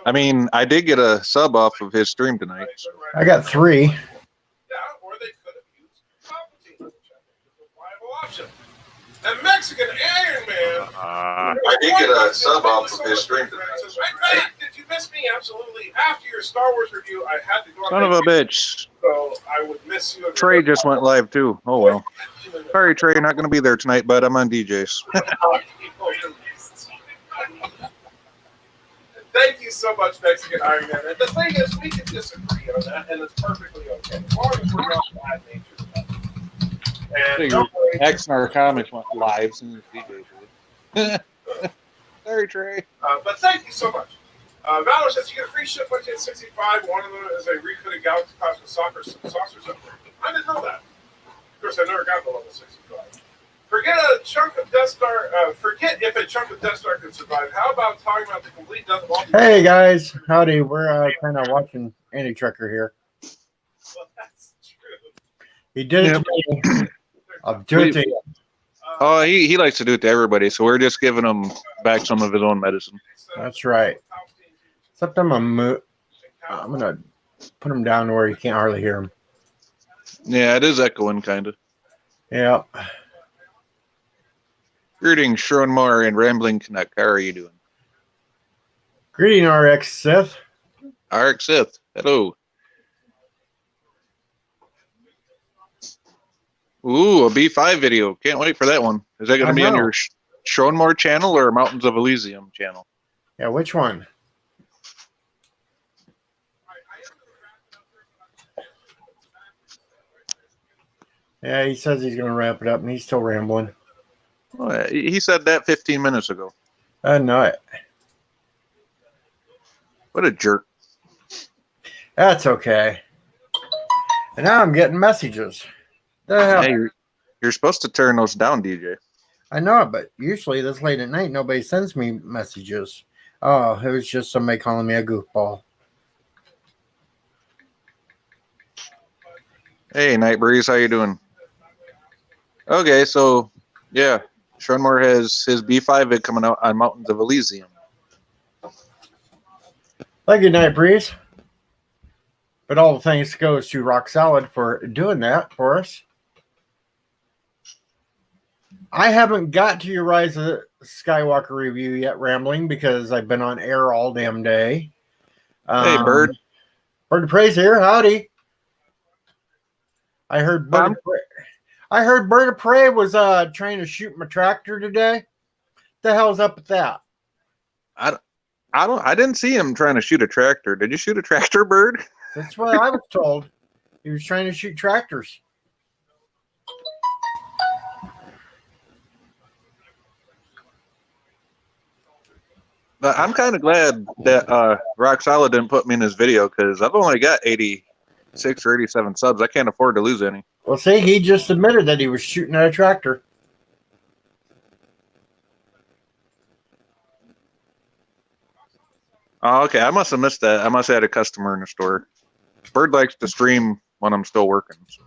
I mean, I did get a sub off of his stream tonight. So. I got 3. Yeah, or they could have used Palpatine as a viable option. And Mexican Iron Man. I did get a sub off of his stream tonight. Hey, did you miss me? Absolutely. After your Star Wars review, I had to go. Son of a bitch. So I would miss you. Trey just went live too. Oh well. Sorry, Trey, not going to be there tonight, but I'm on DJs. Thank you so much, Mexican Iron Man. And the thing is, we can disagree on that, and it's perfectly okay. As long as we're not bad natured about it. And X and our comics went live since DJs. Sorry, Trey. But thank you so much. Valor says you get a free ship when you hit 65. One of them is a refitted Galaxy Cosmic Saucer upgrade. I didn't know that. Of course, I never got to level 65. Forget if a chunk of Death Star can survive. How about talking about the complete death of all? Hey guys, howdy. We're kind of watching Andy Trucker here. Well, that's true. He did it to me. I'll do it to you. Oh, he likes to do it to everybody, so we're just giving him back some of his own medicine. That's right. Except I'm gonna put him down where you can't hardly hear him. Yeah, it is echoing, kind of. Yeah. Greetings, Sharon Moore and Rambling Connect. How are you doing? Greeting, RX Sith. RX Sith, hello. Ooh, a B5 video. Can't wait for that one. Is that going to be on your Sharon Moore channel or Mountains of Elysium channel? Yeah, which one? Yeah, he says he's going to wrap it up, and he's still rambling. Oh, he said that 15 minutes ago. I know it. What a jerk. That's okay. And now I'm getting messages. The hell? Hey, you're supposed to turn those down, DJ. I know it, but usually this late at night, nobody sends me messages. Oh, it was just somebody calling me a goofball. Hey, Night Breeze, how you doing? Okay, so, yeah. Sharon Moore has his B5 vid coming out on Mountains of Elysium. Thank you, Night Breeze. But all the thanks goes to Rock Solid for doing that for us. I haven't got to your Rise of Skywalker review yet, Rambling, because I've been on air all damn day. Hey, Bird. Bird of Prey's here. Howdy. I heard Bird of Prey was trying to shoot my tractor today. The hell's up with that? I didn't see him trying to shoot a tractor. Did you shoot a tractor, Bird? That's what I was told. He was trying to shoot tractors. But I'm kind of glad that Rock Solid didn't put me in his video because I've only got 86 or 87 subs. I can't afford to lose any. Well, see, he just admitted that he was shooting at a tractor. Oh, okay. I must have missed that. I must have had a customer in the store. Bird likes to stream when I'm still working. So.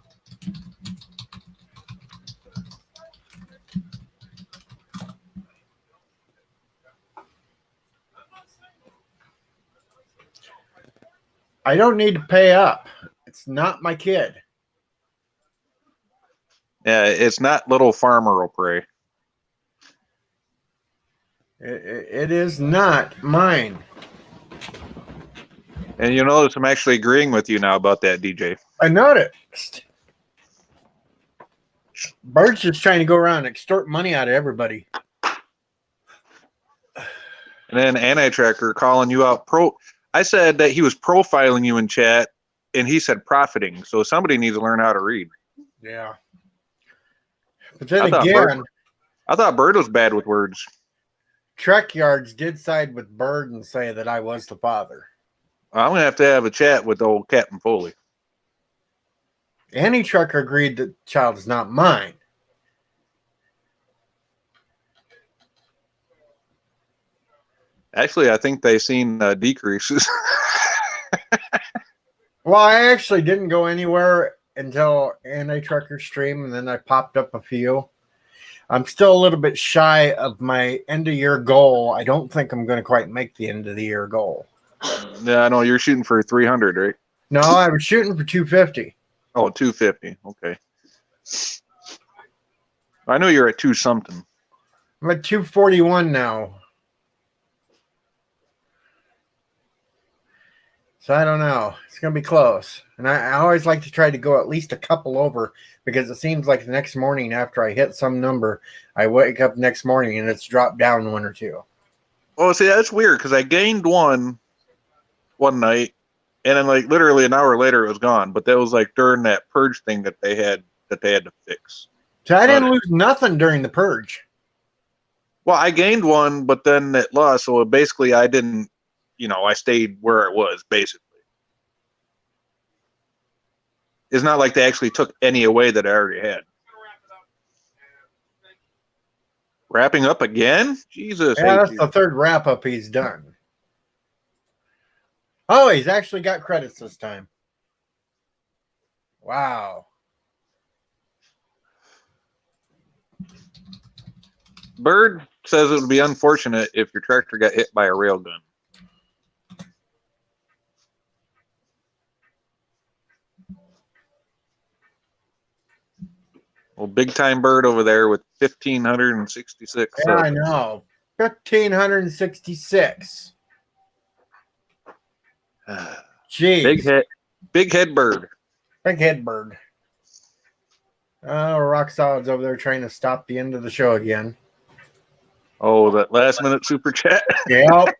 I don't need to pay up. It's not my kid. Yeah, it's not Little Farmer O'Prey. It is not mine. And you notice I'm actually agreeing with you now about that, DJ. I noticed. Bird's just trying to go around and extort money out of everybody. And then Anti-Tracker calling you out. I said that he was profiling you in chat, and he said profiting. So somebody needs to learn how to read. Yeah. But then again, I thought Bird was bad with words. Trek Yards did side with Bird and say that I was the father. I'm going to have a chat with old Captain Foley. Annie Trucker agreed that the child is not mine. Actually, I think they've seen decreases. Well, I actually didn't go anywhere until Anti-Trucker stream, and then I popped up a few. I'm still a little bit shy of my end of year goal. I don't think I'm going to quite make the end of the year goal. Yeah, I know you're shooting for 300, right? No, I was shooting for 250. Oh, 250. Okay. I know you're at 2 something. I'm at 241 now. So I don't know. It's going to be close. And I always like to try to go at least a couple over because it seems like the next morning after I hit some number, I wake up next morning and it's dropped down 1 or 2. Oh, see, that's weird because I gained one night, and then like literally an hour later it was gone. But that was like during that purge thing that they had to fix. So I didn't lose nothing during the purge. Well, I gained one, but then it lost. So basically, I didn't. I stayed where it was, basically. It's not like they actually took any away that I already had. Wrapping up again? Jesus. Yeah, that's the third wrap up he's done. Oh, he's actually got credits this time. Wow. Bird says it would be unfortunate if your tractor got hit by a railgun. Well, big time Bird over there with 1,566. Yeah, I know. 1,566. Jeez. Big head Bird. Big head Bird. Oh, Rock Solid's over there trying to stop the end of the show again. Oh, that last minute super chat. Yep.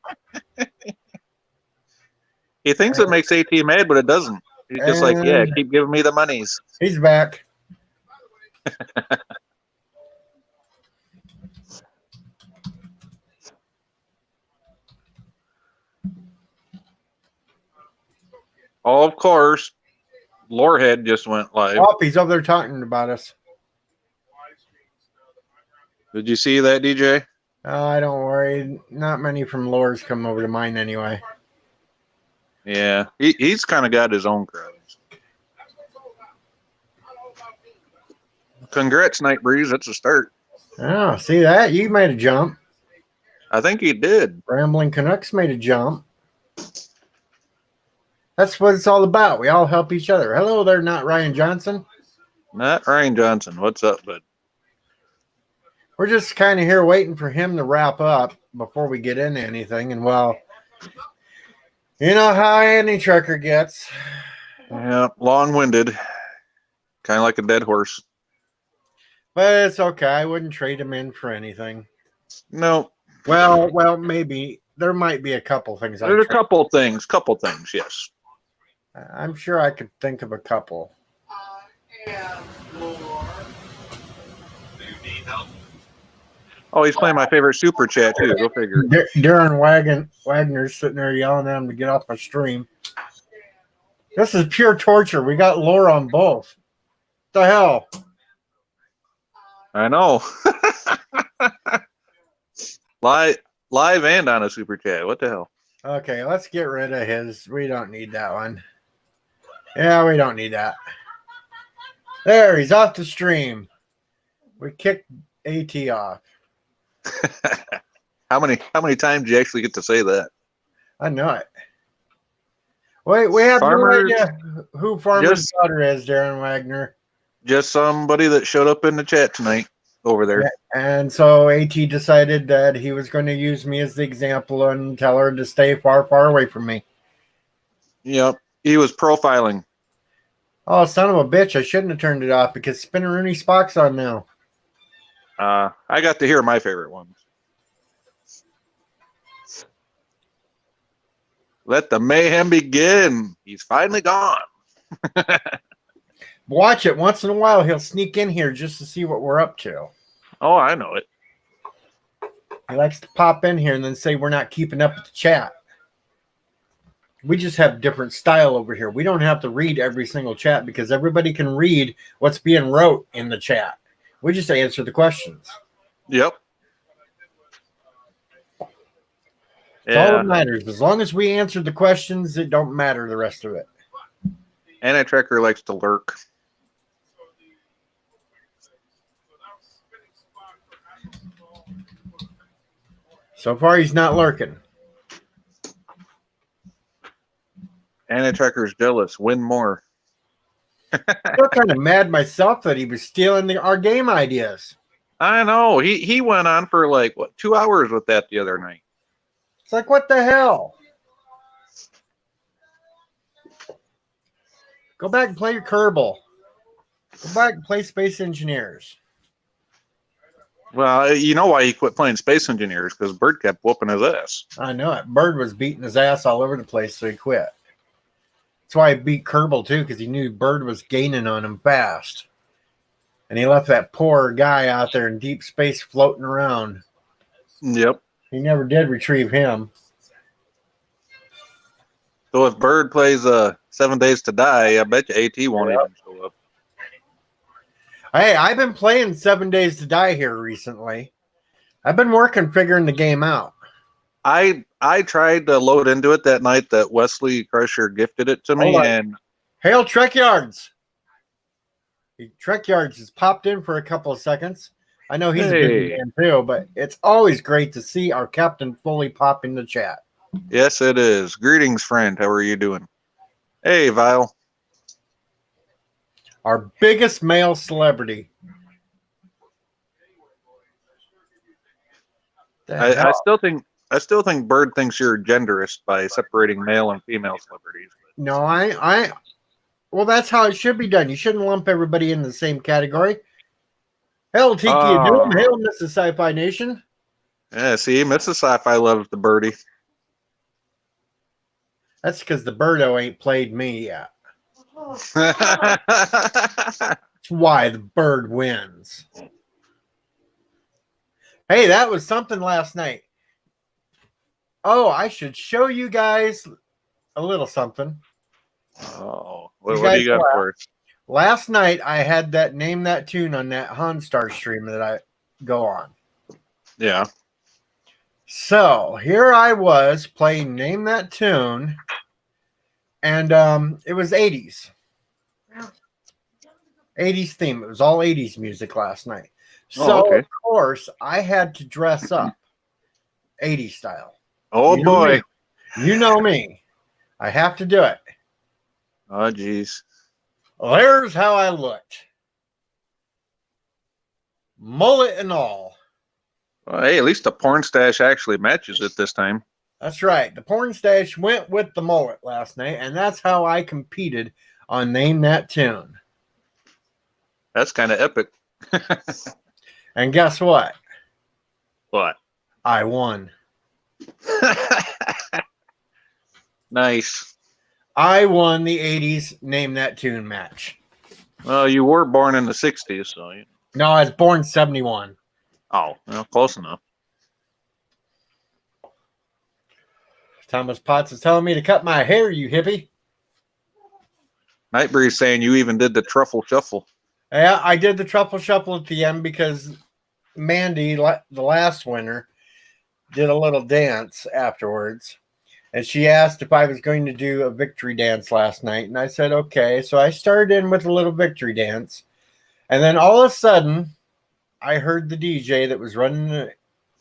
He thinks it makes AT mad, but it doesn't. He's just like, yeah, keep giving me the monies. He's back. Oh, of course. Lorehead just went live. Oh, he's over there talking about us. Did you see that, DJ? Oh, don't worry. Not many from Lore's come over to mine anyway. Yeah, he's kind of got his own crowds. Congrats, Night Breeze. That's a start. Oh, see that? You made a jump. I think he did. Rambling Canucks made a jump. That's what it's all about. We all help each other. Hello there, not Ryan Johnson. Not Ryan Johnson. What's up, bud? We're just kind of here waiting for him to wrap up before we get into anything. And well, you know how any trucker gets. Yeah, long-winded. Kind of like a dead horse. But it's okay. I wouldn't trade him in for anything. No. Well, maybe. There might be a couple things. There's a couple things, yes. I'm sure I could think of a couple. Oh, he's playing my favorite super chat too. Go figure. Darren Wagner's sitting there yelling at him to get off my stream. This is pure torture. We got Laura on both. What the hell? I know. Live and on a super chat. What the hell? Okay, let's get rid of his. We don't need that one. Yeah, we don't need that. There, he's off the stream. We kicked AT off. How many times do you actually get to say that? I know it. Wait, we have no idea who Farmer's daughter is, Darren Wagner. Just somebody that showed up in the chat tonight over there. Yeah, and so AT decided that he was going to use me as the example and tell her to stay far, far away from me. Yep. He was profiling. Oh, son of a bitch. I shouldn't have turned it off because Spinneroonie Spock's on now. I got to hear my favorite ones. Let the mayhem begin. He's finally gone. Watch it. Once in a while, he'll sneak in here just to see what we're up to. Oh, I know it. He likes to pop in here and then say we're not keeping up with the chat. We just have different style over here. We don't have to read every single chat because everybody can read what's being wrote in the chat. We just answer the questions. Yep. That's all that matters. As long as we answer the questions, it don't matter the rest of it. Anti-Tracker likes to lurk. So far, he's not lurking. Anna-Trekker's jealous. Win more. I'm still kind of mad myself that he was stealing our game ideas. I know. He went on for like, 2 hours with that the other night. It's like, what the hell? Go back and play your Kerbal. Go back and play Space Engineers. Well, you know why he quit playing Space Engineers? Because Bird kept whooping his ass. I know it. Bird was beating his ass all over the place, so he quit. That's why he beat Kerbal, too, because he knew Bird was gaining on him fast. And he left that poor guy out there in deep space floating around. Yep. He never did retrieve him. So if Bird plays 7 Days to Die, I bet you AT won't even show up. Hey, I've been playing 7 Days to Die here recently. I've been working figuring the game out. I tried to load into it that night that Wesley Crusher gifted it to me, and Hail Trek Yards! Trek Yards has popped in for a couple of seconds. I know he's a busy man too, but it's always great to see our captain fully pop in the chat. yes, it is. Greetings, friend. How are you doing? Hey, Vile. Our biggest male celebrity. I still think Bird thinks you're genderist by separating male and female celebrities. No, well, that's how it should be done. You shouldn't lump everybody in the same category. Hell, Tiki, you doing? Hail, Mrs. Sci-Fi Nation. Yeah, see, Mrs. Sci-Fi loves the birdie. That's because the Birdo ain't played me yet. That's why the Bird wins. Hey, that was something last night. Oh, I should show you guys a little something. Oh, what do you got for us? Last night, I had that Name That Tune on that Honstar stream that I go on. Yeah. So here I was playing Name That Tune, and it was 80s. 80s theme. It was all 80s music last night. So, of course, I had to dress up 80s style. Oh, boy. You know me. I have to do it. Oh, geez. There's how I looked. Mullet and all. Well, hey, at least the porn stash actually matches it this time. That's right. The porn stash went with the mullet last night, and that's how I competed on Name That Tune. That's kind of epic. And guess what? What? I won. Nice. I won the 80s Name That Tune match. Well, you were born in the 60s, so... No, I was born 71. Oh, well, close enough. Thomas Potts is telling me to cut my hair, you hippie. Nightbreeze saying you even did the truffle shuffle. Yeah, I did the truffle shuffle at the end because Mandy, the last winner, did a little dance afterwards. And she asked if I was going to do a victory dance last night. And I said, okay. So I started in with a little victory dance. And then all of a sudden, I heard the DJ that was running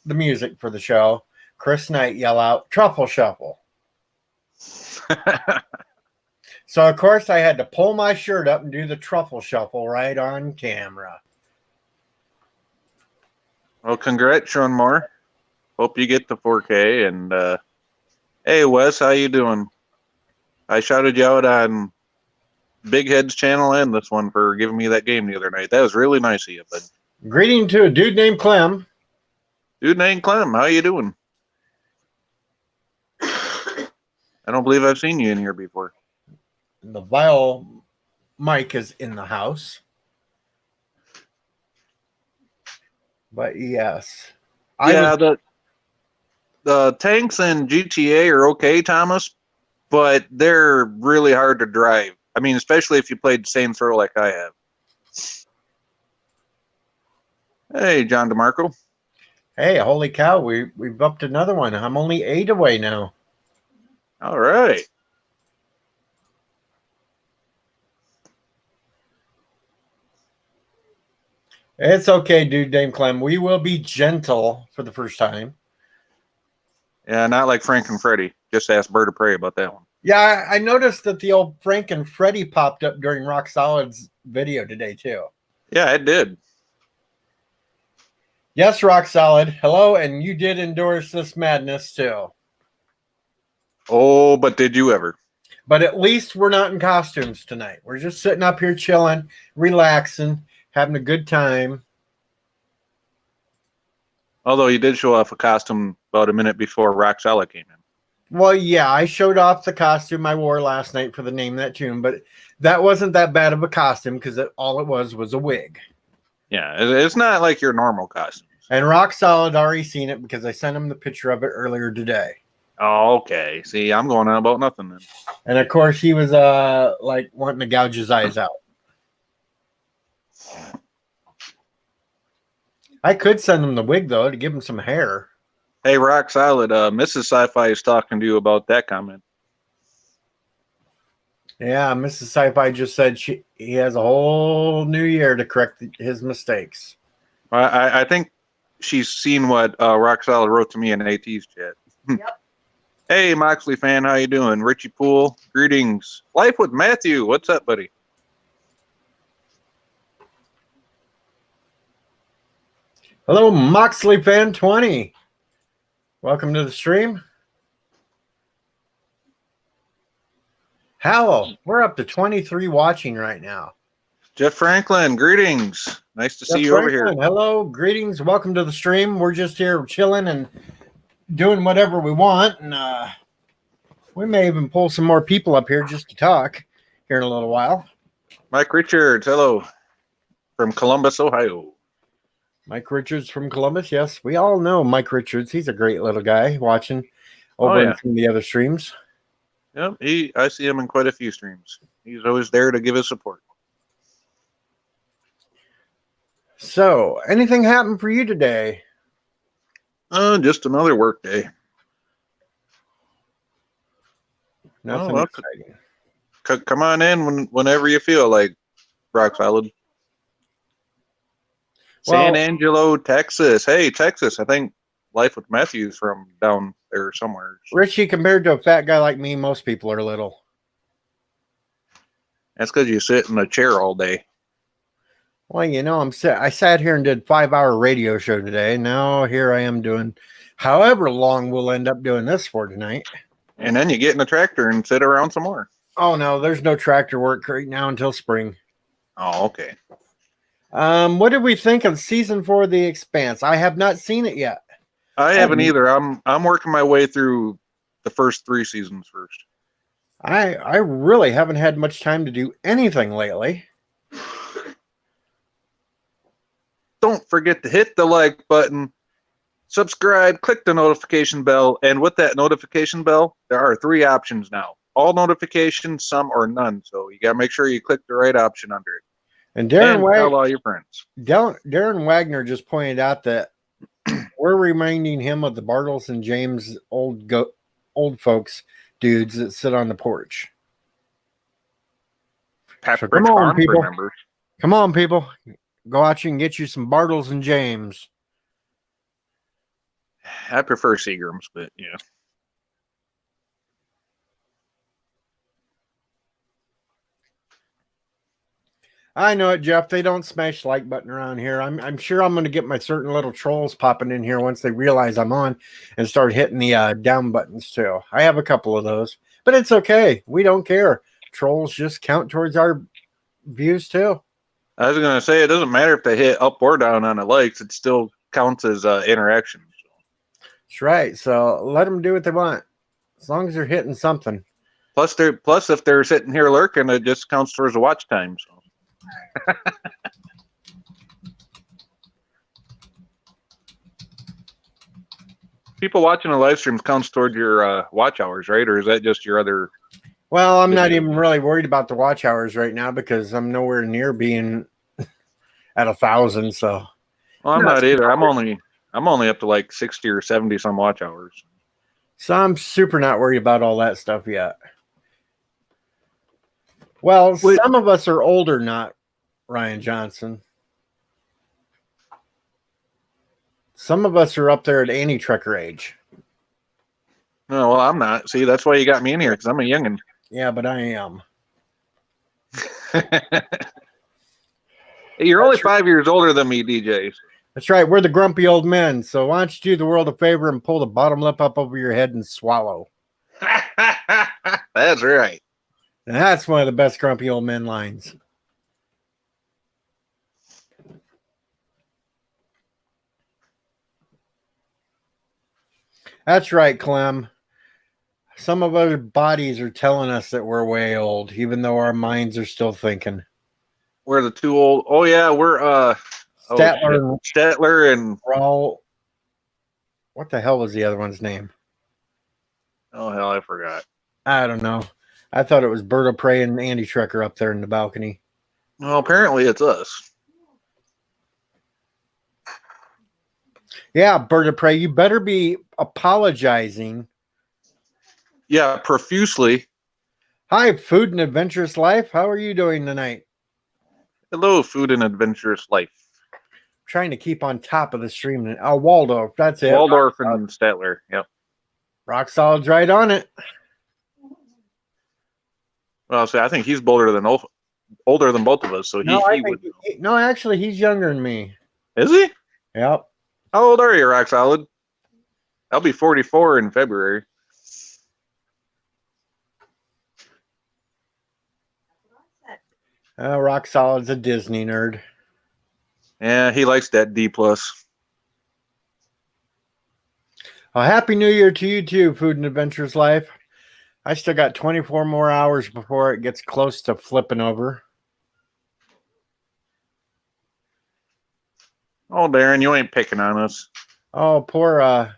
the music for the show, Chris Knight, yell out, truffle shuffle. So, of course, I had to pull my shirt up and do the truffle shuffle right on camera. Well, congrats, Sean Moore. Hope you get the 4K. And, hey, Wes, how you doing? I shouted you out on Big Head's channel and this one for giving me that game the other night. That was really nice of you, bud. Greeting to a dude named Clem. Dude named Clem, how you doing? I don't believe I've seen you in here before. The Vile Mike is in the house. But yes. The tanks in GTA are okay, Thomas, but they're really hard to drive. I mean, especially if you played Saints Row like I have. Hey, John DeMarco. Hey, holy cow, we've upped another one. I'm only 8 away now. All right. It's okay, dude, Dame Clem. We will be gentle for the first time. Yeah, not like Frank and Freddy. Just ask Bird of Prey about that one. Yeah, I noticed that the old Frank and Freddy popped up during Rock Solid's video today, too. Yeah, it did. Yes, Rock Solid. Hello, and you did endorse this madness, too. Oh, but did you ever? But at least we're not in costumes tonight. We're just sitting up here chilling, relaxing, having a good time. Although you did show off a costume about a minute before Rock Solid came in. Well, yeah, I showed off the costume I wore last night for the Name That Tune, but that wasn't that bad of a costume because all it was a wig. Yeah, it's not like your normal costume. And Rock Solid already seen it because I sent him the picture of it earlier today. Oh, okay. See, I'm going on about nothing then. And of course, he was like wanting to gouge his eyes out. I could send him the wig though to give him some hair. Hey, Rock Solid, Mrs. Sci-Fi is talking to you about that comment. Yeah, Mrs. Sci-Fi just said he has a whole new year to correct his mistakes. I think she's seen what Rock Solid wrote to me in AT's chat. Yep. Hey, Moxley fan, how you doing? Richie Poole, greetings. Life with Matthew, what's up, buddy? Hello, Moxley fan 20. Welcome to the stream. Howell, we're up to 23 watching right now. Jeff Franklin, greetings. Nice to see Jeff you over Franklin, here. hello, greetings. Welcome to the stream. We're just here chilling and doing whatever we want. And we may even pull some more people up here just to talk here in a little while. Mike Richards, hello. From Columbus, Ohio. Mike Richards from Columbus. Yes, we all know Mike Richards. He's a great little guy watching over in some of the other streams. Yep, I see him in quite a few streams. He's always there to give his support. So, anything happened for you today? Just another work day. Nothing well, exciting. Come on in whenever you feel like, Rock Solid. San Angelo, Texas. Hey, Texas. I think Life with Matthew's from down there somewhere. Richie, compared to a fat guy like me, most people are little. That's because you sit in a chair all day. Well, you know, I sat here and did 5-hour radio show today. Now here I am doing however long we'll end up doing this for tonight. And then you get in a tractor and sit around some more. Oh, no, there's no tractor work right now until spring. Oh, okay. What did we think of season 4 of The Expanse? I have not seen it yet. I haven't either. I'm working my way through the first 3 seasons first. I really haven't had much time to do anything lately. Don't forget to hit the like button, subscribe, click the notification bell, and with that notification bell, there are 3 options now. All notifications, some or none. So you got to make sure you click the right option under it. And tell all your friends. Darren Wagner just pointed out that we're reminding him of the Bartles and James old folks dudes that sit on the porch. So come on, people. Come on, people. Go out and get you some Bartles and James. I prefer Seagram's, but yeah. I know it, Jeff. They don't smash like button around here. I'm sure I'm going to get my certain little trolls popping in here once they realize I'm on and start hitting the down buttons too. I have a couple of those, but it's okay. We don't care. Trolls just count towards our views too. I was going to say, it doesn't matter if they hit up or down on the likes. It still counts as interaction. That's right. So let them do what they want, as long as they're hitting something. Plus, if they're sitting here lurking, it just counts towards the watch time. So. People watching the live streams counts toward your watch hours, right? Or is that just your other? Well, I'm not even really worried about the watch hours right now because I'm nowhere near being at 1,000. So, well, I'm not either. I'm only up to like 60 or 70 some watch hours. So I'm super not worried about all that stuff yet. Well, some of us are older, not Ryan Johnson. Some of us are up there at Annie Trekker age. No, well, I'm not. See, that's why you got me in here, because I'm a youngin. Yeah, but I am. You're only That's right. 5 years older than me, DJ. That's right. We're the grumpy old men. So why don't you do the world a favor and pull the bottom lip up over your head and swallow? That's right. And that's one of the best grumpy old men lines. That's right, Clem. Some of our bodies are telling us that we're way old, even though our minds are still thinking. We're the two old. Oh yeah, we're Statler and Stetler and Raul. What the hell was the other one's name? oh hell, I forgot. I don't know. I thought it was Berta Prey and Andy Trekker up there in the balcony. Well, apparently it's us. Yeah, Berta Prey, you better be apologizing. Yeah, profusely. Hi, Food and Adventurous Life. How are you doing tonight? Hello, Food and Adventurous Life. Trying to keep on top of the stream. Oh, Waldorf. That's it. Waldorf and Statler. Yep. Rock Solid's right on it. Well, see, I think he's older than both of us. So No, actually, he's younger than me. Is he? Yep. How old are you, Rock Solid? I'll be 44 in February. Rock Solid's a Disney nerd. Yeah, he likes that D+. A happy New Year to you too, Food and Adventures Life. I still got 24 more hours before it gets close to flipping over. Oh, Darren, you ain't picking on us. Oh, poor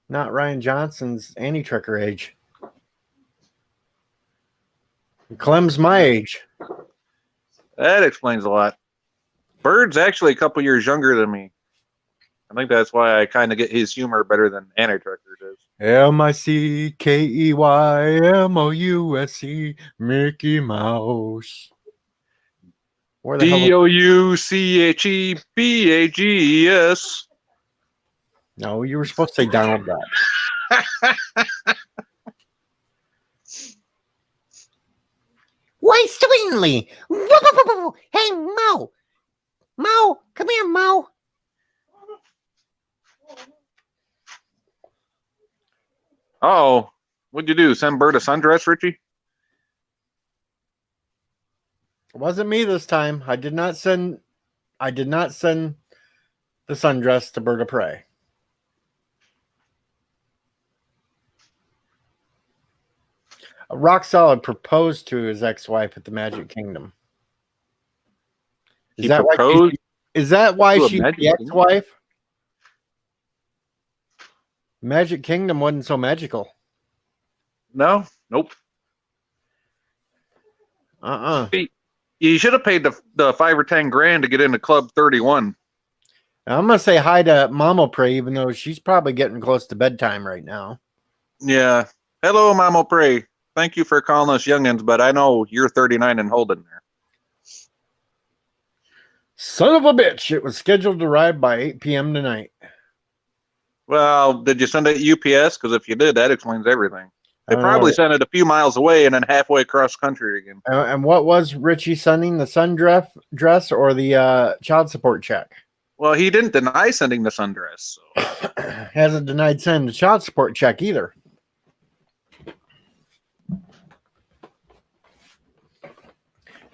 not Ryan Johnson's Annie Tricker age. Clem's my age. That explains a lot. Bird's actually a couple years younger than me. I think that's why I kind of get his humor better than Annie Trekker does. MICKEYMOUSE, Mickey Mouse. Where the hell? DOUCHEBAGES. No, you were supposed to say Donald Duck. Why, certainly. Hey, Mo. Mo, come here, Mo. Oh, what'd you do? Send Bird a sundress, Richie? It wasn't me this time. I did not send the sundress to Bird of Prey. Rock Solid proposed to his ex-wife at the Magic Kingdom. Is that why she's the ex-wife? Magic Kingdom wasn't so magical. No, nope. You should have paid the $5 or $10 to get into Club 31. Now, I'm gonna say hi to Mama Prey, even though she's probably getting close to bedtime right now. Yeah. Hello, Mama Prey. Thank you for calling us youngins, but I know you're 39 and holding there. Son of a bitch! It was scheduled to arrive by 8 p.m. tonight. Well, did you send it UPS? Because if you did, that explains everything. They probably sent it a few miles away and then halfway across country again. And what was Richie sending, the sundress or the child support check? Well, he didn't deny sending the sundress. So. Hasn't denied sending the child support check either.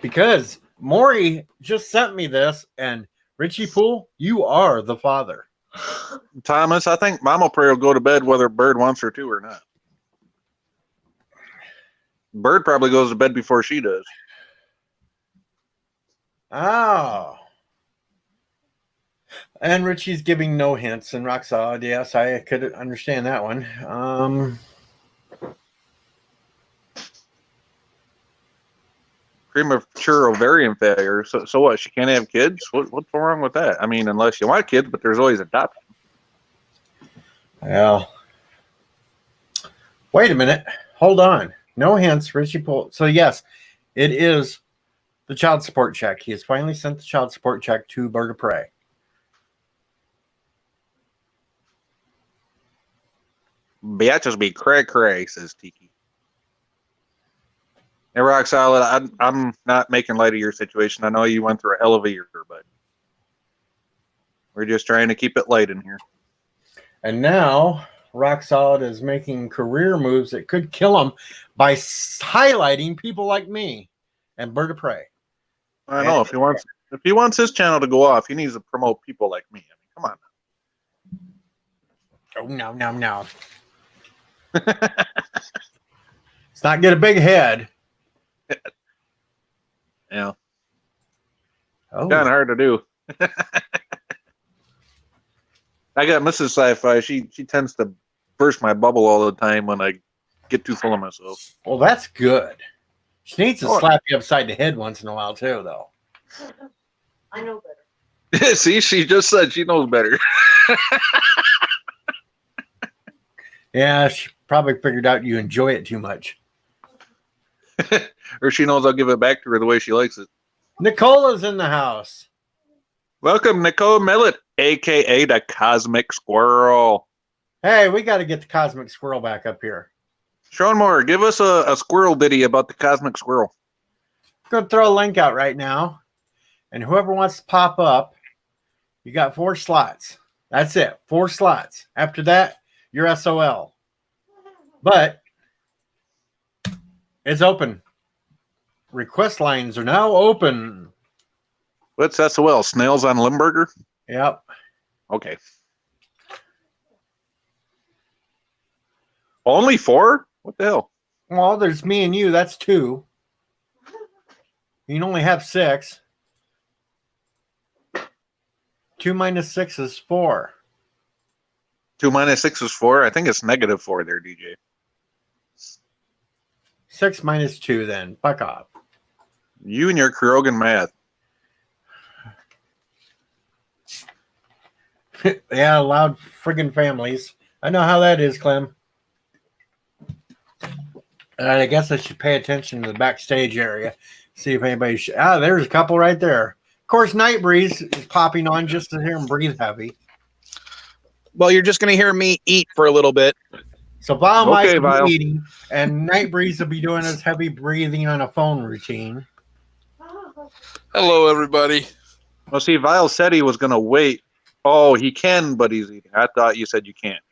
Because Maury just sent me this, and Richie Poole, you are the father. Thomas, I think Mama Prey will go to bed whether Bird wants her to or not. Bird probably goes to bed before she does. Oh. And Richie's giving no hints, and Rock Solid, yes, I could understand that one. Premature ovarian failure. So what? She can't have kids? What's wrong with that? I mean, unless you want kids, but there's always adoption. Well, wait a minute. Hold on. No hints, Richie Poole. So yes, it is the child support check. He has finally sent the child support check to Bird of Prey. Biatches be cray cray, says Tiki. Hey, Rock Solid, I'm not making light of your situation. I know you went through a hell of a year, but we're just trying to keep it light in here. And now Rock Solid is making career moves that could kill him by highlighting people like me and Bird of Prey. I know, if he wants his channel to go off, he needs to promote people like me. I mean, come on. Oh, no. Let's not get a big head. Yeah. Oh, Kind of hard to do. I got Mrs. Sci-Fi. She tends to burst my bubble all the time when I get too full of myself. well, that's good. She needs to Oh. slap you upside the head once in a while, too, though. I know better. See, she just said she knows better. Yeah, she probably figured out you enjoy it too much. Or she knows I'll give it back to her the way she likes it. Nicola's in the house. Welcome, Nicole Millet, a.k.a. the Cosmic Squirrel. Hey, we got to get the Cosmic Squirrel back up here. Sean Moore, give us a squirrel ditty about the Cosmic Squirrel. Go throw a link out right now. And whoever wants to pop up, you got 4 slots. That's it. 4 slots. After that, you're SOL. But it's open. Request lines are now open. What's SOL? Snails on Limburger? Yep. Okay. Only 4? What the hell? Well, there's me and you. That's 2. You can only have 6. 2 minus 6 is 4. 2 minus 6 is 4. I think it's -4 there, DJ. 6 minus 2 then. Fuck off. You and your Krogan math. Yeah, loud friggin' families. I know how that is, Clem. I guess I should pay attention to the backstage area. See if anybody... there's a couple right there. Of course, Night Breeze is popping on just to hear him breathe heavy. Well, you're just going to hear me eat for a little bit. So Vile Okay, might Vile. be eating, and Night Breeze will be doing his heavy breathing on a phone routine. Hello, everybody. Well, see, Vile said he was going to wait. Oh, he can, but he's eating. I thought you said you can't.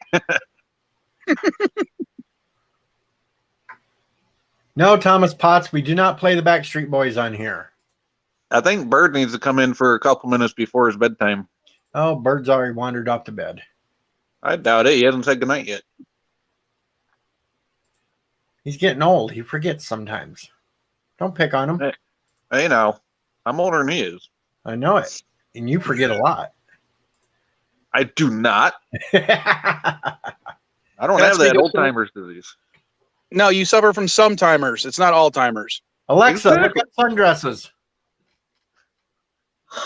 No, Thomas Potts, we do not play the Backstreet Boys on here. I think Bird needs to come in for a couple minutes before his bedtime. Oh, Bird's already wandered off to bed. I doubt it. He hasn't said goodnight yet. He's getting old. He forgets sometimes. Don't pick on him. Hey, now, I'm older than he is. I know it. And you forget a lot. I do not. I don't That's have that because- old timers disease. No, you suffer from some timers. It's not all timers. Alexa, look Exactly. at sundresses.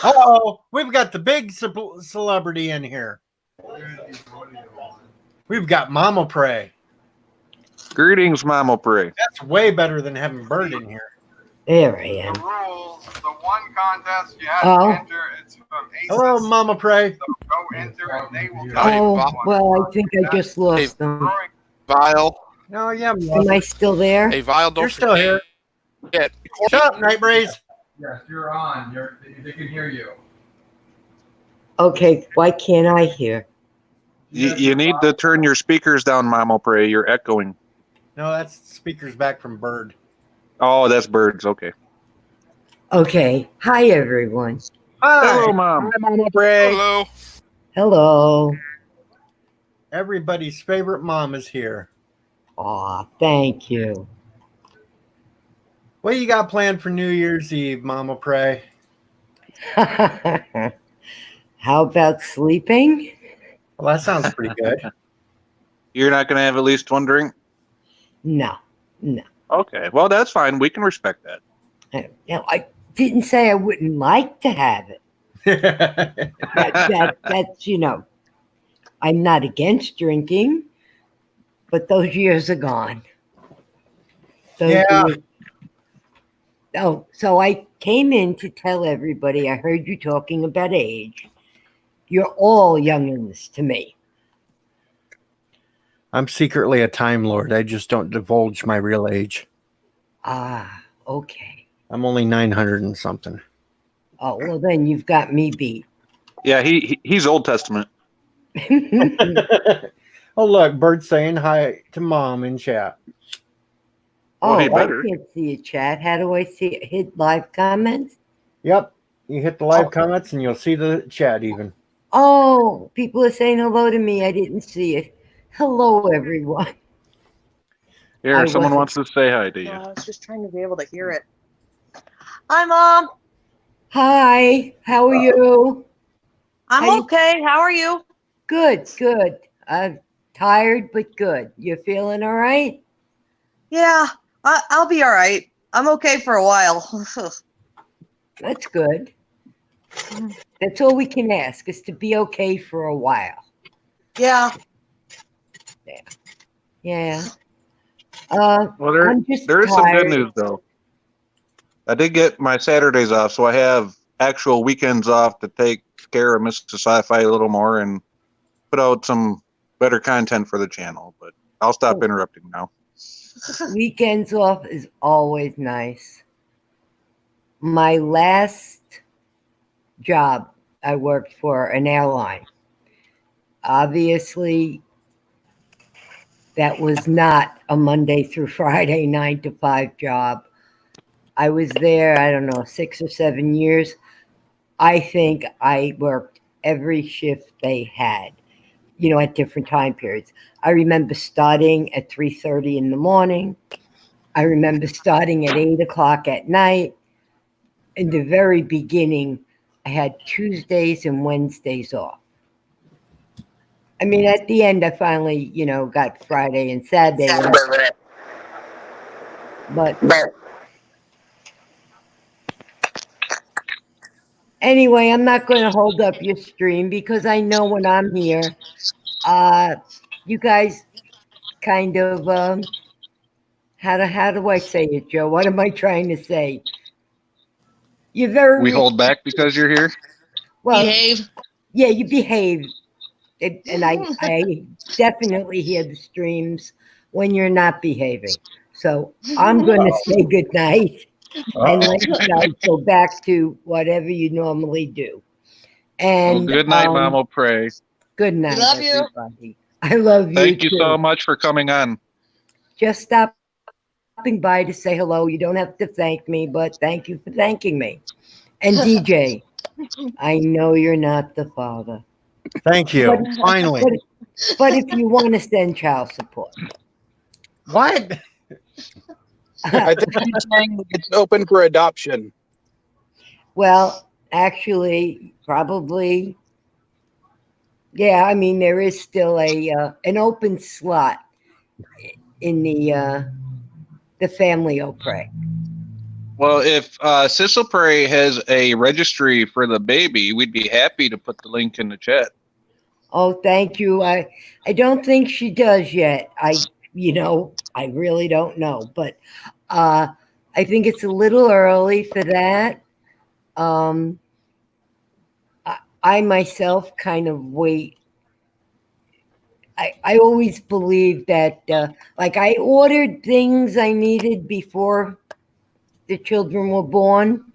Oh, we've got the big celebrity in here. We've got Mama Prey. Greetings, Mama Prey. That's way better than having Bird in here. There I am. The rules, the one contest you have Oh. to enter, it's from ACES. Hello, Mama Prey. So go enter and they will tell you Oh, what well, I think I just lost them. Vile. Oh, yeah. Am I still there? Hey, Vile, don't You're still here. forget. Shut up, Night Breeze. Yes, you're on. They can hear you. Okay, why can't I hear? You need to turn your speakers down, Mama Prey. You're echoing. No, that's speakers back from Bird. Oh, that's Birds. Okay. Okay, hi everyone. Hello, Hi. Mom. Hi, Mama Bray. Hello. Hello. Everybody's favorite mom is here. Aw, thank you. What you got planned for New Year's Eve, Mama Prey? How about sleeping? Well, that sounds pretty good. You're not going to have at least one drink? No, no. Okay. Well, that's fine. We can respect that. No, I didn't say I wouldn't like to have it. That's, I'm not against drinking, but those years are gone. Yeah. Oh, so I came in to tell everybody, I heard you talking about age. You're all youngins to me. I'm secretly a Time Lord. I just don't divulge my real age. Ah, okay. I'm only 900 and something. Oh, well, then you've got me beat. Yeah, he's Old Testament. Oh, look, Bert's saying hi to Mom in chat. Well, he Oh, I better. can't see a chat. How do I see it? Hit live comments? Yep. You hit the live Oh. comments and you'll see the chat even. Oh, people are saying hello to me. I didn't see it. Hello, everyone. Here, I someone wasn't- wants to say hi to you. I was just trying to be able to hear it. Hi, Mom. Hi, how are you? I'm How you- okay. How are you? Good, good. I'm tired, but good. You feeling all right? Yeah, I'll be all right. I'm okay for a while. That's good. That's all we can ask is to be okay for a while. Yeah. Yeah. Well, I'm just there is some good tired. news though. I did get my Saturdays off, so I have actual weekends off to take care of Mr. Sci-Fi a little more and put out some better content for the channel. But I'll stop interrupting now. Weekends off is always nice. My last job, I worked for an airline. Obviously, that was not a Monday through Friday 9 to 5 job. I was there, I don't know, 6 or 7 years. I think I worked every shift they had, you know, at different time periods. I remember starting at 3:30 in the morning. I remember starting at 8 o'clock at night. In the very beginning, I had Tuesdays and Wednesdays off. I mean, at the end, I finally, you know, got Friday and Saturday off. But anyway, I'm not going to hold up your stream because I know when I'm here, you guys kind of, how do I say it, Joe? What am I trying to say? You're very We hold back because you're here. well. Behave. Yeah, you behave. And I definitely hear the streams when you're not behaving. So I'm going to say good night and let you guys go back to whatever you normally do. Well, And good night, Mom. I'll pray. good night, love you. everybody. I love you. Thank you too. so much for coming on. Just stopping by to say hello. You don't have to thank me, but thank you for thanking me. And DJ, I know you're not the father. Thank you. Finally. But if you want to send child support. What? I think he's saying it's open for adoption. Well, actually, probably, yeah. I mean, there is still an open slot in the family Opre. Well, if Sissel Prey has a registry for the baby, we'd be happy to put the link in the chat. Oh, thank you. I don't think she does yet. I really don't know, but I think it's a little early for that. I myself kind of wait. I always believe that, like, I ordered things I needed before the children were born,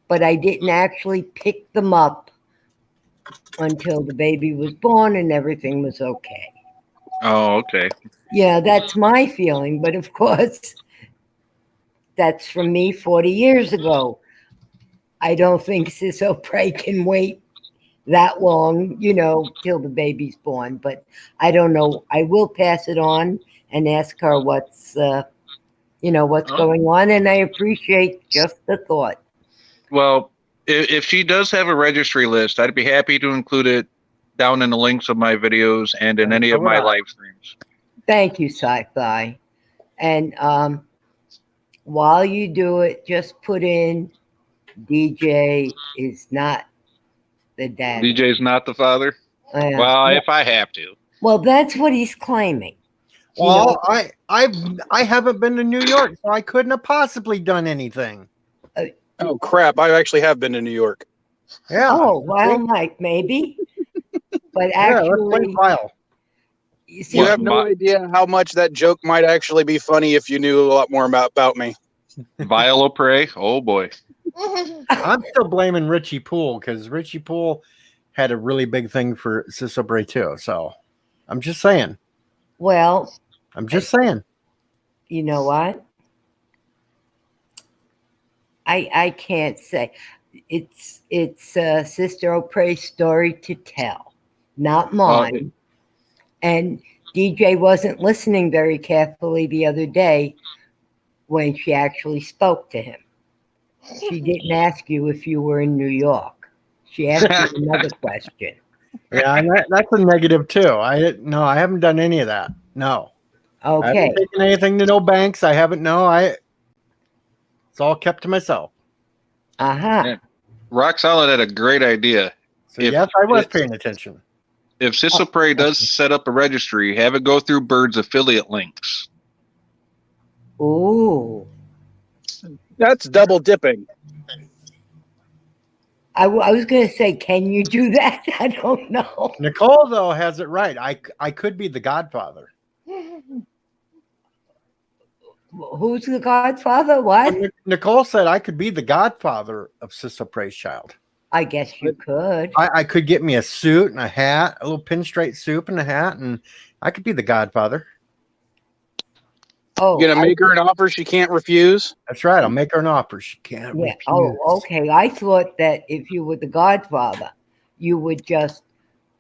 but I didn't actually pick them up until the baby was born and everything was okay. Oh, okay. Yeah, that's my feeling. But of course, that's from me 40 years ago. I don't think Sissel Prey can wait that long, you know, till the baby's born. But I don't know. I will pass it on and ask her what's going on. And I appreciate just the thought. Well, if she does have a registry list, I'd be happy to include it down in the links of my videos and in any of my live streams. Thank you, Sci-Fi. And while you do it, just put in DJ is not the dad. DJ's not the father? Well, if I have to. Well, that's what he's claiming. Well, I haven't been to New York, so I couldn't have possibly done anything. Oh crap! I actually have been to New York. Yeah. Oh, well, Mike, maybe. But Yeah, let's play actually, file. You see, You have no idea how much that joke might actually be funny if you knew a lot more about me. Viola Prey. Oh boy. I'm still blaming Richie Poole because Richie Poole had a really big thing for Sisso Bray too. So I'm just saying. well, I'm just saying. you know what? I can't say. It's Sister O'Pre's story to tell, not mine. And DJ wasn't listening very carefully the other day when she actually spoke to him. She didn't ask you if you were in New York. She asked you another question. Yeah, and that's a negative too. I haven't done any of that. No. I Okay. haven't taken anything to no banks. I haven't. No, it's all kept to myself. Uh-huh. Yeah. Rock Solid had a great idea. So If yes, I was it's- paying attention. If Sisso Prey does set up a registry, have it go through Bird's affiliate links. Ooh. That's double dipping. I was going to say, can you do that? I don't know. Nicole though has it right. I could be the godfather. Who's the godfather? What? Nicole said I could be the godfather of Sisso Prey's child. I guess you could. I could get me a suit and a hat, a little pinstripe suit and a hat, and I could be the godfather. Oh, You're gonna make her an offer she can't refuse. That's right. I'll make her an offer. She can't yeah. refuse. Oh, okay. I thought that if you were the godfather, you would just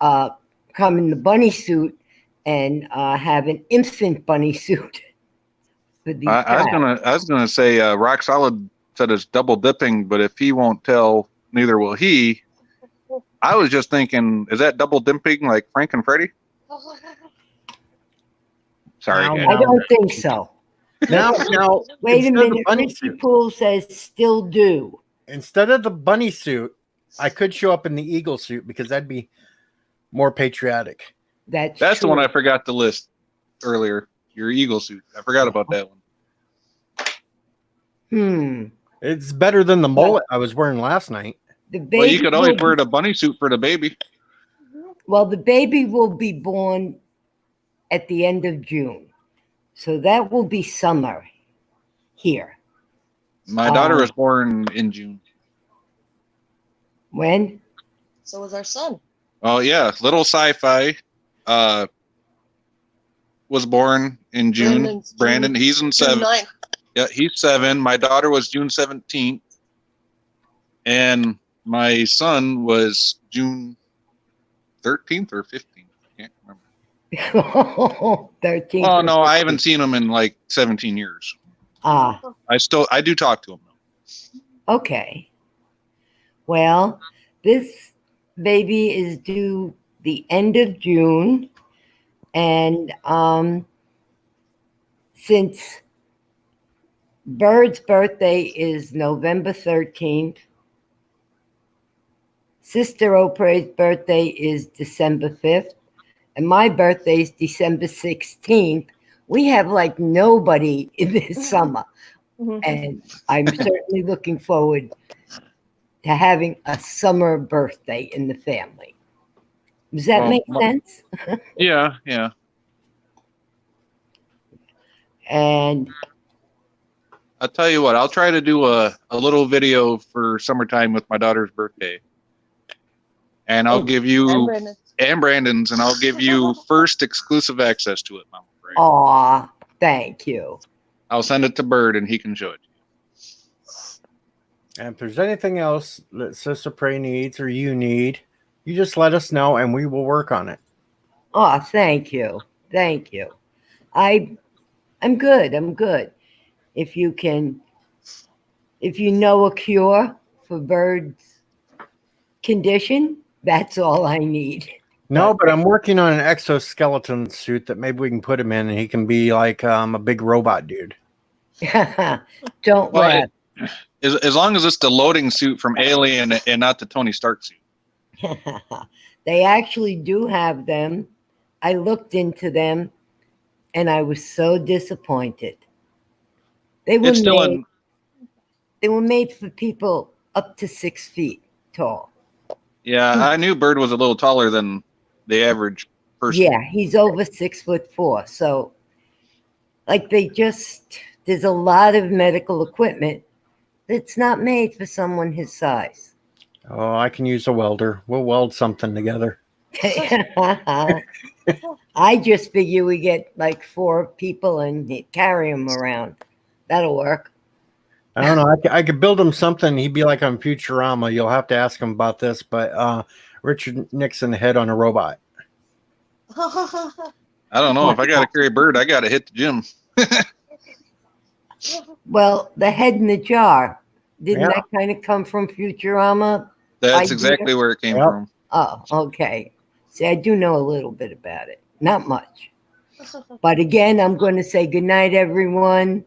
come in the bunny suit and have an infant bunny suit. For the I was gonna say Rock Solid said it's double dipping, but if he won't tell, neither will he. I was just thinking, is that double dipping like Frank and Freddie? Sorry, Now, guys. I don't think so. Now, Wait a instead of the minute. bunny Richie suit- Poole says still do. instead of the bunny suit, I could show up in the eagle suit because that'd be more patriotic. That's That's the true. one I forgot to list earlier. Your eagle suit. I forgot about that one. It's better than the mullet I was wearing last night. The baby Well, you could always will- wear the bunny suit for the baby. Well, the baby will be born at the end of June. So that will be summer here. My daughter was born in June. When? So was our son. Oh yeah, little sci-fi was born in June. Brandon's June- Brandon, he's in June 7. 9th. Yeah, he's 7. My daughter was June 17th, and my son was June 13th or 15th. I can't remember. 13. Oh no, I haven't seen him in like 17 years. Ah, I do talk to him though. okay. Well, this baby is due the end of June. And since Bird's birthday is November 13th, Sister O'Pre's birthday is December 5th, and my birthday is December 16th. We have like nobody in this summer. And I'm certainly looking forward to having a summer birthday in the family. Does that Well, make sense? Yeah, yeah. And I'll tell you what, I'll try to do a little video for summertime with my daughter's birthday. And I'll give you and Brandon's, and I'll give you first exclusive access to it, Mama Frey. aw, thank you. I'll send it to Bird and he can show it. And if there's anything else that Sister Prey needs or you need, you just let us know and we will work on it. Oh, thank you. Thank you. I'm good. I'm good. If you know a cure for Bird's condition, that's all I need. No, but I'm working on an exoskeleton suit that maybe we can put him in and he can be like a big robot dude. Don't Well, laugh. as long as it's the loading suit from Alien and not the Tony Stark suit. They actually do have them. I looked into them and I was so disappointed. They were It's still made, in. they were made for people up to 6 feet tall. Yeah, I knew Bird was a little taller than the average person. Yeah, he's over 6'4". So, like, there's a lot of medical equipment that's not made for someone his size. Oh, I can use a welder. We'll weld something together. I just figure we get like 4 people and carry them around. That'll work. I don't know. I could build him something. He'd be like on Futurama. You'll have to ask him about this, but Richard Nixon head on a robot. I don't know. If I got to carry Bird, I got to hit the gym. Well, the head in the jar. Didn't Yeah. that kind of come from Futurama? That's idea? exactly where it came Yep. from. Oh, okay. See, I do know a little bit about it. Not much. But again, I'm going to say good night, everyone.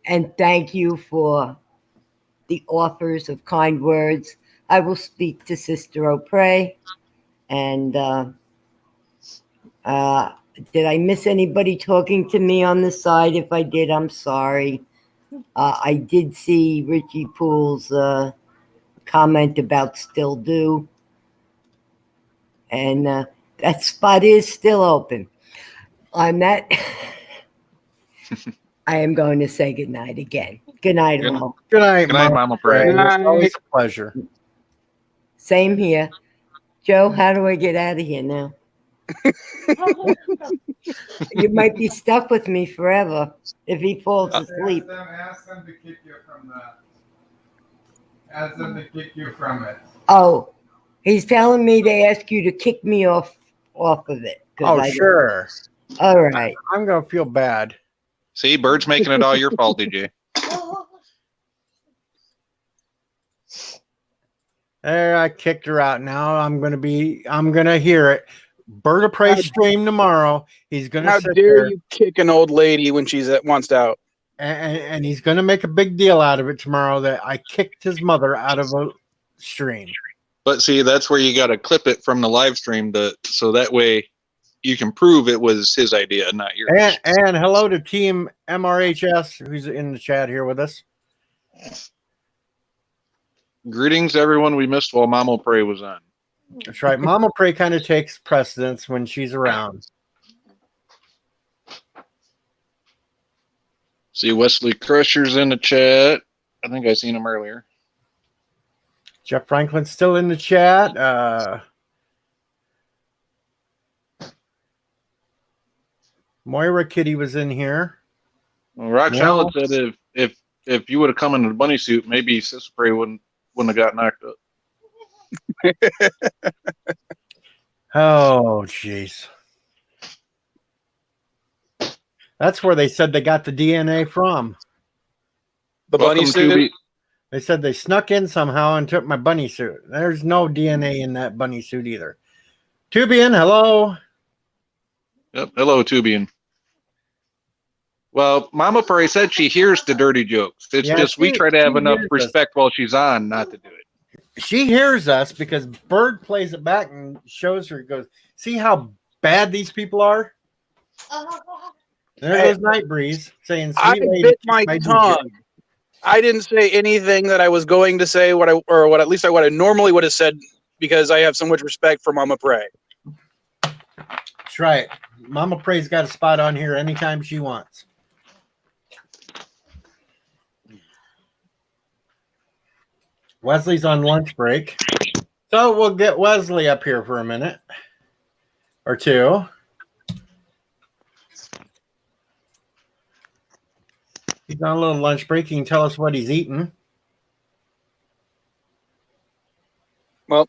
And thank you for the offers of kind words. I will speak to Sister O'Prey. And did I miss anybody talking to me on the side? If I did, I'm sorry. I did see Richie Poole's comment about still do. And that spot is still open. On that, I am going to say good night again. Good night, Good- all. Good night, Good night, Mama Pray. It's always a pleasure. Same here. Joe, how do I get out of here now? You might be stuck with me forever if he falls asleep. Ask them to kick you from that. Ask them to kick you from it. Oh, he's telling me they ask you to kick me off of it. 'Cause Oh, sure. All right. I'm going to feel bad. See, Bird's making it all your fault, DJ. There, I kicked her out. Now I'm going to hear it. Bird of Prey stream tomorrow. He's going to How sit dare there you kick an old lady when she's wants out? and he's going to make a big deal out of it tomorrow that I kicked his mother out of a stream. But see, that's where you got to clip it from the live stream so that way you can prove it was his idea, not yours. And hello to Team MRHS, who's in the chat here with us. Greetings, everyone we missed while Mama Pray was on. That's right. Mama Prey kind of takes precedence when she's around. See, Wesley Crusher's in the chat. I think I seen him earlier. Jeff Franklin's still in the chat. Moira Kitty was in here. Well, Rock Yeah. Salad said if you would have come in a bunny suit, maybe Sister Pray wouldn't have got knocked up. Oh, jeez. That's where they said they got the DNA from. The bunny Welcome, suit. Tubi. They said they snuck in somehow and took my bunny suit. There's no DNA in that bunny suit either. Tubian, hello. Yep. Hello, Tubian. Well, Mama Pray said she hears the dirty jokes. It's Yeah, just we she- try to have she enough hears us. respect while she's on not to do it. She hears us because Bird plays it back and shows her, goes, see how bad these people are? There goes Night Breeze saying, I sweet lady, bit my might be tongue. I didn't say anything that I was going to say, what at least I normally would have said, because I have so much respect for Mama Pray. That's right. Mama Pray's got a spot on here anytime she wants. Wesley's on lunch break. So we'll get Wesley up here for a minute or two. He's on a little lunch break. He can tell us what he's eating. Well,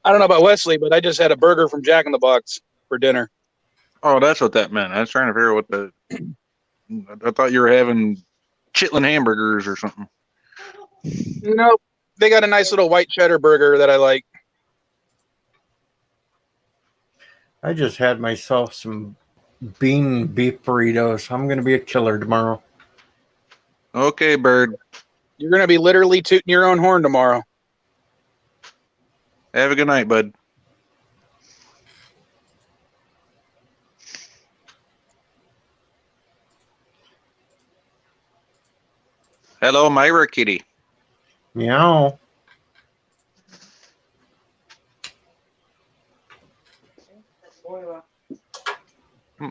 I don't know about Wesley, but I just had a burger from Jack in the Box for dinner. Oh, that's what that meant. I was trying to figure out what I thought you were having chitlin hamburgers or something. Nope. They got a nice little white cheddar burger that I like. I just had myself some beef burritos. I'm going to be a killer tomorrow. Okay, Bird. You're going to be literally tooting your own horn tomorrow. Have a good night, bud. Hello, Myra Kitty. Meow.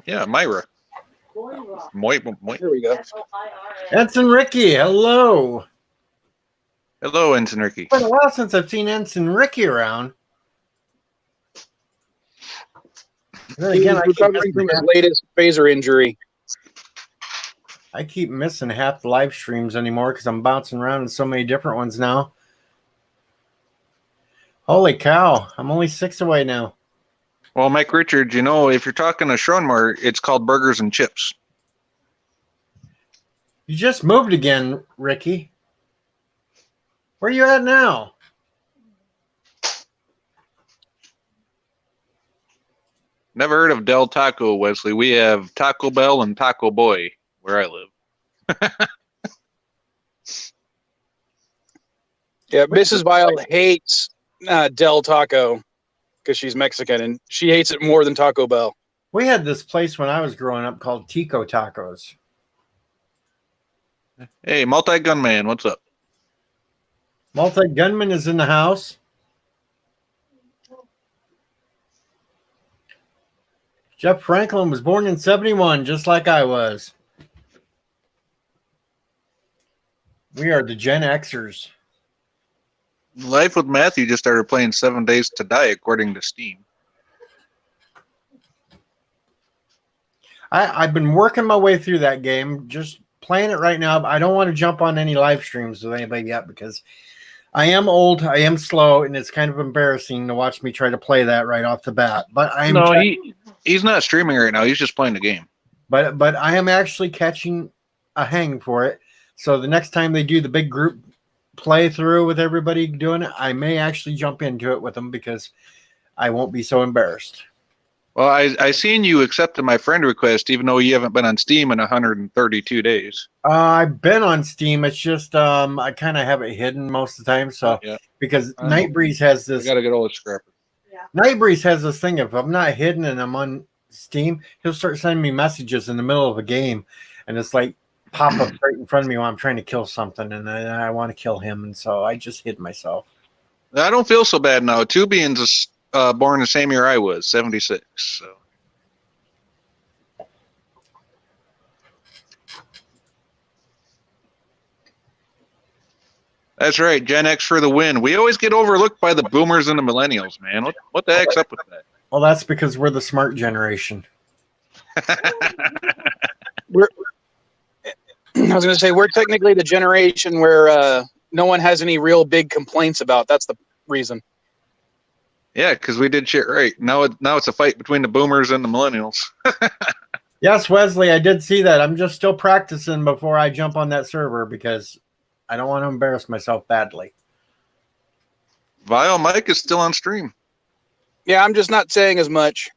Yeah, Myra. There we go. Ensign Ricky, hello. Hello, Ensign Ricky. It's been a while since I've seen Ensign Ricky around. Then He's again, recovering from his latest phaser injury. I keep missing half the live streams anymore because I'm bouncing around in so many different ones now. Holy cow, I'm only 6 away now. Well, Mike Richards, you know, if you're talking to Schronmar, it's called Burgers and Chips. You just moved again, Ricky. Where are you at now? Never heard of Del Taco, Wesley. We have Taco Bell and Taco Boy where I live. Yeah, Mrs. Vile hates Del Taco because she's Mexican, and she hates it more than Taco Bell. We had this place when I was growing up called Tico Tacos. Hey, Multi Gunman, what's up? Multi Gunman is in the house. Jeff Franklin was born in 71, just like I was. We are the Gen Xers. Life with Matthew just started playing 7 Days to Die, according to Steam. I've been working my way through that game, just playing it right now. I don't want to jump on any live streams with anybody yet because I am old, I am slow, and it's kind of embarrassing to watch me try to play that right off the bat. But I am He's not streaming right now. He's just playing the game. But I am actually catching a hang for it. So the next time they do the big group playthrough with everybody doing it, I may actually jump into it with them because I won't be so embarrassed. Well, I seen you accepted my friend request, even though you haven't been on Steam in 132 days. I've been on Steam. It's just I kind of have it hidden most of the time. So Yeah. because I know. Nightbreeze has I this. gotta get all the scrapper. Nightbreeze has this thing. If I'm not hidden and I'm on Steam, he'll start sending me messages in the middle of a game, and it's like pop up right in front of me while I'm trying to kill something, and I want to kill him, and so I just hid myself. I don't feel so bad now. Tubian's is born the same year I was, 76. So. That's right, Gen X for the win. We always get overlooked by the boomers and the millennials, man. What the heck's up with that? Well, that's because we're the smart generation. I was going to say, we're technically the generation where no one has any real big complaints about. That's the reason. Yeah, because we did shit right. Now it's a fight between the boomers and the millennials. Yes, Wesley, I did see that. I'm just still practicing before I jump on that server because I don't want to embarrass myself badly. Vile Mike is still on stream. Yeah, I'm just not saying as much.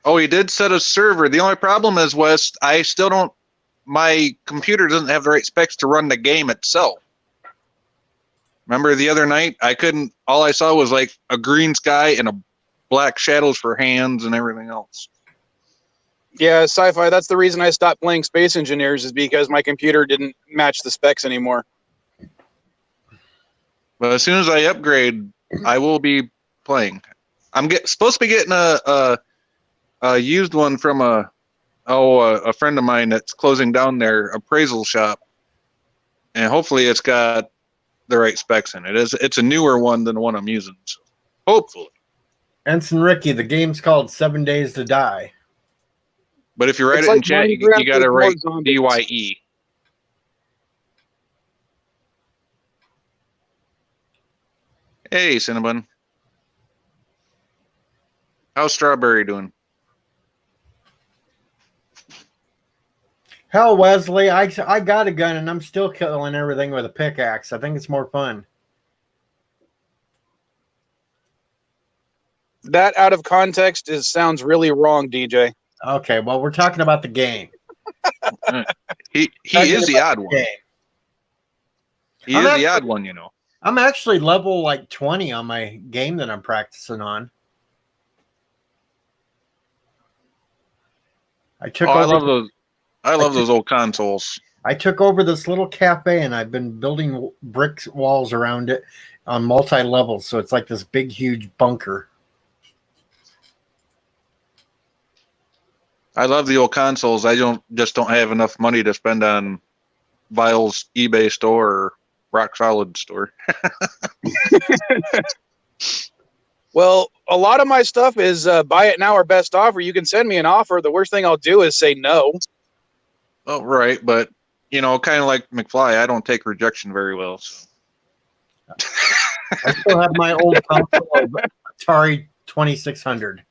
Oh, he did set a server. The only problem is, Wes, I still don't. My computer doesn't have the right specs to run the game itself. Remember the other night? I couldn't. All I saw was like a green sky and a black shadows for hands and everything else. Yeah, sci-fi. That's the reason I stopped playing Space Engineers, is because my computer didn't match the specs anymore. But as soon as I upgrade, I will be playing. I'm supposed to be getting a used one from a friend of mine that's closing down their appraisal shop, and hopefully it's got the right specs in it. It's a newer one than the one I'm using. So hopefully. Ensign Ricky, the game's called 7 Days to Die. But if you write It's it in like chat, you Minecraft got to with write more zombies. DYE. Hey, Cinnabon. How's Strawberry doing? Hell, Wesley, I got a gun and I'm still killing everything with a pickaxe. I think it's more fun. That out of context sounds really wrong, DJ. Okay, well, we're talking about the game. He is the odd one. Game. He I'm is actually- the odd one, you know. I'm actually level like 20 on my game that I'm practicing on. I love those. I love those old consoles. I took over this little cafe and I've been building brick walls around it on multi-levels. So it's like this big, huge bunker. I love the old consoles. I don't have enough money to spend on Vile's eBay store or Rock Solid store. Well, a lot of my stuff is buy it now or best offer. You can send me an offer. The worst thing I'll do is say no. Oh, right, but kind of like McFly, I don't take rejection very well. So. I still have my old console of Atari 2600.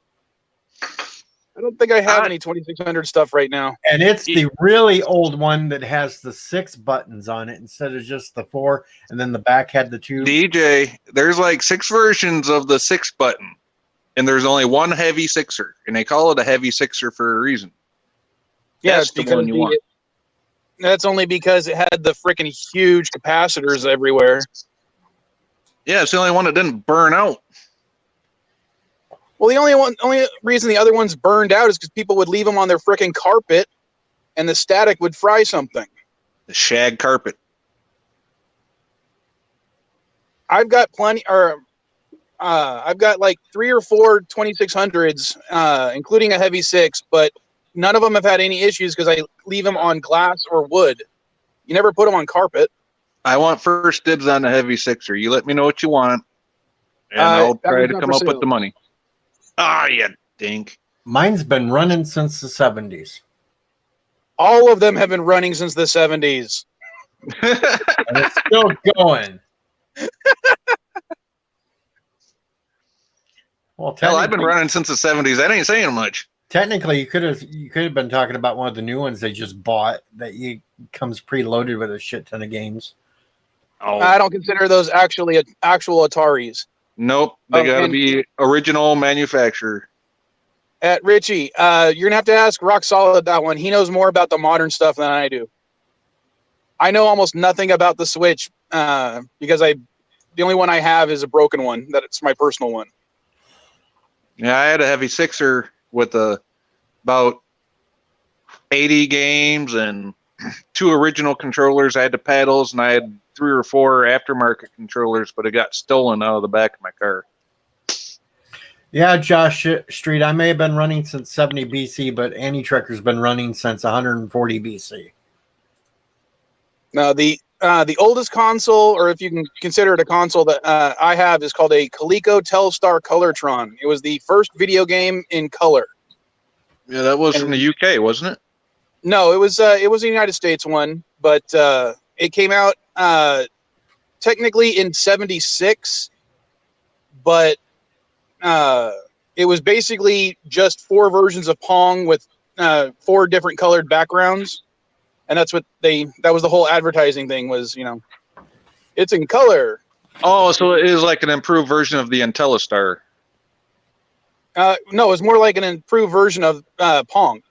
I don't think I have any 2600 stuff right now. And it's the really old one that has the 6 buttons on it instead of just the 4, and then the back had the 2. DJ, there's like 6 versions of the 6 button, and there's only one heavy 6er, and they call it a heavy 6er for a reason. Yeah, That's it's the because one you want. that's only because it had the freaking huge capacitors everywhere. Yeah, it's the only one that didn't burn out. Well, the only reason the other ones burned out is because people would leave them on their freaking carpet, and the static would fry something. The shag carpet. I've got I've got like 3 or 4 2600s, including a heavy 6, but none of them have had any issues because I leave them on glass or wood. You never put them on carpet. I want first dibs on the heavy 6er. You let me know what you want, and I'll that try one's to not come for up with sale. the money. Ah, you dink. Mine's been running since the 70s. All of them have been running since the 70s. And it's still going. Well, Hell, I've been running since the 70s. That ain't saying much. Technically, you could have been talking about one of the new ones they just bought that comes preloaded with a shit ton of games. Oh, I don't consider those actual Ataris. nope. They Oh, gotta and- be original manufacturer. At Richie, you're gonna have to ask Rock Solid that one. He knows more about the modern stuff than I do. I know almost nothing about the Switch because the only one I have is a broken one. That it's my personal one. Yeah, I had a heavy 6er with about 80 games and 2 original controllers. I had the paddles, and I had 3 or 4 aftermarket controllers, but it got stolen out of the back of my car. Yeah, Josh Street, I may have been running since 70 BC, but Annie Trekker's been running since 140 BC. Now the oldest console, or if you can consider it a console that I have, is called a Coleco Telstar Colortron. It was the first video game in color. Yeah, that was from the UK, wasn't it? No, it was a United States one, but it came out technically in '76, but it was basically just 4 versions of Pong with 4 different colored backgrounds, and that was the whole advertising thing was, it's in color. Oh, so it is like an improved version of the IntelliStar. No, it's more like an improved version of Pong.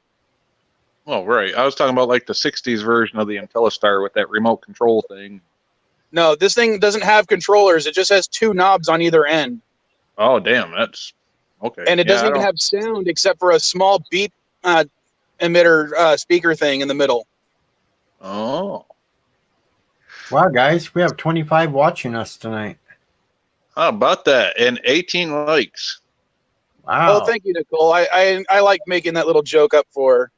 Oh, right. I was talking about like the 60s version of the IntelliStar with that remote control thing. No, this thing doesn't have controllers. It just has 2 knobs on either end. Oh, damn. That's okay. And it doesn't even have sound except for a small beep emitter speaker thing in the middle. Oh. Wow, guys, we have 25 watching us tonight. How about that? And 18 likes. Wow. Oh, thank you, Nicole. I like making that little joke up for her.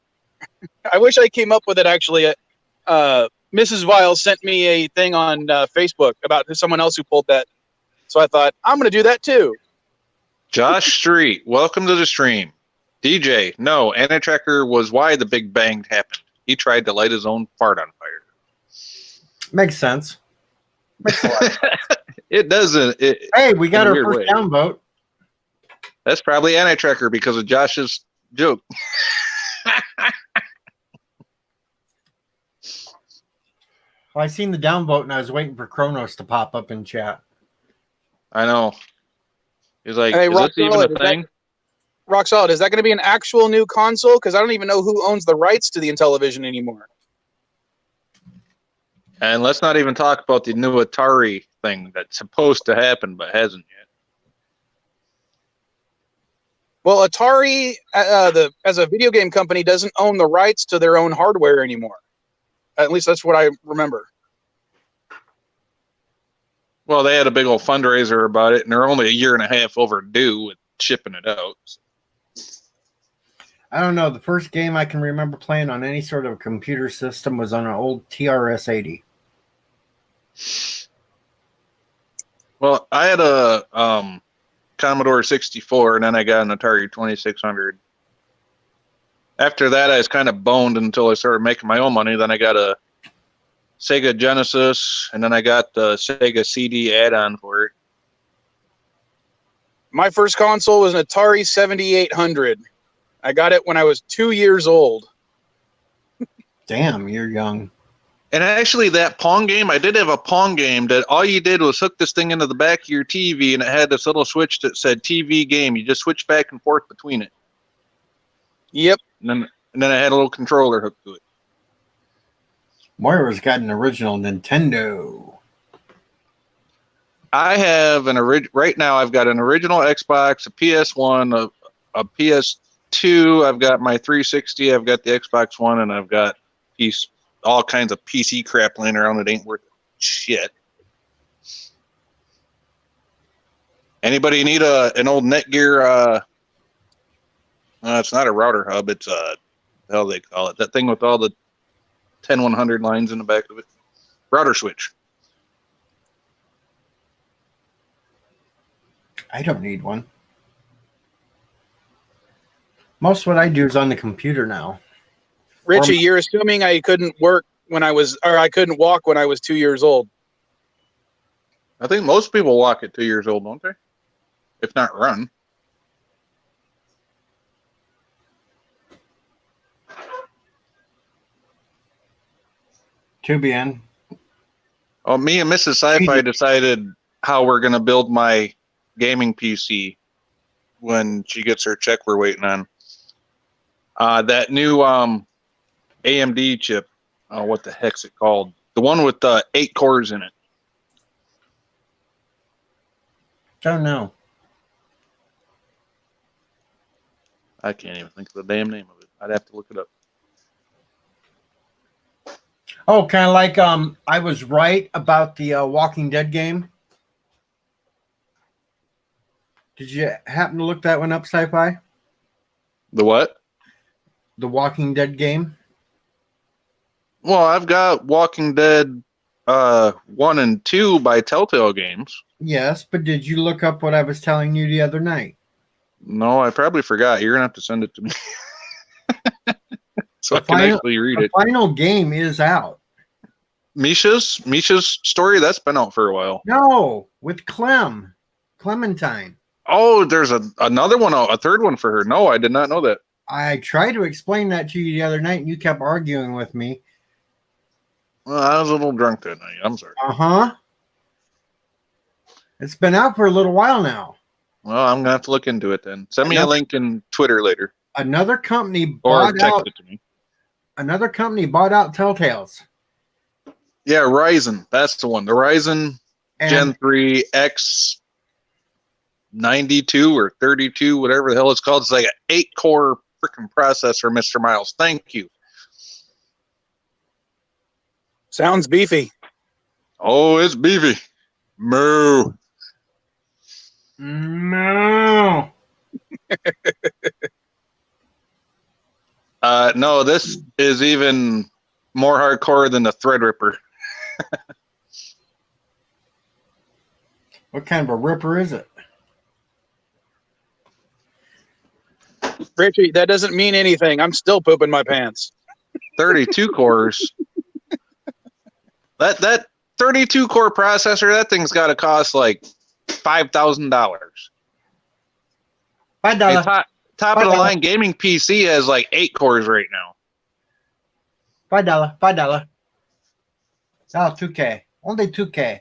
I wish I came up with it, actually. Mrs. Vile sent me a thing on Facebook about someone else who pulled that. So I thought, I'm going to do that too. Josh Street, welcome to the stream. DJ, no, Anna Tracker was why the Big Bang happened. He tried to light his own fart on fire. Makes sense. Makes a lot of sense. It doesn't. Hey, we got in a our weird first way. downvote. That's probably Anna Tracker because of Josh's joke. Well, I seen the downvote and I was waiting for Kronos to pop up in chat. I know. He's like, Hey, is Rock this even Solid, a is that- thing? Rock Solid, is that going to be an actual new console? Because I don't even know who owns the rights to the Intellivision anymore. And let's not even talk about the new Atari thing that's supposed to happen but hasn't yet. Well, Atari, as a video game company, doesn't own the rights to their own hardware anymore. At least that's what I remember. Well, they had a big old fundraiser about it, and they're only a year and a half overdue with shipping it out. I don't know. The first game I can remember playing on any sort of computer system was on an old TRS-80. Well, I had a Commodore 64, and then I got an Atari 2600. After that, I was kind of boned until I started making my own money. Then I got a Sega Genesis, and then I got the Sega CD add-on for it. My first console was an Atari 7800. I got it when I was 2 years old. Damn, you're young. And actually, that Pong game, I did have a Pong game that all you did was hook this thing into the back of your TV, and it had this little switch that said TV game. You just switch back and forth between it. Yep. And then I had a little controller hooked to it. Moira's got an original Nintendo. I have right now. I've got an original Xbox, a PS1, a PS2. I've got my 360. I've got the Xbox One, and I've got all kinds of PC crap laying around that ain't worth shit. Anybody need an old Netgear? It's not a router hub. It's the hell they call it. That thing with all the 10100 lines in the back of it. Router switch. I don't need one. Most of what I do is on the computer now. Richie, you're assuming I couldn't walk when I was 2 years old. I think most people walk at 2 years old, don't they? If not run. To be in. Oh, me and Mrs. Sci-Fi decided how we're going to build my gaming PC when she gets her check we're waiting on. That new AMD chip. Oh, what the heck's it called? The one with 8 cores in it. Don't know. I can't even think of the damn name of it. I'd have to look it up. Oh, kind of like I was right about the Walking Dead game. Did you happen to look that one up, Sci-Fi? The what? The Walking Dead game? Well, I've got Walking Dead 1 and 2 by Telltale Games. Yes, but did you look up what I was telling you the other night? No, I probably forgot. You're going to have to send it to me. So I can actually read it. The final game is out. Misha's story, that's been out for a while. No, with Clementine. Oh, there's another one, a third one for her. No, I did not know that. I tried to explain that to you the other night, and you kept arguing with me. Well, I was a little drunk that night. I'm sorry. Uh-huh. It's been out for a little while now. Well, I'm going to have to look into it then. Send me a link in Twitter later. Another company Or bought text out. it to me. Another company bought out Telltales. Yeah, Ryzen. That's the one. The Ryzen Gen 3 X92 or 32, whatever the hell it's called. It's like an 8-core freaking processor, Mr. Miles. Thank you. Sounds beefy. Oh, it's beefy. Moo. No. No, this is even more hardcore than the Threadripper. What kind of a ripper is it? Richie, that doesn't mean anything. I'm still pooping my pants. 32 cores. That 32 core processor, that thing's got to cost like $5,000. $5. Top of the line gaming PC has like 8 cores right now. $5. Oh, 2K. Only 2K.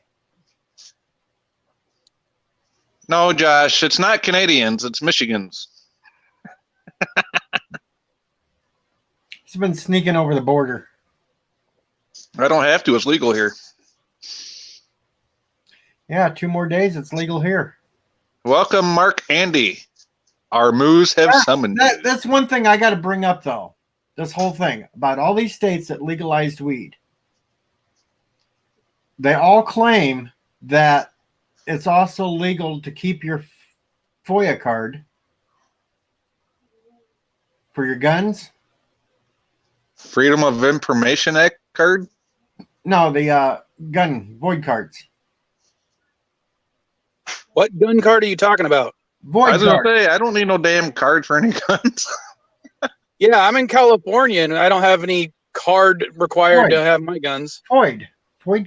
No, Josh, it's not Canadians, it's Michigans. It's been sneaking over the border. I don't have to, it's legal here. Yeah, 2 more days, it's legal here. Welcome, Mark Andy. Our moos have summoned you. That's one thing I got to bring up, though. This whole thing about all these states that legalized weed. They all claim that it's also legal to keep your FOIA card for your guns? Freedom of Information Act card? No, the gun void cards. What gun card are you talking about? I Void was gonna cards. say I don't need no damn card for any guns. Yeah, I'm in California and I don't have any card required to Right. have my guns. Void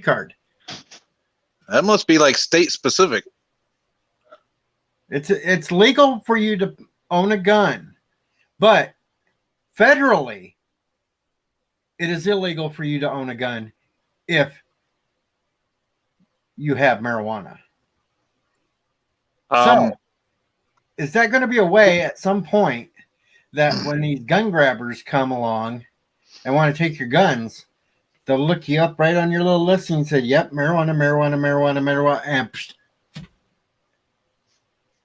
card. That must be like state specific. It's legal for you to own a gun, but federally, it is illegal for you to own a gun if you have marijuana. So, is that going to be a way at some point that when these gun grabbers come along and want to take your guns, they'll look you up right on your little listing and say, "Yep, marijuana, and psht."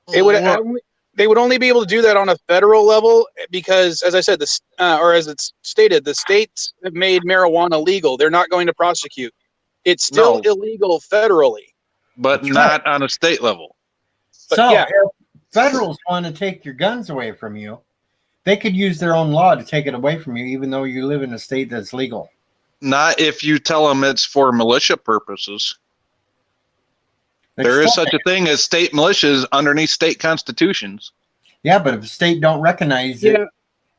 They would only be able to do that on a federal level because, as I said, or as it's stated, the states have made marijuana legal. They're not going to prosecute. It's still illegal federally. But not on a state level. But So, yeah. if federals want to take your guns away from you, they could use their own law to take it away from you, even though you live in a state that's legal. Not if you tell them it's for militia purposes. They There is still- such a thing as state militias underneath state constitutions. Yeah, but if the state don't recognize it, Yeah,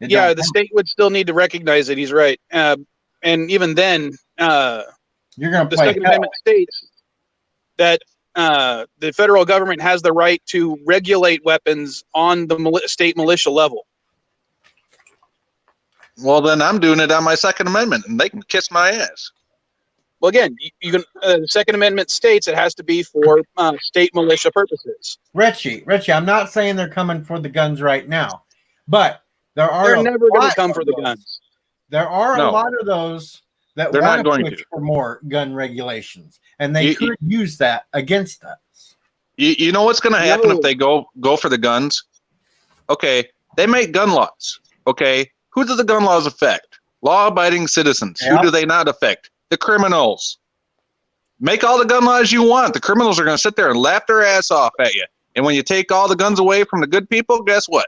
it yeah, don't the count. state would still need to recognize it. He's right. And even then, You're going to the play Second hell. Amendment states that the federal government has the right to regulate weapons on the state militia level. Well, then I'm doing it on my Second Amendment, and they can kiss my ass. Well, again, you can. The Second Amendment states it has to be for state militia purposes. Richie, I'm not saying they're coming for the guns right now, but there are They're a never going lot to come of for the those. guns. There are No. a lot of those that They're want not going push to. for more gun regulations, and they You- could use that against us. You know what's going to happen No. if they go for the guns? Okay, they make gun laws. Okay, who do the gun laws affect? Law-abiding citizens. Yeah. Who do they not affect? The criminals. Make all the gun laws you want. The criminals are going to sit there and laugh their ass off at you. And when you take all the guns away from the good people, guess what?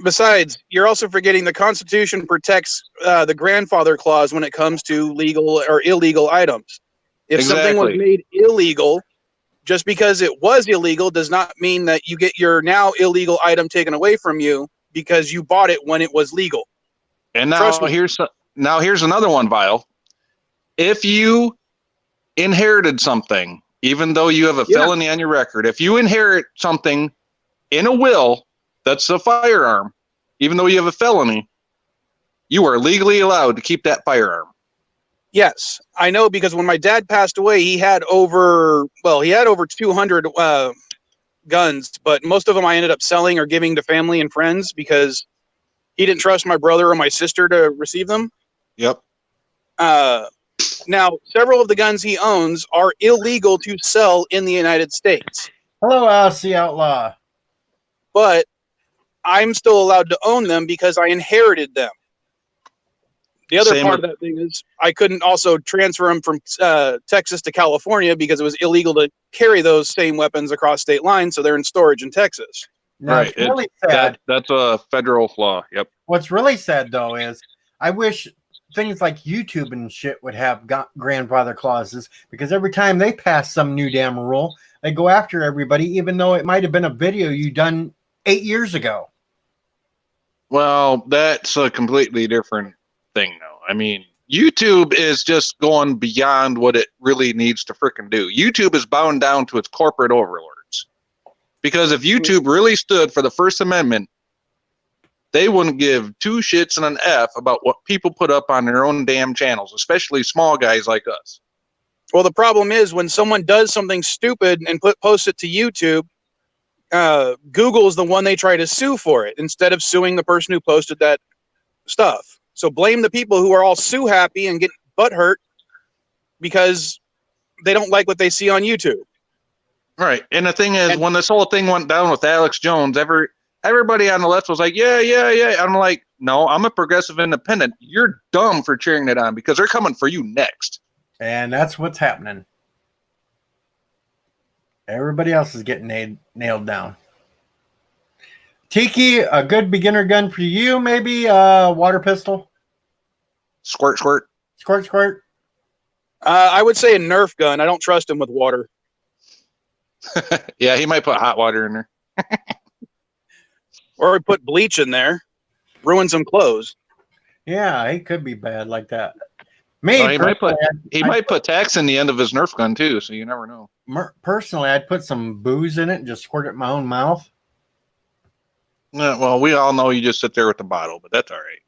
Besides, you're also forgetting the Constitution protects the grandfather clause when it comes to legal or illegal items. If something was Exactly. made illegal, just because it was illegal does not mean that you get your now illegal item taken away from you because you bought it when it was legal. And Trust me. here's another one, Vile. If you inherited something, even though you have a Yeah. felony on your record, if you inherit something in a will that's a firearm, even though you have a felony, you are legally allowed to keep that firearm. Yes, I know because when my dad passed away, he had over 200 guns, but most of them I ended up selling or giving to family and friends because he didn't trust my brother or my sister to receive them. Yep. Now, several of the guns he owns are illegal to sell in the United States, Hello, Aussie Outlaw. but I'm still allowed to own them because I inherited them. The other Same part with- of that thing is I couldn't also transfer them from Texas to California because it was illegal to carry those same weapons across state lines, so they're in storage in Texas. Now, Right, it's really sad. That's a federal flaw. Yep. What's really sad though is I wish things like YouTube and shit would have grandfather clauses because every time they pass some new damn rule, they go after everybody, even though it might have been a video you done 8 years ago. Well, that's a completely different thing now. I mean, YouTube is just going beyond what it really needs to frickin' do. YouTube is bound down to its corporate overlords. Because if YouTube really stood for the First Amendment, they wouldn't give two shits and an F about what people put up on their own damn channels, especially small guys like us. Well, the problem is when someone does something stupid and posts it to YouTube, Google is the one they try to sue for it instead of suing the person who posted that stuff. So blame the people who are all sue happy and get butthurt because they don't like what they see on YouTube. Right. And the thing is, And- when this whole thing went down with Alex Jones, everybody on the left was like, yeah. I'm like, no, I'm a progressive independent. You're dumb for cheering it on because they're coming for you next. And that's what's happening. Everybody else is getting nailed down. Tiki, a good beginner gun for you, maybe water pistol, Squirt, squirt. squirt, squirt. I would say a Nerf gun. I don't trust him with water. Yeah, he might put hot water in there. Or we put bleach in there, ruin some clothes. Yeah, he could be bad like that. Me Well, he might put personally, he might put tax in the end of his Nerf gun too, so you never know. personally, I'd put some booze in it and just squirt it in my own mouth. Yeah, well, we all know you just sit there with the bottle, but that's all right.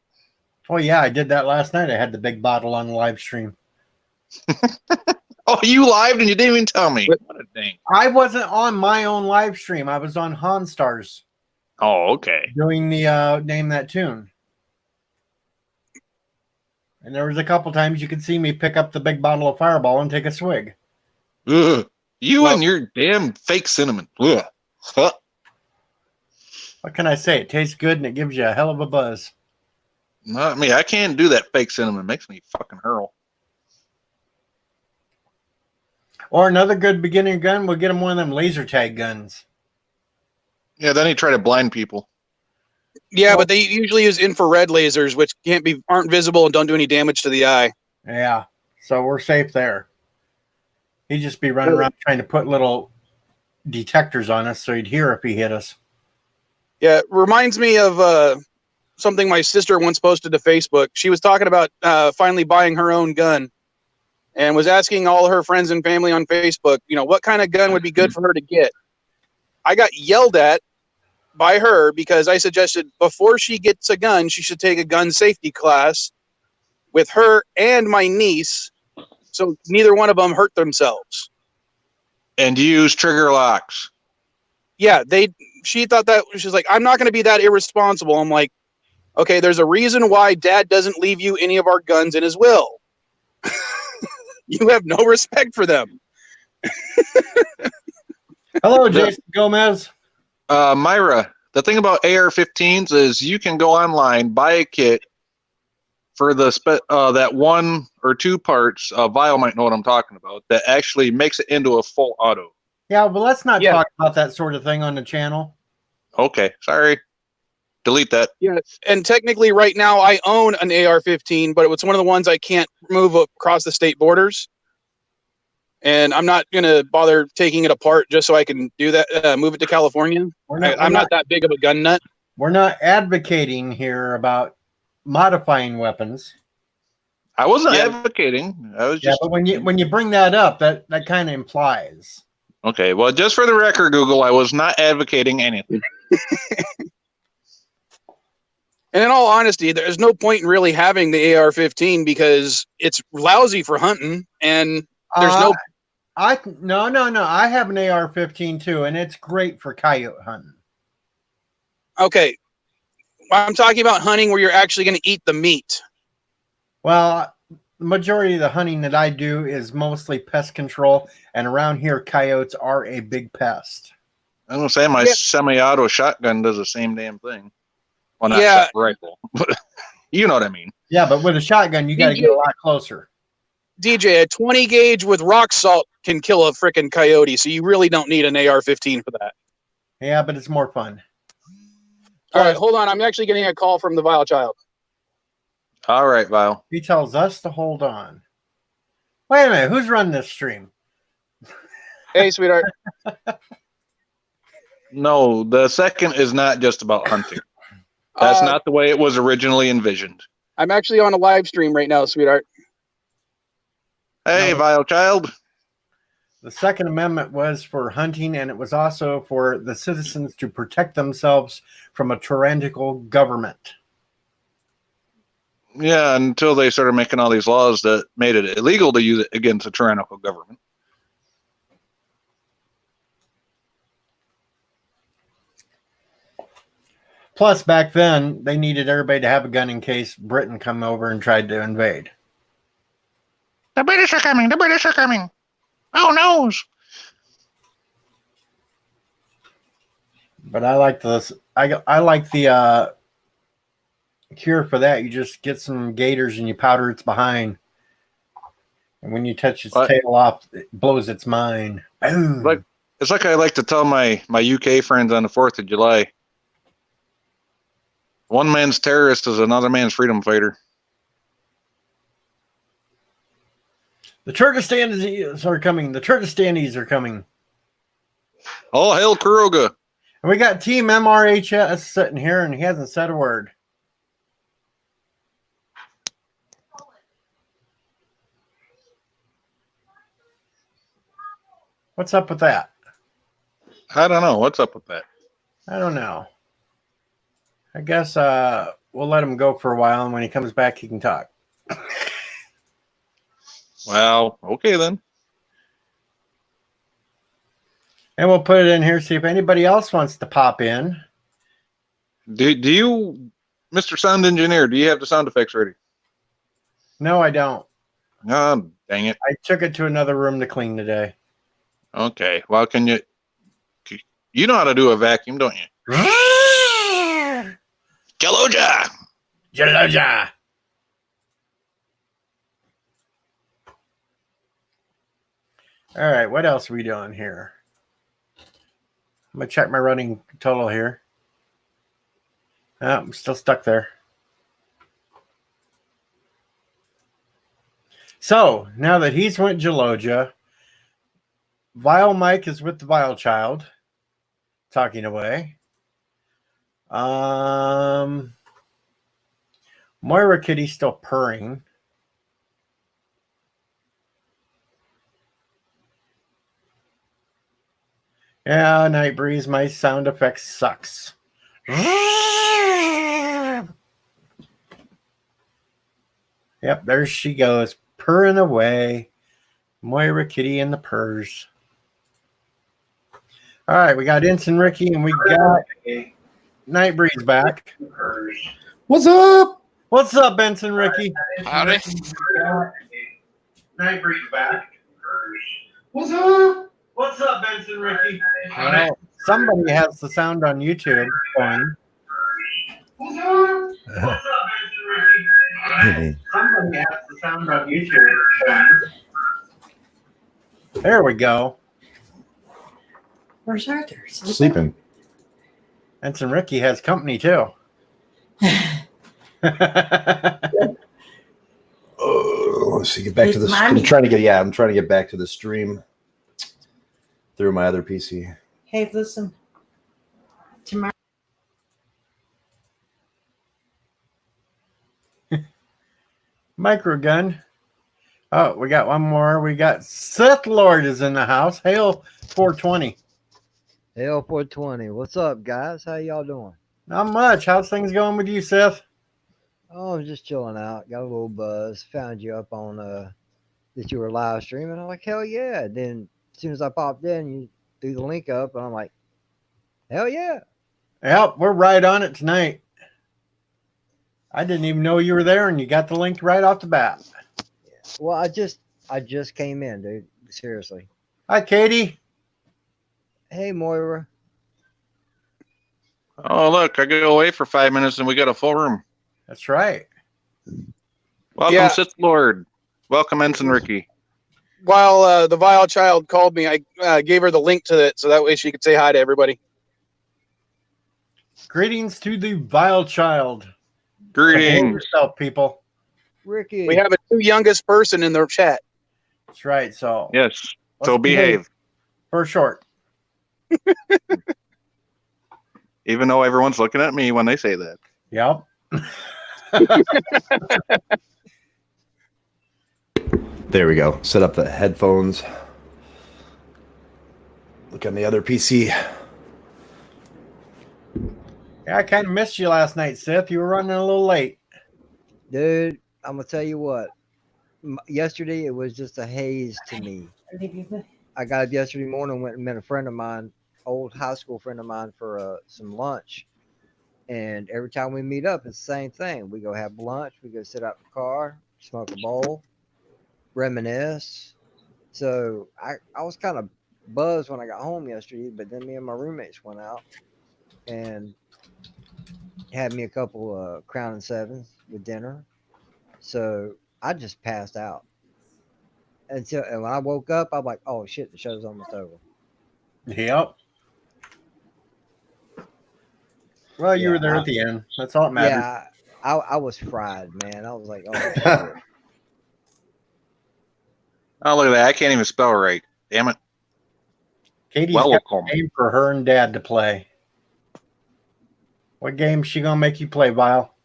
Oh yeah, I did that last night. I had the big bottle on the live stream. Oh, you lived and you didn't even tell me. What a thing. I wasn't on my own live stream. I was on Hanstars Oh, okay. doing the Name That Tune. And there was a couple times you could see me pick up the big bottle of Fireball and take a swig. Ugh. You Well- and your damn fake cinnamon. Ugh. Huh. What can I say? It tastes good and it gives you a hell of a buzz. Not me. I can't do that fake cinnamon. It makes me fucking hurl. Or another good beginner gun, we'll get him one of them laser tag guns. Yeah, then he try to blind people. Yeah, but they usually use infrared lasers, which aren't visible and don't do any damage to the eye. Yeah, so we're safe there. He'd just be running around trying to put little detectors on us so he'd hear if he hit us. Yeah, it reminds me of something my sister once posted to Facebook. She was talking about finally buying her own gun and was asking all her friends and family on Facebook, what kind of gun would be good for her to get. I got yelled at by her because I suggested before she gets a gun, she should take a gun safety class with her and my niece so neither one of them hurt themselves. And use trigger locks. Yeah, she thought that, she's like, I'm not going to be that irresponsible. I'm like, okay, there's a reason why Dad doesn't leave you any of our guns in his will. You have no respect for them. Hello, Jason Gomez. Myra, the thing about AR-15s is you can go online, buy a kit for the that one or two parts. Vile might know what I'm talking about. That actually makes it into a full auto. Yeah, but let's not Yeah. talk about that sort of thing on the channel. Okay, sorry. Delete that. Yeah, and technically right now I own an AR-15, but it's one of the ones I can't move across the state borders. And I'm not going to bother taking it apart just so I can do that, move it to California. I'm not that big of a gun nut. We're not advocating here about modifying weapons. I wasn't Yeah. advocating. I was Yeah, just but when you bring that up, that kind of implies. okay. Well, just for the record, Google, I was not advocating anything. And in all honesty, there's no point in really having the AR-15 because it's lousy for hunting, and there's no. No. I have an AR-15 too, and it's great for coyote hunting. Okay, I'm talking about hunting where you're actually going to eat the meat. Well, the majority of the hunting that I do is mostly pest control, and around here, coyotes are a big pest. I'm gonna say my Yeah. semi-auto shotgun does the same damn thing. Well, not Yeah. rifle, but you know what I mean. Yeah, but with a shotgun, you got to get a lot closer. DJ, a 20 gauge with rock salt can kill a freaking coyote, so you really don't need an AR-15 for that. Yeah, but it's more fun. All right, hold on. I'm actually getting a call from the Vile Child. All right, Vile. He tells us to hold on. Wait a minute, who's running this stream? Hey, sweetheart. No, the second is not just about hunting. That's not the way it was originally envisioned. I'm actually on a live stream right now, sweetheart. Hey, No. Vile Child. The Second Amendment was for hunting, and it was also for the citizens to protect themselves from a tyrannical government. Yeah, until they started making all these laws that made it illegal to use it against a tyrannical government. Plus, back then, they needed everybody to have a gun in case Britain come over and tried to invade. The British are coming. The British are coming. Oh, no. But I like this. I like the cure for that. You just get some gators and you powder its behind, and when you touch its What? tail off, it blows its mind. Boom. Like, it's like I like to tell my UK friends on the 4th of July. One man's terrorist is another man's freedom fighter. The Turkistanis are coming. The Turkistanis are coming. All hail Kuroga. And we got Team MRHS sitting here, and he hasn't said a word. What's up with that? I don't know. What's up with that? I don't know. I guess we'll let him go for a while, and when he comes back, he can talk. Well, okay then. And we'll put it in here, see if anybody else wants to pop in. Do you, Mr. Sound Engineer, do you have the sound effects ready? No, I don't. Oh, dang it. I took it to another room to clean today. Okay. Well, you know how to do a vacuum, don't you? Jaloja! Jaloja! All right, what else are we doing here? I'm going to check my running total here. Oh, I'm still stuck there. So, now that he's went Jaloja, Vile Mike is with the Vile Child, talking away. Moira Kitty's still purring. Yeah, Night Breeze, my sound effect sucks. Yep, there she goes, purring away. Moira Kitty and the purrs. All right, we got Ensign Ricky and we got Night Breeze back. What's up? What's up, Ensign Ricky? Howdy. Night Breeze back. What's up? What's up, Ensign Ricky? Howdy. Somebody has the sound on YouTube going. What's up? What's up, Ensign Ricky? Somebody has the sound on YouTube going. There we go. Where's Arthur? Sleeping. Ensign Ricky has company too. Oh, let's see. Get back to It's the. I'm mommy. trying to get back to the stream through my other PC. Hey, listen. Tomorrow. Microgun. Oh, we got one more. We got Sith Lord is in the house. Hail 420. Hail 420. What's up, guys? How y'all doing? Not much. How's things going with you, Seth? Oh, I'm just chilling out. Got a little buzz. Found you up on that you were live streaming. I'm like, hell yeah. Then as soon as I popped in, you threw the link up, and I'm like, hell yeah. Yep, we're right on it tonight. I didn't even know you were there, and you got the link right off the bat. Well, I just came in, dude. Seriously. Hi, Katie. Hey, Moira. Oh, look, I go away for 5 minutes and we got a full room. That's right. Welcome, Yeah. Sith Lord. Welcome, Ensign Ricky. While the Vile Child called me, I gave her the link to it so that way she could say hi to everybody. Greetings to the Vile Child. Behave Greetings. yourself, people. Ricky. We have a two youngest person in the chat. That's right. So Yes. let's So behave. for short. Even though everyone's looking at me when they say that. Yep. There we go. Set up the headphones. Look on the other PC. Yeah, I kind of missed you last night, Seth. You were running a little late. Dude, I'm going to tell you what. Yesterday, it was just a haze to me. I got up yesterday morning, went and met a friend of mine, old high school friend of mine, for some lunch. And every time we meet up, it's the same thing. We go have lunch. We go sit out in the car, smoke a bowl, reminisce. So I was kind of buzzed when I got home yesterday, but then me and my roommates went out and had me a couple Crown and Sevens with dinner. So I just passed out. And when I woke up, I'm like, oh shit, the show's almost over. Yep. Well, you Yeah, were there at the end. That's all that matters. Yeah, I was fried, man. I was like, oh, shit. Oh, look at that. I can't even spell right. Damn it. Katie's got Welcome. a game for her and Dad to play. What game she gonna make you play, Vile?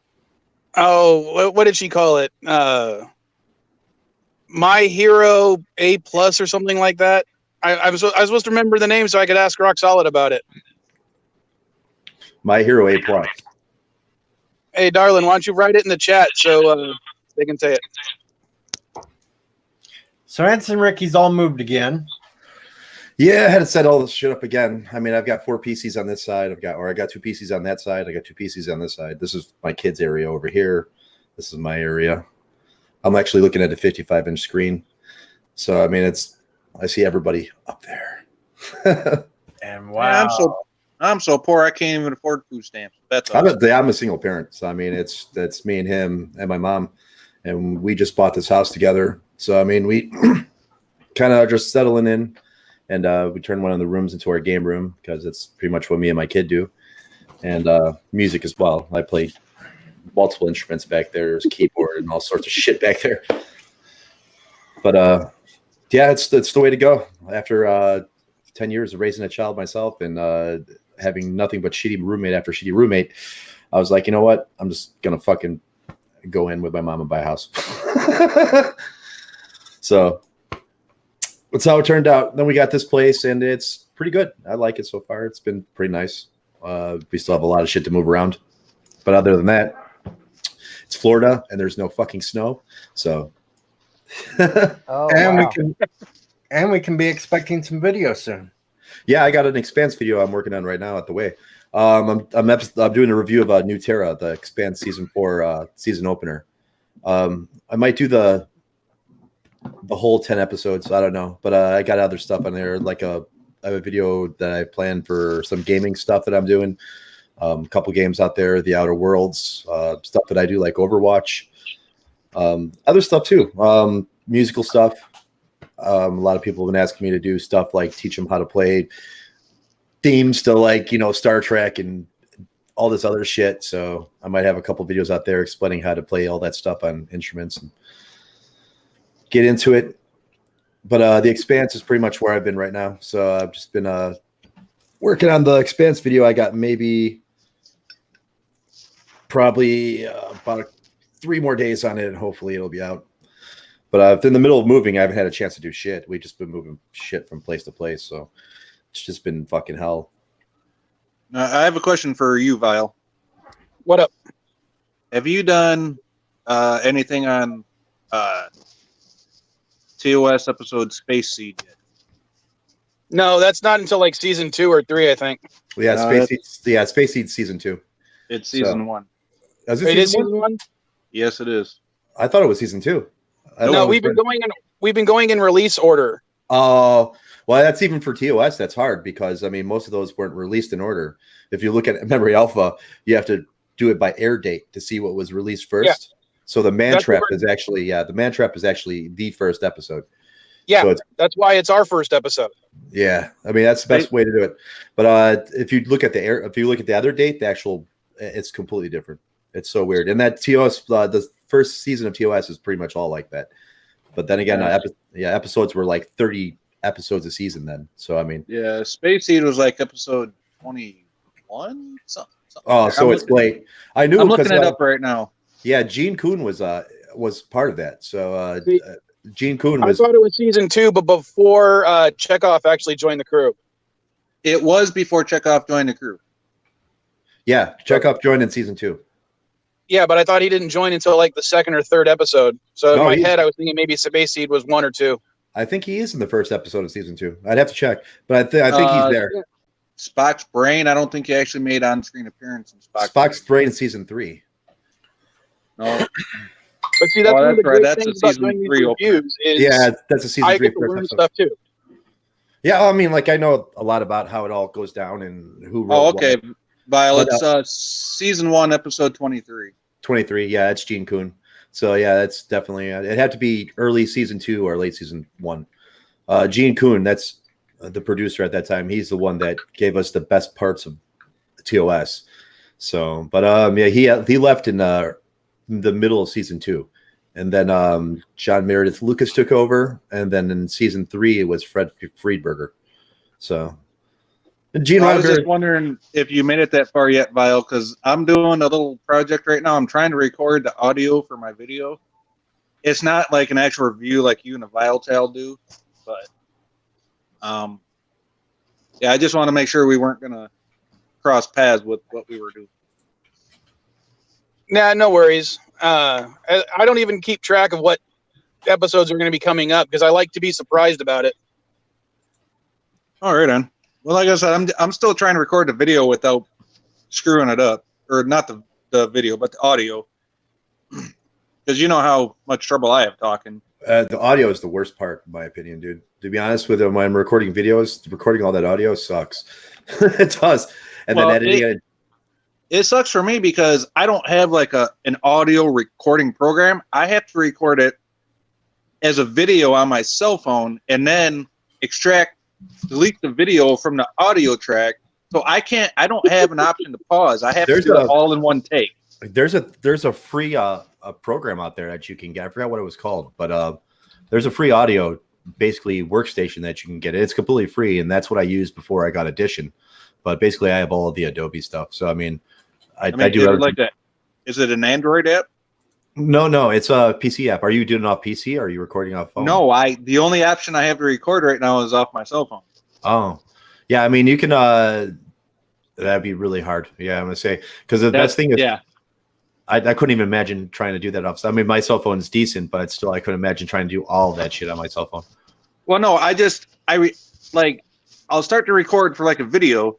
Oh, what did she call it? My Hero A Plus or something like that. I was supposed to remember the name so I could ask Rock Solid about it. My Hero A Plus. Hey, darling, why don't you write it in the chat so they can say it? So Anson Ricky's all moved again. Yeah, I had to set all this shit up again. I mean, I've got 4 PCs on this side. I got 2 PCs on that side. I got 2 PCs on this side. This is my kids' area over here. This is my area. I'm actually looking at a 55-inch screen. So, I mean, I see everybody up there. And Yeah, wow. I'm so poor I can't even afford food stamps. That's I'm awesome. a single parent. So, I mean, that's me and him and my mom. And we just bought this house together. So, I mean, we kind of just settling in. And we turned one of the rooms into our game room because it's pretty much what me and my kid do. And music as well. I play multiple instruments back there. There's a keyboard and all sorts of shit back there. But yeah, it's the way to go. After 10 years of raising a child myself and having nothing but shitty roommate after shitty roommate, I was like, you know what? I'm just going to fucking go in with my mom and buy a house. So that's how it turned out. Then we got this place, and it's pretty good. I like it so far. It's been pretty nice. We still have a lot of shit to move around. But other than that, it's Florida, and there's no fucking snow. So, Oh, and wow. we can be expecting some video soon. yeah, I got an Expanse video I'm working on right now at the way. I'm doing a review of Nuterra, the Expanse season 4 season opener. I might do the whole 10 episodes. I don't know, but I got other stuff on there. Like I have a video that I planned for some gaming stuff that I'm doing. A couple games out there, the Outer Worlds, stuff that I do like Overwatch, other stuff too, musical stuff. A lot of people have been asking me to do stuff like teach them how to play themes to like, Star Trek and all this other shit. So I might have a couple videos out there explaining how to play all that stuff on instruments and get into it. But the Expanse is pretty much where I've been right now. So I've just been working on the Expanse video. I got maybe probably about 3 more days on it, and hopefully it'll be out. But in the middle of moving, I haven't had a chance to do shit. We've just been moving shit from place to place. So it's just been fucking hell. I have a question for you, Vile. What up? Have you done anything on TOS episode Space Seed yet? No, that's not until like season 2 or 3, I think. Yeah, Space Seed season 2. It's season 1. Is It is season 1? Yes, it is. I thought it was season 2. No, we've been going in release order. Oh, well, that's even for TOS. That's hard because I mean, most of those weren't released in order. If you look at Memory Alpha, you have to do it by air date to see what was released first. Yeah. So the Man That's Trap what is actually, the Man Trap is actually the first episode. Yeah, So that's why it's our first episode. yeah, I mean that's the best way to do it. But if you look at the other date, the actual, it's completely different. It's so weird. And that TOS, the first season of TOS is pretty much all like that. But then again, episodes were like 30 episodes a season then. So I mean, Yeah, Space Seed was like episode 21. Something oh, so it's late. I knew I'm because looking it up right now. yeah, Gene Kuhn was part of that. So Gene Kuhn I was. thought it was season 2, but before Chekhov actually joined the crew. It was before Chekhov joined the crew. Yeah, Chekhov joined in season 2. Yeah, but I thought he didn't join until like the 2nd or 3rd episode. So No, in my he's- head, I was thinking maybe Space Seed was 1 or 2. I think he is in the first episode of season 2. I'd have to check, but I think he's there. Spock's brain. I don't think he actually made on-screen appearance in Spock's brain in season 3. No. But see, that's Oh, one of the that's right. great That's a things about season doing these 3 opener. reviews is Yeah, that's a season I 3 get to first learn episode. stuff too. Yeah, I mean, like I know a lot about how it all goes down and who wrote Oh, what. okay. Violet, But, season 1, episode 23. 23. Yeah, it's Gene Kuhn. So yeah, that's definitely it. Had to be early season 2 or late season 1. Gene Kuhn, that's the producer at that time. He's the one that gave us the best parts of TOS. So, but yeah, he left in the middle of season 2, and then John Meredith Lucas took over, and then in season 3 it was Fred Friedberger. So, and Gene I was Roddenberry. just wondering if you made it that far yet, Vile, because I'm doing a little project right now. I'm trying to record the audio for my video. It's not like an actual review like you and the Vile Child do, but yeah, I just want to make sure we weren't gonna cross paths with what we were doing. Nah, no worries. I don't even keep track of what episodes are going to be coming up because I like to be surprised about it. All right, then. Well, like I said, I'm still trying to record the video without screwing it up, or not the video, but the audio, because you know how much trouble I have talking. The audio is the worst part, in my opinion, dude. To be honest with you, when I'm recording videos, recording all that audio sucks. It does. And Well, then editing it. It sucks for me because I don't have like an audio recording program. I have to record it as a video on my cell phone and then delete the video from the audio track. So I don't have an option to pause. I have to do it all in one take. There's a free a program out there that you can get. I forgot what it was called, but there's a free audio basically workstation that you can get. It's completely free, and that's what I used before I got Audition. But basically, I have all of the Adobe stuff. So I mean, I do is it like that. Is it an Android app? No, it's a PC app. Are you doing it off PC? Or are you recording off phone? No, the only option I have to record right now is off my cell phone. Oh, yeah. I mean, you can. That'd be really hard. Yeah, I'm gonna say because the best thing is, yeah, I couldn't even imagine trying to do that off. I mean, my cell phone is decent, but still, I couldn't imagine trying to do all that shit on my cell phone. Well, no, I'll start to record for like a video,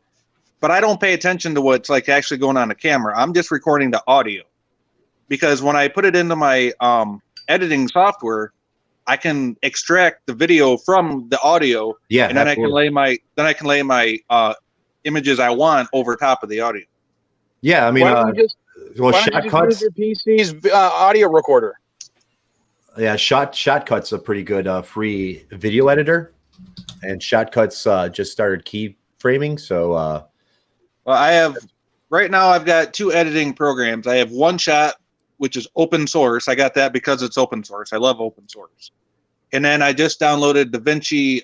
but I don't pay attention to what's like actually going on the camera. I'm just recording the audio because when I put it into my editing software, I can extract the video from the audio. Yeah, and then I can lay my images I want over top of the audio. Yeah, I mean, why don't you just use your PC's audio recorder? Yeah, Shotcut's a pretty good free video editor, and Shotcut's just started keyframing. So, well, right now I've got 2 editing programs. I have OneShot, which is open source. I got that because it's open source. I love open source. And then I just downloaded DaVinci.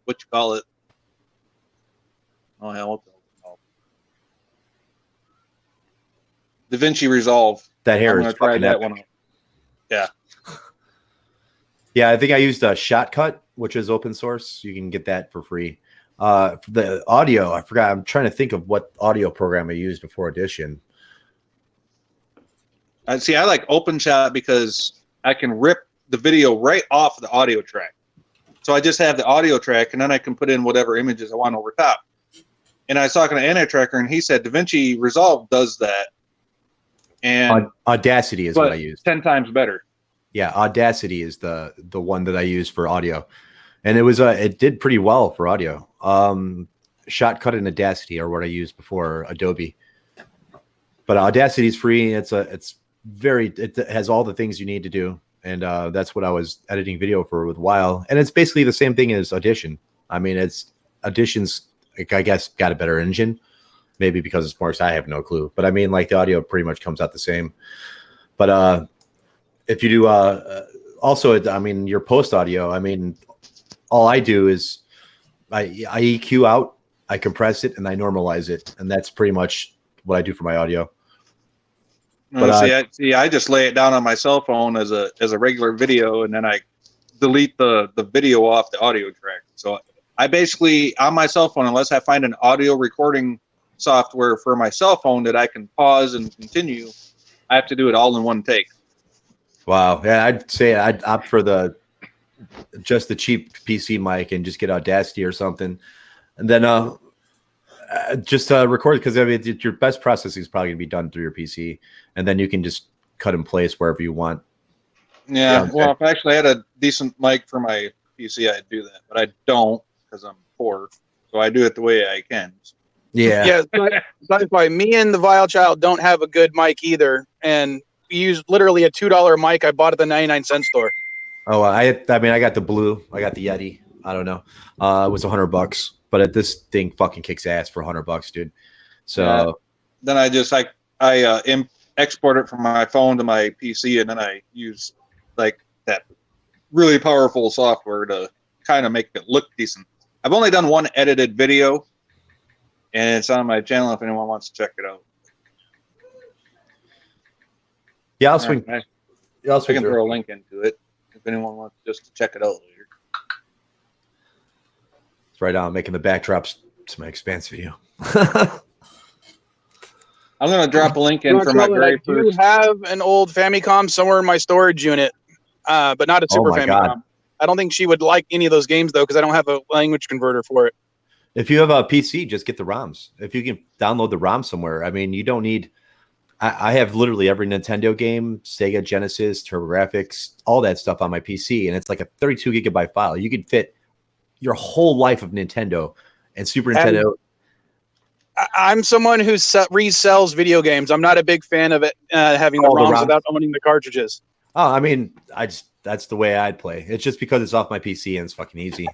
What you call it? Oh hell, what's it called? DaVinci Resolve. That hair I'm is gonna try fucking that epic. one out. Yeah. Yeah, I think I used Shotcut, which is open source. You can get that for free. For the audio, I forgot. I'm trying to think of what audio program I used before Audition. I like OpenShot because I can rip the video right off the audio track. So I just have the audio track, and then I can put in whatever images I want over top. And I was talking to Antitracker, and he said DaVinci Resolve does that. And Audacity is what I use. 10 times better. Yeah, Audacity is the one that I use for audio, and it did pretty well for audio. Shotcut and Audacity are what I used before Adobe, but Audacity is free. It has all the things you need to do, and that's what I was editing video for with a while. And it's basically the same thing as Audition. I mean, Audition's I guess got a better engine, maybe because it's more. I have no clue, but I mean, like the audio pretty much comes out the same. But if you do also, I mean, your post audio, I mean, all I do is I EQ out, I compress it, and I normalize it, and that's pretty much what I do for my audio. But I just lay it down on my cell phone as a regular video, and then I delete the video off the audio track. So I basically, on my cell phone, unless I find an audio recording software for my cell phone that I can pause and continue, I have to do it all in one take. Wow. Yeah, I'd say I'd opt for just the cheap PC mic and just get Audacity or something. And then just record, because I mean, your best processing is probably going to be done through your PC. And then you can just cut and place wherever you want. Yeah. Well, if I actually had a decent mic for my PC, I'd do that. But I don't because I'm poor. So I do it the way I can. Yeah. Yeah. Sci-Fi. Me and the Vile Child don't have a good mic either. And we use literally a $2 mic I bought at the 99-cent store. Oh, I mean, I got the Blue. I got the Yeti. I don't know. It was $100, but this thing fucking kicks ass for $100, dude. So, then I just export it from my phone to my PC, and then I use like that really powerful software to kind of make it look decent. I've only done one edited video, and it's on my channel if anyone wants to check it out. Yeah, I'll swing. I I'll swing can through. throw a link into it if anyone wants just to check it out later. It's right now. I'm making the backdrops to my Expanse video. I'm gonna drop a link in You know, for my Charlie, very I do first. have an old Famicom somewhere in my storage unit, but not a Super my Famicom. God. I don't think she would like any of those games though, because I don't have a language converter for it. If you have a PC, just get the ROMs. If you can download the ROM somewhere, I mean, you don't need. I have literally every Nintendo game, Sega Genesis, TurboGrafx, all that stuff on my PC, and it's like a 32 gigabyte file. You could fit your whole life of Nintendo and Super Nintendo. I'm someone who resells video games. I'm not a big fan of it having the All the ROMs ROMs. without owning the cartridges. Oh, I mean, that's the way I'd play. It's just because it's off my PC and it's fucking easy.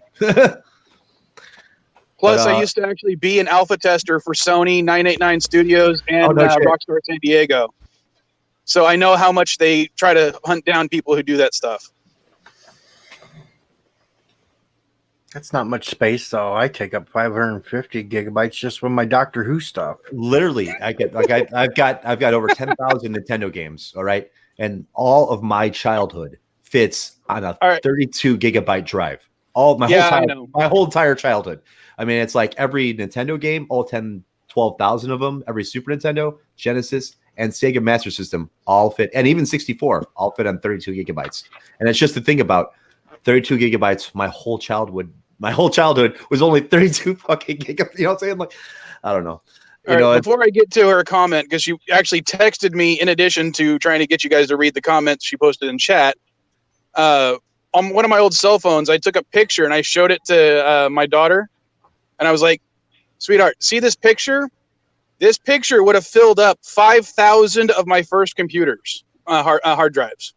Plus, But, I used to actually be an alpha tester for Sony 989 Studios and no shit. Rockstar San Diego. So I know how much they try to hunt down people who do that stuff. That's not much space, though. I take up 550 gigabytes just with my Doctor Who stuff. Literally, I've got over 10,000 Nintendo games. All right, and all of my childhood fits on a 32 gigabyte drive. All my Yeah, I whole know. my whole entire childhood. I mean, it's like every Nintendo game, all 12,000 of them, every Super Nintendo, Genesis, and Sega Master System all fit, and even 64 all fit on 32 gigabytes. And it's just to think about 32 gigabytes. My whole childhood was only 32 fucking gigabytes. You know what I'm saying? Like, I don't know. All right, before I get to her comment, because she actually texted me in addition to trying to get you guys to read the comments she posted in chat. On one of my old cell phones, I took a picture and I showed it to my daughter, and I was like, "Sweetheart, see this picture? This picture would have filled up 5,000 of my first computers hard drives."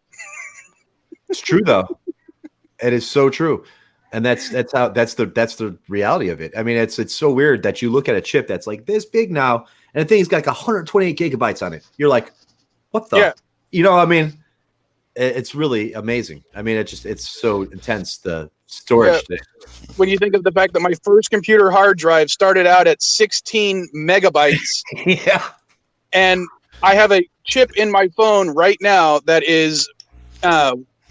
It's true though. It is so true. And that's the reality of it. I mean, it's so weird that you look at a chip that's like this big now, and the thing's got like 128 gigabytes on it. You're like, what the? Yeah. You know, I mean, it's really amazing. I mean, it's so intense, the storage thing. When you think of the fact that my first computer hard drive started out at 16 megabytes. Yeah. And I have a chip in my phone right now that is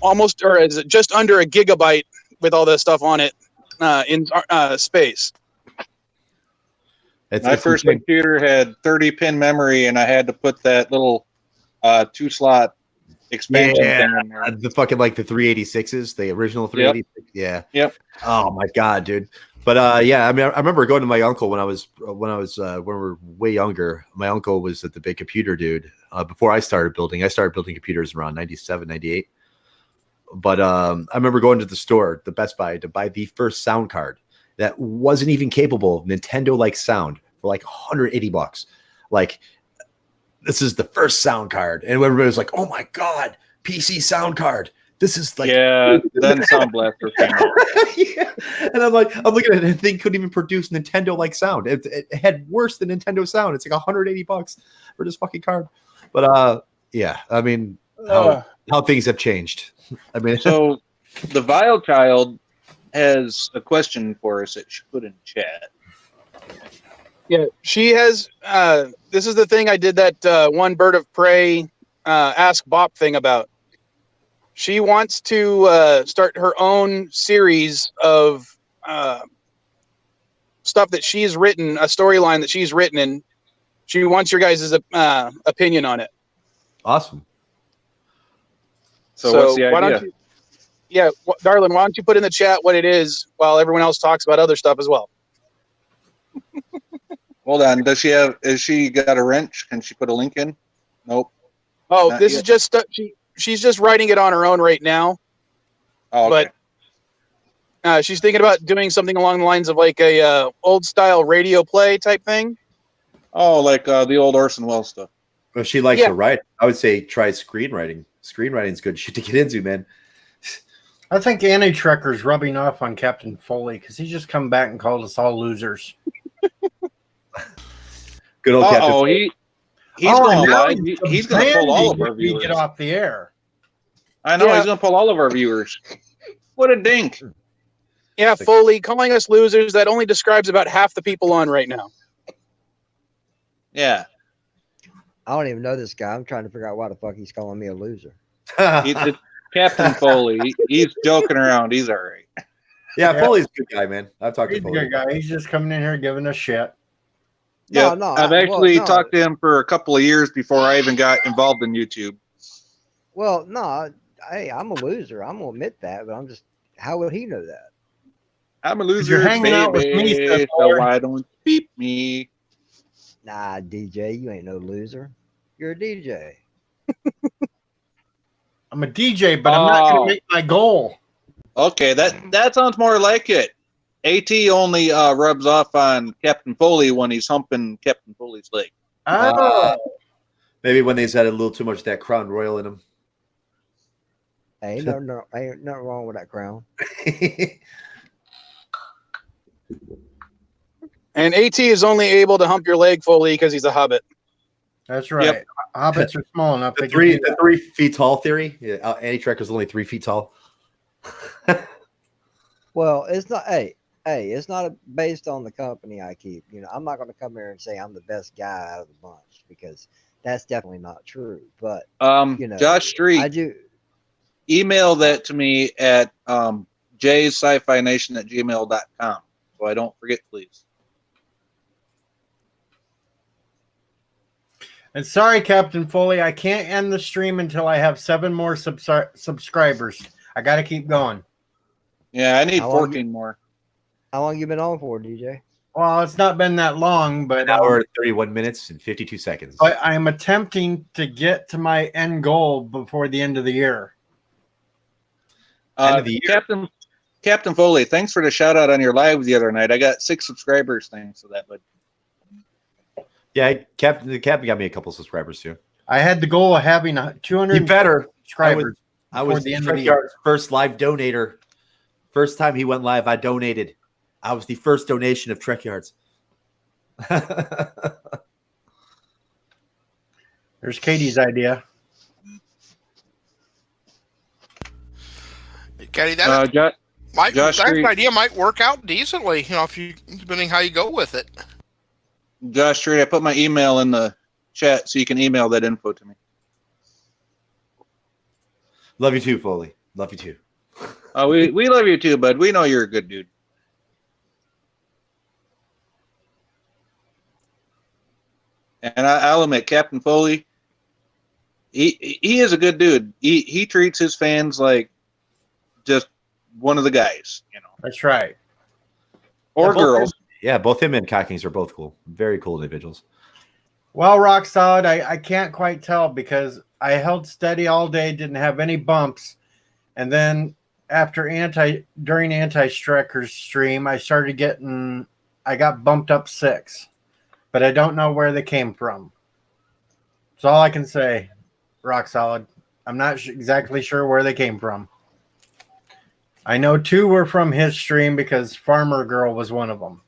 almost, or is it just under a gigabyte with all the stuff on it in space. My first computer had 30 pin memory, and I had to put that little 2-slot expansion thing in there. The fucking like the 386s, the original 386. Yeah. Yep. Oh my god, dude. But yeah, I mean, I remember going to my uncle when we were way younger. My uncle was at the big computer dude. Before I started building computers around 97, 98. But I remember going to the store, the Best Buy, to buy the first sound card that wasn't even capable of Nintendo-like sound for like $180. Like, this is the first sound card, and everybody was like, "Oh my god, PC sound card! This is like then Sound Blaster came out." Yeah. And I'm looking at it, and the thing couldn't even produce Nintendo-like sound. It had worse than Nintendo sound. It's like $180 for this fucking card. But yeah, I mean, how things have changed. I mean, so the Vile Child has a question for us that she put in chat. Yeah, she has. This is the thing I did that one Bird of Prey Ask Bop thing about. She wants to start her own series of stuff that she's written, a storyline that she's written, and she wants your guys' opinion on it. Awesome. So what's the why idea? don't you, Darlin, why don't you put in the chat what it is while everyone else talks about other stuff as well? Hold on. Has she got a wrench? Can she put a link in? Nope. Oh, Not this yet. is just she's just writing it on her own right now. Oh, okay. But she's thinking about doing something along the lines of like a old style radio play type thing. Oh, like the old Orson Welles stuff. If she likes to write, I would say try screenwriting. Screenwriting's good shit to get into, man. I think Annie Trekker's rubbing off on Captain Foley because he just come back and called us all losers. Good old Captain. Oh, he's going now live. He's going to pull all of our we viewers. get off the air. I know Yeah. he's going to pull all of our viewers. What a dink! Yeah, Foley calling us losers. That only describes about half the people on right now. Yeah, I don't even know this guy. I'm trying to figure out why the fuck he's calling me a loser. it's Captain Foley. He's joking around. He's all right. Yeah, Foley's a good guy, man. I've talked He's to a Foley. good guy. He's just coming in here giving us shit. Yeah, No, I've well, actually no. talked to him for a couple of years before I even got involved in YouTube. Well, no, hey, I'm a loser. I'm gonna admit that, but I'm just. How would he know that? I'm a loser, You're hanging out with me, baby, Seth so Fuller. why don't you beep me? Nah, DJ, you ain't no loser. You're a DJ. I'm a DJ, but I'm not going Oh. to make my goal. Okay, that sounds more like it. AT only rubs off on Captain Foley when he's humping Captain Foley's leg. Oh, Maybe when they's had a little too much of that Crown Royal in them. Hey, ain't nothing wrong with that crown. And AT is only able to hump your leg, Foley, because he's a hobbit. that's right. Hobbits are small enough. They The can do the 3 feet tall theory. Yeah, Andy Trekker's only 3 feet tall. Well, it's not. Hey, it's not based on the company I keep. You know, I'm not going to come here and say I'm the best guy out of the bunch because that's definitely not true. But you know, Josh Street, I do. email that to me at jayscifination@gmail.com so I don't forget, please. And sorry, Captain Foley, I can't end the stream until I have 7 more subscribers. I got to keep going. Yeah, I need How long 14 more. How long you been on for, DJ? Well, it's not been that long, but An hour, 31 minutes, and 52 seconds. I'm attempting to get to my end goal before the end of the year. End of the year. Captain Foley, thanks for the shout out on your live the other night. I got 6 subscribers thanks to that, but Yeah, the Captain got me a couple subscribers too. I had the goal of having 200 You better. subscribers. I was the end of Trek the year. Yard's first live donator. First time he went live, I donated. I was the first donation of Trek Yards. There's Katie's idea. Katie, that Josh that Street. idea might work out decently, if you depending how you go with it. Josh Street, I put my email in the chat so you can email that info to me. Love you too, Foley. Love you too. We love you too, bud. We know you're a good dude. And I'll admit, Captain Foley, he is a good dude. He treats his fans like just one of the guys, That's right. or Yeah, both girls. both him and Cockings are both cool. Very cool individuals. Well, Rock Solid, I can't quite tell because I held steady all day, didn't have any bumps. And then during Anti-Strecker's stream, I got bumped up 6. But I don't know where they came from. That's all I can say, Rock Solid. I'm not exactly sure where they came from. I know 2 were from his stream because Farmer Girl was one of them.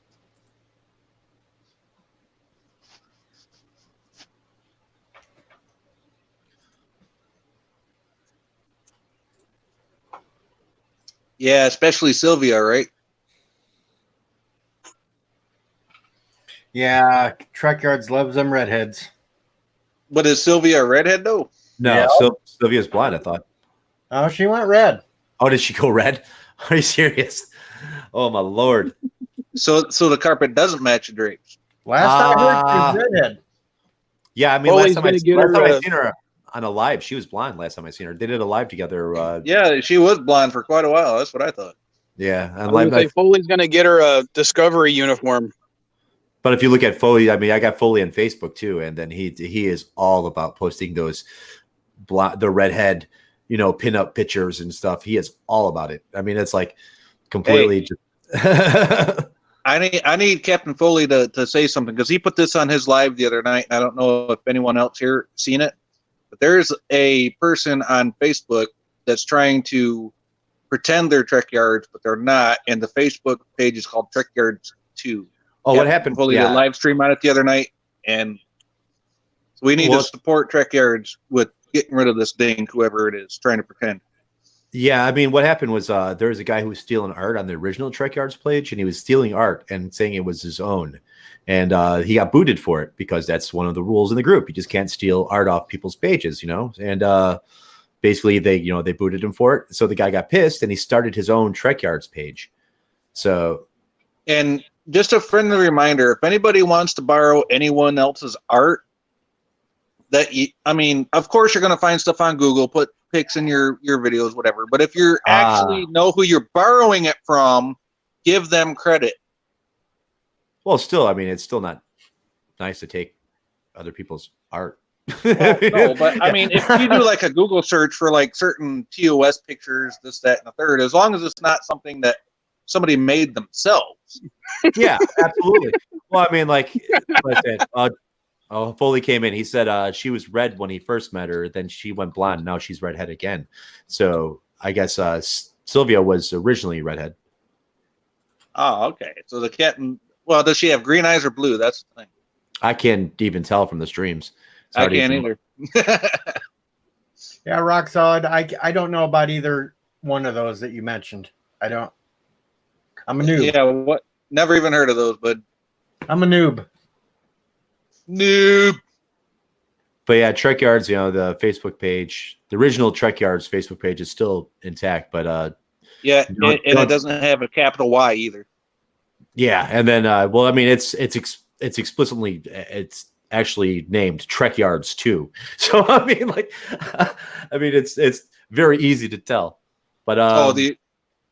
Yeah, especially Sylvia, right? Yeah, Trek Yards loves them redheads. But is Sylvia a redhead though? No, Yeah. Sylvia's blind, I thought. Oh, she went red. Oh, did she go red? Are you serious? Oh my lord. So the carpet doesn't match the drapes. Last I heard, she was redhead. Yeah, I mean, Foley's last time I gonna seen her on a live, she was blind. Last time I seen her, they did a live together. Yeah, she was blonde for quite a while. That's what I thought. Yeah, on I live. was like, Foley's going to get her a Discovery uniform. But if you look at Foley, I mean, I got Foley on Facebook too, and then he is all about posting those the redhead, pinup pictures and stuff. He is all about it. I mean, it's like completely. Just I need Captain Foley to say something because he put this on his live the other night. I don't know if anyone else here seen it, but there's a person on Facebook that's trying to pretend they're Trek Yards, but they're not. And the Facebook page is called Trek Yards 2. Oh, what happened? Foley did a live stream on it the other night, and So we need Well- to support Trek Yards with getting rid of this dink, whoever it is, trying to pretend. Yeah, I mean, what happened was there was a guy who was stealing art on the original Trek Yards page, and he was stealing art and saying it was his own. And he got booted for it because that's one of the rules in the group. You just can't steal art off people's pages, you know? And basically they booted him for it. So the guy got pissed and he started his own Trek Yards page. So, And just a friendly reminder, if anybody wants to borrow anyone else's art, of course you're going to find stuff on Google, put pics in your videos, whatever. But if you actually know who you're borrowing it from, give them credit. well, still, I mean, it's still not nice to take other people's art. Well, no, but I mean, if you do like a Google search for like certain TOS pictures, this, that, and the third, as long as it's not something that somebody made themselves. Yeah, absolutely. Well, I mean, like I said, Foley came in. He said she was red when he first met her. Then she went blonde. Now she's redhead again. So I guess Sylvia was originally redhead. Oh, okay. So the cat, well, does she have green eyes or blue? That's the thing. I can't even tell from the streams. It's I hard to can't even- either. Yeah, rock solid. I don't know about either one of those that you mentioned. I don't. I'm a noob. Yeah, what? Never even heard of those, but I'm a noob. noob. But yeah, Trek Yards, you know, the Facebook page, the original Trek Yards Facebook page is still intact, but Yeah, No, and don't- it doesn't have a capital Y either. yeah, and then well, I mean, it's explicitly it's actually named Trek Yards 2. So I mean, like, I mean, it's very easy to tell. But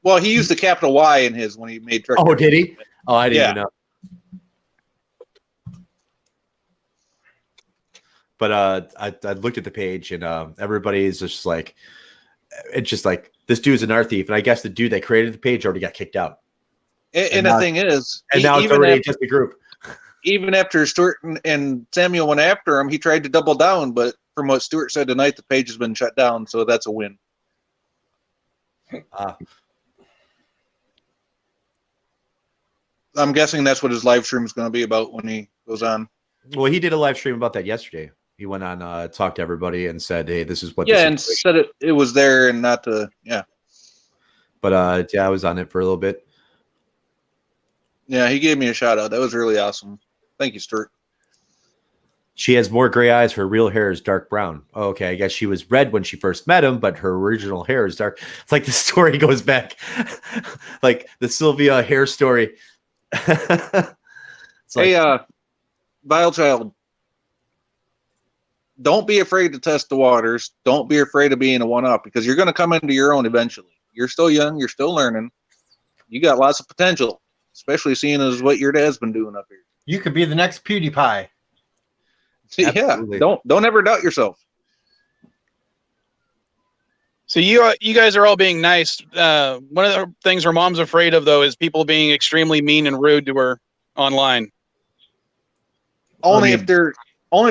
well, he used the capital Y in his when he made Trek. oh, did he? Oh, I didn't Yeah. even know. But I looked at the page and everybody is just like, it's just like this dude's an art thief, and I guess the dude that created the page already got kicked out, And the now- thing is, and now it's even already after, just a group. even after Stuart and Samuel went after him, he tried to double down, but from what Stuart said tonight, the page has been shut down, so that's a win. I'm guessing that's what his live stream is going to be about when he goes on. Well, he did a live stream about that yesterday. He went on, talked to everybody, and said, "Hey, this is what." Yeah, the and situation-" said it was there and not to. Yeah, But yeah, I was on it for a little bit. yeah, he gave me a shout out. That was really awesome. Thank you, Stuart. She has more gray eyes. Her real hair is dark brown. Oh, okay, I guess she was red when she first met him, but her original hair is dark. It's like the story goes back, like the Sylvia hair story. It's like, Hey, Vile Child, don't be afraid to test the waters. Don't be afraid of being a one-up because you're going to come into your own eventually. You're still young. You're still learning. You got lots of potential, especially seeing as what your dad's been doing up here. You could be the next PewDiePie. Absolutely. Yeah, don't ever doubt yourself. So you guys are all being nice. One of the things her mom's afraid of, though, is people being extremely mean and rude to her online. Only mean- if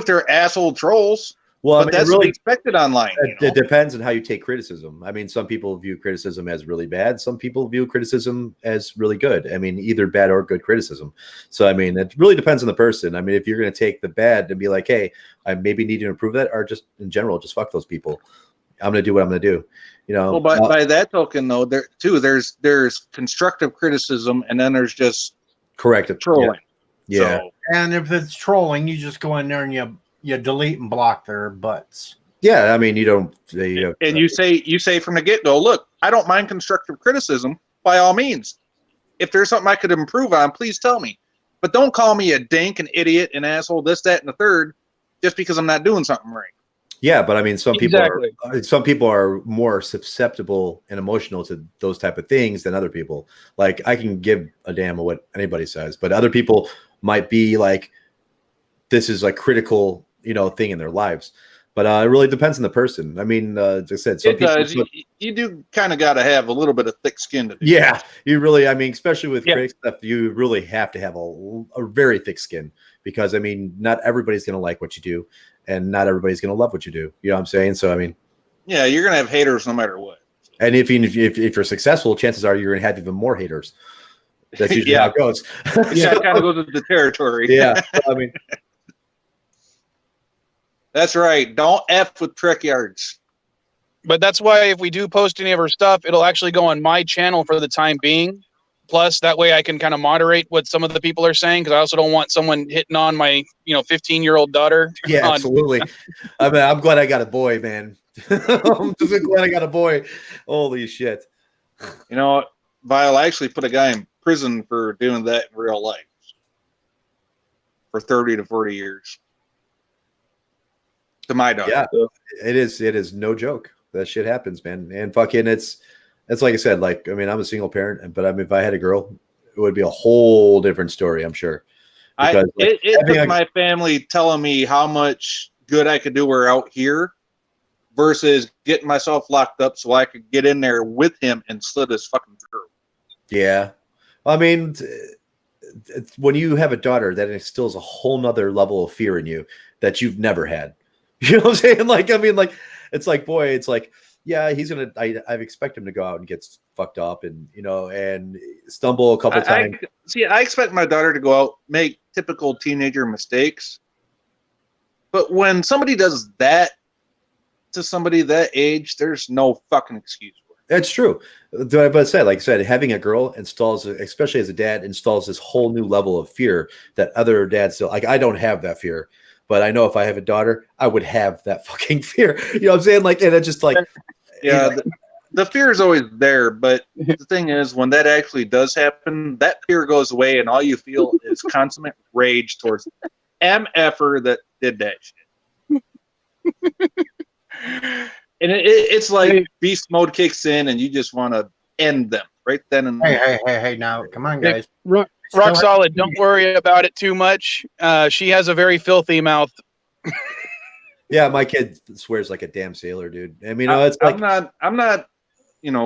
they're asshole trolls. well, I But mean, that's it really expected online. You know? it depends on how you take criticism. I mean, some people view criticism as really bad. Some people view criticism as really good. I mean, either bad or good criticism. So, I mean, it really depends on the person. I mean, if you're going to take the bad and be like, hey, I maybe need to improve that, or just in general, just fuck those people. I'm going to do what I'm going to do. You know, Well, by that token, though, there's constructive criticism, and then there's just correct. trolling. Yeah. So, And if it's trolling, you just go in there and you delete and block their butts. Yeah. I mean, you don't. and you say from the get-go, look, I don't mind constructive criticism by all means. If there's something I could improve on, please tell me. But don't call me a dink, an idiot, an asshole, this, that, and the third, just because I'm not doing something right. Yeah, but I mean, some Exactly. people are more susceptible and emotional to those type of things than other people. Like, I can give a damn what anybody says, but other people might be like, this is like critical, thing in their lives. But it really depends on the person. I mean, as I said, some It people. does. You do kind of got to have a little bit of thick skin to do. Yeah, you really. I mean, especially with Yeah. critics stuff, you really have to have a very thick skin because I mean, not everybody's going to like what you do, and not everybody's going to love what you do. You know what I'm saying? So I mean, Yeah, you're gonna have haters no matter what. and if you're successful, chances are you're going to have even more haters. That's usually Yeah. how it goes. Yeah, it kind of goes with the territory. Yeah, I mean, That's right. Don't F with Trek Yards. But that's why if we do post any of her stuff, it'll actually go on my channel for the time being. Plus, that way I can kind of moderate what some of the people are saying, because I also don't want someone hitting on my 15-year-old daughter. Yeah, on- absolutely. I mean, I'm glad I got a boy, man. I'm just glad I got a boy. Holy shit. You know, Vile, I actually put a guy in prison for doing that in real life for 30 to 40 years. To my daughter. Yeah, it is no joke. That shit happens, man. And fucking it's like I said, like, I mean, I'm a single parent, but I mean, if I had a girl, it would be a whole different story, I'm sure. Because, It took my family telling me how much good I could do her out here versus getting myself locked up so I could get in there with him and slit his fucking throat. Yeah. I mean, it's when you have a daughter, that instills a whole nother level of fear in you that you've never had. You know what I'm saying? Like, I mean, like, it's like, boy, it's like, yeah, he's going to, I expect him to go out and get fucked up and, and stumble a couple times. I expect my daughter to go out, make typical teenager mistakes. But when somebody does that to somebody that age, there's no fucking excuse for it. That's true. But like I said, having a girl installs, especially as a dad, installs this whole new level of fear that other dads still, like, I don't have that fear. But I know if I have a daughter, I would have that fucking fear. You know what I'm saying? Like, and it's just like, yeah, the fear is always there. But the thing is, when that actually does happen, that fear goes away, and all you feel is consummate rage towards MFer that did that shit. And it's like beast mode kicks in, and you just want to end them right then and there. Hey! Now, come on, guys. Rock solid. Don't worry about it too much. She has a very filthy mouth. Yeah, my kid swears like a damn sailor, dude. I mean, it's like I'm not,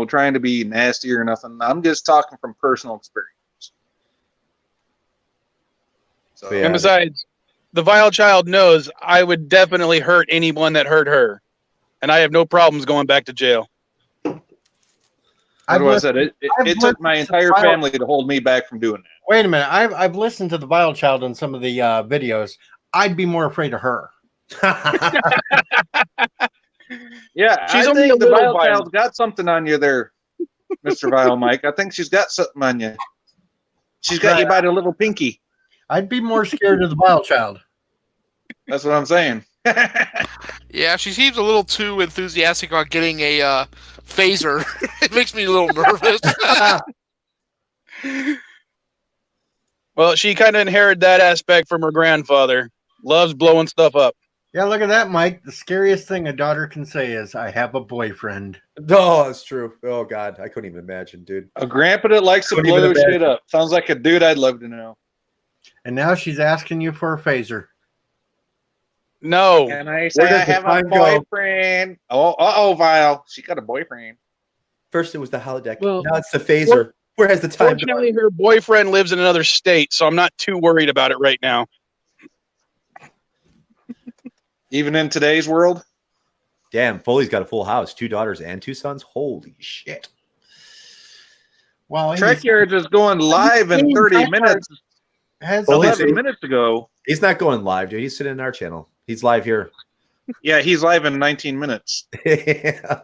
trying to be nasty or nothing. I'm just talking from personal experience. So, yeah. And besides, the vile child knows I would definitely hurt anyone that hurt her, and I have no problems going back to jail. That's what I said. It took my entire family to hold me back from doing that. Wait a minute. I've listened to the Vile Child in some of the videos. I'd be more afraid of her. Yeah, She's I only think a the little Vile Child's got something on you there, Mr. Vile Mike. I think she's got something on you. She's got you by the little pinky. I'd be more scared of the Vile Child. That's what I'm saying. Yeah, she seems a little too enthusiastic about getting a phaser. It makes me a little nervous. Well, she kind of inherited that aspect from her grandfather. Loves blowing stuff up. Yeah, look at that, Mike. The scariest thing a daughter can say is, I have a boyfriend. No, that's true. Oh, God. I couldn't even imagine, dude. A grandpa that likes to Couldn't blow even imagine. shit up. Sounds like a dude I'd love to know. And now she's asking you for a phaser. No. Can I Where say I does the have a time go? boyfriend? Oh, Vile. She got a boyfriend. First, it was the holodeck. Well, now it's the phaser. Where has the time gone? Fortunately, her boyfriend lives in another state, so I'm not too worried about it right now. Even in today's world? Damn, Foley's got a full house. 2 daughters and 2 sons. Holy shit. Well, Trek Yards is going live in 30 minutes. has Foley's 11 minutes ago. He's not going live, dude. He's sitting in our channel. He's live here. Yeah, he's live in 19 minutes. Yeah.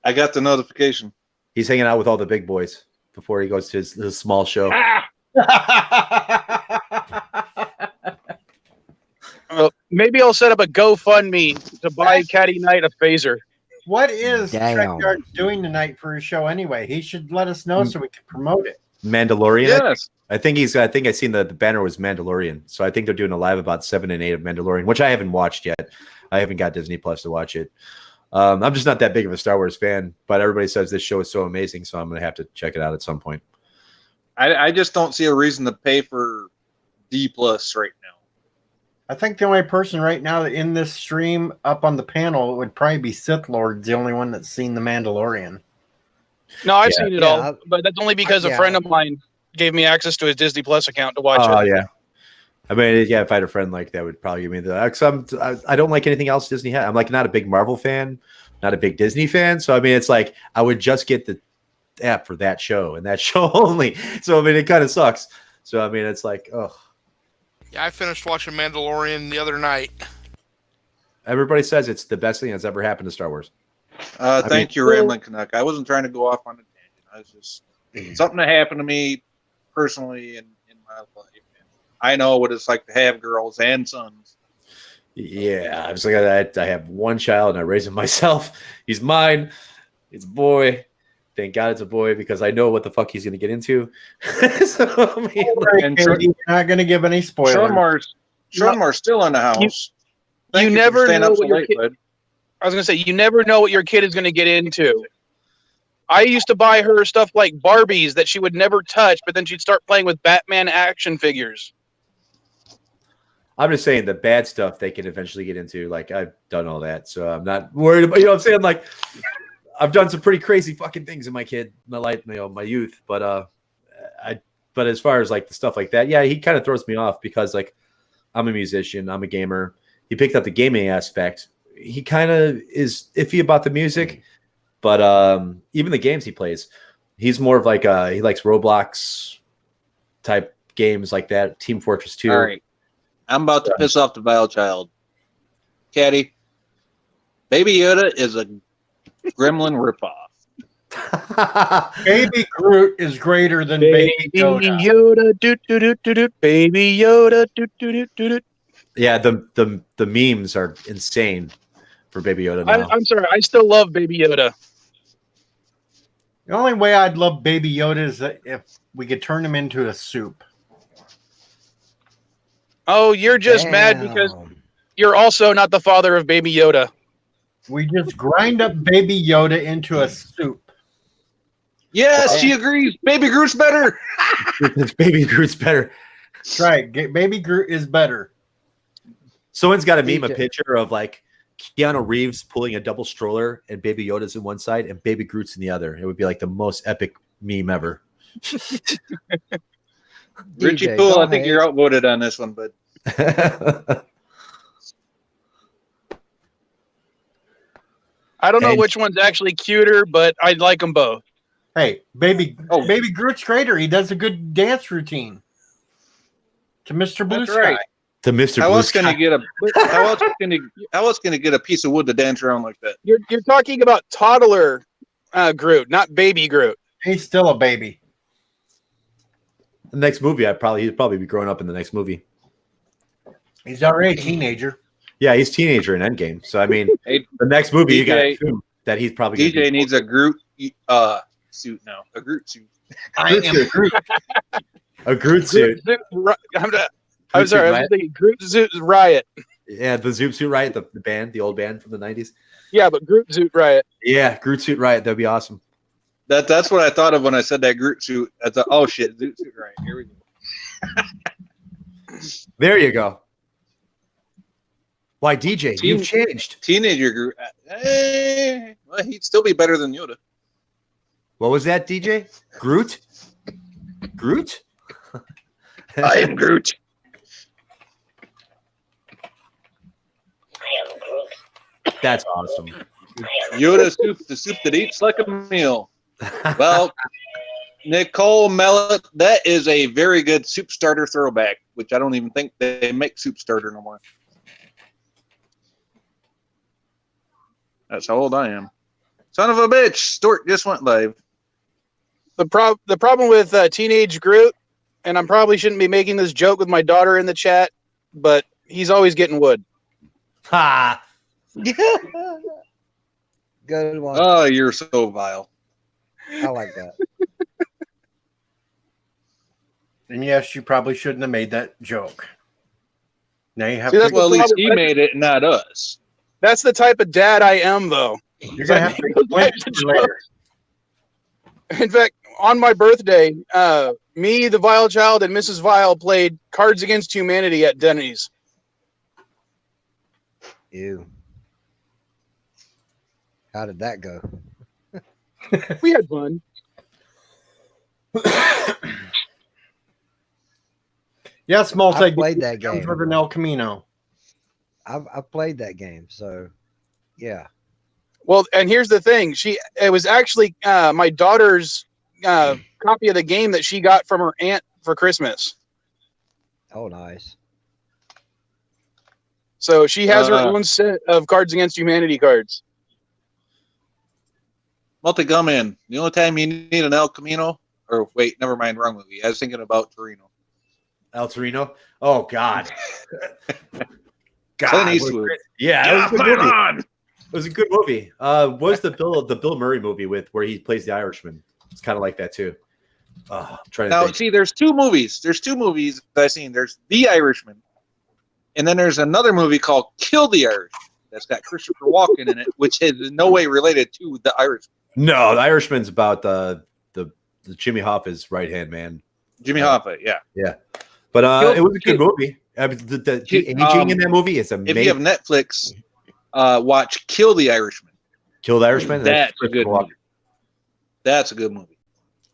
I got the notification. He's hanging out with all the big boys before he goes to his small show. Maybe I'll set up a GoFundMe to buy Caddy Knight a phaser. What is Damn. Trek Yard doing tonight for his show anyway? He should let us know so we can promote it. Mandalorian. Yes. I think I seen the banner was Mandalorian. So I think they're doing a live about 7 and 8 of Mandalorian, which I haven't watched yet. I haven't got Disney Plus to watch it. I'm just not that big of a Star Wars fan, but everybody says this show is so amazing, so I'm gonna have to check it out at some point. I just don't see a reason to pay for D Plus right now. I think the only person right now in this stream up on the panel would probably be Sith Lord, the only one that's seen The Mandalorian. No, I've Yeah. seen it Yeah, all, but that's only because a yeah. friend of mine gave me access to his Disney Plus account to watch Oh it. yeah. I mean, yeah, if I had a friend like that, would probably give me the. 'Cause I don't like anything else Disney has. I'm like not a big Marvel fan, not a big Disney fan. So I mean, it's like I would just get the app for that show and that show only. So I mean, it kind of sucks. So I mean, it's like, oh, Yeah, I finished watching Mandalorian the other night. Everybody says it's the best thing that's ever happened to Star Wars. Thank you, Rambling Canuck. I wasn't trying to go off on a tangent. I was just something that happened to me personally in my life. I know what it's like to have girls and sons. Yeah, I was like, I have one child and I raise him myself. He's mine. It's a boy. Thank God it's a boy because I know what the fuck he's going to get into. So, I mean, and you're not going to give any spoilers. Sean Moore's still in the house. You never know what your kid, I was going to say, you never know what your kid is going to get into. I used to buy her stuff like Barbies that she would never touch, but then she'd start playing with Batman action figures. I'm just saying the bad stuff they can eventually get into. Like, I've done all that, so I'm not worried about, you know what I'm saying? Like, I've done some pretty crazy fucking things in my life, you know, my youth. But but as far as like the stuff like that, yeah, he kind of throws me off because like I'm a musician, I'm a gamer. He picked up the gaming aspect. He kind of is iffy about the music, but even the games he plays, he's more of like he likes Roblox type games like that, Team Fortress 2. All right, I'm about to piss off the vile child. Caddy, Baby Yoda is a gremlin ripoff. Baby Groot is greater than Baby Yoda. Baby Yoda. Do. Yeah, the memes are insane for Baby Yoda now. I'm sorry, I still love Baby Yoda. The only way I'd love Baby Yoda is that if we could turn him into a soup. Oh, you're just mad because you're also not the father of Baby Yoda. We just grind up Baby Yoda into a soup. Yes, she agrees. Baby Groot's better. Baby Groot's better. That's right. Baby Groot is better. Someone's got to meme a picture of like Keanu Reeves pulling a double stroller and Baby Yoda's in one side and Baby Groot's in the other. It would be like the most epic meme ever. Richie Poole, I think you're outvoted on this one, but I don't know which one's actually cuter, but I like them both. Hey, Baby Groot's greater. He does a good dance routine to Mr. Blue That's Sky. right. To Mr. How Blue else can Sky. he get how else can he get a piece of wood to dance around like that? You're talking about toddler Groot, not baby Groot. He's still a baby. The next movie, he'd probably be growing up in the next movie. He's already a teenager. Yeah, he's teenager in Endgame. So I mean, Hey, the next movie you got to DJ assume that he's probably DJ needs a Groot suit now. A Groot suit. I am Groot. a Groot suit. I'm sorry, I was thinking Groot Zoot Riot. Yeah, the Zoot Suit Riot, the band, the old band from the 90s. Yeah, but Groot Zoot Riot. Yeah, Groot Suit Riot. That'd be awesome. That's what I thought of when I said that Groot suit. I thought, oh shit, Zoot suit, right? Here we go. There you go. Why, DJ? You've changed. Teenager Groot. Well, he'd still be better than Yoda. What was that, DJ? Groot? Groot? I am Groot. That's awesome. Yoda soup, the soup that eats like a meal. Well, Nicole Mellett, that is a very good soup starter throwback, which I don't even think they make soup starter no more. That's how old I am. Son of a bitch, Stort just went live. The problem with teenage Groot, and I probably shouldn't be making this joke with my daughter in the chat, but he's always getting wood. Ha! Good one. Oh, you're so vile. I like that. And yes, you probably shouldn't have made that joke. Now you have See, that's to. Well, at least he made it, not us. That's the type of dad I am, though. You're gonna have to explain it to me later. In fact, on my birthday, me, the Vile Child, and Mrs. Vile played Cards Against Humanity at Denny's. Ew. How did that go? We had fun. Yes, multi. I played that game. River and El Camino. I've played that game, so yeah. Well, and here's the thing. It was actually my daughter's copy of the game that she got from her aunt for Christmas. Oh, nice. So she has her own set of Cards Against Humanity cards. Multi-Gunman. The only time you need an El Camino, or wait, never mind, wrong movie. I was thinking about Torino. El Torino. Oh God. Clint Eastwood. Yeah, Get off my lawn! It was a good movie. What was the Bill Murray movie with where he plays the Irishman? It's kind of like that too. I'm trying to Now, think. see, there's two movies. There's two movies that I've seen. There's The Irishman, and then there's another movie called Kill the Irish that's got Christopher Walken in it, which is in no way related to The Irishman. No, The Irishman's about the Jimmy Hoffa's right hand man. Jimmy Hoffa, yeah. Yeah, but it was a good movie. I mean, the aging in that movie is amazing. If you have Netflix, watch Kill the Irishman. Kill the Irishman. That's a good movie. That's a good movie.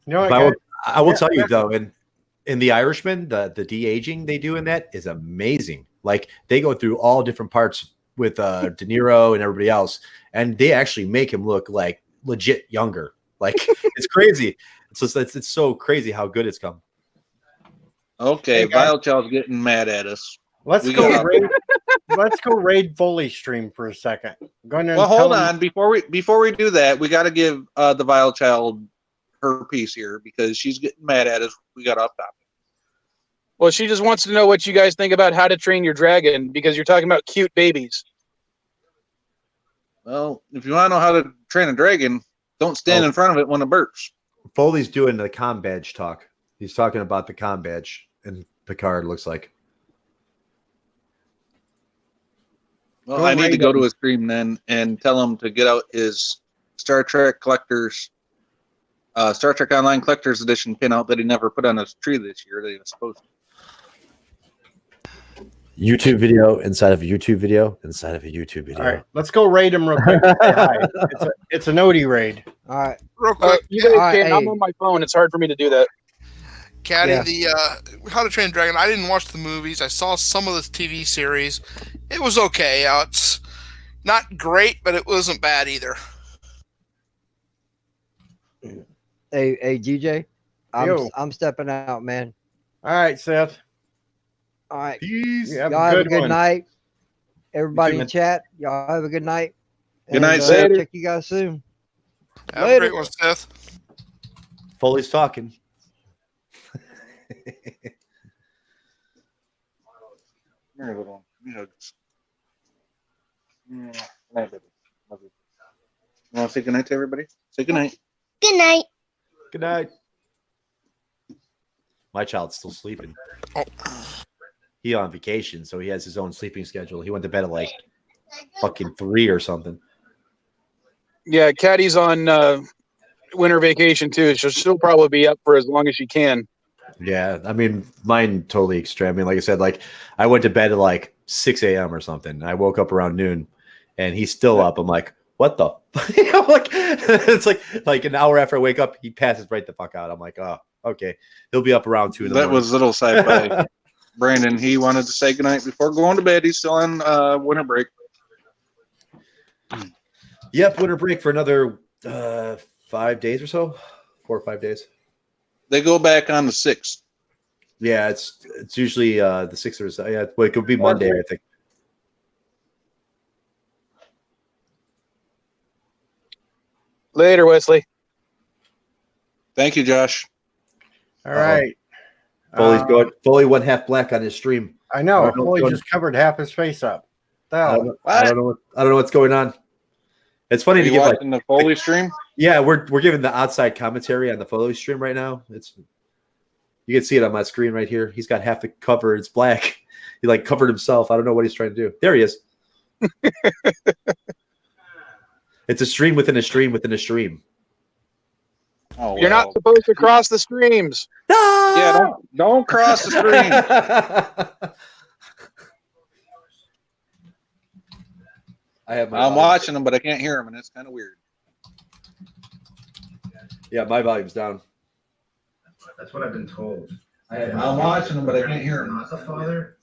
You know what, But guys? I will tell you though, in The Irishman, the de-aging they do in that is amazing. Like they go through all different parts with De Niro and everybody else, and they actually make him look like legit younger. Like it's crazy. It's so crazy how good it's come. Okay, Hey, guys. Vilechal's getting mad at us. Let's We go got- raid. Let's go raid Foley stream for a second. Go in there. Well, and tell hold him- on. Before we do that, we got to give the Vilechild her piece here because she's getting mad at us. We got off topic. Well, she just wants to know what you guys think about How to Train Your Dragon because you're talking about cute babies. Well, if you want to know how to train a dragon, don't stand in front of it when it burps. Foley's doing the com badge talk. He's talking about the com badge and Picard looks like. Well, Go I need to raid go him. to his stream then and tell him to get out his Star Trek Collectors, Star Trek Online Collectors Edition pinout that he never put on his tree this year that he was supposed to. YouTube video inside of a YouTube video inside of a YouTube video. All right, let's go raid him real quick. Say hi. It's an Odie raid. All right. Real quick, You guys All right, can. I'm hey. on my phone. It's hard for me to do that. Caddy, Yeah. the How to Train a Dragon. I didn't watch the movies. I saw some of the TV series. It was okay. It's not great, but it wasn't bad either. Hey, DJ. Yo. I'm stepping out, man. All right, Seth. All right. Peace. You have Y'all have a good one. night. Everybody too, in man. chat, y'all have a good night. Good night, I'll Seth. check you guys soon. Have a Later. great one, Seth. Foley's talking. Here, little hugs. Night, baby. Love you. You want to say goodnight to everybody? Say goodnight. Good night. Good night. My child's still sleeping. He on vacation, so he has his own sleeping schedule. He went to bed at like fucking 3 or something. Yeah, Caddy's on winter vacation too, so she'll probably be up for as long as she can. Yeah, I mean, mine totally extreme. I mean, like I said, like I went to bed at like 6 a.m. or something. I woke up around noon, and he's still up. I'm like, what the? I'm like, it's like an hour after I wake up, he passes right the fuck out. I'm like, oh, okay, he'll be up around 2 in the That morning. was little sci-fi. Brandon, he wanted to say goodnight before going to bed. He's still on winter break. Yep, winter break for another 5 days or so, 4 or 5 days. They go back on the 6th. Yeah, it's usually the 6th or so. Yeah, well, it could be Monday, I think. Later, Wesley. Thank you, Josh. All right. Foley's going. Foley went half black on his stream. I know. I don't know Foley what's just covered half his face up. The I hell? don't know. I don't know what's going on. It's funny Are to you give like, watching the Foley stream? yeah, we're giving the outside commentary on the Foley stream right now. You can see it on my screen right here. He's got half the cover. It's black. He like covered himself. I don't know what he's trying to do. There he is. It's a stream within a stream within a stream. Oh, You're not supposed to cross the streams. Yeah, don't cross the stream. I'm watching them, but I can't hear them, and it's kind of weird. Yeah, my volume's down. That's what I've been told. I'm watching them, but I can't hear them. Not the father.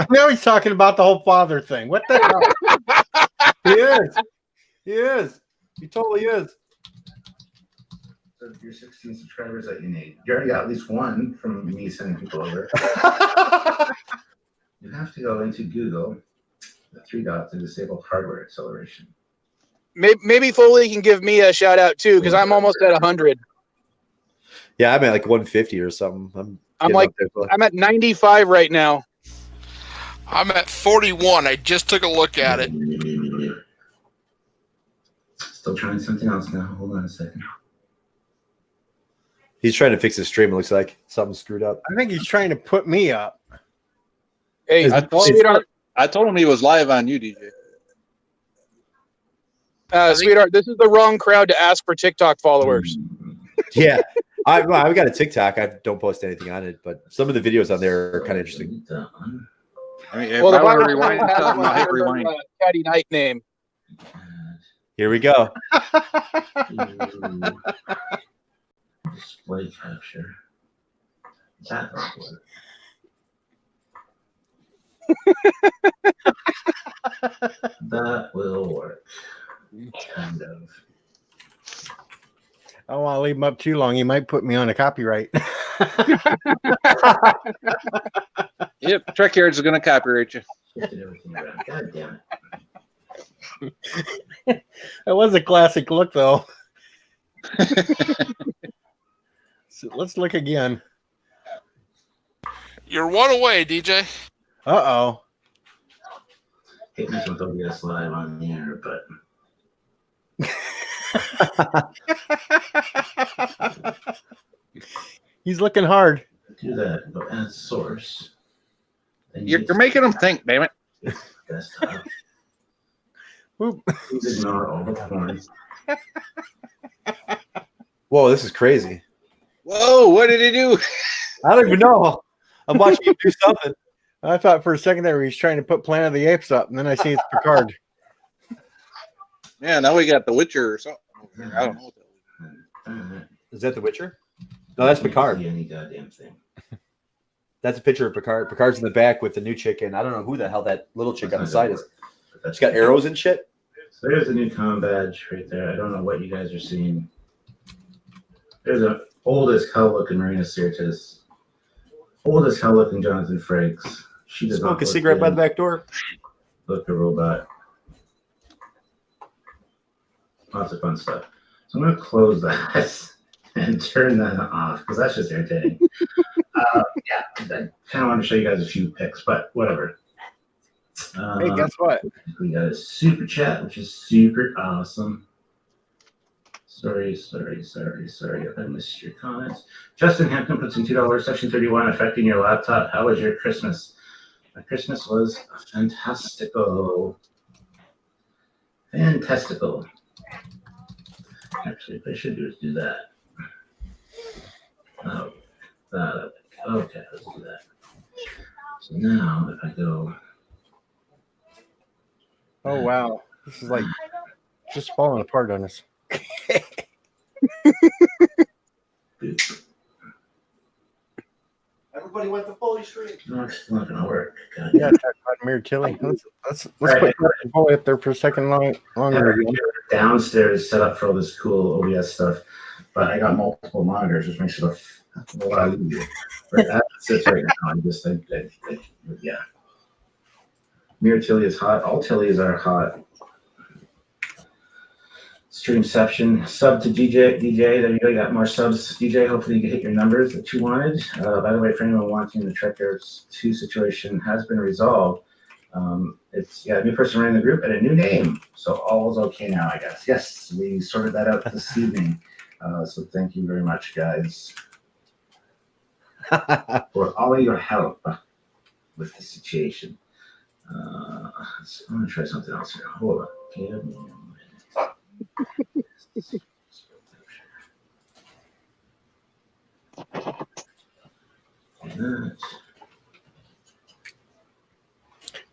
Now he's talking about the whole father thing. What the hell? He is. He is. He totally is. So your 16 subscribers that you need. You already got at least one from me sending people over. You have to go into Google the 3 dots to disable hardware acceleration. Maybe Foley can give me a shout out too, because I'm almost at 100. Yeah, I'm at like 150 or something. I'm at 95 right now. I'm at 41. I just took a look at it. Still trying something else now. Hold on a second. He's trying to fix his stream. It looks like something screwed up. I think he's trying to put me up. Hey, I told him he was live on you, DJ. Sweetheart, this is the wrong crowd to ask for TikTok followers. Yeah, I've got a TikTok. I don't post anything on it, but some of the videos on there are kind of interesting. I mean, if Well, I the want to bottom rewind, line has tell him I'll hit rewind. Caddy Night name. Here we go. Display capture. That will work. That will work. Kind of. I don't want to leave him up too long. He might put me on a copyright. Yep, Trek Yards is going to copyright you. Shifted everything around. God damn it. That was a classic look, though. So let's look again. You're one away, DJ. Uh-oh. Hate me with OBS live on the air, but He's looking hard. do that. Go add source. You're making them think, damn it. Desktop. Whoop. Please ignore all the porn. Whoa, this is crazy. Whoa, what did he do? I don't even know. I'm watching you do something. I thought for a second there he was trying to put Planet of the Apes up, and then I see it's Picard. Yeah, now we got The Witcher or something. I don't know. Is that The Witcher? No, that's Picard. Any goddamn thing. That's a picture of Picard. Picard's in the back with the new chick, and I don't know who the hell that little chick on the side is. She's got arrows and shit. So there's the new comm badge right there. I don't know what you guys are seeing. There's an old as hell looking Marina Sirtis. Old as hell looking Jonathan Frakes. She does Smoke not a look cigarette by good. the back door. Look a robot. Lots of fun stuff. So I'm going to close that and turn that off because that's just irritating. Yeah, I kind of want to show you guys a few pics, but whatever. Hey, guess what? We got a super chat, which is super awesome. Sorry. I missed your comments. Justin Hampton puts in $2. Section 31 affecting your laptop. How was your Christmas? My Christmas was fantastical. Fantastical. Actually, what I should do is do that. Oh, okay, let's do that. So now, if I go. Oh, wow. This is like just falling apart on us. Everybody went to Foley Street. No, it's not going to work. God. Yeah, talk about Mir Tilly. Let's put Foley up there for a second longer. Downstairs set up for all this cool OBS stuff, but I got multiple monitors, which makes it a lot easier. But that sits right now. I'm just yeah. Mir Tilly is hot. All Tillys are hot. Streamception. Sub to DJ. There you go. You got more subs. DJ, hopefully you can hit your numbers that you wanted. By the way, for anyone wanting, the Trek Yards 2 situation has been resolved. It's a new person running the group and a new name. So all is okay now, I guess. Yes, we sorted that out this evening. So thank you very much, guys, for all of your help with the situation. I'm going to try something else here. Hold on. Give me a minute.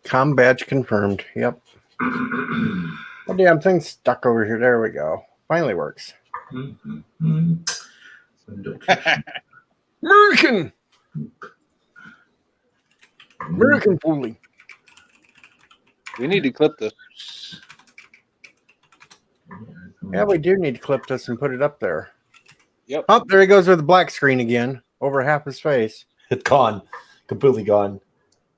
Com badge confirmed. Yep. Oh, damn thing's stuck over here. There we go. Finally works. American Foley. We need to clip this. Yeah, we do need to clip this and put it up there. Yep. Oh, there he goes with the black screen again. Over half his face. It's gone. Completely gone.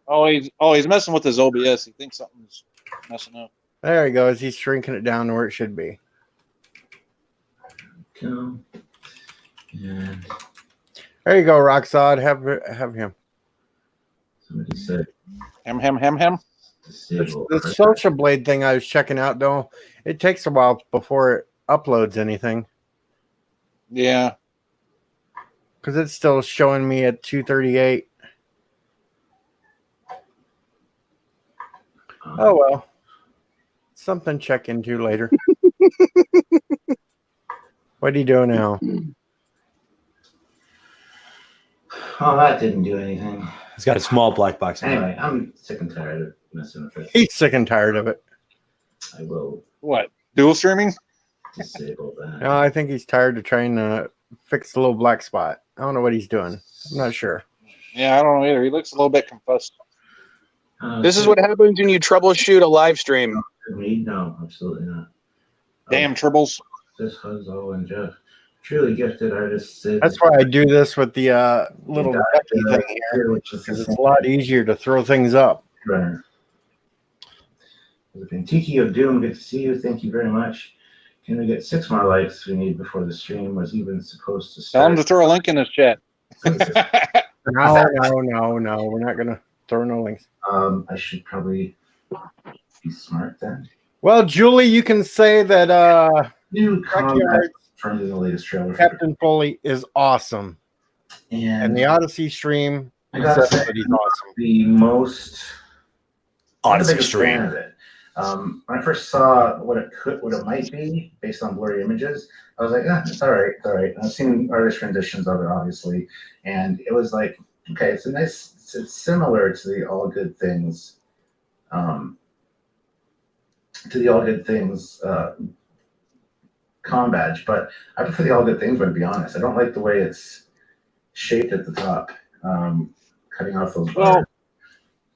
Oh, he's messing with his OBS. He thinks something's messing up. There he goes. He's shrinking it down to where it should be. Go. And There you go, Roxod. Have him. somebody said Him. disable. The Social Blade thing I was checking out, though, it takes a while before it uploads anything Yeah. because it's still showing me at 238. Oh, well. Something to check into later. What are you doing now? Oh, that didn't do anything. He's got a small black box. Anyway, I'm sick and tired of messing with this. He's sick and tired of it. I will What? Dual streaming? disable that. No, I think he's tired of trying to fix the little black spot. I don't know what he's doing. I'm not sure. Yeah, I don't know either. He looks a little bit confused. This is what happens when you troubleshoot a live stream. Me? No, absolutely not. Damn tribbles. This Huzzle and Jeff. Truly gifted artists. That's why I do this with the little ducky thing here, which is because it's a lot easier to throw things up. runner. Tiki of Doom, good to see you. Thank you very much. Can we get 6 more likes we need before the stream was even supposed to Tell him start? to throw a link in his chat. No. We're not going to throw no links. I should probably be smart then. Well, Julie, you can say that New combat Backyard from the latest trailer. Captain Foley is awesome. And the Odyssey stream, I he gotta said say, that he's awesome. the most Odyssey I'm a big fan stream. of it. When I first saw what it might be based on blurry images, I was like, it's all right, it's all right. I've seen artist renditions of it, obviously, and it was like, okay, it's similar to the All Good Things, com badge, but I prefer the All Good Things one, to be honest. I don't like the way it's shaped at the top, cutting off those bars. Well,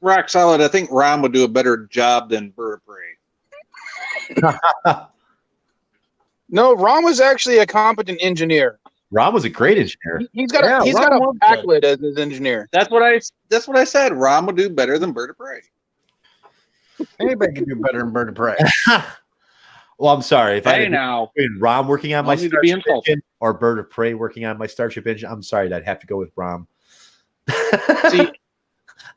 rock solid. I think Ron would do a better job than Bird of Prey. No, Ron was actually a competent engineer. Ron was a great engineer. He's got a backlit as his engineer. That's what I said. Ron would do better than Bird of Prey. Anybody can do better than Bird of Prey. Well, I'm sorry. If I Hey, had now. been Rom working on my Don't need to be Starship insulted. engine or Bird of Prey working on my Starship engine, I'm sorry. I'd have to go with Rom. See,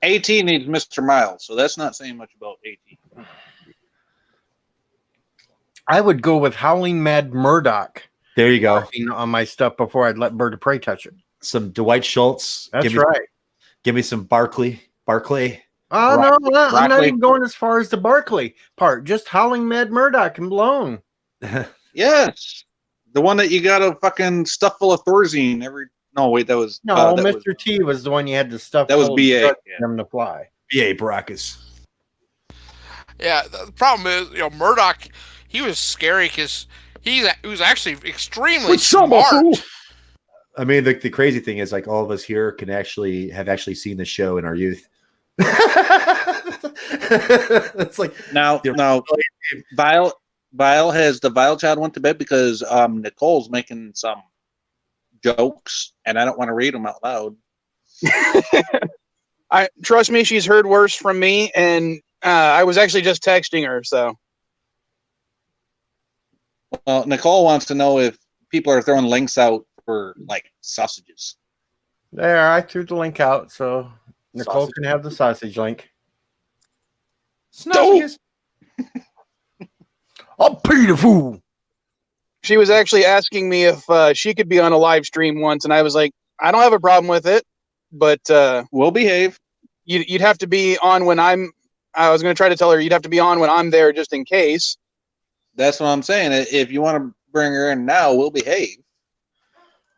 AT needs Mr. Miles, so that's not saying much about AT. I would go with Howling Mad Murdoch There you go. on my stuff before I'd let Bird of Prey touch it. Some Dwight Schultz. That's Give me- right. Give me some Barkley. Oh, no, I'm not Broccoli. even going as far as the Barkley part. Just Howling Mad Murdoch and blown. Yes. The one that you got a fucking stuff full of Thorazine every. No, wait, that was. No, that Mr. T was the one you had to stuff. That was full of BA, drugs yeah. for him to fly. B.A. Baracus. Yeah, the problem is, Murdoch, he was scary because he was actually extremely smart. I mean, the crazy thing is, like, all of us here have actually seen the show in our youth. It's like Now, Vile has the Vile Child went to bed because Nicole's making some jokes, and I don't want to read them out loud. Trust me, she's heard worse from me, and I was actually just texting her. So Well, Nicole wants to know if people are throwing links out for like sausages. There, I threw the link out, so Nicole Sausage. can have the sausage link. Sausages. I'll pay the fool. she was actually asking me if she could be on a live stream once, and I was like, I don't have a problem with it, but We'll behave. you'd have to be on when I'm. I was going to try to tell her you'd have to be on when I'm there, just in case. That's what I'm saying. If you want to bring her in now, we'll behave.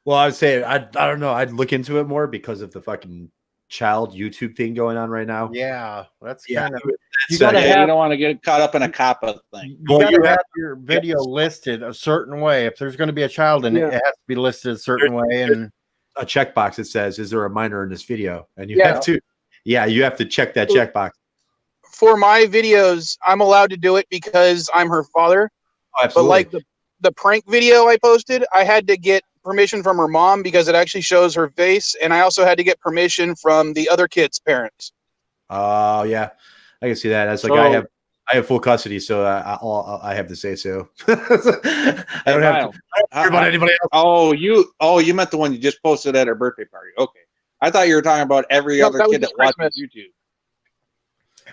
Well, I would say I don't know. I'd look into it more because of the fucking child YouTube thing going on right now. Yeah, that's Yeah, kind of. that's, You gotta Yeah, have- you don't want to get caught up in a COPPA thing. You Well, gotta you have have- your video listed a certain way. If there's going to be a child in it, Yeah. it has to be listed a certain way. And a checkbox that says, "Is there a minor in this video?" And you Yeah. have to, you have to check that checkbox. For my videos, I'm allowed to do it because I'm her father. Oh, absolutely. But like the prank video I posted, I had to get permission from her mom because it actually shows her face, and I also had to get permission from the other kid's parents. Oh yeah, I can see that. As like So- I have I have full custody, so I have to say so. I don't have to worry about anybody else. Oh, you meant the one you just posted at our birthday party. Okay. I thought you were talking about every other kid that watches YouTube.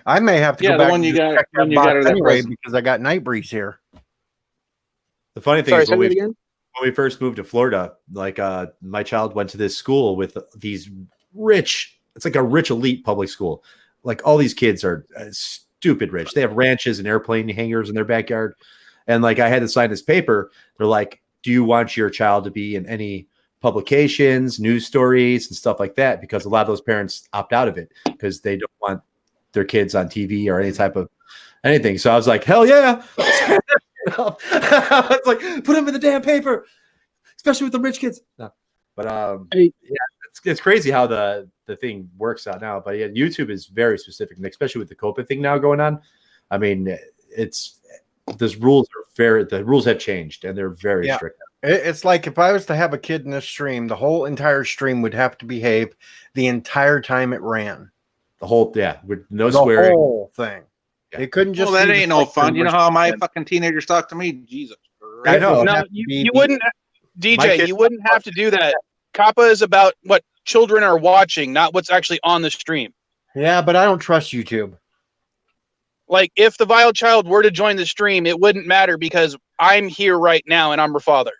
I may have to go the back one and you just got check when that you got box her that anyway present. because I got Night Breeze here. The funny thing Sorry, is say that again. when we first moved to Florida, like my child went to this school with these rich. It's like a rich elite public school. Like all these kids are stupid rich. They have ranches and airplane hangars in their backyard. And like I had to sign this paper. They're like, do you want your child to be in any publications, news stories, and stuff like that? Because a lot of those parents opt out of it because they don't want their kids on TV or any type of anything. So I was like, hell yeah. It's like, put them in the damn paper, especially with the rich kids. No. But yeah, it's crazy how the thing works out now. But yeah, YouTube is very specific, and especially with the COVID thing now going on. I mean, the rules have changed and they're very strict. It's like if I was to have a kid in this stream, the whole entire stream would have to behave the entire time it ran. The whole with no swearing. The whole thing. Yeah. It couldn't just. Well, that be ain't no the fun. You know how my fucking teenagers talk to me? Jesus. I know. No, you wouldn't, My DJ. kid- You wouldn't have to do that. Kappa is about what children are watching, not what's actually on the stream. Yeah, but I don't trust YouTube. Like, if the vile child were to join the stream, it wouldn't matter because I'm here right now and I'm her father.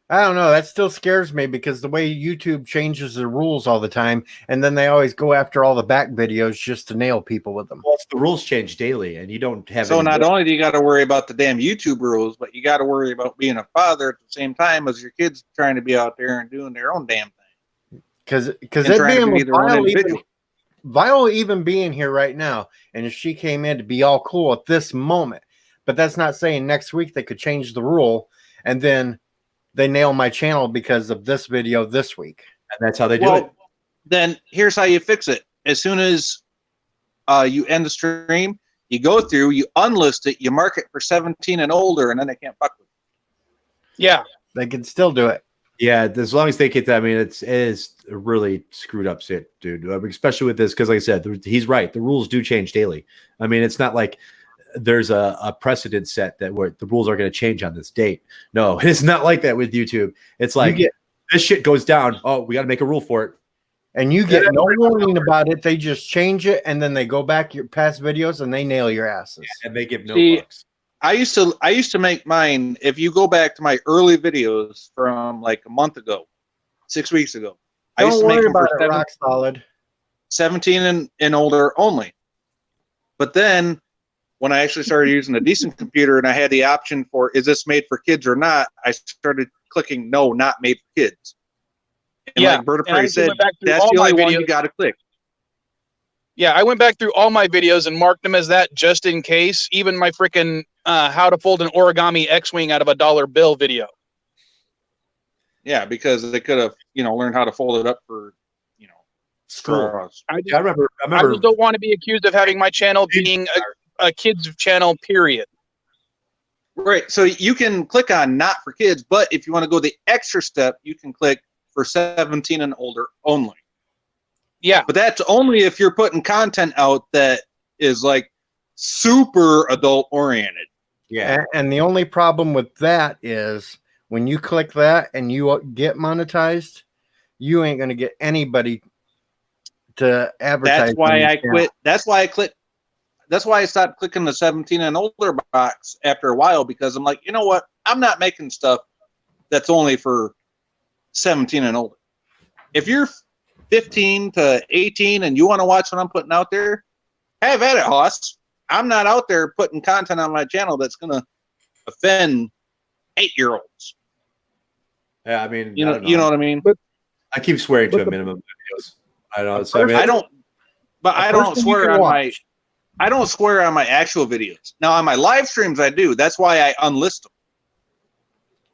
I don't know. That still scares me because the way YouTube changes the rules all the time, and then they always go after all the back videos just to nail people with them. Well, the rules change daily, and you don't have. So any not only do you got to worry about the damn YouTube rules, but you got to worry about being a father at the same time as your kids trying to be out there and doing their own damn thing. Because And it trying to being be with their own Viola individual. Viola even being here right now, and if she came in to be all cool at this moment, but that's not saying next week they could change the rule and then they nail my channel because of this video this week. And that's how they do it. Then here's how you fix it. As soon as you end the stream, you go through, you unlist it, you mark it for 17 and older, and then they can't fuck with it. Yeah. They can still do it. Yeah, as long as they get that. I mean, it is a really screwed up shit, dude. I mean, especially with this, because like I said, he's right. The rules do change daily. I mean, it's not like there's a precedent set that where the rules are going to change on this date. No, it's not like that with YouTube. It's like this shit goes down. Oh, we got to make a rule for it. And you get no warning about it. They just change it, and then they go back your past videos and they nail your asses. And they give no See, fucks. I used to make mine. If you go back to my early videos from like a month ago, 6 weeks ago, I used Don't to make worry them for about it, rock solid. 17 and older only. But then when I actually started using a decent computer and I had the option for is this made for kids or not, I started clicking no, not made for kids. And like Berta and I Prey said, went back through that's all the my only one videos. you got to click. Yeah, I went back through all my videos and marked them as that just in case. Even my freaking how to fold an origami X-wing out of a $1 bill video. Yeah, because they could have, learned how to fold it up for, straws. I just, I remember. I just don't want to be accused of having my channel being a kids channel, period. Right. So you can click on not for kids, but if you want to go the extra step, you can click for 17 and older only. Yeah. But that's only if you're putting content out that is like super adult oriented. Yeah. And the only problem with that is when you click that and you get monetized, you ain't going to get anybody to advertise. That's why on your I channel. quit. That's why I stopped clicking the 17 and older box after a while, because I'm like, you know what? I'm not making stuff that's only for 17 and older. If you're 15 to 18 and you want to watch what I'm putting out there, have at it, Hoss. I'm not out there putting content on my channel that's going to offend 8-year-olds. Yeah, I mean, You know what I mean? But I keep swearing to a minimum of videos. I know. So, I I don't person you swear can on watch. I don't swear on my actual videos. Now on my live streams I do. That's why I unlist them.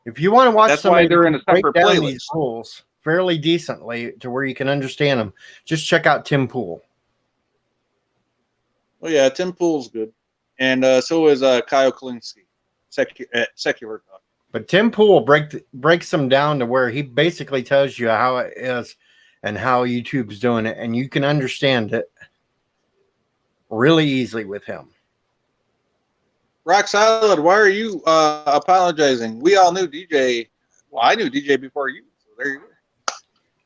If you want to watch That's why somebody they're in a break separate down playlist. these rules fairly decently to where you can understand them, just check out Tim Pool. Well, yeah, Tim Pool's good, and so is Kyle Kalinske, Secular Talk. But Tim Pool breaks them down to where he basically tells you how it is and how YouTube's doing it, and you can understand it really easily with him. Rock Solid, why are you apologizing? We all knew DJ. Well, I knew DJ before you. So there you go.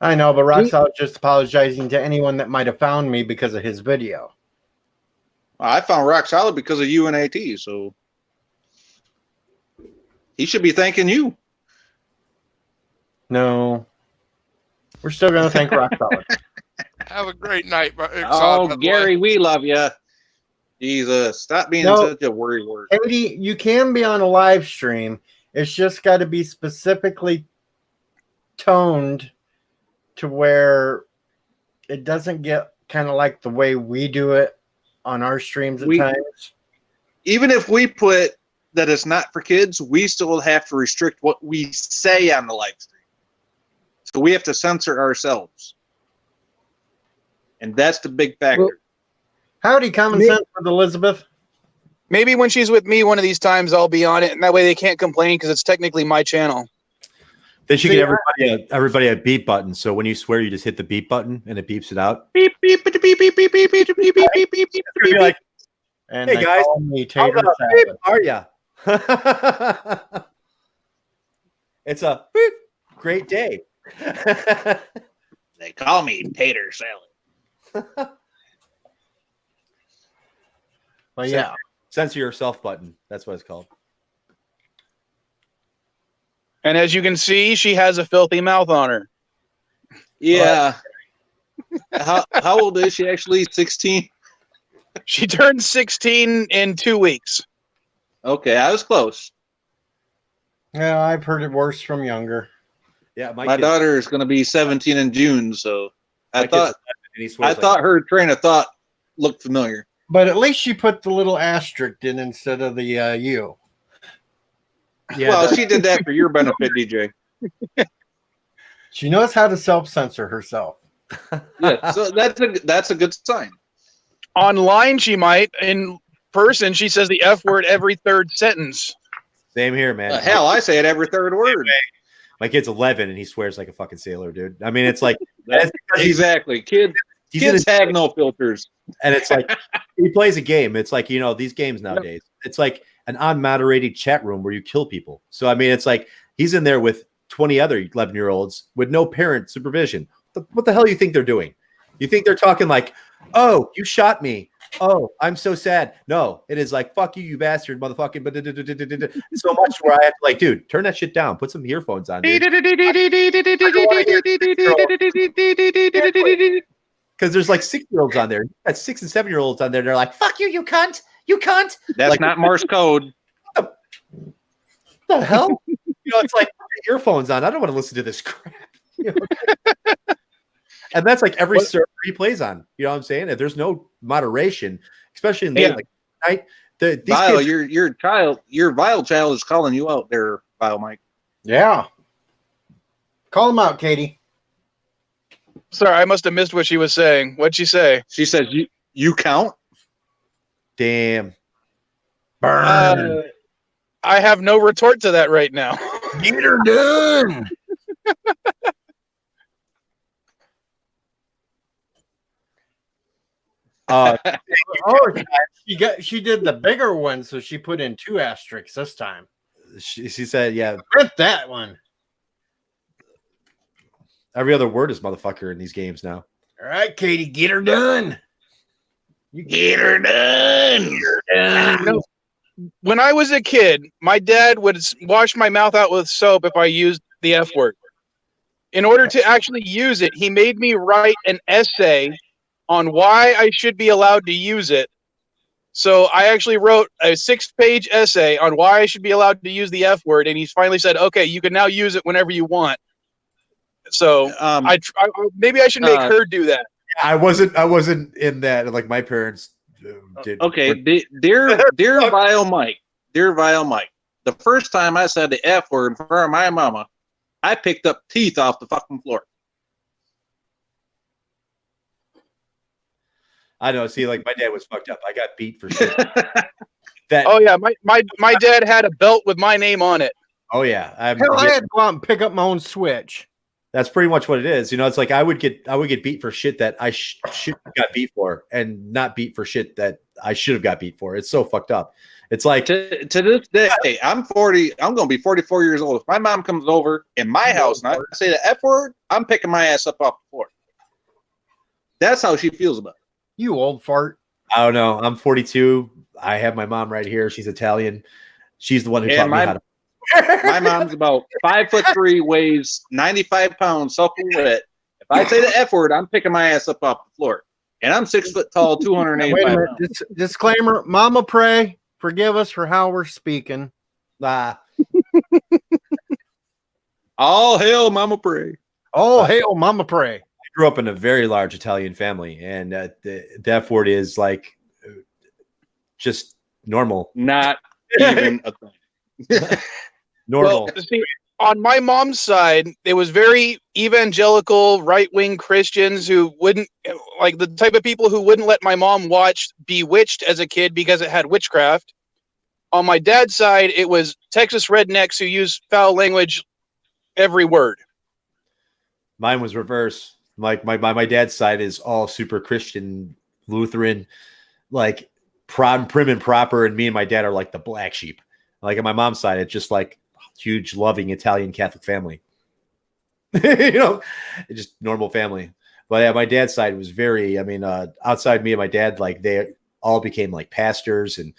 I know, but Rock Solid just apologizing to anyone that might have found me because of his video. I found Rock Solid because of you and AT, so he should be thanking you. No. We're still going to thank Rock Solid. Have a great night. Oh, Gary, we love you. Jesus, stop being such a worry word. Katie, you can be on a live stream. It's just got to be specifically toned to where it doesn't get kind of like the way we do it on our streams at times. Even if we put that it's not for kids, we still have to restrict what we say on the live stream. So we have to censor ourselves. And that's the big factor. Well, howdy, common sense with Elizabeth. Maybe when she's with me one of these times, I'll be on it, and that way they can't complain because it's technically my channel. They should get everybody a beep button. So when you swear, you just hit the beep button and it beeps it out. Beep beep beep beep beep beep beep beep beep beep beep beep. You're like, and hey guys, how beep are ya? It's a beep. Great day. They call me Tater Salad. Well, yeah. Censor yourself button. That's what it's called. And as you can see, she has a filthy mouth on her. Yeah. How old is she actually? 16? She turned 16 in 2 weeks. Okay, I was close. Yeah, I've heard it worse from younger. Yeah, my daughter is going to be 17 in June, so I thought her train of thought looked familiar. But at least she put the little asterisk in instead of the U. Yeah, well, she did that for your benefit, DJ. She knows how to self-censor herself. Yeah, so that's a good sign. Online, she might. In person, she says the F word every third sentence. Same here, man. Hell, I say it every third word. My kid's 11 and he swears like a fucking sailor, dude. I mean, it's like exactly. Kids have no filters. And it's like he plays a game. It's like, these games nowadays. It's like an unmoderated chat room where you kill people. So I mean, it's like he's in there with 20 other 11-year-olds with no parent supervision. What the hell do you think they're doing? You think they're talking like, "Oh, you shot me. Oh, I'm so sad." No, it is like, "Fuck you, you bastard, motherfucking." So much where I have to like, dude, turn that shit down. Put some earphones on. Because there's like 6-year-olds on there. You got 6 and 7-year-olds on there. They're like, "Fuck you, you cunt, you cunt." That's like, not Morse code. What the hell? It's like put earphones on. I don't want to listen to this crap. And that's like every server he plays on. You know what I'm saying? If there's no moderation, especially in the like night, these Vile, kids, your vile child is calling you out there, Vile Mike. Yeah. Call him out, Katie. Sorry, I must have missed what she was saying. What'd she say? She says you count. Damn. Burn. I have no retort to that right now. Get her done. She did the bigger one, so she put in 2 asterisks this time. She said, "Yeah, print that one." Every other word is motherfucker in these games now. All right, Katie, get her done. You get her done. When I was a kid, my dad would wash my mouth out with soap if I used the F word. In order to actually use it, he made me write an essay on why I should be allowed to use it. So I actually wrote a 6-page essay on why I should be allowed to use the F word, and he finally said, "Okay, you can now use it whenever you want." So maybe I should make her do that. I wasn't in that. Like my parents did. Okay, dear Vile Mike, the first time I said the F word in front of my mama, I picked up teeth off the fucking floor. I know. See, like my dad was fucked up. I got beat for shit. Oh yeah, my dad had a belt with my name on it. Oh yeah, I had to go out and pick up my own Switch. That's pretty much what it is. It's like I would get beat for shit that I should got beat for, and not beat for shit that I should have got beat for. It's so fucked up. It's like to this day, I'm 40. I'm going to be 44 years old. If my mom comes over in my house and I say the F word, I'm picking my ass up off the floor. That's how she feels about it. You old fart. I don't know. I'm 42. I have my mom right here. She's Italian. She's the one who taught me how to. My mom's about 5'3", weighs 95 pounds, soaking wet. If I say the F word, I'm picking my ass up off the floor. And I'm 6 foot tall, 285 Wait a minute. pounds. Disclaimer: Mama pray, forgive us for how we're speaking. All hail, Mama pray. All hail, Mama pray. I grew up in a very large Italian family, and the F word is like just normal. Not even a thing. Normal. Well, see, on my mom's side, it was very evangelical, right-wing Christians who wouldn't, like the type of people who wouldn't let my mom watch Bewitched as a kid because it had witchcraft. On my dad's side, it was Texas rednecks who use foul language every word. Mine was reverse. Like my dad's side is all super Christian, Lutheran, like prim and proper, and me and my dad are like the black sheep. Like on my mom's side, it's just like huge, loving Italian Catholic family. It's just normal family. But yeah, my dad's side was very. I mean, outside me and my dad, like they all became like pastors and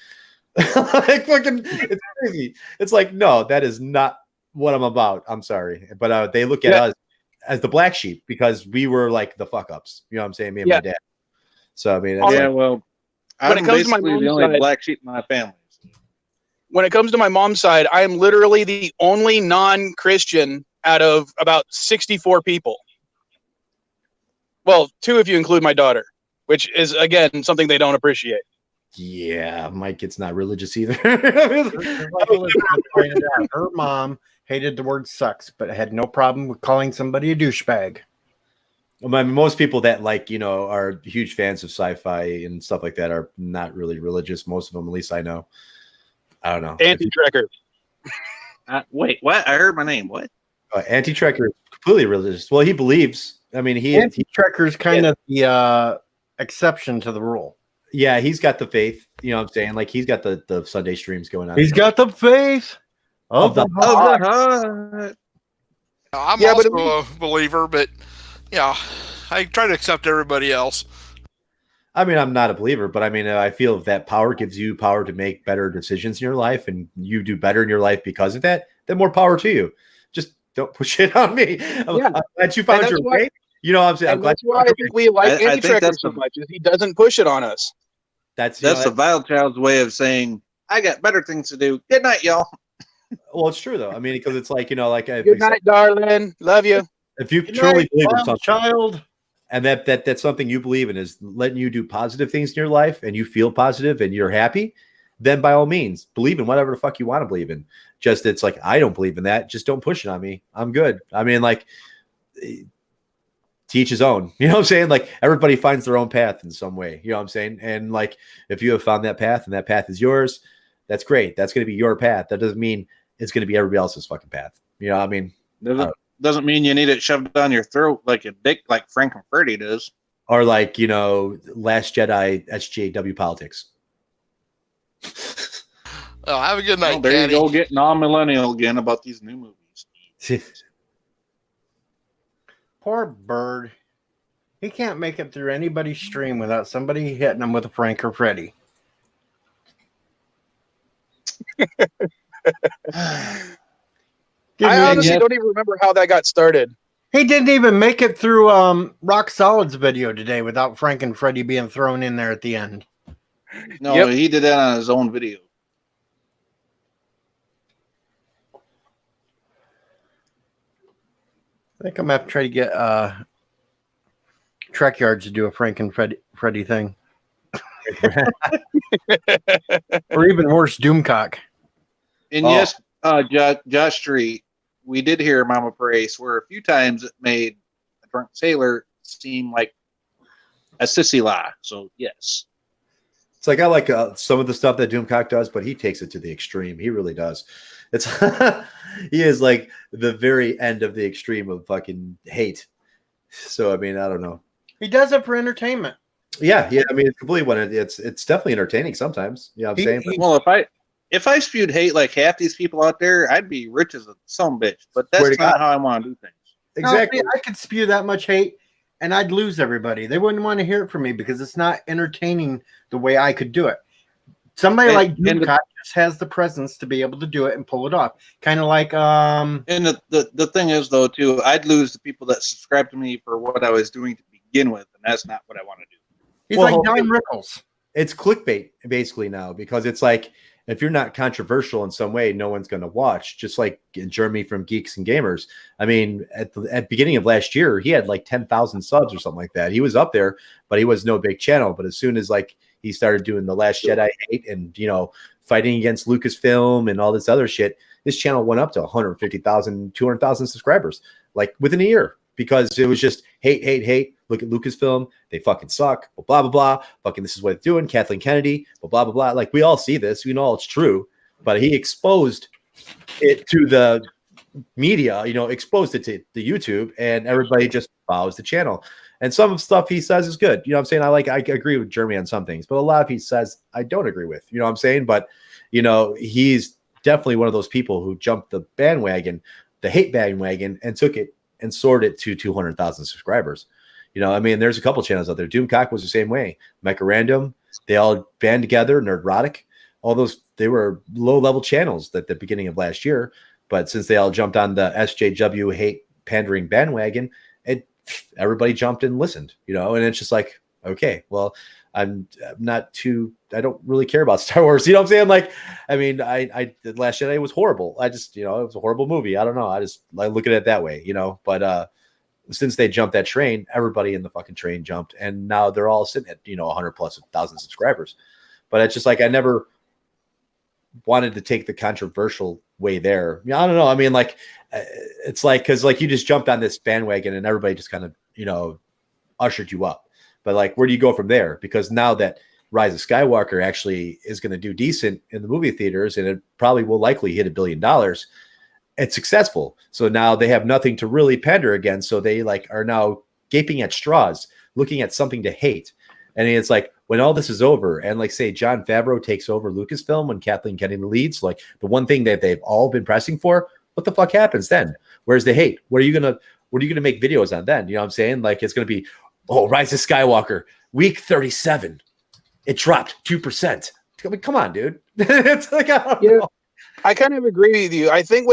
like fucking. It's crazy. It's like no, that is not what I'm about. I'm sorry, but they look at us as the black sheep because we were like the fuck ups. You know what I'm saying? Me and my dad. So I mean, well, I'm basically the only black sheep in my family. When it comes to my mom's side, I am literally the only non-Christian out of about 64 people. Well, 2 if you include my daughter, which is, again, something they don't appreciate. Yeah, my kid's not religious either. Her mom hated the word sucks, but had no problem with calling somebody a douchebag. Well, most people that are huge fans of sci-fi and stuff like that are not really religious. Most of them, at least I know. I don't know. Anti-Trekker. Wait, what? I heard my name. What? Anti-Trekker is completely religious. Well, he believes. I mean, Anti-Trekker is kind of the exception to the rule. Yeah, he's got the faith. You know what I'm saying? Like he's got the Sunday streams going on. He's got the faith of the heart. I'm also a believer, but yeah, I try to accept everybody else. I mean, I'm not a believer, but I mean, I feel if that power gives you power to make better decisions in your life and you do better in your life because of that, then more power to you. Just don't push it on me. I'm glad you found your way. You know what I'm saying? I'm glad that's why I think we like Anti-Trekker so much, is he doesn't push it on us. That's the vile child's way of saying, I got better things to do. Good night, y'all. Well, it's true, though. I mean, because it's like, good night, darling. Love you. If you truly believe in something, child. And that's something you believe in is letting you do positive things in your life and you feel positive and you're happy, then by all means, believe in whatever the fuck you want to believe in. Just it's like, I don't believe in that. Just don't push it on me. I'm good. I mean, like, teach his own. You know what I'm saying? Like, everybody finds their own path in some way. You know what I'm saying? And like, if you have found that path and that path is yours, that's great. That's going to be your path. That doesn't mean it's going to be everybody else's fucking path. You know what I mean? Doesn't mean you need it shoved down your throat like a dick, like Frank and Freddie does. Or like, Last Jedi SJW politics. Oh, have a good night, there Caddy. you go, getting all millennial again about these new movies. Poor Bird. He can't make it through anybody's stream without somebody hitting him with a Frank or Freddie. I honestly don't even remember how that got started. He didn't even make it through Rock Solid's video today without Frank and Freddie being thrown in there at the end. No, he did that on his own video. I think I'm going to have to try to get Trek Yards to do a Frank and Freddie thing. Or even worse, Doomcock. And yes, Josh Street, we did hear Mama Pray swear a few times it made a drunk sailor seem like a sissy lie. So, yes. It's like I like some of the stuff that Doomcock does, but he takes it to the extreme. He really does. It's he is like the very end of the extreme of fucking hate. So I mean, I don't know. He does it for entertainment. Yeah. I mean, it's completely it's definitely entertaining sometimes. You know what I'm saying? Well, if I spewed hate like half these people out there, I'd be rich as a son bitch. But Swear that's to not God. how I want to do things. Exactly. No, see, I could spew that much hate and I'd lose everybody. They wouldn't want to hear it from me because it's not entertaining the way I could do it. Somebody like Doomcock just has the presence to be able to do it and pull it off. Kind of like And the thing is though too, I'd lose the people that subscribe to me for what I was doing to begin with, and that's not what I want to do. he's like Don Rickles. It's clickbait basically now because it's like if you're not controversial in some way, no one's going to watch. Just like Jeremy from Geeks and Gamers. I mean, at the beginning of last year, he had like 10,000 subs or something like that. He was up there, but he was no big channel. But as soon as like he started doing The Last Jedi hate and fighting against Lucasfilm and all this other shit, his channel went up to 150,000, 200,000 subscribers like within a year because it was just hate. Look at Lucasfilm. They fucking suck. Blah, blah, blah. Fucking this is what it's doing. Kathleen Kennedy. Blah, blah, blah. Like we all see this. We know it's true. But he exposed it to the media, exposed it to the YouTube, and everybody just follows the channel. And some of the stuff he says is good. You know what I'm saying? I agree with Jeremy on some things, but a lot of he says I don't agree with. You know what I'm saying? But, he's definitely one of those people who jumped the bandwagon, the hate bandwagon, and took it and soared it to 200,000 subscribers. There's a couple channels out there. Doomcock was the same way. Mecha Random, they all band together. Nerdrotic, all those, they were low-level channels at the beginning of last year. But since they all jumped on the SJW hate pandering bandwagon, everybody jumped and listened, and it's just like, okay, well, I don't really care about Star Wars. You know what I'm saying? The Last Jedi was horrible. it was a horrible movie. I don't know. I look at it that way, but since they jumped that train, everybody in the fucking train jumped, and now they're all sitting at 100,000+ subscribers. But it's just like I never wanted to take the controversial way there. I don't know. It's like because you just jumped on this bandwagon and everybody just kind of ushered you up. But where do you go from there? Because now that Rise of Skywalker actually is going to do decent in the movie theaters, and it probably will likely hit $1 billion. It's successful. So now they have nothing to really pander against. So they are now gaping at straws, looking at something to hate. And it's like when all this is over and say Jon Favreau takes over Lucasfilm when Kathleen Kennedy leads, the one thing that they've all been pressing for, what the fuck happens then? Where's the hate? What are you going to make videos on then? You know what I'm saying? It's going to be, Rise of Skywalker, week 37. It dropped 2%. Come on, dude. It's like, I kind of agree with you. I think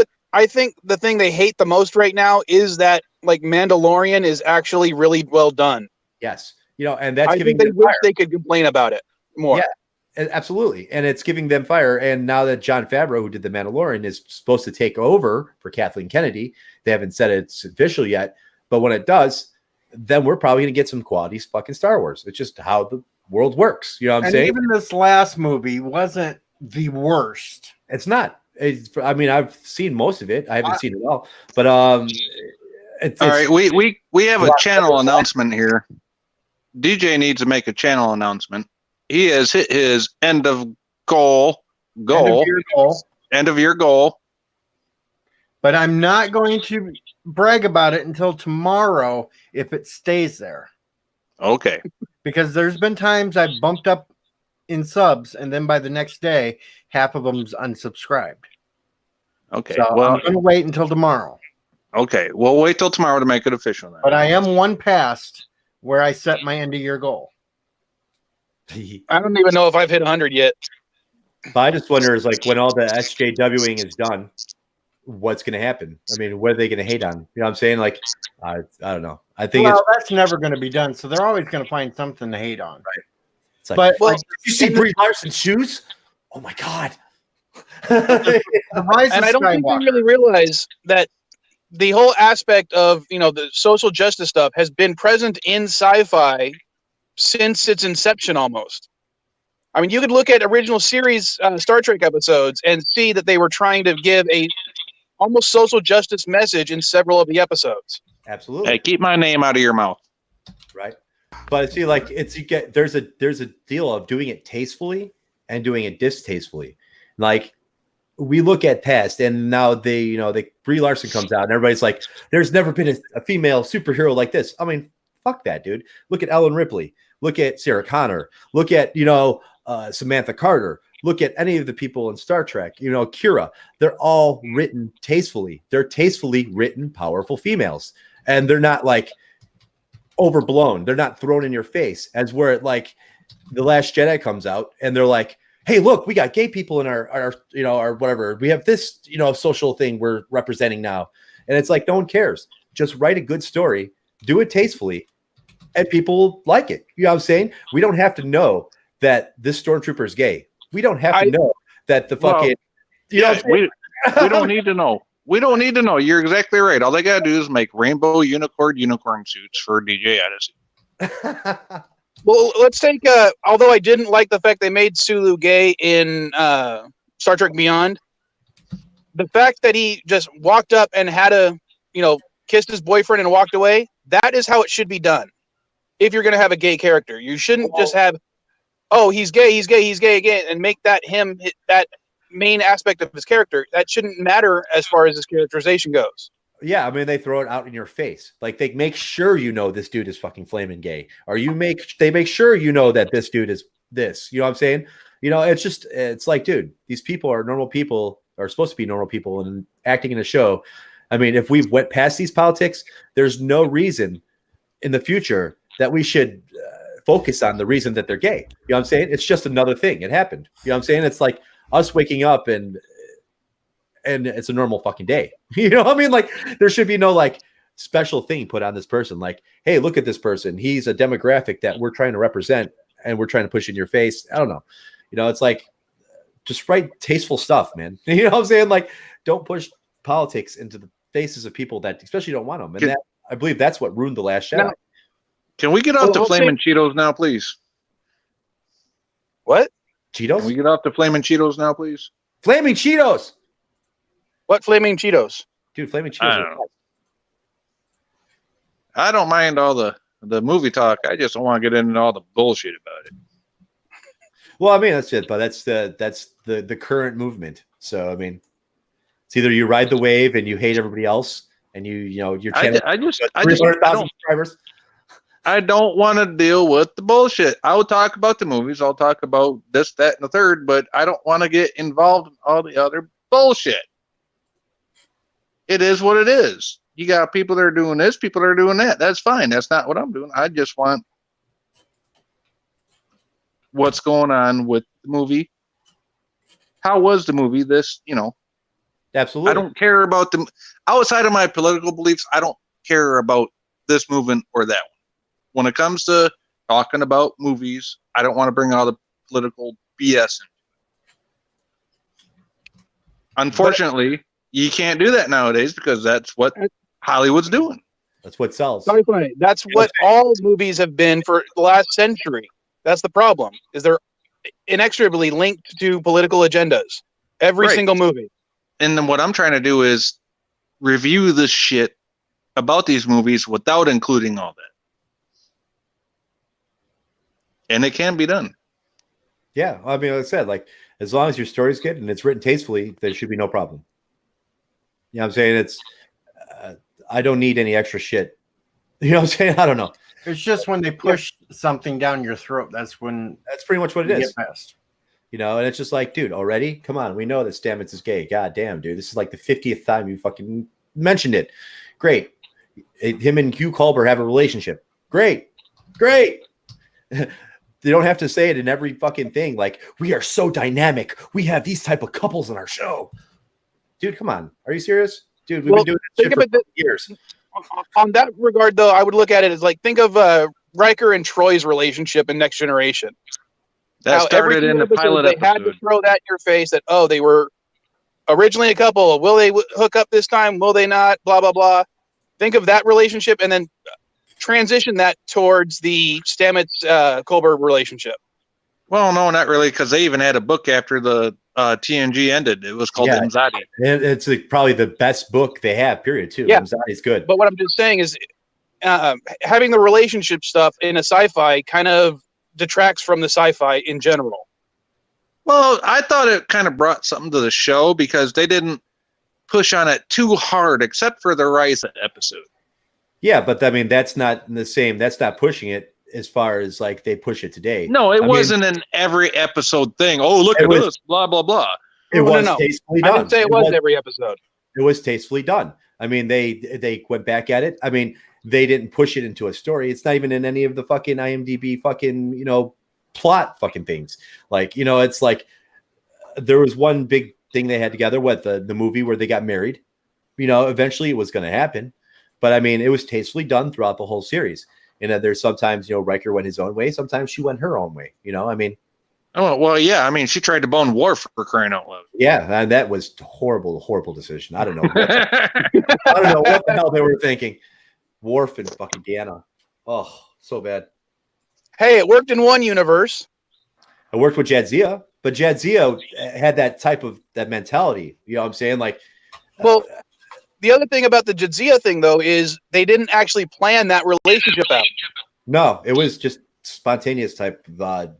the thing they hate the most right now is that Mandalorian is actually really well done. Yes. And that's I think they wish they could complain about it more. Yeah, absolutely. And it's giving them fire. And now that Jon Favreau, who did The Mandalorian, is supposed to take over for Kathleen Kennedy, they haven't said it's official yet. But when it does, then we're probably going to get some quality fucking Star Wars. It's just how the world works. You know what I'm saying? Even this last movie wasn't the worst. It's not. I've seen most of it. I haven't seen it all. But all right, we have a channel announcement here. DJ needs to make a channel announcement. He has hit his end of year goal. But I'm not going to brag about it until tomorrow if it stays there. Okay. Because there's been times I've bumped up in subs, and then by the next day, half of them's unsubscribed. Okay. So I'm going to wait until tomorrow. Okay. We'll wait till tomorrow to make it official then. But I am one past where I set my end of year goal. I don't even know if I've hit 100 yet. But I just wonder when all the SJWing is done, what's going to happen? What are they going to hate on? You know what I'm saying? I don't know. I think that's never going to be done. So they're always going to find something to hate on. Right. It's like, but you see Brie Larson's shoes? Oh my God. The Rise and of I don't think Skywalker. they really realize that the whole aspect of the social justice stuff has been present in sci-fi since its inception almost. You could look at original series Star Trek episodes and see that they were trying to give a almost social justice message in several of the episodes. Absolutely. Hey, keep my name out of your mouth. Right. But see, there's a deal of doing it tastefully and doing it distastefully. We look at past, and now Brie Larson comes out, and everybody's like, "There's never been a female superhero like this." Fuck that, dude. Look at Ellen Ripley. Look at Sarah Connor. Look at Samantha Carter. look at any of the people in Star Trek, you know, Kira, they're all written tastefully. They're tastefully written, powerful females. And they're not like overblown. They're not thrown in your face as where like The Last Jedi comes out and they're like, hey, look, we got gay people in our you know, our whatever. We have this, you know, social thing we're representing now. And it's like, no one cares. Just write a good story, do it tastefully, and people like it. You know what I'm saying? We don't have to know that this stormtrooper is gay. We don't have to know that the fucking, you know, we don't need to know. We don't need to know. You're exactly right. All they gotta do is make rainbow unicorn suits for DJ Odyssey. Well, let's take. Although I didn't like the fact they made Sulu gay in Star Trek Beyond, the fact that he just walked up and had a, you know, kissed his boyfriend and walked away. That is how it should be done. If you're going to have a gay character, you shouldn't just have, oh, he's gay again, and make that him that main aspect of his character. That shouldn't matter as far as his characterization goes. Yeah, I mean, they throw it out in your face. Like, they make sure you know this dude is fucking flaming gay. Or they make sure you know that this dude is this. You know what I'm saying? You know, it's like, dude, these people are normal people, are supposed to be normal people and acting in a show. I mean, if we've went past these politics, there's no reason in the future that we should focus on the reason that they're gay. You know what I'm saying? It's just another thing. It happened. You know what I'm saying? It's like us waking up and it's a normal fucking day. You know what I mean? Like, there should be no like special thing put on this person. Like, hey, look at this person. He's a demographic that we're trying to represent and we're trying to push in your face. I don't know. You know, it's like, just write tasteful stuff, man. You know what I'm saying? Like, don't push politics into the faces of people that especially don't want them. And that, I believe that's what ruined The Last Jedi. Can we get off the Flamin' Cheetos now, please? What? Cheetos? Can we get off the Flamin' Cheetos now, please? Flaming Cheetos! What Flaming Cheetos? Dude, Flaming Cheetos. I don't mind all the movie talk. I just don't want to get into all the bullshit about it. Well, I mean, that's it, but that's the current movement. So, I mean, it's either you ride the wave and you hate everybody else, and you know your channel. I don't subscribers. I don't want to deal with the bullshit. I will talk about the movies. I'll talk about this, that, and the third, but I don't want to get involved in all the other bullshit. It is what it is. You got people that are doing this, people that are doing that. That's fine. That's not what I'm doing. I just want what's going on with the movie. How was the movie? This, you know. Absolutely. I don't care about them outside of my political beliefs. I don't care about this movement or that one. When it comes to talking about movies, I don't want to bring all the political BS in. Unfortunately, you can't do that nowadays because that's what Hollywood's doing. That's what sells. That's what all movies have been for the last century. That's the problem, is they're inextricably linked to political agendas. Every single movie. And then what I'm trying to do is review this shit about these movies without including all that. And it can be done. Yeah, I mean, like I said, like, as long as your story's good and it's written tastefully, there should be no problem. You know what I'm saying? It's, I don't need any extra shit. You know what I'm saying? I don't know. It's just when they push something down your throat. That's when. That's pretty much what it is. Get past. You know, and it's just like, dude, already? Come on. We know that Stamets is gay. God damn, dude. This is like the 50th time you fucking mentioned it. Great. Him and Hugh Culber have a relationship. Great. They don't have to say it in every fucking thing. Like, we are so dynamic. We have these type of couples in our show. Dude, come on. Are you serious? Dude, we've been doing this shit for years. On that regard, though, I would look at it as like, think of Riker and Troy's relationship in Next Generation. That started in the pilot episode. They had to throw that in your face that, oh, they were originally a couple. Will they hook up this time? Will they not? Blah, blah, blah. Think of that relationship and then transition that towards the Stamets-Culber relationship. Well, no, not really, because they even had a book after the TNG ended. It was called Imzadi. It's probably the best book they have, period, too. Yeah. Imzadi's good. But what I'm just saying is having the relationship stuff in a sci-fi kind of detracts from the sci-fi in general. Well, I thought it kind of brought something to the show because they didn't push on it too hard, except for the Risa episode. Yeah, but I mean, that's not the same. That's not pushing it. as far as like they push it today. No, it I mean, wasn't an every episode thing. Oh, look at this, blah blah blah. It No, was no. tastefully I done. didn't say it was every episode. It was tastefully done. I mean, they went back at it. I mean, they didn't push it into a story. It's not even in any of the fucking IMDb fucking, plot fucking things. Like, it's like there was one big thing they had together with the movie where they got married. Eventually it was going to happen. But I mean, it was tastefully done throughout the whole series. And there's sometimes, Riker went his own way. Sometimes she went her own way. I mean, oh well, yeah. I mean, she tried to bone Worf for crying out loud. yeah, and that was horrible decision. I don't know. I don't know what the hell they were thinking. Worf and fucking Deanna. Oh, so bad. Hey, it worked in one universe. I worked with Jadzia, but Jadzia had that mentality. You know what I'm saying? Like, Well, the other thing about the Jadzia thing, though, is they didn't actually plan that relationship out. no, it was just spontaneous type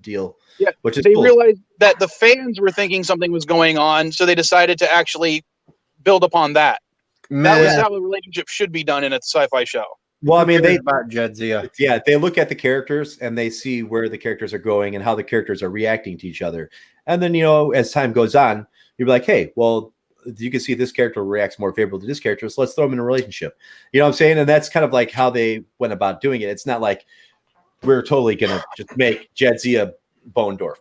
deal. Yeah, which is they cool. realized that the fans were thinking something was going on, so they decided to actually build upon that. That was how the relationship should be done in a sci-fi show. Well, I mean, they about Jadzia. Yeah, they look at the characters and they see where the characters are going and how the characters are reacting to each other. And then, as time goes on, you're like, hey, well, you can see this character reacts more favorable to this character, so let's throw them in a relationship. You know what I'm saying? And that's kind of like how they went about doing it. It's not like we're totally going to just make Jadzia Bone Worf,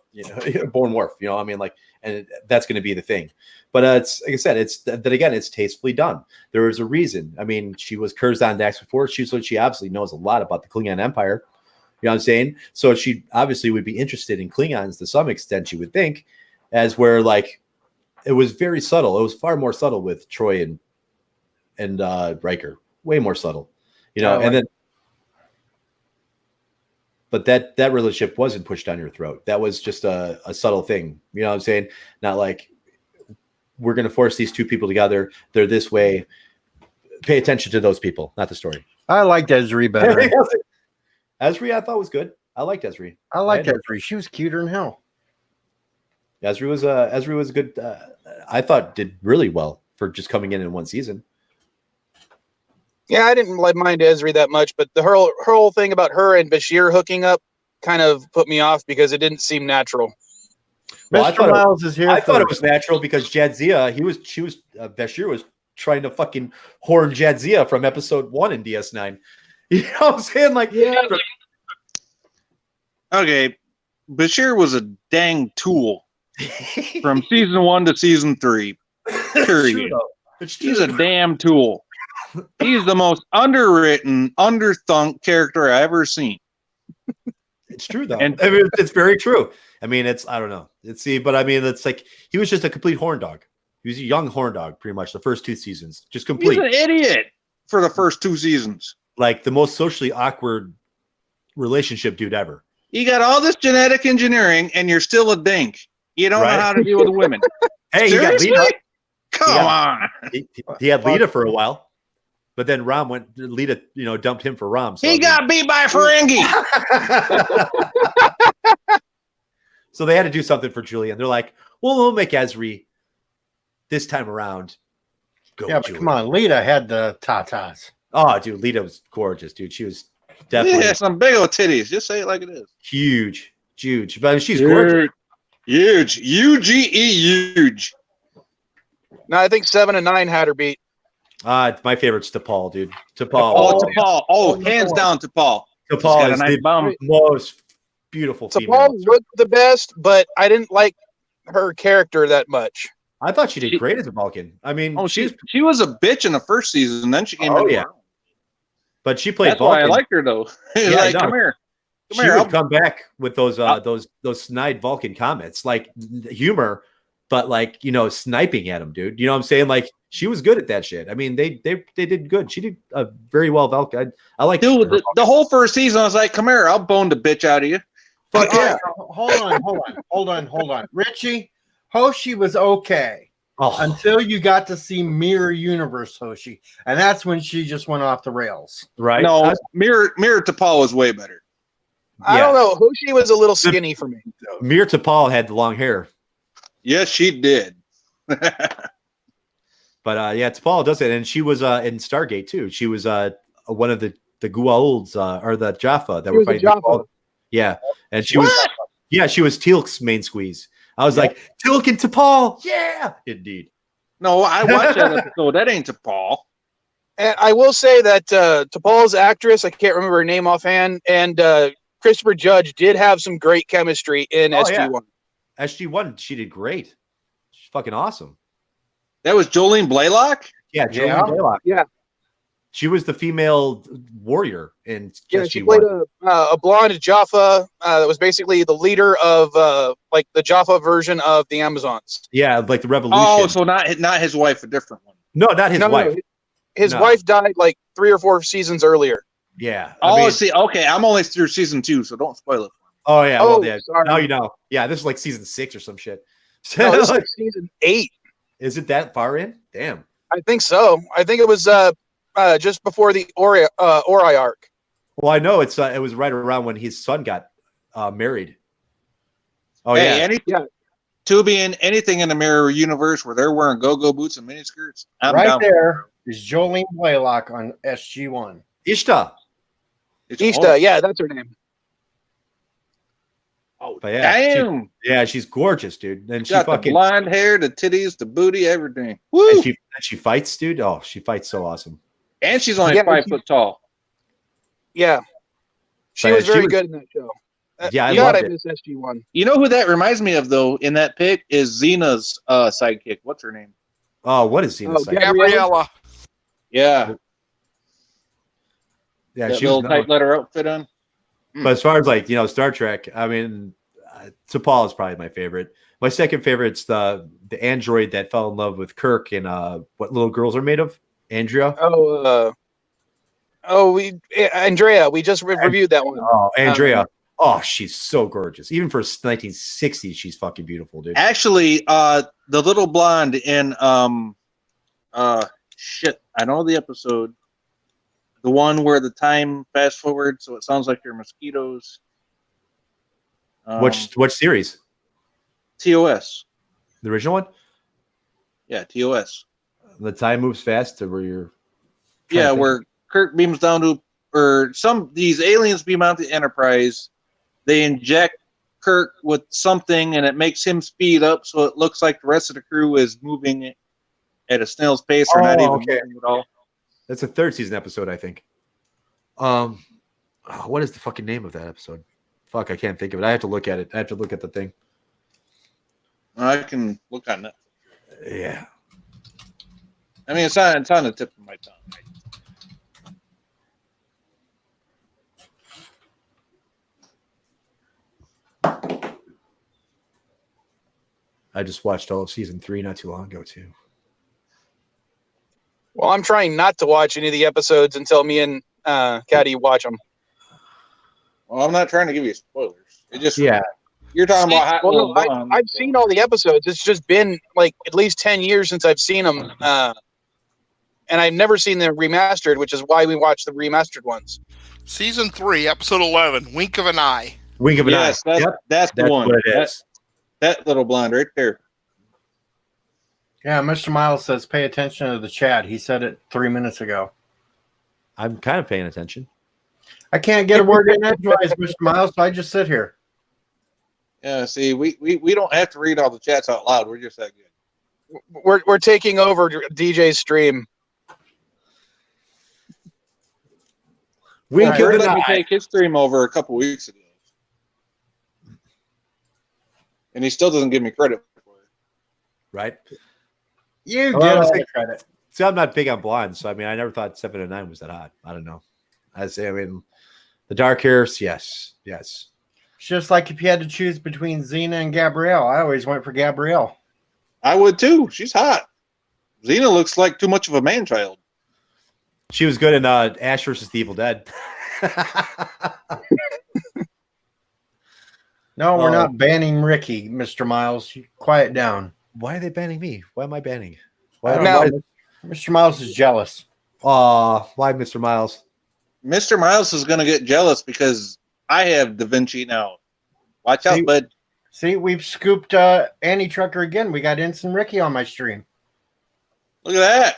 Bone Worf, I mean, like, and that's going to be the thing. But it's like I said, it's tastefully done. There is a reason. I mean, she was Curzon Dax before. She obviously knows a lot about the Klingon Empire. You know what I'm saying? So she obviously would be interested in Klingons to some extent, you would think, as where like it was very subtle. It was far more subtle with Troy and Riker, way more subtle, and then. But that relationship wasn't pushed down your throat. That was just a subtle thing. You know what I'm saying? Not like we're going to force these two people together. They're this way. Pay attention to those people, not the story. I liked Ezri better. Ezri, I thought was good. I liked Ezri. I liked Ezri. She was cuter than hell. Ezri was good. I thought did really well for just coming in one season. Yeah, I didn't mind Ezri that much, but her whole thing about her and Bashir hooking up kind of put me off because it didn't seem natural. Well, Mr. Miles is here. I thought it was natural because Jadzia, Bashir was trying to fucking horn Jadzia from episode 1 in DS9. You know what I'm saying? Like, yeah. Okay, Bashir was a dang tool from season 1 to season 3. Period. He's a damn tool. He's the most underwritten, underthunk character I've ever seen. It's true though. And I mean, it's very true. I mean, I don't know. But I mean, it's like he was just a complete horn dog. He was a young horn dog, pretty much the first 2 seasons. Just complete. He's an idiot for the first 2 seasons. Like the most socially awkward relationship dude ever. You got all this genetic engineering and you're still a dink. You don't know how to deal with women. Hey, seriously? he got Lita. Come on. He had Lita for a while. But then Lita, dumped him for Rom. So he got beat by Ferengi. So they had to do something for Julian. They're like, well, we'll make Ezri this time around. But come on. Lita had the tatas. Oh, dude, Lita was gorgeous, dude. She was definitely some big old titties. Just say it like it is. Huge. But she's gorgeous. Huge. UGE huge. No, I think 7 and 9 had her beat. My favorite's T'Pol, dude. T'Pol. Oh, T'Pol. Oh, hands down T'Pol. T'Pol is nice the most beautiful female. T'Pol looked the best, but I didn't like her character that much. I thought she did great as a Vulcan. I mean, she was a bitch in the first season, then she came in. But she played That's Vulcan. why I liked her though. Come here. She would come back with those snide Vulcan comments, like humor, but like sniping at him, dude. You know what I'm saying? Like she was good at that shit. I mean, they did good. She did very well, Vulcan. I like the whole first season. I was like, come here, I'll bone the bitch out of you. Fuck yeah. Hold on. Richie, Hoshi was okay until you got to see Mirror Universe Hoshi, and that's when she just went off the rails. Right? No, Mirror T'Pol was way better. I don't know. Hoshi was a little skinny for me. Mirror T'Pol had the long hair. Yes, she did. But T'Pol does it, and she was in Stargate too. She was one of the the Goa'ulds or the Jaffa that She were was a fighting. Jaffa. Yeah, and she was Teal'c's main squeeze. I was like, Teal'c and T'Pol, yeah, indeed. No, I watched that episode. That ain't T'Pol. And I will say that T'Pol's actress, I can't remember her name offhand, and Christopher Judge did have some great chemistry in SG1. SG1, she did great. She's fucking awesome. That was Jolene Blaylock? Yeah, Jolene Blaylock. Yeah. She was the female warrior in Yeah, SG1. she played a blonde Jaffa that was basically the leader of like the Jaffa version of the Amazons. Yeah, like the revolution. Oh, so not his wife, a different one. No, not his wife. His No. wife died like 3 or 4 seasons earlier. Yeah. See, okay, I'm only through season 2, so don't spoil it. Oh yeah. Oh, well, yeah. sorry. Now you know. Yeah, this is like season 6 or some shit. No, this is like season 8. Is it that far in? Damn. I think so. I think it was just before the Ori arc. Well, I know it was right around when his son got married. Oh Hey, yeah. Tubi and anything in the Mirror Universe where they're wearing go-go boots and miniskirts. I'm right down. there is Jolene Blaylock on SG1. Ishta. Ishta, yeah, that's her name. Oh, But yeah, damn. she's gorgeous, dude. And she Got the fucking blonde hair, the titties, the booty, everything. Woo! and she fights, dude. Oh, she fights so awesome. And she's only Yeah, 5 foot tall. Yeah. She But was very good in that show. Yeah, I God, loved I it. miss SG1. You know who that reminds me of, though, in that pic is Xena's sidekick. What's her name? Oh, what is Xena? Gabriella. Yeah. Yeah, That she little was tight letter outfit on. But as far as like, Star Trek, I mean, T'Pol is probably my favorite. My second favorite's the android that fell in love with Kirk and What Little Girls Are Made Of, Andrea. Andrea, we just reviewed that one. Oh, Andrea. Oh, she's so gorgeous. Even for 1960s, she's fucking beautiful, dude. Actually, the little blonde in shit, I know the episode. The one where the time fast forward, so it sounds like they're mosquitoes. Which series? TOS. The original one? Yeah, TOS. The time moves fast to where you're Yeah, where Kirk beams down to, or these aliens beam out the Enterprise. They inject Kirk with something, and it makes him speed up, so it looks like the rest of the crew is moving at a snail's pace, or not even moving at all. That's a 3rd season episode, I think. What is the fucking name of that episode? Fuck, I can't think of it. I have to look at it. I have to look at the thing. I can look on that. Yeah. I mean, it's on the tip of my tongue. I just watched all of season 3 not too long ago too. Well, I'm trying not to watch any of the episodes until me and Caddy watch them. Well, I'm not trying to give you spoilers. It just Yeah. You're talking about Hot Little Well, Blonde. I've seen all the episodes. It's just been like at least 10 years since I've seen them. And I've never seen them remastered, which is why we watch the remastered ones. Season 3, episode 11, Wink of an Eye. Wink of an Yes, eye. that's the That's one. what it is. That little blonde right there. Yeah, Mr. Miles says pay attention to the chat. He said it 3 minutes ago. I'm kind of paying attention. I can't get a word in edgewise, Mr. Miles, so I just sit here. Yeah, see, we don't have to read all the chats out loud. We're just that good. We're taking over DJ's stream. Wink of Kurt an let me eye. take his stream over a couple weeks ago. And he still doesn't give me credit for it. Right? You Well, get I all think- the credit. See, I'm not big on blondes, so I mean, I never thought 7 and 9 was that hot. I don't know. I mean, the dark hairs, yes. It's just like if you had to choose between Xena and Gabrielle. I always went for Gabrielle. I would too. She's hot. Xena looks like too much of a man child. She was good in Ash versus the Evil Dead. No, we're not banning Ricky, Mr. Miles. You quiet down. Why are they banning me? Why am I banning? I Why? don't know. Mr. Miles is jealous. Why, Mr. Miles? Mr. Miles is going to get jealous because I have Da Vinci now. Watch out, bud. See, we've scooped Annie Trucker again. We got Ensign Ricky on my stream. Look at that.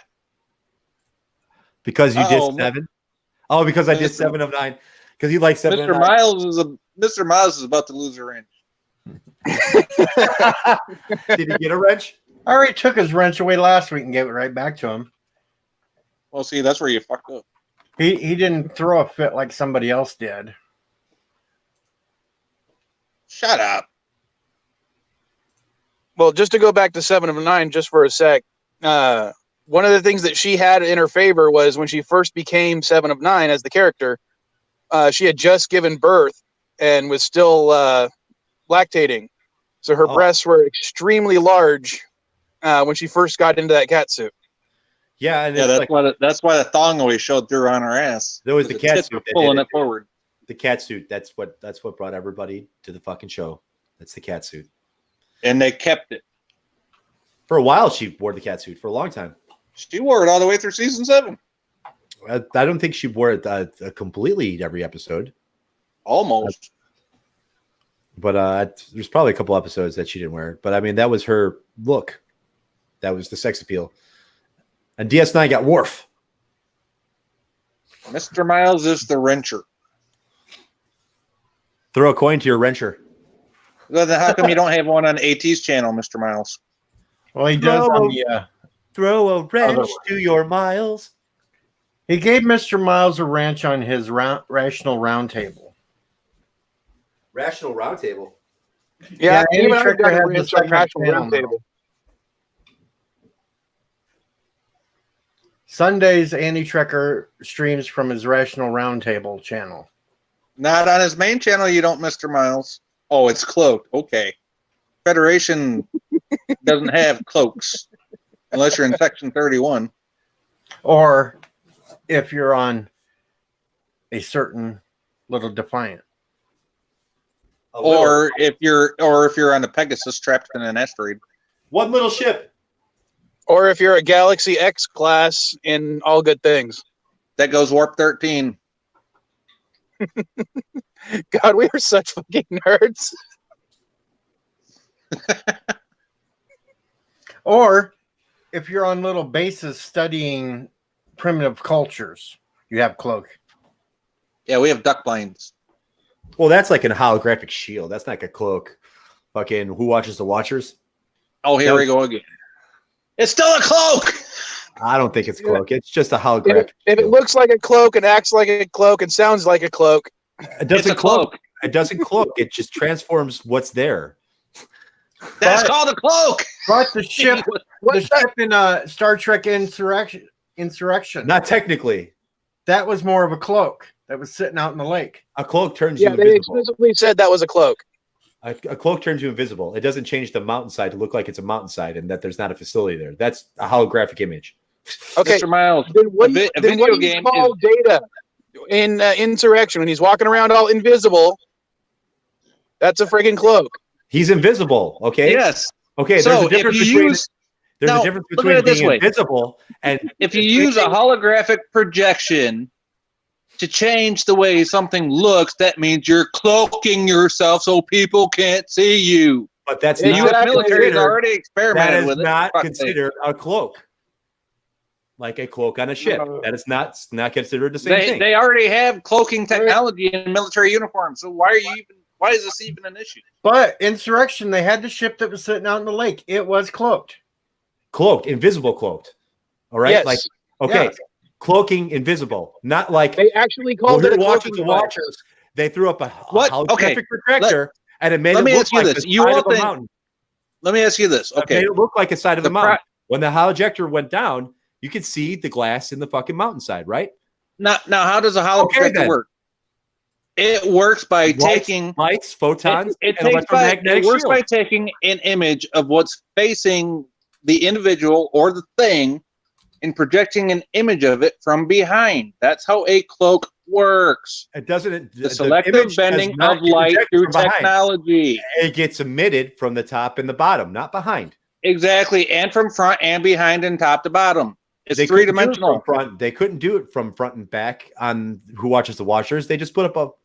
Because you Uh-oh. did 7. Oh, because I did 7 of 9. Because you like 7 of 9. Mr. Miles is about to lose a wrench. Did he get a wrench? I already took his wrench away last week and gave it right back to him. Well, see, that's where you fucked up. He didn't throw a fit like somebody else did. Shut up. Well, just to go back to 7 of 9 just for a sec, one of the things that she had in her favor was when she first became 7 of 9 as the character, she had just given birth and was still lactating. So her breasts were extremely large when she first got into that cat suit. Yeah, and that's why the thong always showed through on her ass. There was the cat suit pulling it forward. The cat suit. That's what brought everybody to the fucking show. That's the cat suit. And they kept it. For a while, she wore the cat suit for a long time. She wore it all the way through season 7. I don't think she wore it completely every episode. Almost. But there's probably a couple episodes that she didn't wear it. But I mean, that was her look. That was the sex appeal. And DS9 got Worf. Mr. Miles is the wrencher. Throw a coin to your wrencher. Well, then how come you don't have one on AT's channel, Mr. Miles? Well, he does on the throw a wrench to your Miles. He gave Mr. Miles a wrench on his Rational Roundtable. Rational Roundtable. Yeah, Andy even I Tricker got has a the wrench on second Rational channel now. Roundtable. Sundays, Andy Trekker streams from his Rational Roundtable channel. Not on his main channel, you don't, Mr. Miles. Oh, it's cloaked. Okay. Federation doesn't have cloaks unless you're in Section 31. Or if you're on a certain little Defiant. Or if you're on a Pegasus trapped in an asteroid. One little ship. Or if you're a Galaxy X class in All Good Things. That goes warp 13. God, we are such fucking nerds. Or if you're on little bases studying primitive cultures, you have Cloak. Yeah, we have duck blinds. Well, that's like a holographic shield. That's like a cloak. Fucking Who Watches the Watchers? Oh, here we go again. It's still a cloak! I don't think it's cloak. It's just a holographic. If it looks like a cloak and acts like a cloak and sounds like a cloak, It doesn't It's a cloak. It doesn't cloak. It just transforms what's there. That's called a cloak! But the ship, ship in Star Trek Insurrection, Not technically. that was more of a cloak that was sitting out in the lake. A cloak turns yeah, you they invisible. explicitly said that was a cloak. A cloak turns you invisible. It doesn't change the mountainside to look like it's a mountainside and that there's not a facility there. That's a holographic image. Okay, Mr. Miles, then what, a then what video do you game call is Data in Insurrection when he's walking around all invisible? That's a friggin' cloak. He's invisible. Okay. yes. Okay. So There's a if difference you between. use There's now, a difference look at it between this being way. invisible and if you use a holographic projection to change the way something looks, that means you're cloaking yourself so people can't see you. But that's The not U.S. military has considered- already That experimented is with it. not For fuck's sake. considered a cloak. Like a cloak on a ship. That is not considered the same thing. They already have cloaking technology in military uniforms. So why is this even an issue? But Insurrection, they had the ship that was sitting out in the lake. It was cloaked. Cloaked, invisible cloaked. All right. Yes. Like okay, Yes. cloaking invisible, not like They actually well, called it a who watches cloaking the device. Watchers. They threw up a What? holographic Okay. projector and it made let it me look ask you like this. the You side all of a think- mountain. Let me ask you this. It made Okay. it look like a side of The the mountain. When the holojector went down, you could see the glass in the fucking mountainside, right? Now, how does a Okay, holographic then. work? It works by Lights, taking lights, photons, it and electromagnetic works shield. by taking an image of what's facing the individual or the thing and projecting an image of it from behind. That's how a cloak works. It doesn't. The selective image does bending not of get light projected through from behind. technology. It gets emitted from the top and the bottom, not behind. Exactly, and from front and behind and top to bottom. It's They couldn't do it three-dimensional. from front. They couldn't do it from front and back on Who Watches the Watchers. They just put up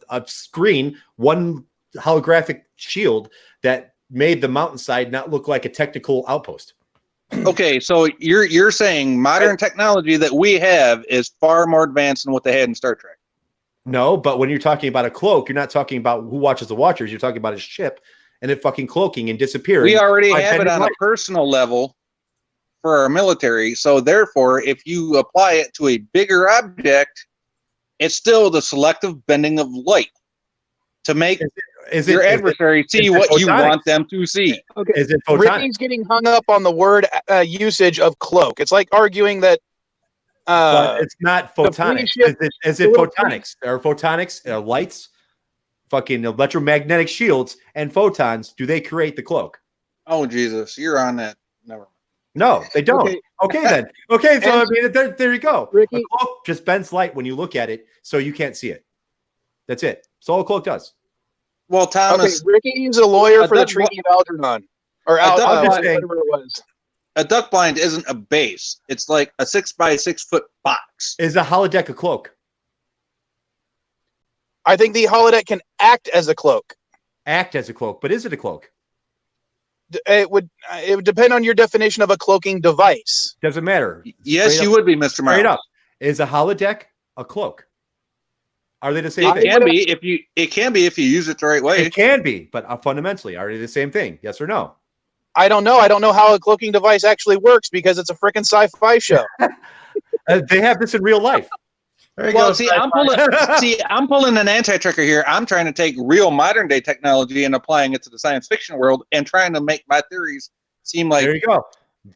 a screen, one holographic shield that made the mountainside not look like a technical outpost. Okay, so you're saying modern technology that we have is far more advanced than what they had in Star Trek. No, but when you're talking about a cloak, you're not talking about who watches the Watchers. You're talking about a ship and it fucking cloaking and disappearing. We already by have it bending on light. a personal level for our military. So therefore, if you apply it to a bigger object, it's still the selective bending of light to make your adversary see what you want them to see. Okay. Is it Ricky's getting hung up on the word usage of cloak. It's like arguing that. But it's not the photonics. pre-ship- Is the it little photonics? Are photonics lights, fucking electromagnetic shields, and photons? Do they create the cloak? Oh Jesus, you're on that. Never. No, they don't. Okay, then. Okay, so I mean, there you go. Ricky, a cloak just bends light when you look at it, so you can't see it. That's it. That's all a cloak does. Well, Thomas, Ricky's a lawyer for the Treaty of Algernon, or whatever it was. A duck blind isn't a base. It's like a 6 by 6 foot box. Is a holodeck a cloak? I think the holodeck can act as a cloak. Act as a cloak, but is it a cloak? It would depend on your definition of a cloaking device. Doesn't matter. Yes, Straight you up- would be, Mr. Straight Miles. up. Is a holodeck a cloak? Are they the same It thing? can be if you. It can be if you use it the right way. It can be, but fundamentally, are they the same thing? Yes or no? I don't know. I don't know how a cloaking device actually works because it's a freaking sci-fi show. They have this in real life. Well, see, I'm pulling an anti-tricker here. I'm trying to take real modern day technology and applying it to the science fiction world and trying to make my theories seem like. There you go.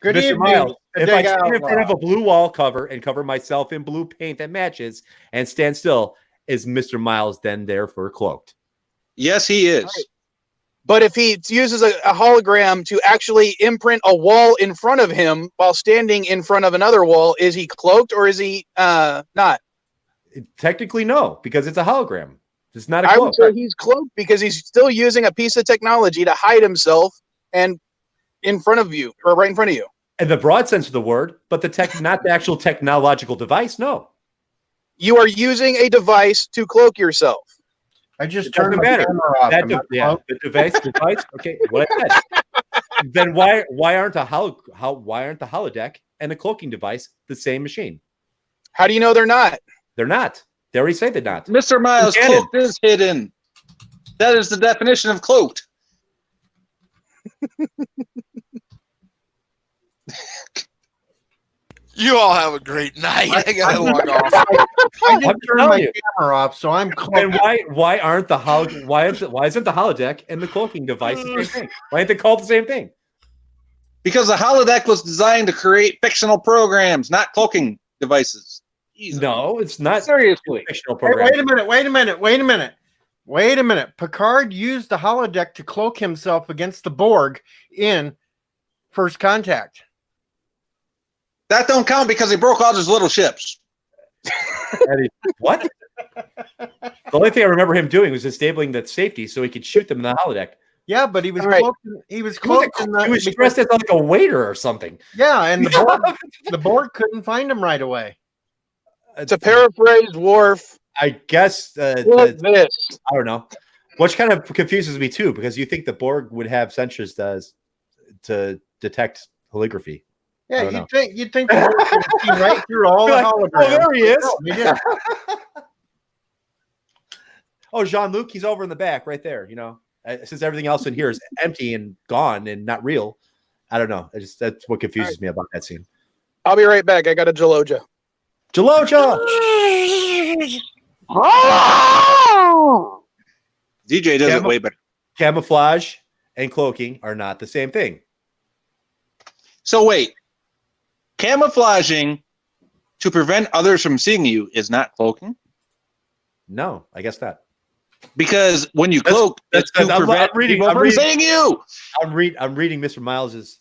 Good Mr. evening, Miles, if I Dig stand in front of Outlaw. a blue wall cover and cover myself in blue paint that matches and stand still, is Mr. Miles then therefore cloaked? Yes, he is. Right. But if he uses a hologram to actually imprint a wall in front of him while standing in front of another wall, is he cloaked or is he not? Technically, no, because it's a hologram. It's not a I cloak. would say he's cloaked because he's still using a piece of technology to hide himself and in front of you or right in front of you. In the broad sense of the word, but not the actual technological device. No, You are using a device to cloak yourself. I just it turned doesn't my matter. camera off. That Am I yeah, cloaked? the device. Okay, what I said. Then why aren't the holodeck and the cloaking device the same machine? How do you know they're not? They're not. They already say they're not. Mr. Miles, Canon. cloaked is hidden. That is the definition of cloaked. You all have a great night. I gotta log off. I just I'm turned telling my you. camera off, so I'm cloaked. And why aren't the why isn't the holodeck and the cloaking device the same thing? Why aren't they called the same thing? Because the holodeck was designed to create fictional programs, not cloaking devices. Jesus. No, it's not Seriously. fictional Hey, program. wait a minute. Picard used the holodeck to cloak himself against the Borg in First Contact. That don't count because he broke all his little ships. What? The only thing I remember him doing was disabling the safety so he could shoot them in the holodeck. Yeah, but he was All right. cloaked. He was cloaked. He was dressed as like a waiter or something. Yeah, and the Borg couldn't find him right away. To paraphrase Worf, I guess look this. I don't know. Which kind of confuses me too, because you think the Borg would have sensors to detect calligraphy. I Yeah, don't know. you'd think the Borg could see right through all the Like, holograms. oh, there he is. No, they didn't. Oh, Jean-Luc, he's over in the back right there. You know, since everything else in here is empty and gone and not real, I don't know. That's what confuses me about that scene. I'll be right back. I got a Jaloja. Jaloja! DJ does it way better. Camouflage and cloaking are not the same thing. So wait, camouflaging to prevent others from seeing you is not cloaking? No, I guess not. Because when you cloak, it's to prevent people from seeing you. I'm reading Mr. Miles's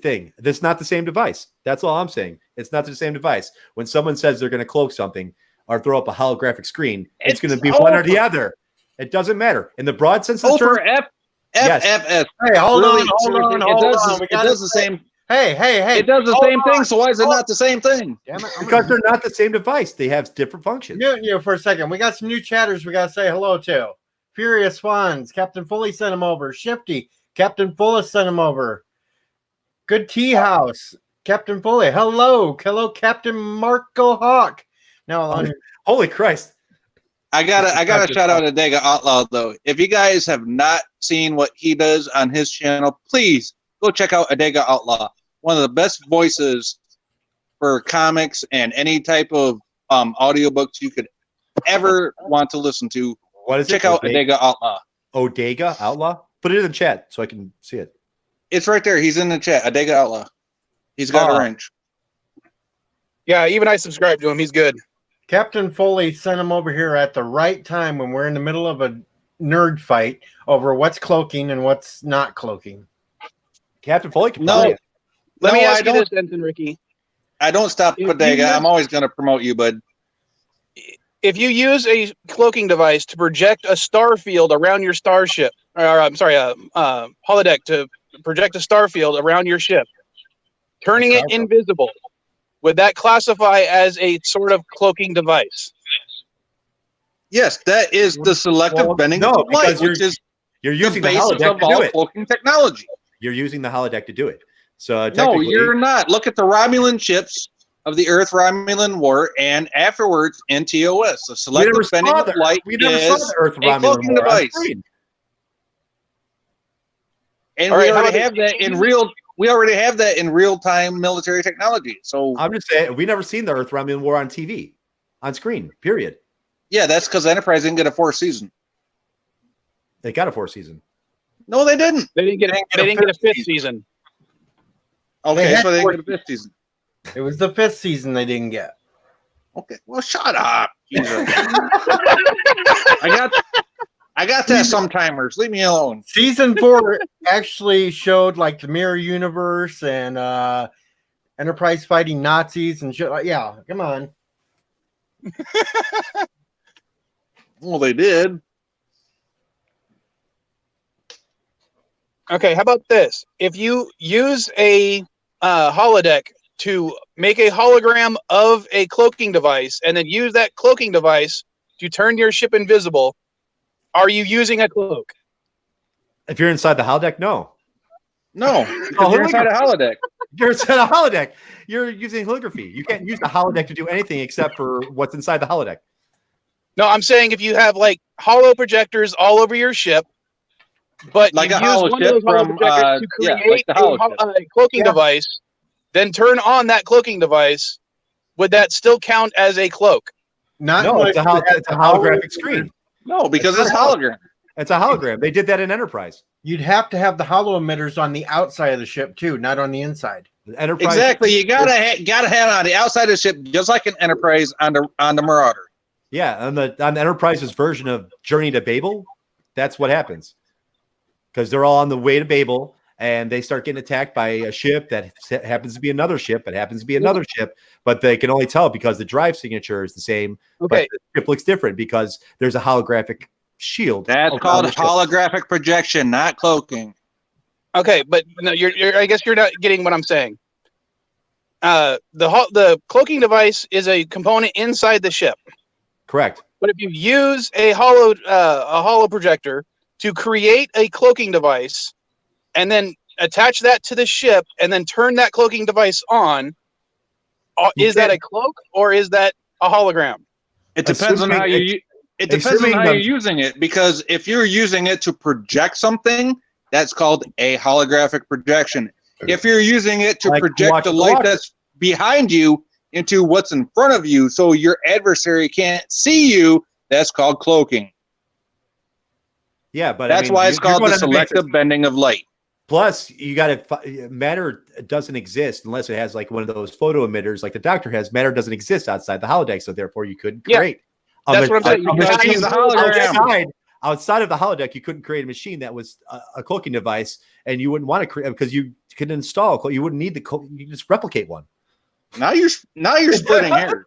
thing. That's not the same device. That's all I'm saying. It's not the same device. When someone says they're going to cloak something or throw up a holographic screen, it's going to be one or the other. It doesn't matter. In the broad sense of the term, yes. FFS. Hey, hold Really, on, hold on, it hold does, on. It does the same. Hey, It does the same thing. So why is it not the same thing? Damn it, because they're not the same device. They have different functions. Mute you for a second. We got some new chatters we got to say hello to. Furious Funds, Captain Fully sent him over. Shifty, Captain Fuller sent him over. Good tea house. Captain Foley. Hello. Hello, Captain Marco Hawk. Now on Holy Christ. I gotta shout out Adega Outlaw though. If you guys have not seen what he does on his channel, please go check out Adega Outlaw. One of the best voices for comics and any type of audiobooks you could ever want to listen to. What is Check it? out Adega Outlaw. Odega Outlaw? Put it in the chat so I can see it. It's right there. He's in the chat. Adega Outlaw. He's got a wrench. Yeah, even I subscribe to him. He's good. Captain Foley sent him over here at the right time when we're in the middle of a nerd fight over what's cloaking and what's not cloaking. Captain Foley can No. Let me ask I you this, don't. Ensign Ricky. I don't stop If you Adega. use- I'm always going to promote you, bud. If you use a cloaking device to project a star field around your starship, or I'm sorry, holodeck to project a star field around your ship, turning it invisible, would that classify as a sort of cloaking device? Yes, that is the selective bending no, of light, because which is You're using the basis holodeck of to all do it. cloaking technology. You're using the holodeck to do it. So No, technically, you're not. Look at the Romulan ships of the Earth-Romulan War, and afterwards in TOS. The we selective never bending saw of light we never saw is the Earth a Romulan cloaking War on device. screen. And All we right, how already about have that in real. We already have that in real-time military technology. So I'm just saying we never seen the Earth Romulan War on TV, on screen. Period. yeah, that's because Enterprise didn't get a fourth season. They got a fourth season. No, they didn't. They didn't get a fifth season. Okay, had so they four- didn't get a fifth season. It was the 5th season they didn't get. Okay, well, shut up. Jesus. I got that sometimers. Leave me alone. Season 4 actually showed like the mirror universe and Enterprise fighting Nazis and shit. Yeah, come on. Well, they did. Okay, how about this? If you use a holodeck to make a hologram of a cloaking device and then use that cloaking device to turn your ship invisible, are you using a cloak? If you're inside the holodeck, no. No, because you're inside a holodeck. You're inside a holodeck. You're using holography. You can't use the holodeck to do anything except for what's inside the holodeck. No, I'm saying if you have like holo projectors all over your ship, but Like you a use holo one ship of those holo from, projectors to yeah, create like the holo ship. a cloaking device, then turn on that cloaking device, would that still count as a cloak? Not No, unless it's a, you have it's a the holographic screen. No, because it's not a hologram. It's a hologram. They did that in Enterprise. You'd have to have the holo emitters on the outside of the ship too, not on the inside. Enterprise. Exactly. You gotta have it on the outside of the ship, just like an Enterprise on the Marauder. Yeah, on the Enterprise's version of Journey to Babel, that's what happens. Because they're all on the way to Babel, and they start getting attacked by a ship that happens to be another ship. It happens to be another ship, but they can only tell because the drive signature is the same. Okay. But the ship looks different because there's a holographic shield. That's around called the ship. holographic projection, not cloaking. Okay, but no, I guess you're not getting what I'm saying. The cloaking device is a component inside the ship. Correct. But if you use a holo projector to create a cloaking device and then attach that to the ship and then turn that cloaking device on, is that a cloak or is that a hologram? It depends on how you. It depends on how you're using it, because if you're using it to project something, that's called a holographic projection. If you're using it to Like project watch the the light watch. that's behind you into what's in front of you, so your adversary can't see you, that's called cloaking. Yeah, but That's why it's called the selective basics. bending of light. Plus, you got to matter doesn't exist unless it has like one of those photo emitters, like the Doctor has. Matter doesn't exist outside the holodeck, so therefore you couldn't Yeah, create. that's what I'm saying. A You gotta machine use the hologram. outside of the holodeck, you couldn't create a machine that was a cloaking device, and you wouldn't want to create because you could install. You wouldn't need the. You can just replicate one. Now you're splitting hairs.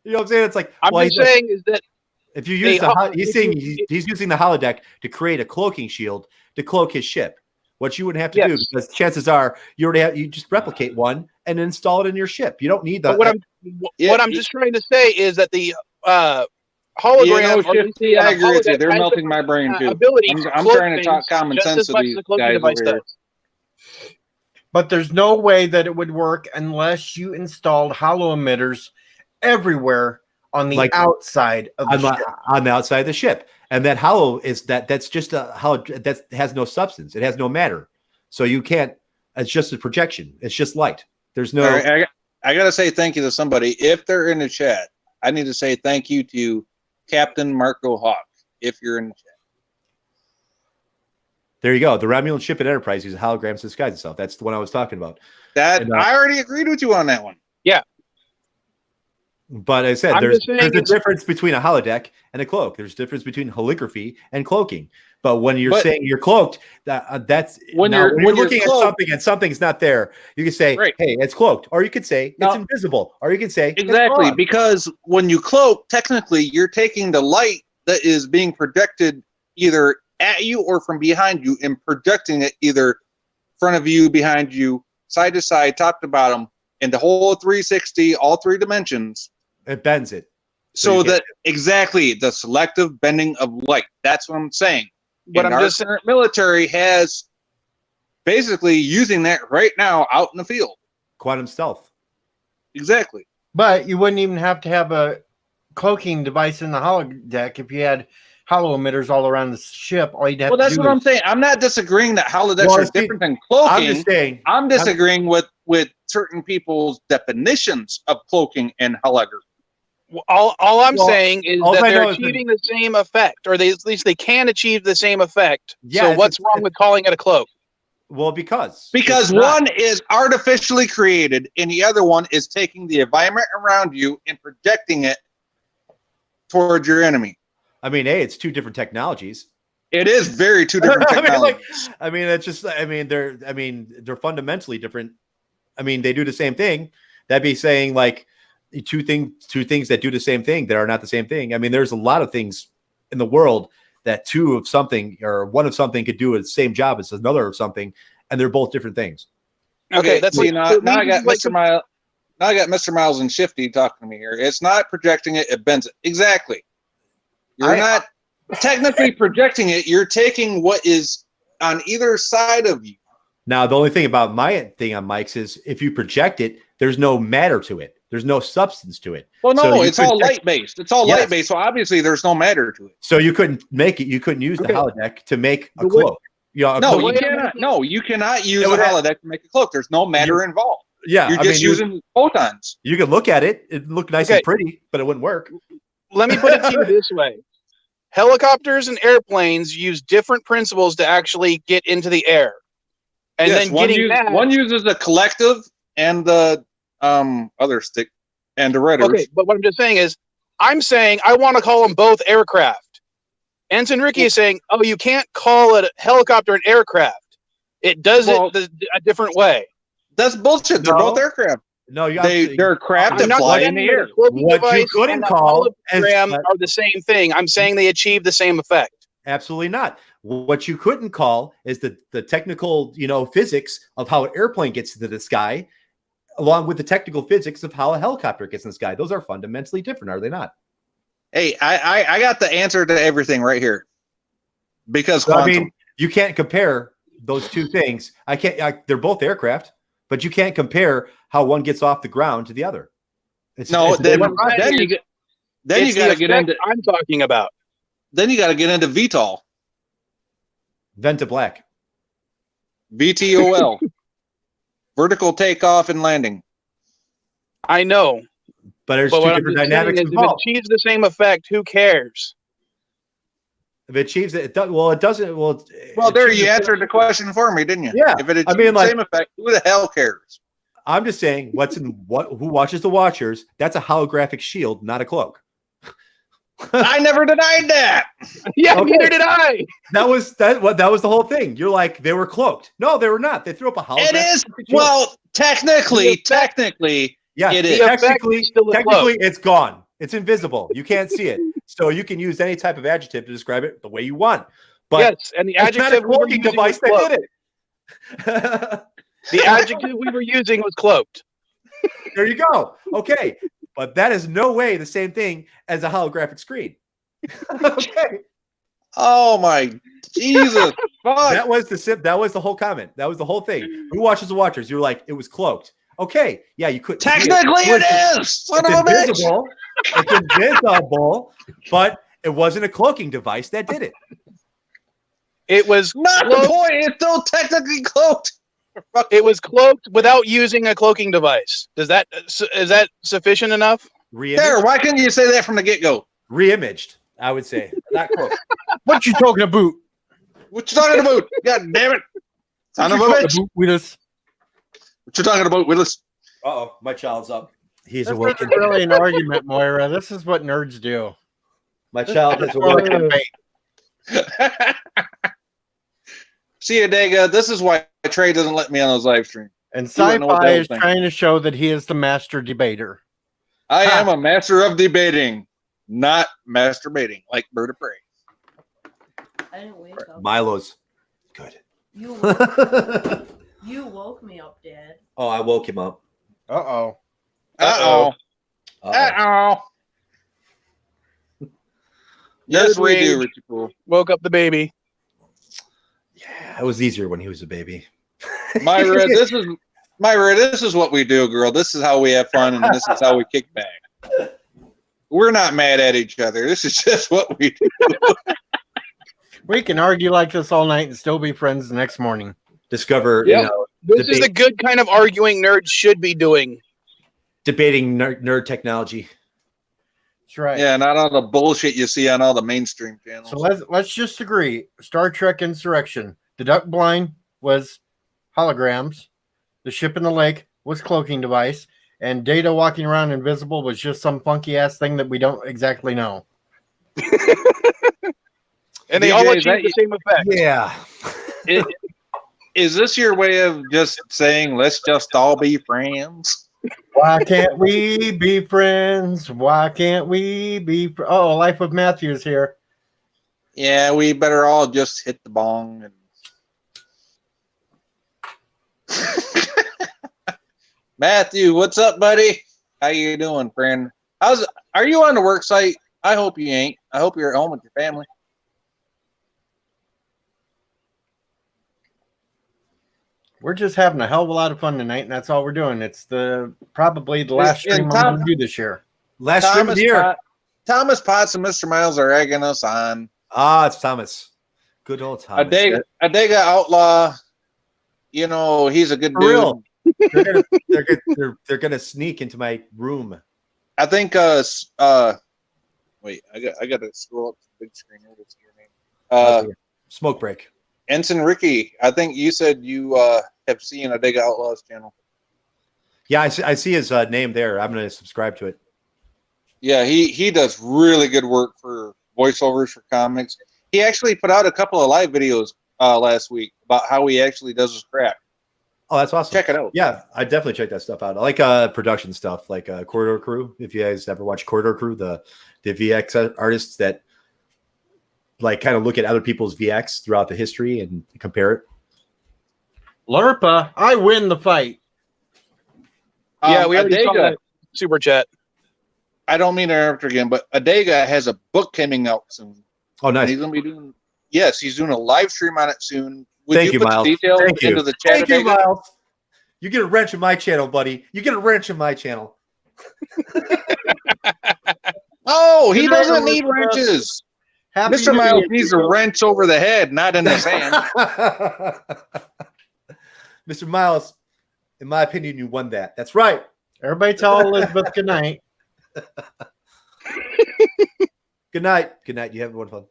You know what I'm saying? It's like I'm just saying is that if you use he's saying he's using the holodeck to create a cloaking shield to cloak his ship. What you wouldn't have to do, because chances are you just replicate one and install it in your ship. You don't need the. But what I'm just trying to say is that the hologram. Shifty, I agree with you. They're melting my brain too. Ability I'm trying to talk common sense to these guys over here. But there's no way that it would work unless you installed hollow emitters everywhere on the Like, outside of the ship. on the outside of the ship. And that hollow is that's just a hollow that has no substance. It has no matter. So you can't. It's just a projection. It's just light. There's no. All right, I got to say thank you to somebody. If they're in the chat, I need to say thank you to Captain Marco Hawk. If you're in the chat. There you go. The Romulan ship at Enterprise uses holograms to disguise itself. That's the one I was talking about. That And, I already agreed with you on that one. Yeah. But I said I'm there's just saying a it's- difference between a holodeck and a cloak. There's a difference between holography and cloaking. But when you're saying you're cloaked, that's when now, you're looking at cloaked- something and something's not there. You can say, Right. "Hey, it's cloaked," or you could say Now- it's invisible, or you can say it's Exactly, gone. because when you cloak, technically you're taking the light that is being projected either at you or from behind you and projecting it either front of you, behind you, side to side, top to bottom, and the whole 360, all three dimensions. It bends it. So you get that exactly the selective bending of light. That's what I'm saying. But And I'm our just- current military has basically using that right now out in the field. Quantum stealth. Exactly. But you wouldn't even have to have a cloaking device in the holodeck if you had hollow emitters all around the ship. All you'd have Well, to that's do what I'm is- saying. I'm not disagreeing that holodecks Well, are see, different than cloaking. I'm just saying. I'm disagreeing with certain people's definitions of cloaking and holography. All I'm Well, saying is all that I they're know is that- achieving the same effect, or at least they can achieve the same effect. Yeah, so it's- what's wrong with calling it a cloak? Well, because Because it's not. one is artificially created and the other one is taking the environment around you and projecting it towards your enemy. I mean, hey, it's two different technologies. It is very two different I mean, technologies. it's just. They're fundamentally different. I mean, they do the same thing. That'd be saying like two things that do the same thing that are not the same thing. I mean, there's a lot of things in the world that two of something or one of something could do the same job as another of something, and they're both different things. Okay, that's see, like, now I got like Mr. Miles. Now I got Mr. Miles and Shifty talking to me here. It's not projecting it; it bends it. Exactly. You're not technically projecting it. You're taking what is on either side of you. Now, the only thing about my thing on mics is if you project it, there's no matter to it. There's no substance to it. Well, no, So you it's all project- light based. It's all Yes. light based. So obviously, there's no matter to it. So you couldn't make it. You couldn't use Okay. the holodeck to make a The way- cloak. You know, a No, cloak- you cannot. No, you cannot use It a would have- holodeck to make a cloak. There's no matter involved. yeah, You're I just mean, using photons. you could look at it. It looked nice Okay. and pretty, but it wouldn't work. Let me put it to you this way. Helicopters and airplanes use different principles to actually get into the air. And Yes, then getting that. one uses the collective and the other stick and the rudders. Okay, but what I'm just saying is, I'm saying I want to call them both aircraft. Ensign Ricky is saying, oh, you can't call it a helicopter an aircraft. It does Well- it a different way. That's bullshit. They're No. both aircraft. No, you They're craft I'm that not fly saying in the that air. a cloaking What you device couldn't and a call as- hologram are the same thing. I'm saying they achieve the same effect. absolutely not. What you couldn't call is the technical, physics of how an airplane gets into the sky, along with the technical physics of how a helicopter gets in the sky. Those are fundamentally different, are they not? Hey, I got the answer to everything right here. Because So, I quantum. mean, you can't compare those two things. They're both aircraft, but you can't compare how one gets off the ground to the other. no, it's then, different process. then you get then It's you the got to get effect into I'm talking about. then you got to get into VTOL, Vent to black. VTOL, vertical takeoff and landing. I know. But there's But two what I'm different just saying dynamics is if it involved. achieves the same effect, who cares? If it achieves it, it doesn't. Well, Well, there achieves you the- answered the question for me, didn't you? Yeah, If it I achieves mean, the like- same effect, who the hell cares? I'm just saying, who watches the Watchers? That's a holographic shield, not a cloak. I never denied that. Yeah, Okay. neither did I. That was the whole thing. You're like, they were cloaked. No, they were not. They threw up a holographic. It is shield. well, technically, yeah, it is. The effect technically, is still a technically, it's gone. It's invisible. You can't see it. So you can use any type of adjective to describe it the way you want. But Yes, and the it's not a adjective we were cloaking using device was that cloaked. did it. The adjective we were using was cloaked. There you go. Okay. But that is no way the same thing as a holographic screen. Okay. Oh my Jesus! Fuck. That was the sip. That was the whole comment. That was the whole thing. Who watches the Watchers? You're like, it was cloaked. Okay, yeah, you couldn't. see Technically, it is. Son It's of a bitch. invisible. It's invisible, but it wasn't a cloaking device that did it. It was Not the cloaked. point. It's still technically cloaked. It was cloaked without using a cloaking device. Is that sufficient enough? There. Why couldn't you say that from the get-go? Re-imaged, I would say. Not cloaked. What you talking about? What you talking about? God damn it! Son of a bitch! Willis. What you talking about, Willis? Uh-oh, my child's up. He's This awoken. isn't really an argument, Moira. This is what nerds do. My child has Or awoken. debate. See, Adega, this is why Trey doesn't let me on those live streams. And You wouldn't know what Sci-Fi that is was trying to show that he is the master debater. I am a master of debating, not masturbating like Bird of Prey. I didn't wake up. Milo's good. You woke, you woke me up, Dad. Oh, I woke him up. Uh-oh. Uh-oh. Uh-oh. Uh-oh. Yes, we do, Richie Pool. Woke up the baby. Yeah, it was easier when he was a baby. Myra, this is what we do, girl. This is how we have fun, and this is how we kick back. We're not mad at each other. This is just what we do. We can argue like this all night and still be friends the next morning. Discover, Yep. you know, This is the good kind of arguing nerds should be doing. debating nerd technology. That's right. Yeah, not all the bullshit you see on all the mainstream channels. So let's just agree. Star Trek Insurrection. The duck blind was holograms. The ship in the lake was cloaking device. And Data walking around invisible was just some funky ass thing that we don't exactly know. And they DJ, all is that achieve the same effect. Yeah. Is this your way of just saying, let's just all be friends? Why can't we be friends? Why can't we be? Oh, Life of Matthews here. Yeah, we better all just hit the bong. And... Matthew, what's up, buddy? How you doing, friend? Are you on the work site? I hope you ain't. I hope you're at home with your family. We're just having a hell of a lot of fun tonight, and that's all we're doing. It's probably the last And stream I'm going to do this year. Last stream of the year. Thomas Potts and Mr. Miles are egging us on. Ah, it's Thomas. Good old Thomas. Adega Outlaw, you know, he's a good For dude. real. They're gonna sneak into my room. I think wait, I got to scroll up to the big screen here to see your name. Smoke break. Ensign Ricky, I think you said you have seen Adega Outlaw's channel. Yeah, I see his name there. I'm gonna subscribe to it. Yeah, he does really good work for voiceovers for comics. He actually put out a couple of live videos last week about how he actually does his crap. Oh, that's awesome. Check it out. Yeah, I definitely check that stuff out. I like production stuff, like Corridor Crew. If you guys ever watch Corridor Crew, the VX artists that like kind of look at other people's VX throughout the history and compare it. Lurpa, I win the fight. Yeah, we already saw Adega, that super chat. I don't mean to interrupt again, but Adega has a book coming out soon. Oh, nice. And he's gonna be doing. Yes, he's doing a live stream on it soon. Would Thank you, put Miles. the details Thank you. into the chat? Thank you, Adega? Miles. You get a wrench in my channel, buddy. You get a wrench in my channel. Oh, he Good night, doesn't need Elizabeth. wrenches. Happy Mr. New Miles Year, needs a people. wrench over the head, not in his hand. Mr. Miles, in my opinion, you won that. That's right. Everybody tell Elizabeth good night. Good night. Good night. You have one fun.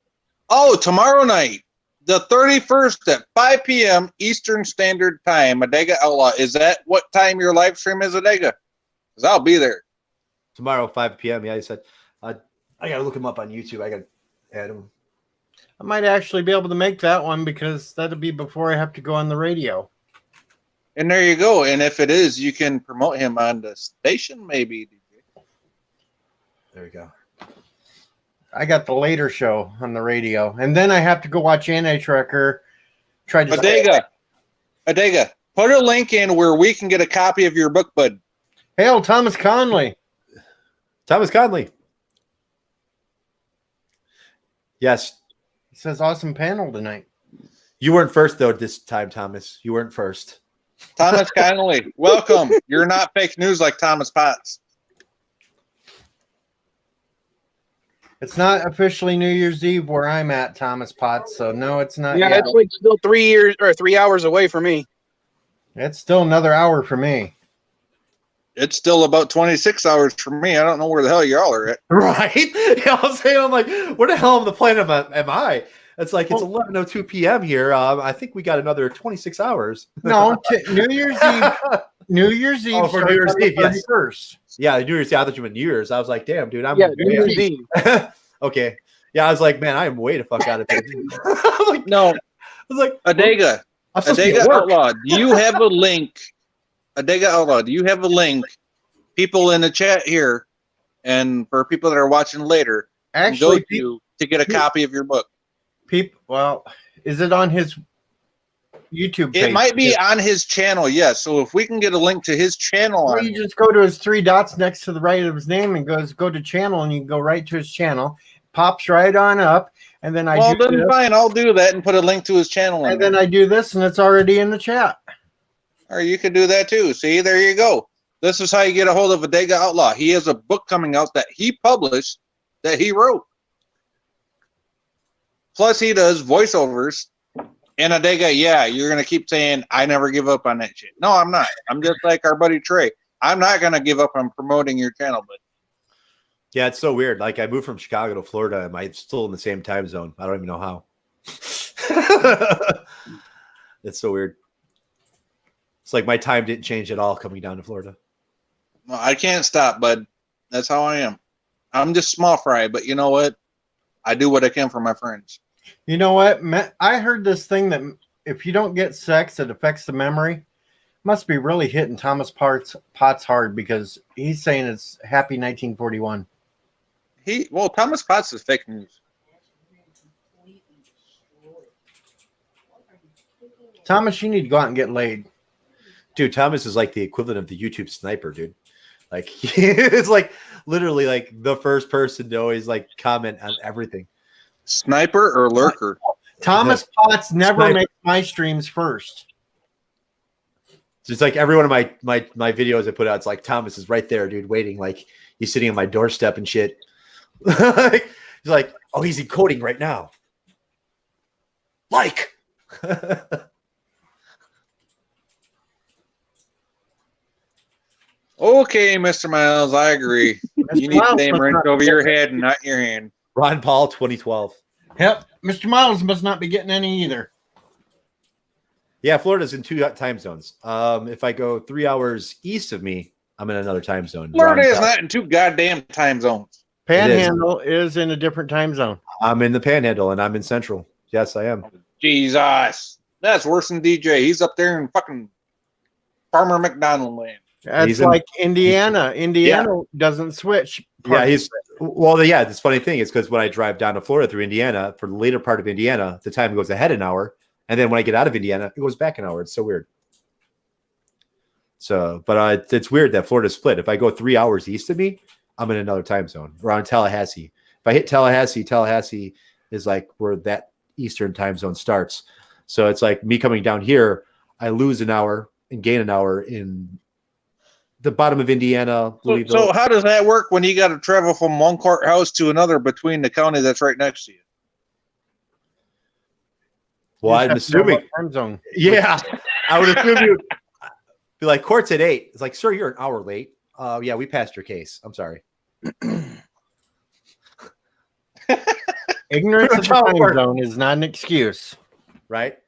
Oh, tomorrow night, the 31st at 5 p.m. Eastern Standard Time, Adega Outlaw. Is that what time your live stream is, Adega? Because I'll be there. Tomorrow, 5 p.m. Yeah, he said. I got to look him up on YouTube. I got to add him. I might actually be able to make that one because that'll be before I have to go on the radio. And there you go. And if it is, you can promote him on the station, maybe. There we go. I got the later show on the radio, and then I have to go watch Anti-Tracker. Try to Adega, put a link in where we can get a copy of your book, bud. Hail Thomas Conley. Thomas Conley. Yes. It says awesome panel tonight. You weren't first though this time, Thomas. You weren't first. Thomas Connolly, welcome. You're not fake news like Thomas Potts. It's not officially New Year's Eve where I'm at, Thomas Potts. So no, it's not. Yeah, yet. it's like still 3 hours away from me. It's still another hour for me. It's still about 26 hours for me. I don't know where the hell y'all are at. Right? Yeah, I'm saying, I'm like, where the hell on the planet am I? It's like it's 11:02 p.m. here. I think we got another 26 hours. No, New Year's Eve. New Year's Eve. Oh, for New Year's Eve, yes. First. Yeah, New Year's Eve. I thought you meant New Year's. I was like, damn, dude. I'm New Year's Eve. Okay. Yeah, I was like, man, I am way the fuck out of here. No. I was like, Adega. I'm supposed to be Adega at work. Outlaw, do you have a link? Adega Outlaw, do you have a link? People in the chat here, and for people that are watching later, Actually, go to get a copy of your book. Well, is it on his YouTube page? It might be on his channel, yes. So if we can get a link to his channel Well, on you just go to his 3 dots next to the right of his name and go to channel, and you can go right to his channel. Pops right on up, and then I well, do then this, fine, I'll do that and put a link to his channel. and then I do this, and it's already in the chat. Or you could do that too. See, there you go. This is how you get a hold of Adega Outlaw. He has a book coming out that he published, that he wrote. Plus, he does voiceovers. And Adega, yeah, you're going to keep saying, I never give up on that shit. No, I'm not. I'm just like our buddy Trey. I'm not going to give up on promoting your channel, but Yeah, it's so weird. Like I moved from Chicago to Florida. Am I still in the same time zone? I don't even know how. It's so weird. It's like my time didn't change at all coming down to Florida. no, I can't stop, bud. That's how I am. I'm just small fry, but you know what? I do what I can for my friends. You know what? I heard this thing that if you don't get sex, it affects the memory. Must be really hitting Thomas Potts hard because he's saying it's happy 1941. Thomas Potts is fake news. Thomas, you need to go out and get laid. Dude, Thomas is like the equivalent of the YouTube sniper, dude. Like it's like literally like the first person to always like comment on everything. Sniper or lurker? Thomas Potts never Sniper. makes my streams first. It's like every one of my videos I put out, it's like Thomas is right there, dude, waiting. Like he's sitting on my doorstep and shit. He's like, oh, he's encoding right now. Like. Okay, Mr. Miles, I agree. You need Miles the name must right not over be your getting- head and not your hand. Ron Paul, 2012. Yep. Mr. Miles must not be getting any either. Yeah, Florida's in 2 time zones. If I go 3 hours east of me, I'm in another time zone. Florida Ron is Paul. not in 2 goddamn time zones. Panhandle is in a different time zone. I'm in the Panhandle and I'm in Central. Yes, I am. Jesus. That's worse than DJ. He's up there in fucking Farmer McDonald land. That's He's in- like Indiana. Indiana doesn't switch. Yeah, he's well. Yeah, this funny thing is because when I drive down to Florida through Indiana for the later part of Indiana, the time goes ahead an hour, and then when I get out of Indiana, it goes back an hour. It's so weird. So, but it's weird that Florida's split. If I go 3 hours east of me, I'm in another time zone around Tallahassee. If I hit Tallahassee, Tallahassee is like where that Eastern time zone starts. So it's like me coming down here, I lose an hour and gain an hour in the bottom of Indiana, Louisville. So how does that work when you got to travel from one courthouse to another between the county that's right next to you? Well, I'm assuming. Time zone. Yeah, I would assume you'd be like, court's at 8. It's like, sir, you're an hour late. Yeah, we passed your case. I'm sorry. Ignorance of the How it time works. zone is not an excuse. Right?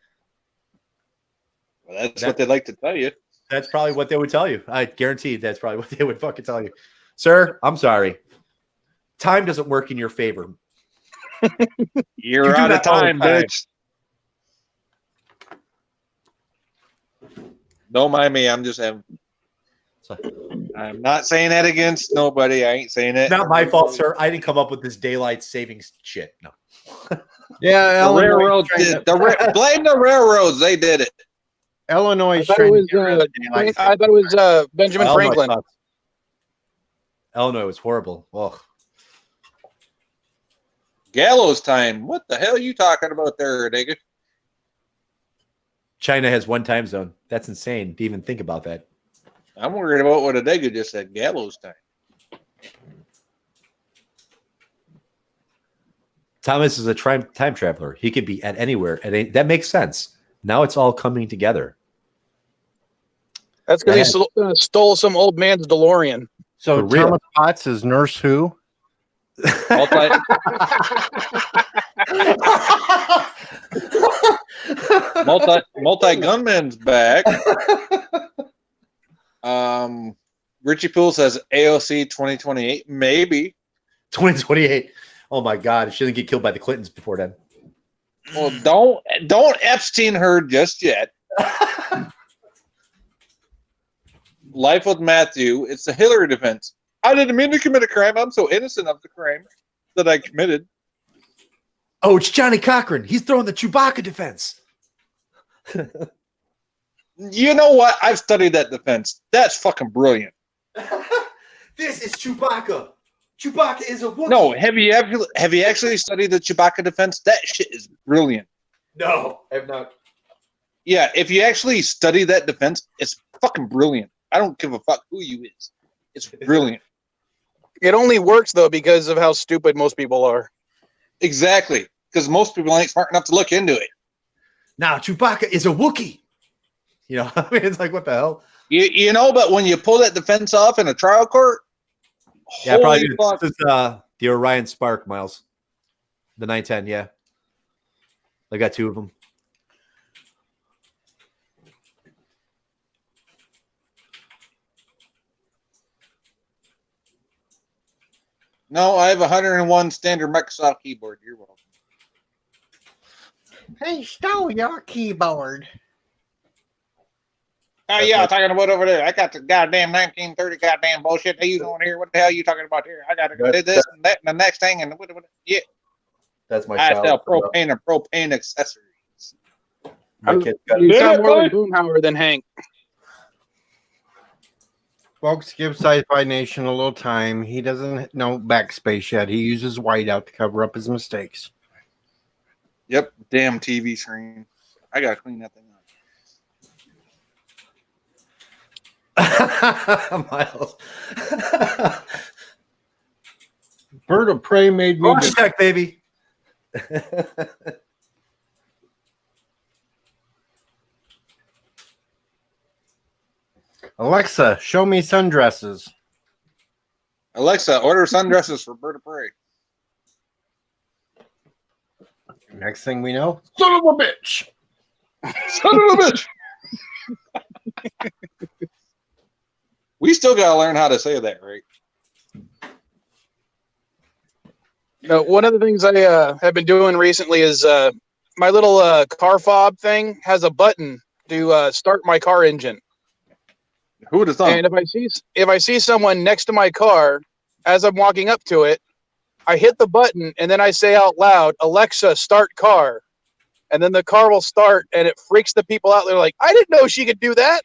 Well, that's what they like to tell you. That's probably what they would tell you. I guarantee that's probably what they would fucking tell you. Sir, I'm sorry. Time doesn't work in your favor. You're You do out of that all the time, time. bitch. Don't mind me. I'm just having. I'm not saying that against nobody. I ain't saying it. Not my fault, sir. I didn't come up with this daylight savings shit. No. Yeah, The railroads did. Blame the railroads. They did it. Illinois I is thought trying it to was, get rid of daylight I thought it was Benjamin Illinois Franklin. sucks. Illinois was horrible. Ugh. Gallows time. What the hell are you talking about there, Digga? China has one time zone. That's insane to even think about that. I'm worried about what Adega just said. Gallows time. Thomas is a time traveler. He could be at anywhere. That makes sense. Now it's all coming together. That's because he stole some old man's DeLorean. So For real. Thomas Potts is Nurse Who? Multi gunman's back. Richie Poole says AOC 2028, maybe 2028. Oh my God! She didn't get killed by the Clintons before then. Well, don't Epstein her just yet. Life with Matthew. It's the Hillary defense. I didn't mean to commit a crime. I'm so innocent of the crime that I committed. Oh, it's Johnny Cochran. He's throwing the Chewbacca defense. You know what? I've studied that defense. That's fucking brilliant. This is Chewbacca. Chewbacca is a Wookiee. No, have you actually studied the Chewbacca defense? That shit is brilliant. No, I have not. Yeah, if you actually study that defense, it's fucking brilliant. I don't give a fuck who you is. It's brilliant. It only works though because of how stupid most people are. Exactly, because most people ain't smart enough to look into it. Now Chewbacca is a Wookiee. You know, I mean, it's like, what the hell? You know, but when you pull that defense off in a trial court, Yeah, probably fuck. this is the Orion Spark, Miles. The 910, yeah. I got two of them. No, I have 101 standard Microsoft keyboard. You're welcome. Hey, stole your keyboard. Oh, yeah, I'm talking about over there. I got the goddamn 1930 goddamn bullshit they use on here. What the hell are you talking about here? I got to do this and that and the next thing. And yeah. That's my I child. sell propane and propane accessories. My kid's got You it. sound more like Boomhauer than Hank. Folks, give Sci-Fi Nation a little time. He doesn't know backspace yet. He uses whiteout to cover up his mistakes. Yep, damn TV screen. I got to clean that thing up. Miles. Bird of Prey made me. Check, baby. Alexa, show me sundresses. Alexa, order sundresses for Bird of Prey. Next thing we know, son of a bitch. Son of a bitch. We still got to learn how to say that, right? No, one of the things I have been doing recently is my little car fob thing has a button to start my car engine. Who would have thought? And if I see someone next to my car as I'm walking up to it, I hit the button and then I say out loud, "Alexa, start car," and then the car will start, and it freaks the people out. They're like, "I didn't know she could do that."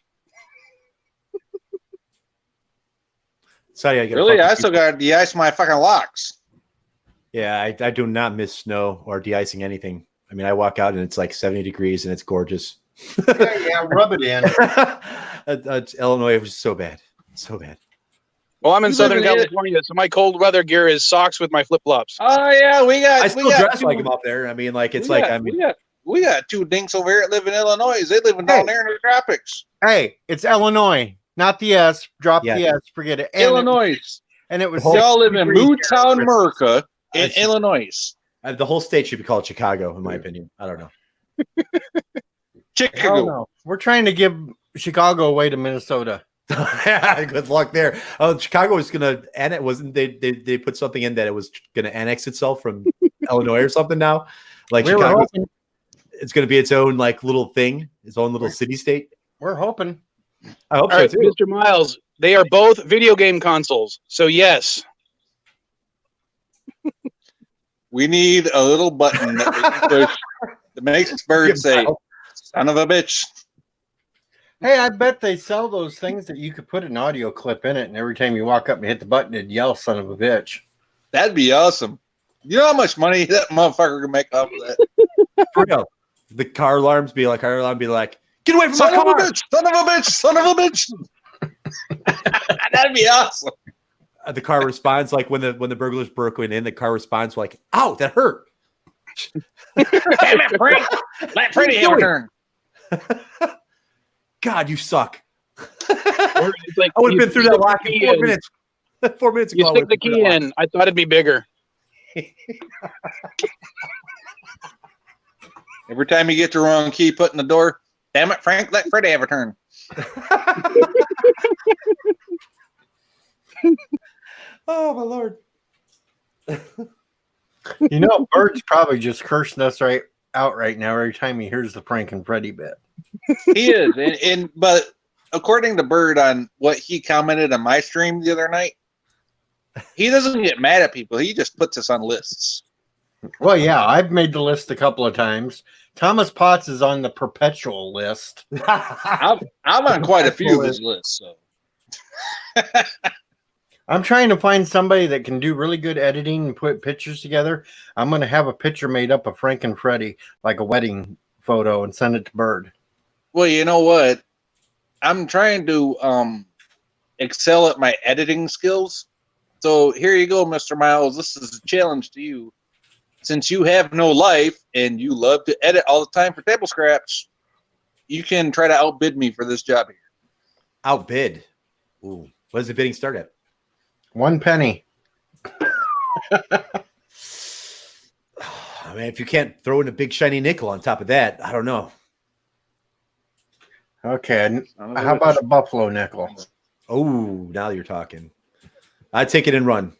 Sorry, I get Really? I still got to de-ice my fucking locks. Yeah, I do not miss snow or de-icing anything. I mean, I walk out and it's like 70 degrees and it's gorgeous. Yeah, rub it in. Illinois was so bad. So bad. Well, I'm in You Southern live in it. California, so my cold weather gear is socks with my flip flops. Oh yeah, we got. I still we got dress two, like him up there. I mean, like, it's we like, got, I mean, we got two dinks over here that live in Illinois. They living down there in the tropics. Hey, it's Illinois, not the S. Drop Yeah. the S. Forget it. And Illinois. and it was. We all live in 60 degrees Mootown, here. America, in I see. Illinois. the whole state should be called Chicago, in my opinion. I don't know. Chicago. Hell no. We're trying to give Chicago away to Minnesota. Good luck there. Oh, Chicago was gonna annex. Wasn't they put something in that it was gonna annex itself from Illinois or something now? Like We were Chicago, hoping. it's gonna be its own like little thing, its own little city state. We're hoping. I hope All right, so too. Mr. Miles, they are both video game consoles, so yes. We need a little button that we can push that makes Bird say, "Son of a bitch." Hey, I bet they sell those things that you could put an audio clip in it, and every time you walk up and hit the button, it'd yell "son of a bitch." That'd be awesome. You know how much money that motherfucker can make off of that? For real. The car alarms be like, get away from Son my of a car! bitch! Son of a bitch! Son of a bitch! That'd be awesome. The car responds like when the burglars broke in, the car responds like, "Ow, that hurt." Damn it, Frank! Let Freddie have a turn. God, you suck. It's like I would have you been through stick that the lock in key 4 minutes. 4 minutes ago. You I stick would've the been through key that lock. in. I thought it'd be bigger. Every time you get the wrong key put in the door, damn it, Frank, let Freddie have a turn. Oh my Lord. You know, Bert's probably just cursing us out right now every time he hears the Frank and Freddie bit. He is, but according to Bird on what he commented on my stream the other night, he doesn't get mad at people. He just puts us on lists. Well, yeah, I've made the list a couple of times. Thomas Potts is on the perpetual list. I'm on quite a few of his lists. So. I'm trying to find somebody that can do really good editing and put pictures together. I'm going to have a picture made up of Frank and Freddie, like a wedding photo, and send it to Bird. Well, you know what? I'm trying to excel at my editing skills. So here you go, Mr. Miles. This is a challenge to you. Since you have no life and you love to edit all the time for Table Scraps, you can try to outbid me for this job here. Outbid? Ooh. What does the bidding start at? 1 penny. I mean, if you can't throw in a big shiny nickel on top of that, I don't know. Okay. How about a buffalo nickel? Oh, now you're talking. I'd take it and run.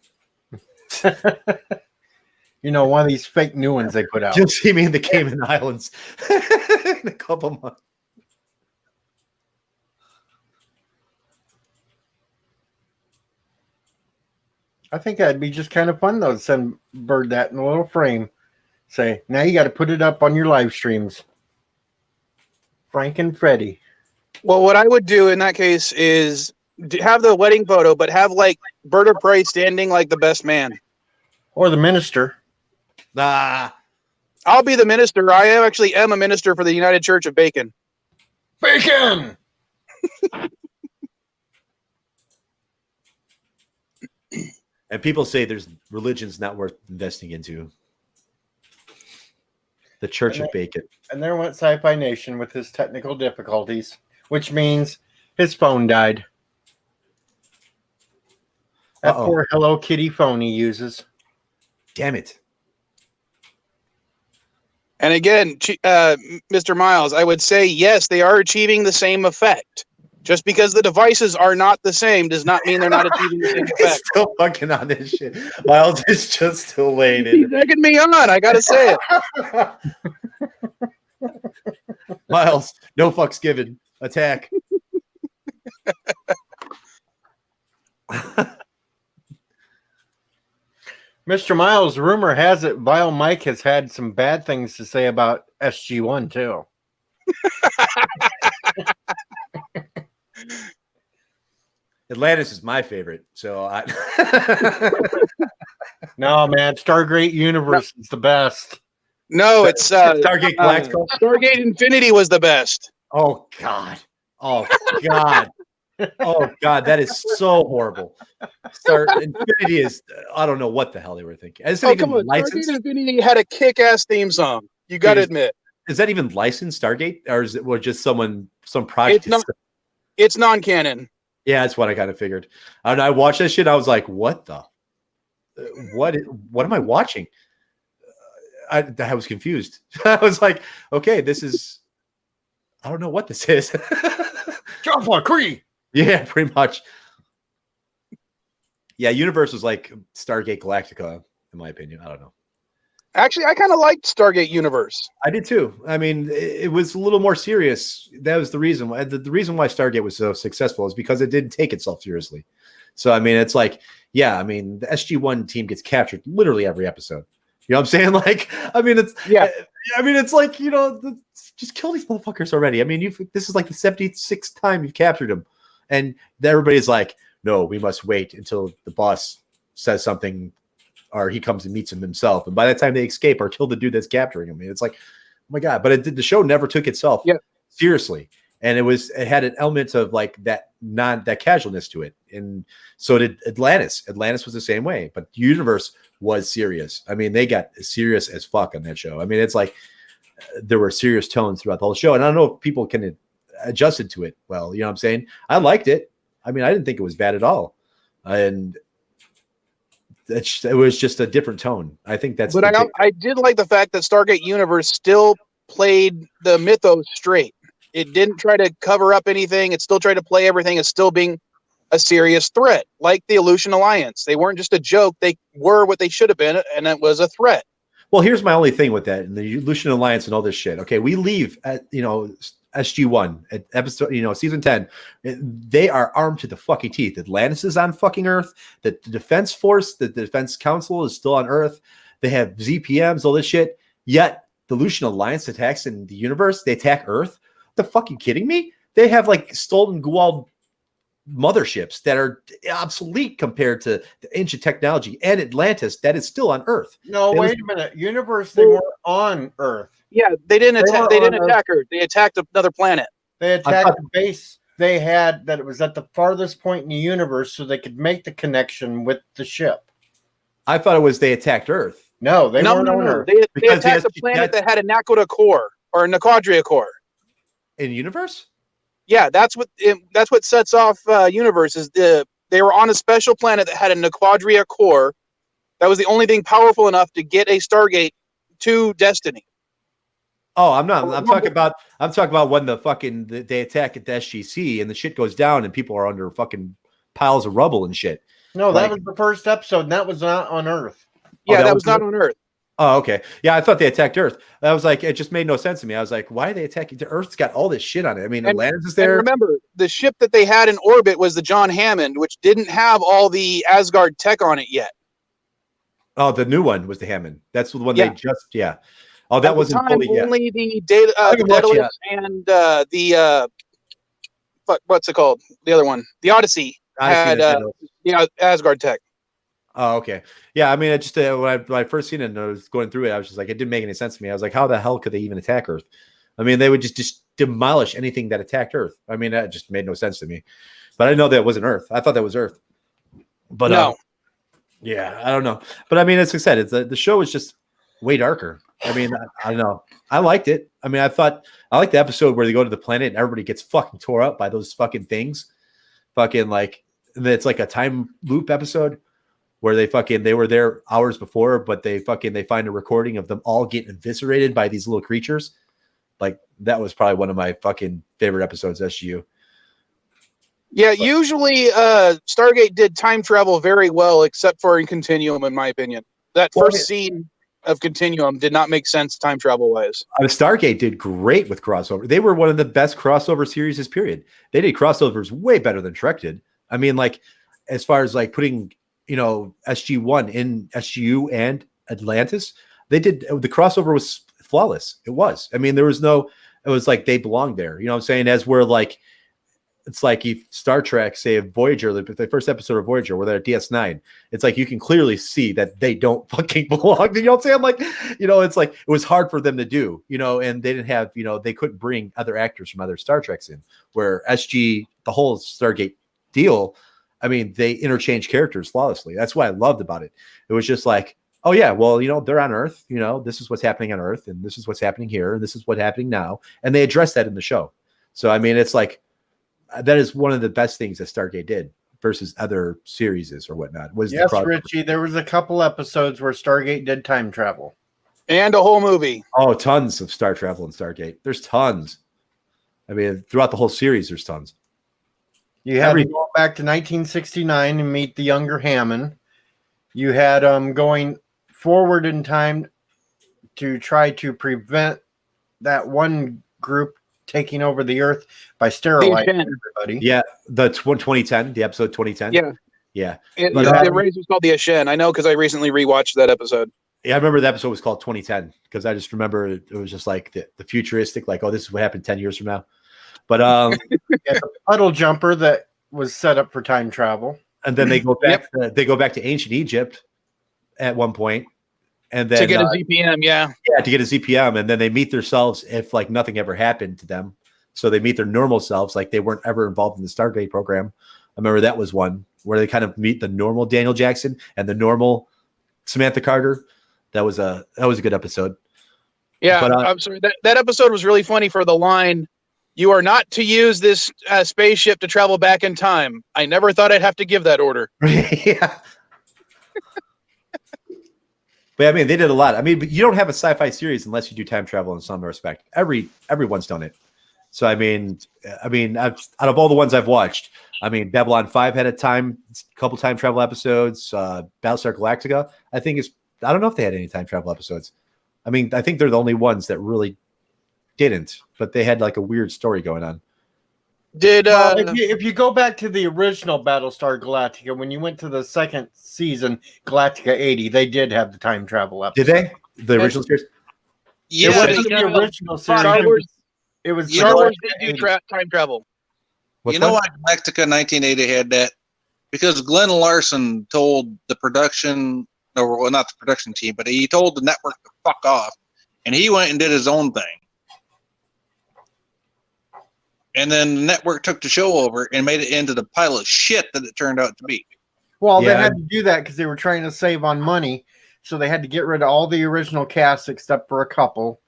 You know, one of these fake new ones they put out. You'll see me in the Cayman Islands in a couple months. I think that'd be just kind of fun, though, to send Bird that in a little frame. Say, now you got to put it up on your live streams. Frank and Freddie. Well, what I would do in that case is have the wedding photo, but have like Bird of Prey standing like the best man. Or the minister. Ah. I'll be the minister. I actually am a minister for the United Church of Bacon. Bacon! And people say there's religion's not worth investing into. The Church of Bacon. And there went Sci-Fi Nation with his technical difficulties, which means his phone died. That poor Hello Kitty phone he uses. Damn it. And again, Mr. Miles, I would say, yes, they are achieving the same effect. Just because the devices are not the same does not mean they're not achieving the same He's effect. still fucking on this shit. Miles is just still laying He's in. egging me on. I got to say it. Miles, no fucks given. Attack. Mr. Miles, rumor has it Vile Mike has had some bad things to say about SG1 too. Atlantis is my favorite, so I. No, man, Stargate Universe is the best. No, it's Stargate Galactica. Stargate Infinity was the best. Oh God! Oh God! Oh God! That is so horrible. Infinity is. I don't know what the hell they were thinking. Is Oh, come on. Stargate Infinity had a kick-ass theme song. You got to admit. Is that even licensed Stargate, or is it just some project? It's non-canon. Yeah, that's what I kind of figured. And I watched that shit. I was like, "What the? What am I watching?" I was confused. I was like, "Okay, this is. I don't know what this is." Jump on Cree. Yeah, pretty much. Yeah, Universe was like Stargate Galactica, in my opinion. I don't know. Actually, I kind of liked Stargate Universe. I did too. I mean, it was a little more serious. That was the reason why. The reason why Stargate was so successful is because it didn't take itself seriously. So, I mean, it's like, yeah, I mean, the SG-1 team gets captured literally every episode. You know what I'm saying? Like, I mean, it's like, you know, just kill these motherfuckers already. I mean, this is like the 76th time you've captured them, and everybody's like, no, we must wait until the boss says something or he comes and meets him himself. And by the time they escape or kill the dude that's capturing him, it's like, oh my God. But the show never took itself seriously. And it had an element of like that casualness to it. And so did Atlantis. Atlantis was the same way, but the universe was serious. I mean, they got serious as fuck on that show. I mean, it's like there were serious tones throughout the whole show. And I don't know if people can adjust to it well. You know what I'm saying? I liked it. I mean, I didn't think it was bad at all. And it was just a different tone. I think that's. But I did like the fact that Stargate Universe still played the mythos straight. It didn't try to cover up anything. It still tried to play everything as still being a serious threat, like the Aleutian Alliance. They weren't just a joke. They were what they should have been, and it was a threat. Well, here's my only thing with that, and the Aleutian Alliance and all this shit. Okay, we leave at SG-1 at episode, season 10. They are armed to the fucking teeth. Atlantis is on fucking Earth. The Defense Force, the Defense Council is still on Earth. They have ZPMs, all this shit. Yet the Aleutian Alliance attacks in the universe. They attack Earth. The fucking kidding me? They have like stolen Gual motherships that are obsolete compared to the ancient technology and Atlantis that is still on Earth. No, wait a minute. Universe, they were on Earth. Yeah, they didn't attack. They didn't attack Earth. They attacked another planet. They attacked the base they had that it was at the farthest point in the universe, so they could make the connection with the ship. I thought it was they attacked Earth. No, they weren't on Earth. They attacked a planet that had a Nakoda core or a Nicodria core. In universe? Yeah, that's what sets off universe is they were on a special planet that had a Nicodria core. That was the only thing powerful enough to get a Stargate to Destiny. Oh, I'm talking about when they attack at the SGC and the shit goes down and people are under fucking piles of rubble and shit. No, that was the first episode, and that was not on Earth. Yeah, that was not on Earth. Oh, okay. Yeah, I thought they attacked Earth. I was like, it just made no sense to me. I was like, why are they attacking? The Earth's got all this shit on it. I mean, Atlantis is there. And remember, the ship that they had in orbit was the John Hammond, which didn't have all the Asgard tech on it yet. Oh, the new one was the Hammond. That's the one they just, Oh, that wasn't fully yet. Only the Daedalus and what's it called? The other one, the Odyssey had Asgard tech. Oh, okay. Yeah, I mean, when I first seen it and I was going through it, I was just like, it didn't make any sense to me. I was like, how the hell could they even attack Earth? I mean, they would just demolish anything that attacked Earth. I mean, that just made no sense to me. But I know that wasn't Earth. I thought that was Earth. But no. Yeah, I don't know. But I mean, as I said, the show is just way darker. I mean, I don't know. I liked it. I mean, I liked the episode where they go to the planet and everybody gets fucking tore up by those fucking things. Fucking like, it's like a time loop episode where they were there hours before, but they find a recording of them all getting eviscerated by these little creatures. Like, that was probably one of my fucking favorite episodes, SGU. Yeah, usually Stargate did time travel very well, except for in Continuum, in my opinion. That first scene of Continuum did not make sense time travel wise. Stargate did great with crossover. They were one of the best crossover series, period. They did crossovers way better than Trek did. I mean, like, as far as like putting, SG-1 in SGU and Atlantis, the crossover was flawless. It was. I mean, it was like they belonged there. You know what I'm saying? As we're like, it's like if Star Trek, say Voyager, the first episode of Voyager, where they're at DS9, it's like you can clearly see that they don't fucking belong. You know what I'm saying? Like, it's like it was hard for them to do, and they didn't have, they couldn't bring other actors from other Star Treks in. Where SG, the whole Stargate deal, I mean, they interchange characters flawlessly. That's what I loved about it. It was just like, oh yeah, well, they're on Earth. This is what's happening on Earth, and this is what's happening here, and this is what's happening now, and they address that in the show. So I mean, it's like, that is one of the best things that Stargate did versus other series or whatnot. Yes, Richie, there was a couple episodes where Stargate did time travel. And a whole movie. Oh, tons of Star travel in Stargate. There's tons. I mean, throughout the whole series, there's tons. You had to go back to 1969 and meet the younger Hammond. You had going forward in time to try to prevent that one group taking over the Earth by sterilizing everybody. Yeah, the 2010, the episode 2010. Yeah. The race was called the Ashen. I know because I recently rewatched that episode. Yeah, I remember the episode was called 2010 because I just remember it was just like the futuristic, like, oh, this is what happened 10 years from now. But the puddle jumper that was set up for time travel. And then they go back. They go back to ancient Egypt, at one point, and then to get a ZPM, yeah, to get a ZPM, and then they meet themselves if like nothing ever happened to them. So they meet their normal selves, like they weren't ever involved in the Stargate program. I remember that was one where they kind of meet the normal Daniel Jackson and the normal Samantha Carter. That was a good episode. Yeah, But, I'm sorry. That episode was really funny for the line, "You are not to use this spaceship to travel back in time. I never thought I'd have to give that order." Yeah. But I mean, they did a lot. I mean, but you don't have a sci-fi series unless you do time travel in some respect. Everyone's done it. So I mean, out of all the ones I've watched, I mean, Babylon 5 had a couple time travel episodes. Battlestar Galactica, I don't know if they had any time travel episodes. I mean, I think they're the only ones that really didn't, but they had like a weird story going on. If you go back to the original Battlestar Galactica, when you went to the second season, Galactica 80, they did have the time travel episode. Did they? The original series? Yeah, it wasn't the original series. It was Star Wars did do time travel. You know why Galactica 1980 had that? Because Glenn Larson told the production, or well, not the production team, but he told the network to fuck off, and he went and did his own thing. And then the network took the show over and made it into the pile of shit that it turned out to be. Well, they had to do that because they were trying to save on money, so they had to get rid of all the original cast except for a couple,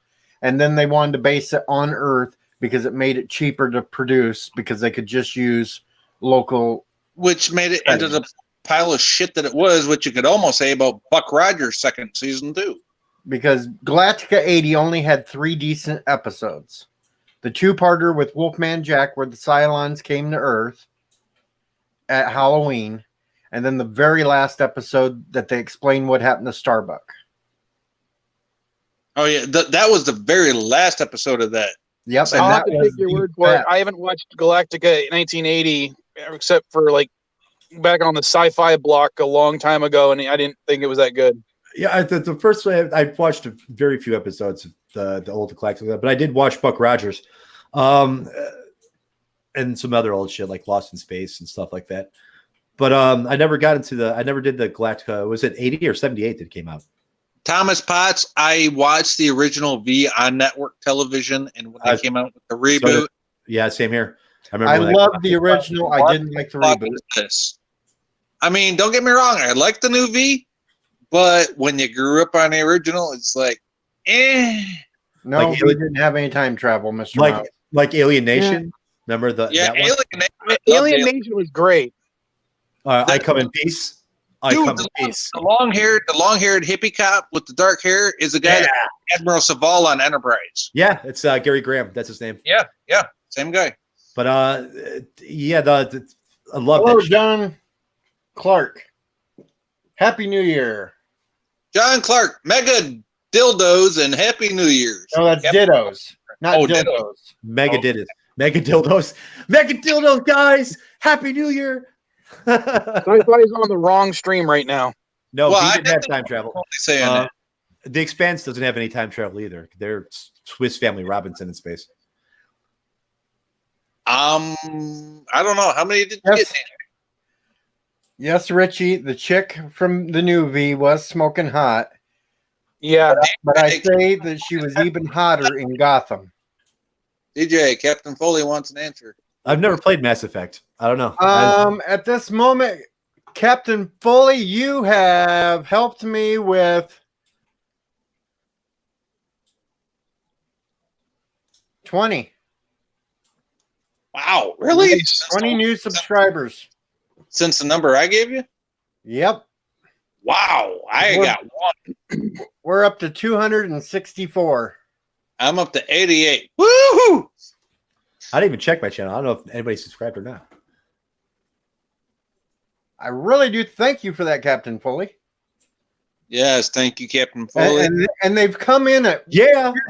and then they wanted to base it on Earth because it made it cheaper to produce because they could just use local. Which made it into the pile of shit that it was, which you could almost say about Buck Rogers' second season too. Because Galactica 80 only had 3 decent episodes. The 2-parter with Wolfman Jack, where the Cylons came to Earth at Halloween, and then the very last episode that they explain what happened to Starbuck. Oh yeah, that was the very last episode of that. Yep, I'll have to take your word for it. I haven't watched Galactica 1980 except for like back on the Sci-Fi block a long time ago, and I didn't think it was that good. Yeah, the first way I watched very few episodes of the old Galactica, but I did watch Buck Rogers, and some other old shit like Lost in Space and stuff like that. But I never did the Galactica. Was it 80 or 78 that came out? Thomas Potts, I watched the original V on network television, and when they came out with the reboot. Yeah, same here. I loved the original. I didn't like the reboot. This. I mean, don't get me wrong. I like the new V, but when you grew up on the original, it's like, eh. No, we didn't have any time travel, Mr. Mouse. Like Alien Nation. Remember the Alien Nation was great. I Come in Peace. Dude, the long-haired hippie cop with the dark hair is the guy that Admiral Saval on Enterprise. Yeah, it's Gary Graham. That's his name. Yeah, same guy. But I love Hello, that. John Clark. Happy New Year. John Clark, mega dildos and Happy New Year's. No, that's dittos, not dildos. Dittos. Mega dildos. Mega dildos, guys. Happy New Year. I thought he's on the wrong stream right now. No, he didn't have time travel. Saying that. The Expanse doesn't have any time travel either. They're Swiss Family Robinson in space. I don't know. How many did you get? Yes, Richie, the chick from the new V was smoking hot. Yeah. But I say that she was even hotter in Gotham. DJ, Captain Foley wants an answer. I've never played Mass Effect. I don't know. At this moment, Captain Foley, you have helped me with 20. Wow, really? 20 new subscribers. Since the number I gave you? Yep. Wow, I got one. We're up to 264. I'm up to 88. Woohoo! I didn't even check my channel. I don't know if anybody subscribed or not. I really do thank you for that, Captain Foley. Yes, thank you, Captain Foley. And they've come in at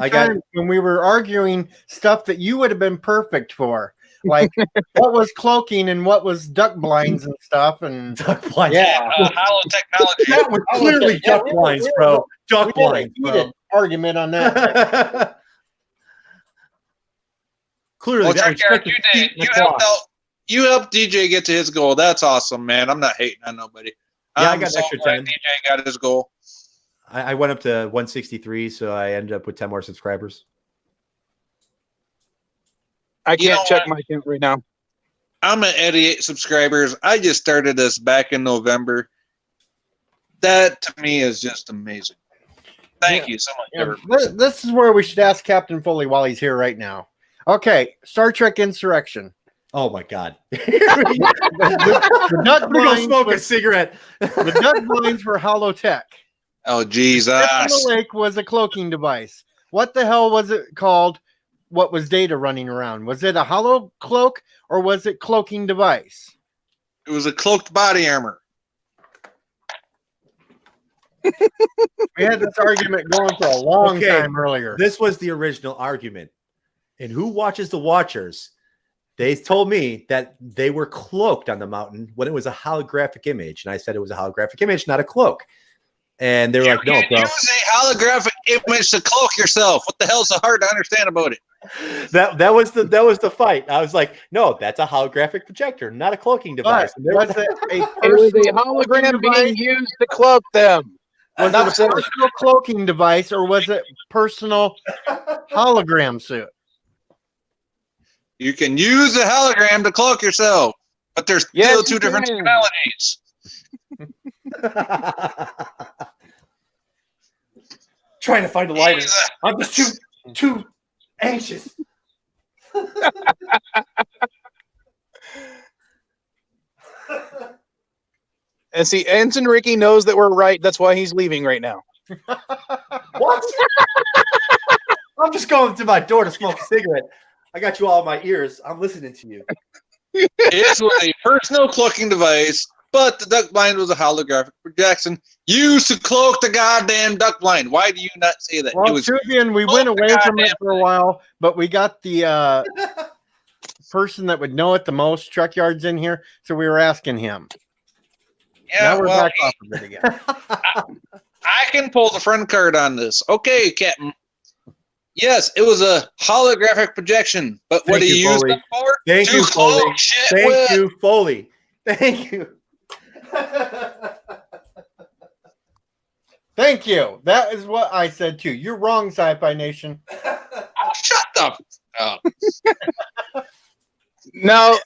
I got when we were arguing stuff that you would have been perfect for. Like what was cloaking and what was duck blinds and stuff. And duck blinds. Yeah, hollow technology. That was clearly duck blinds, bro. Duck blinds, bro. Argument on that. Clearly, well, that was you helped DJ get to his goal. That's awesome, man. I'm not hating on nobody. Yeah, I I'm got so extra glad time. DJ got his goal. I went up to 163, so I ended up with 10 more subscribers. I You know can't check what? my count right now. I'm at 88 subscribers. I just started this back in November. That to me is just amazing. Thank you so much, Yeah, everybody. this is where we should ask Captain Foley while he's here right now. Okay, Star Trek Insurrection. Oh my God! The duck I'm gonna go blinds smoke a were- cigarette. the duck blinds were holotech. Oh Jesus! Ship in the Lake was a cloaking device. What the hell was it called? What was Data running around? Was it a hollow cloak or was it cloaking device? It was a cloaked body armor. We had this argument going for a long Okay, time earlier. This was the original argument. And who watches the Watchers? They told me that they were cloaked on the mountain when it was a holographic image. And I said it was a holographic image, not a cloak. And they were like, no, bro. Use a holographic image to cloak yourself. What the hell's so hard to understand about it? That was the fight. I was like, no, that's a holographic projector, not a cloaking device. But And they were was it a It was a personal hologram cloaking being device? used to cloak them. Was Not it a so- personal cloaking device or was it personal hologram suit? You can use a hologram to cloak yourself, but there's Yes, still you two different can. tonalities. trying to find a lighter. I'm just too anxious. And see, Ensign Ricky knows that we're right. That's why he's leaving right now. What? I'm just going to my door to smoke a cigarette. I got you all in my ears. I'm listening to you. It was a personal cloaking device, but the duck blind was a holographic projection used to cloak the goddamn duck blind. Why do you not say that? Well, it was Tubian, we went away from it for a while, but we got the person that would know it the most, Truck Yards, in here, so we were asking him. yeah, Now we're well, back off of it again. I can pull the friend card on this. Okay, Captain. Yes, it was a holographic projection, but what Thank do you, you use Foley. it for? Thank To you, cloak Foley. shit Thank with. you, Foley. Thank you. Thank you. That is what I said too. You're wrong, Sci-Fi Nation. Oh, shut up. Oh. No,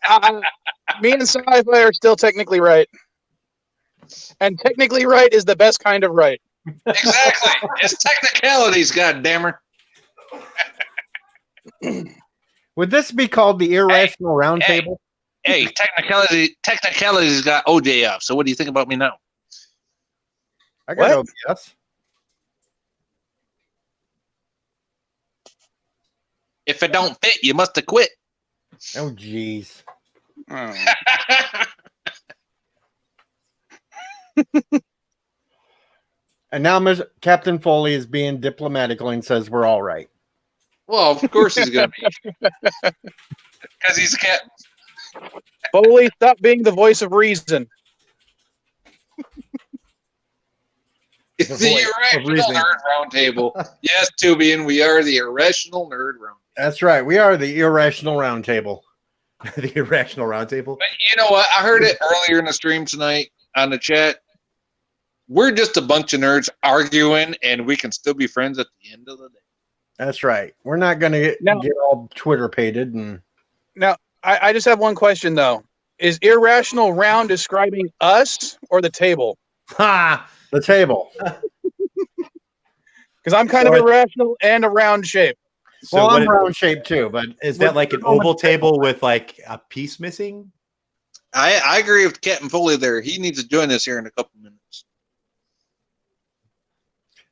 me and Sci-Fi are still technically right. And technically right is the best kind of right. Exactly. It's technicalities, goddammit. Would this be called the Irrational Roundtable? Hey, technicalities got OJ off. So what do you think about me now? I got What? OBS. If it don't fit, you must have quit. Oh, jeez. And now Captain Foley is being diplomatical and says we're all right. Well, of course he's gonna be, because he's a cat. Foley, stop being the voice of reason. It's the voice of irrational reason. nerd roundtable. Yes, Tubian, we are the irrational nerd round. That's right. We are the Irrational Roundtable. The Irrational Roundtable. But you know what? I heard it earlier in the stream tonight on the chat. We're just a bunch of nerds arguing, and we can still be friends at the end of the day. That's right. We're not going to No. get all Twitter pated and Now, I just have one question, though. Is irrational round describing us or the table? Ha! the table. Because I'm kind of irrational and a round shape. So Well, what I'm it- round shaped too, but is that like an oval table with like a piece missing? I agree with Captain Foley there. He needs to join us here in a couple minutes.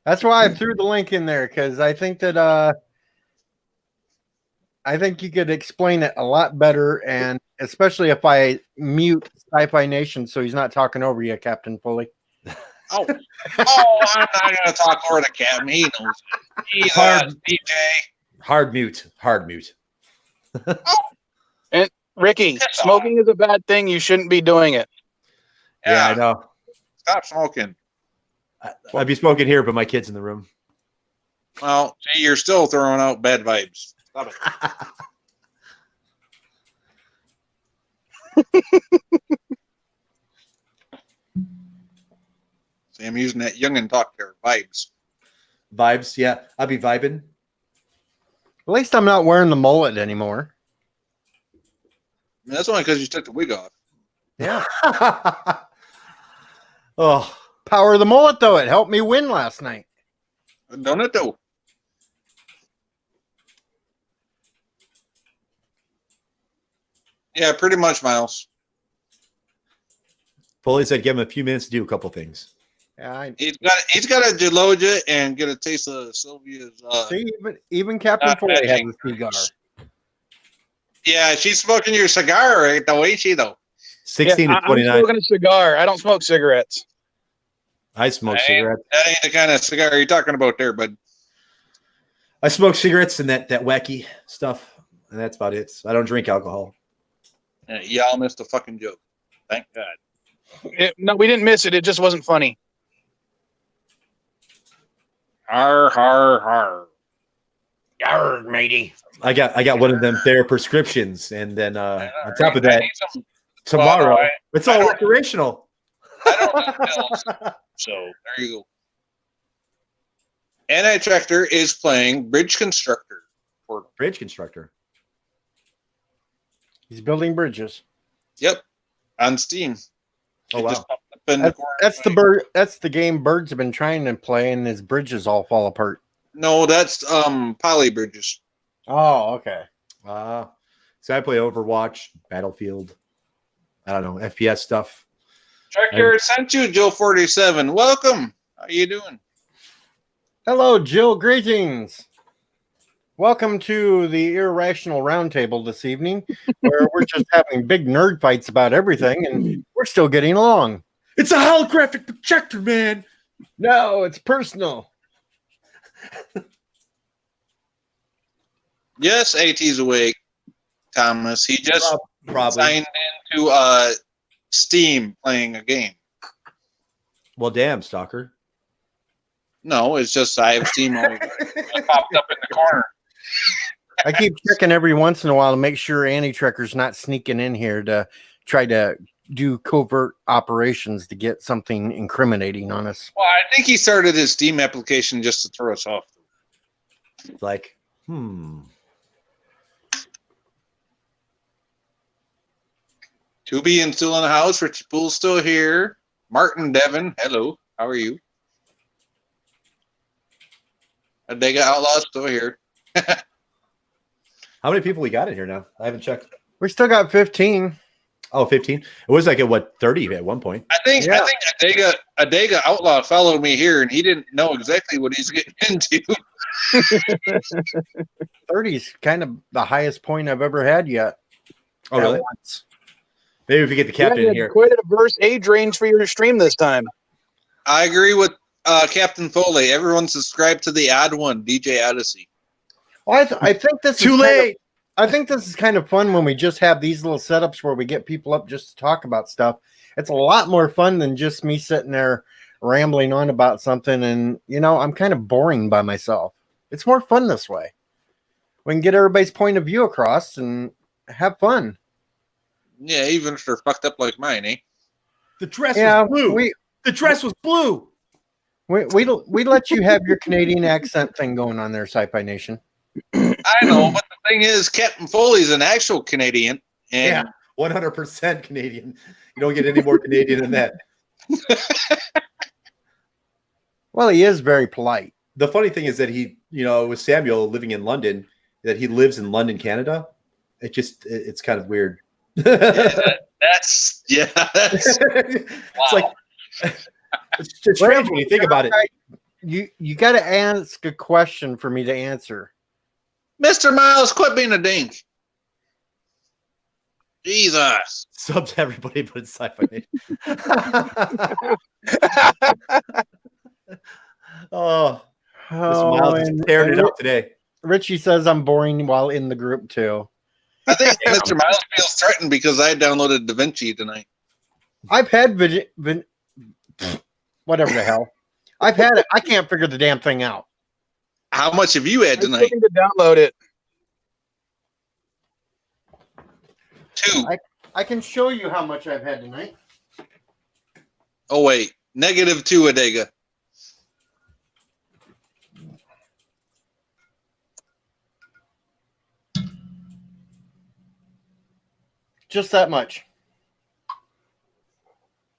That's why I threw the link in there because I think that I think you could explain it a lot better, and especially if I mute Sci-Fi Nation so he's not talking over you, Captain Foley. Oh, I'm not going to talk over the Captain. He knows. He's DJ. Hard mute. Hard mute. And Ricky, smoking is a bad thing. You shouldn't be doing it. Yeah, I know. Stop smoking. I'd be smoking here, but my kid's in the room. Well, see, you're still throwing out bad vibes. Stop it. See, I'm using that young and talk there. Vibes. Vibes, yeah. I'll be vibing. At least I'm not wearing the mullet anymore. That's only because you took the wig off. Yeah. Oh, Power of the mullet, though. It helped me win last night. Don't it though? Yeah, pretty much, Miles. Foley said give him a few minutes to do a couple things. Yeah, He's got a Geloja and get a taste of Sylvia's. see, even Captain not Foley has matching. a cigar. Yeah, she's smoking your cigar, right? Though, ain't she? Though. 16 to I'm 29. smoking a cigar. I don't smoke cigarettes. I smoke cigarettes. That ain't the kind of cigar you're talking about there, bud. I smoke cigarettes and that wacky stuff, and that's about it. I don't drink alcohol. Y'all missed a fucking joke. Thank God. No, we didn't miss it. It just wasn't funny. Har har har. Yarr, matey. I got one of them Thayer prescriptions, and then on top of that, I need some- tomorrow Well, it's I all don't- recreational. I don't need pills. So there you go. Anti-Tractor is playing Bridge Constructor. Bridge Constructor. He's building bridges. Yep, on Steam. Oh It wow! just popped up in the That's, corner. that's the bird. That's the game birds have been trying to play, and his bridges all fall apart. No, that's Poly Bridges. Oh, okay. So I play Overwatch, Battlefield. I don't know, FPS stuff. Tractor sent you, Joe 47. Welcome. How you doing? Hello, Jill. Greetings. Welcome to the Irrational Roundtable this evening, where we're just having big nerd fights about everything, and we're still getting along. It's a holographic projector, man. No, it's personal. Yes, AT's awake, Thomas. He just Probably. signed into Steam playing a game. Well, damn, stalker. No, it's just I have Steam over it popped up in the corner. I keep checking every once in a while to make sure Anti-Trekker's not sneaking in here to try to do covert operations to get something incriminating on us. Well, I think he started his Steam application just to throw us off. Like, Tubi and still in the house. Richie Pool's still here. Martin Devon, hello. How are you? Adega Outlaw still here. How many people we got in here now? I haven't checked. We still got 15. Oh, 15. It was like at what, 30 at one point. I think Adega Outlaw followed me here, and he didn't know exactly what he's getting into. 30 is kind of the highest point I've ever had yet. Oh, really? Once. Maybe if we get the captain You in had here. quite a diverse age range for your stream this time. I agree with Captain Foley. Everyone subscribe to the odd one, DJ Odyssey. Well, I think this Too is kind of- late. I think this is kind of fun when we just have these little setups where we get people up just to talk about stuff. It's a lot more fun than just me sitting there rambling on about something. And, you know, I'm kind of boring by myself. It's more fun this way. We can get everybody's point of view across and have fun. Yeah, even if they're fucked up like mine, eh? The dress Yeah, was blue. The dress was blue. We let you have your Canadian accent thing going on there, Sci-Fi Nation. I know, but the thing is, Captain Foley's an actual Canadian. And 100% Canadian. You don't get any more Canadian than that. Well, he is very polite. The funny thing is that he, with Samuel living in London, that he lives in London, Canada. It's kind of weird. That's It's like it's strange when you think about it. You got to ask a question for me to answer. Mr. Miles, quit being a dink. Jesus. Subs everybody but Sci-Fi Nation. Oh, Mr. Miles is tearing it up today. Richie says I'm boring while in the group too. I think Mr. Miles feels threatened because I downloaded DaVinci tonight. I've had whatever the hell. I've had it. I can't figure the damn thing out. How much have you had I'm tonight? looking to download it. 2. I can show you how much I've had tonight. Oh, wait. -2 Adega. Just that much.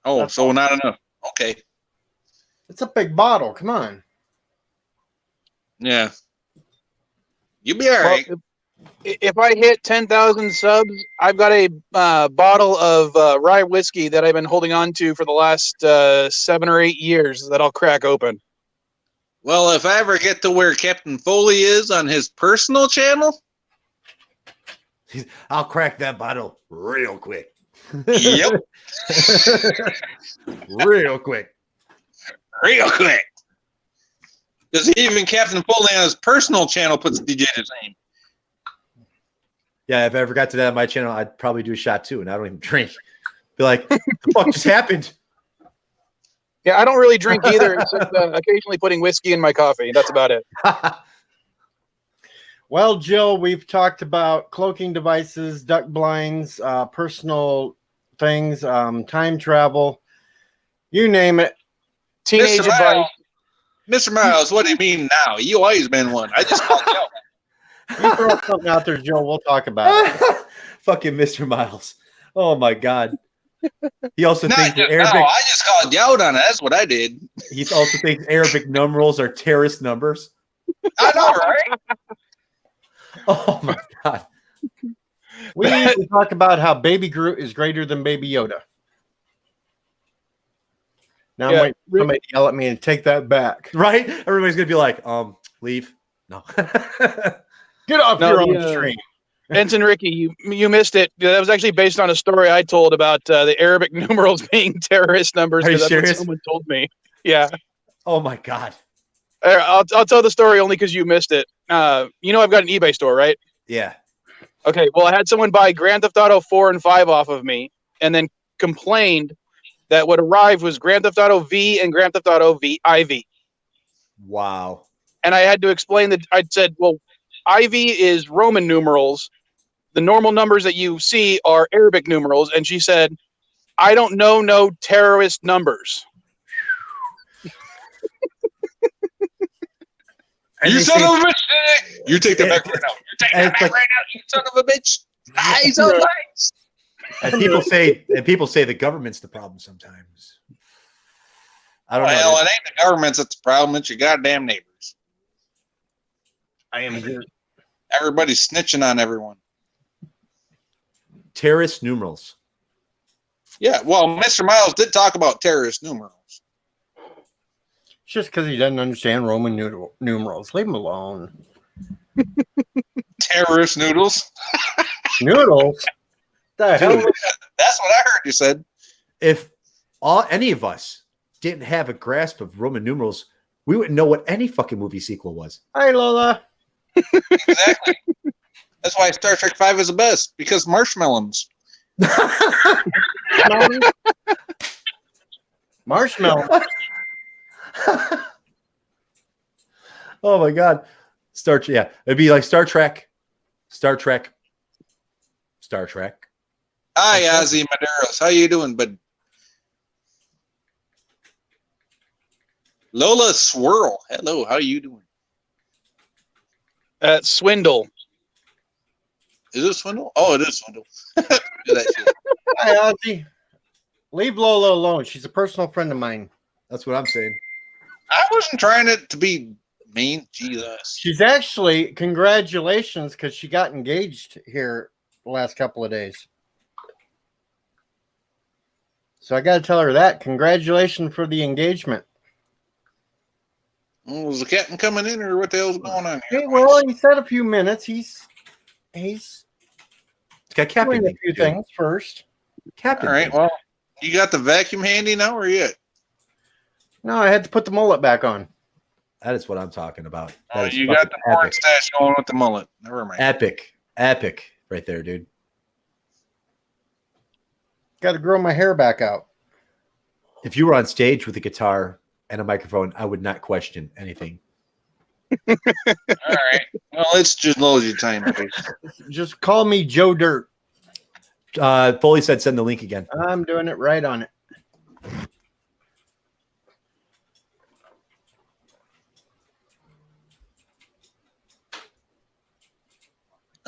Oh, That's so not enough. Okay. It's a big bottle. Come on. Yeah. You'll be all Well, right. if I hit 10,000 subs, I've got a bottle of rye whiskey that I've been holding on to for the last 7 or 8 years that I'll crack open. Well, if I ever get to where Captain Foley is on his personal channel, I'll crack that bottle real quick. yep, Real quick. real quick. Because even Captain Foley on his personal channel puts DJ to shame. Yeah, if I ever got to that on my channel, I'd probably do a shot too, and I don't even drink. Be like, the fuck just happened? Yeah, I don't really drink either, except occasionally putting whiskey in my coffee. That's about it. Well, Jill, we've talked about cloaking devices, duck blinds, personal things, time travel, you name it. Teenage Mr. advice. Miles, Mr. Miles, what do you mean now? You always been one. I just called you out. You throw something out there, Jill. We'll talk about it. Fucking Mr. Miles. Oh my God. He also Not thinks just that Arabic. now. I just called you out on it. That's what I did. He also thinks Arabic numerals are terrorist numbers. I know, right? Oh my God. We need to talk about how Baby Groot is greater than Baby Yoda. Now Yeah. I'm waiting for somebody to yell at me and take that back. Right? Everybody's gonna be like, leave. No. Get off No, your own the, stream. Ensign Ricky, you missed it. That was actually based on a story I told about the Arabic numerals being terrorist numbers. Are you 'cause that's what serious? someone told me. Yeah. Oh my God. I'll tell the story only because you missed it. You know I've got an eBay store, right? Yeah. Okay. Well, I had someone buy Grand Theft Auto 4 and 5 off of me, and then complained that what arrived was Grand Theft Auto V and Grand Theft Auto IV. Wow. And I had to explain that. I said, well, IV is Roman numerals. The normal numbers that you see are Arabic numerals. And she said, I don't know no terrorist numbers. And You they son say- of a bitch! You take that back right now. You take and that it's back like- right now. You son of a bitch! Eyes on lights. And people say the government's the problem sometimes. I don't Well, know. it ain't the government's that's the problem. It's your goddamn neighbors. I am good. Everybody's snitching on everyone. Terrorist numerals. Yeah, well, Mr. Miles did talk about terrorist numerals. It's just because he doesn't understand Roman numerals. Leave him alone. Terrorist noodles. Noodles? The hell? Dude, That's what I heard you said. if any of us didn't have a grasp of Roman numerals, we wouldn't know what any fucking movie sequel was. Hi, Lola. Exactly. That's why Star Trek V is the best, because marshmallows. Marshmallow. Oh my God. Yeah. It'd be like Star Trek. Star Trek. Star Trek. Hi, Ozzy Maderos. How you doing, bud? Lola Swirl. Hello, how you doing? Swindle. Is it Swindle? Oh, it is Swindle. Do that shit. Hi, Ozzy. Leave Lola alone. She's a personal friend of mine. That's what I'm saying. I wasn't trying it to be mean. Jesus. She's actually, congratulations, because she got engaged here the last couple of days. So I got to tell her that. Congratulations for the engagement. Well, was the captain coming in, or what the hell's going on here? Hey, well, he said a few minutes. He's It's got Captain doing a few things first. Captain. All right, well, you got the vacuum handy now, or yet? No, I had to put the mullet back on. That is what I'm talking about. Oh, That is you got fucking the porn epic. stash going with the mullet. Never mind. Epic. Epic right there, dude. Got to grow my hair back out. If you were on stage with a guitar and a microphone, I would not question anything. All right. Well, it's just loads your time, please. Just call me Joe Dirt. Foley said send the link again. I'm doing it right on it.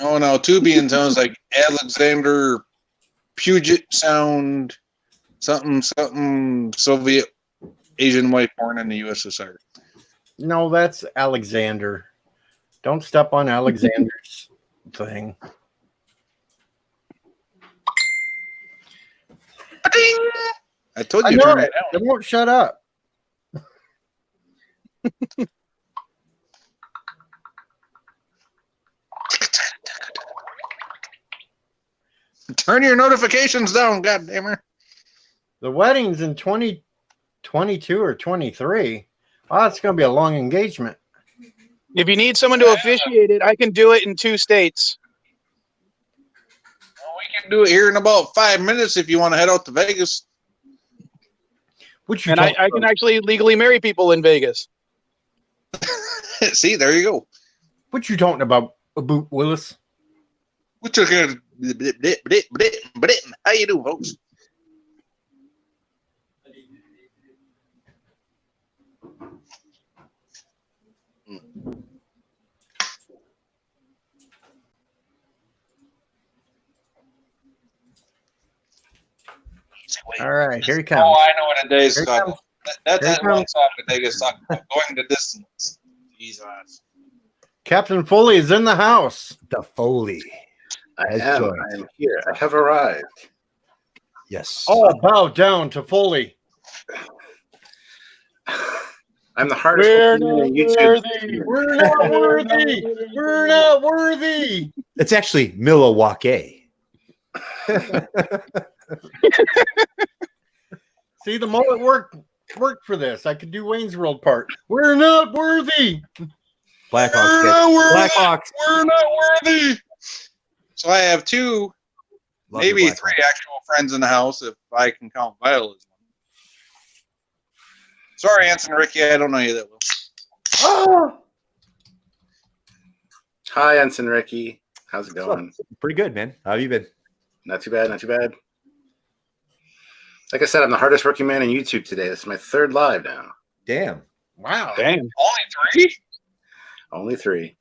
Oh no, Tubian sounds like Alexander Puget Sound, something Soviet Asian wife born in the USSR. No, that's Alexander. Don't step on Alexander's thing. I told I you know turn it. it down. It won't shut up. Turn your notifications down, goddammit. The wedding's in 2022 or 23. Wow, it's going to be a long engagement. If you need someone to officiate it, I can do it in 2 states. Well, we can do it here in about 5 minutes if you want to head out to Vegas. And I can actually legally marry people in Vegas. See, there you go. What you talking about, Willis? What you gonna? How you doing, folks? All right, here he comes. Oh, I know what a day's Here he talking. comes. That's Here he that one comes. song that they just talking about going the distance. Jesus. Captain Foley is in the house. The Foley. I am here. I have arrived. Yes. All bow down to Foley. I'm the hardest We're working man not on YouTube. worthy. We're not worthy. We're not worthy. It's actually Milwaukee. See, the mullet worked for this. I could do Wayne's World part. We're not worthy. Blackhawks. Blackhawks. We're not worthy. So I have 2, Love maybe your 3 actual friends in the house if I can count Viola as one. Sorry, Anson Ricky, I don't know you that well. Oh, Hi, Ensign Ricky. How's it going? Pretty good, man. How have you been? Not too bad. Not too bad. Like I said, I'm the hardest working man on YouTube today. This is my 3rd live now. Damn. wow. Damn. Only 3? Only 3.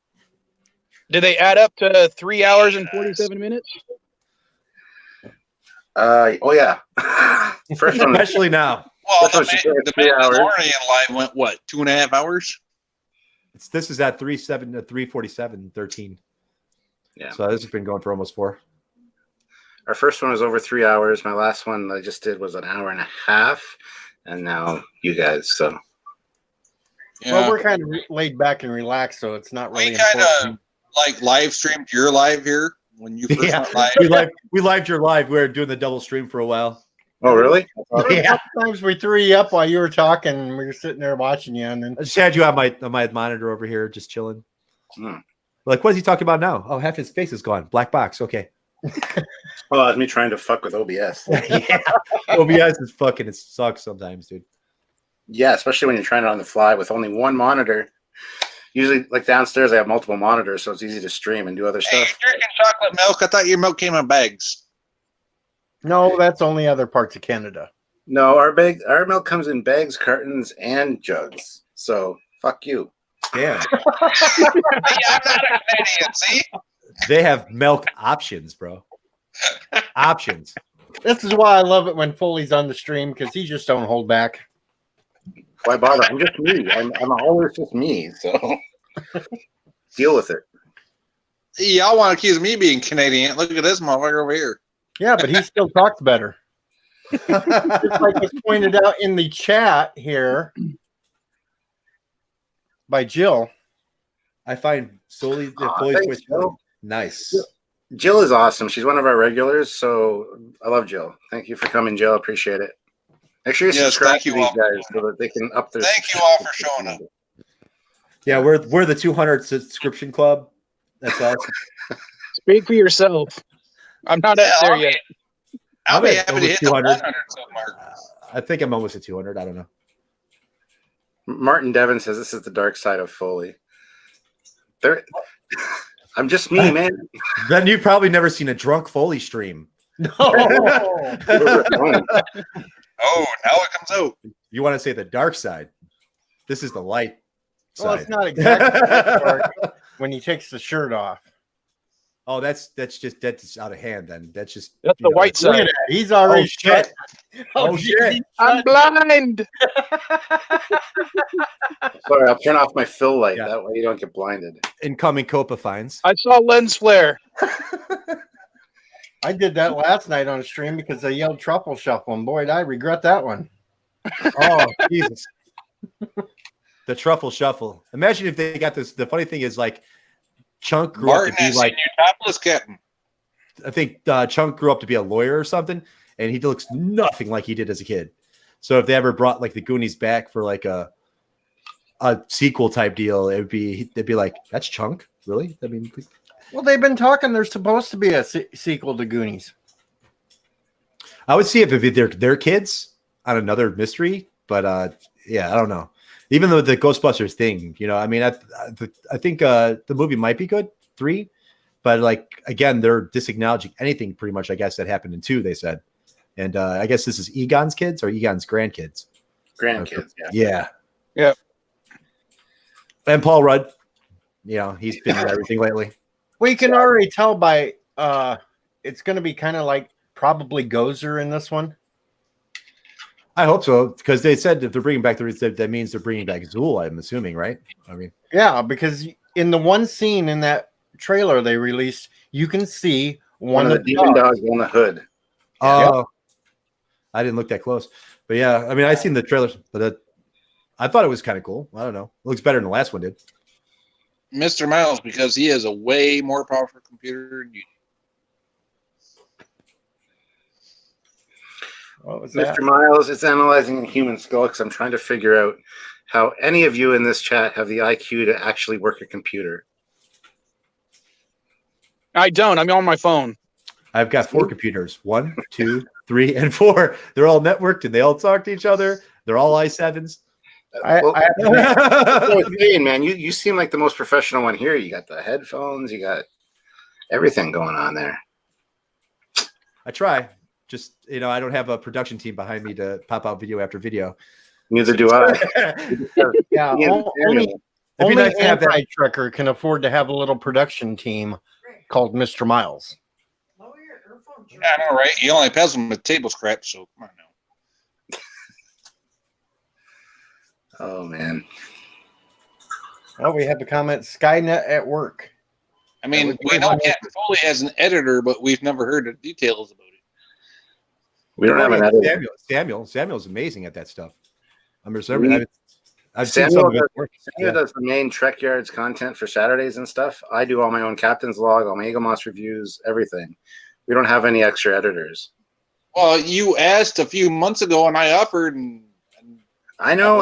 Did they add up to 3 hours and 47 minutes? Oh yeah. First one. Especially now. Well, That's what she said, the 3 hours. Mandalorian live went what, 2.5 hours? This is at 3:47, 13. Yeah. So this has been going for almost 4. Our first one was over 3 hours. My last one I just did was an hour and a half, and now you guys. So Yeah. Well, we're kind of laid back and relaxed, so it's not really we kind important. of like live streamed your live here when you first Yeah. went live. we lived your live. We were doing the double stream for a while. oh really? There were a couple times we threw you up while you were talking, and we were sitting there watching you, and then I just had you on my monitor over here, just chilling. Hmm. Like, what is he talking about now? Oh, half his face is gone. Black box. Okay. Oh, that's me trying to fuck with OBS. Yeah. OBS is fucking. It sucks sometimes, dude. Yeah, especially when you're trying it on the fly with only one monitor. Usually, like downstairs, I have multiple monitors, so it's easy to stream and do other Hey, stuff. you're drinking chocolate milk. I thought your milk came in bags. no, that's only other parts of Canada. No, our milk comes in bags, cartons, and jugs. So fuck you. Damn. Hey, I'm not a Canadian, see? They have milk options, bro. Options. This is why I love it when Foley's on the stream because he just don't hold back. Why bother? I'm just me. I'm always just me. So deal with it. Y'all want to accuse me of being Canadian. Look at this motherfucker over here. Yeah, but he still talks better. Just like was pointed out in the chat here by Jill. I find Foley's Thanks, voice Jill. nice. Jill is awesome. She's one of our regulars, so I love Jill. Thank you for coming, Jill. Appreciate it. Make sure you Yes, subscribe thank to you these all. guys so that they can up their. Thank you all for showing up. Yeah, we're the 200 subscription club. That's awesome. Speak for yourself. I'm not at there yet. I'll be I'm at happy to almost hit the 200. 100 so mark. I think I'm almost at 200. I don't know. Martin Devon says this is the dark side of Foley. I'm just me, man. Then you've probably never seen a drunk Foley stream. No. Oh, now it comes out. You want to say the dark side? This is the light Well, side. it's not exactly dark when he takes the shirt off. Oh, that's out of hand. Then that's just That's the white Look side. at that. He's already shit. shut. Oh, shit. I'm blind. Sorry, I'll turn off my fill light. Yeah. That way you don't get blinded. Incoming Copa fines. I saw lens flare. I did that last night on stream because I yelled truffle shuffle, and boy, did I regret that one. Oh, Jesus. The truffle shuffle. Imagine if they got this. The funny thing is, like, Chunk grew Martin up to has be like, seen you topless, Captain. I think Chunk grew up to be a lawyer or something, and he looks nothing like he did as a kid. So if they ever brought like the Goonies back for like a sequel type deal, they'd be like, that's Chunk, really? I mean, Well, they've been talking. There's supposed to be a sequel to Goonies. I would see if they're their kids on another mystery, but yeah, I don't know. Even though the Ghostbusters thing, you know, I mean, I think the movie might be good, 3, but like again, they're disacknowledging anything pretty much. I guess that happened in 2. They said, and I guess this is Egon's kids or Egon's grandkids. Grandkids, Yeah. Yep. And Paul Rudd, you know, he's been in everything lately. We can already tell by it's going to be kind of like probably Gozer in this one. I hope so, because they said if they're bringing back that means they're bringing back Zool. I'm assuming, right? I mean, Yeah, because in the one scene in that trailer they released, you can see One one of the demon dogs on the hood. oh, I didn't look that close, but yeah, I mean, I seen the trailers, but I thought it was kind of cool. I don't know, it looks better than the last one did. Mr. Miles, because he has a way more powerful computer than you. What was that? Mr. Miles, it's analyzing a human skull because I'm trying to figure out how any of you in this chat have the IQ to actually work a computer. I don't. I'm on my phone. I've got 4 computers, 1, 2, 3, and 4. They're all networked and they all talk to each other. They're all i7s. I That's what I'm saying, man. You seem like the most professional one here. You got the headphones, you got everything going on there. I try. Just, you know, I don't have a production team behind me to pop out video after video. Neither do I. Yeah, Yeah, only nice to have that. Anti-Trucker can afford to have a little production team called Mr. Miles. Yeah, I know, right? He only pays them with table scraps, so come on now. Oh man. Oh, we have the comment Skynet at work. I mean, we know Captain Foley as an editor, but we've never heard the details about it. We don't have an editor. Samuel's amazing at that stuff. I've seen Samuel some of it work. does the main Trek Yards content for Saturdays and stuff. I do all my own Captain's Log, all my Eagle Moss reviews, everything. We don't have any extra editors. Well, you asked a few months ago, and I offered, and I know.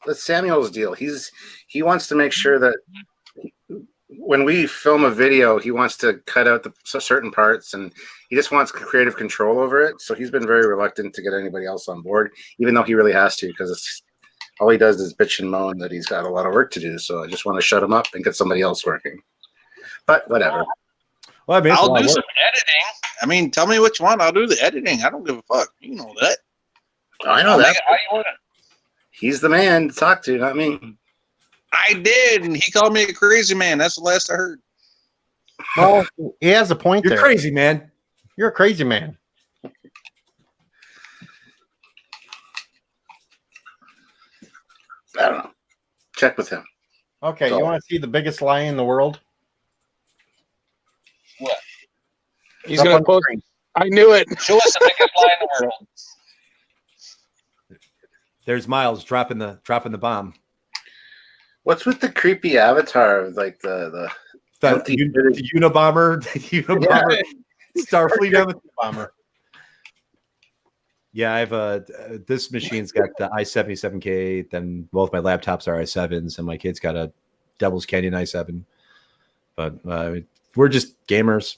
That's Samuel's deal. He wants to make sure that when we film a video, he wants to cut out the certain parts, and he just wants creative control over it. So he's been very reluctant to get anybody else on board, even though he really has to, because all he does is bitch and moan that he's got a lot of work to do. So I just want to shut him up and get somebody else working. But whatever. Well, I mean, I'll do some editing. I mean, tell me what you want. I'll do the editing. I don't give a fuck. You know that. I know I'll that. make it how you want it. He's the man to talk to, not me. I did, and he called me a crazy man. That's the last I heard. Well, he has a point You're there. crazy, man. You're a crazy man. I don't know. Check with him. Okay, you want to see the biggest lie in the world? What? He's going to post. I knew it. Show us the biggest lie in the world. There's Miles dropping the bomb. What's with the creepy avatar of like the Unabomber, the Unabomber, Starfleet bomber. Yeah, I have this machine's got the i77K. Then both my laptops are i7s, and my kid's got a Devil's Canyon i7. But we're just gamers,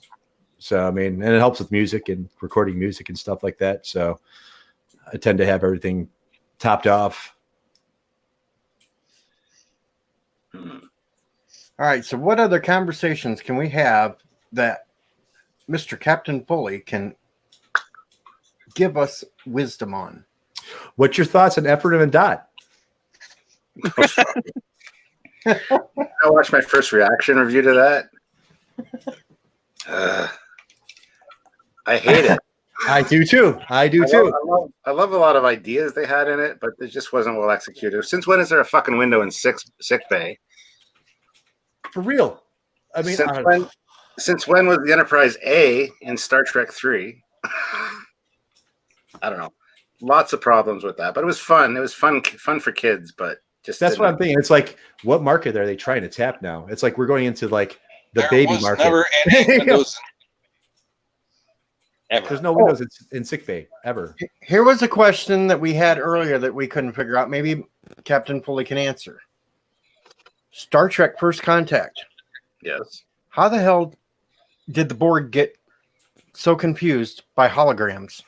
so I mean, and it helps with music and recording music and stuff like that. So I tend to have everything topped off. All right, so what other conversations can we have that Mr. Captain Foley can give us wisdom on? What's your thoughts on Ephraim and Dot? I watched my first reaction review to that. I hate it. I do too. I do I too. I love a lot of ideas they had in it, but it just wasn't well executed. Since when is there a fucking window in sick bay? For real. I mean, since when was the Enterprise A in Star Trek 3? I don't know. Lots of problems with that, but it was fun. It was fun for kids, but just that's what I'm thinking. It's like, what market are they trying to tap now? It's like we're going into like the baby market. Never any windows. There's no windows in sick bay ever. Here was a question that we had earlier that we couldn't figure out. Maybe Captain Pulley can answer. Star Trek First Contact. Yes. How the hell did the Borg get so confused by holograms?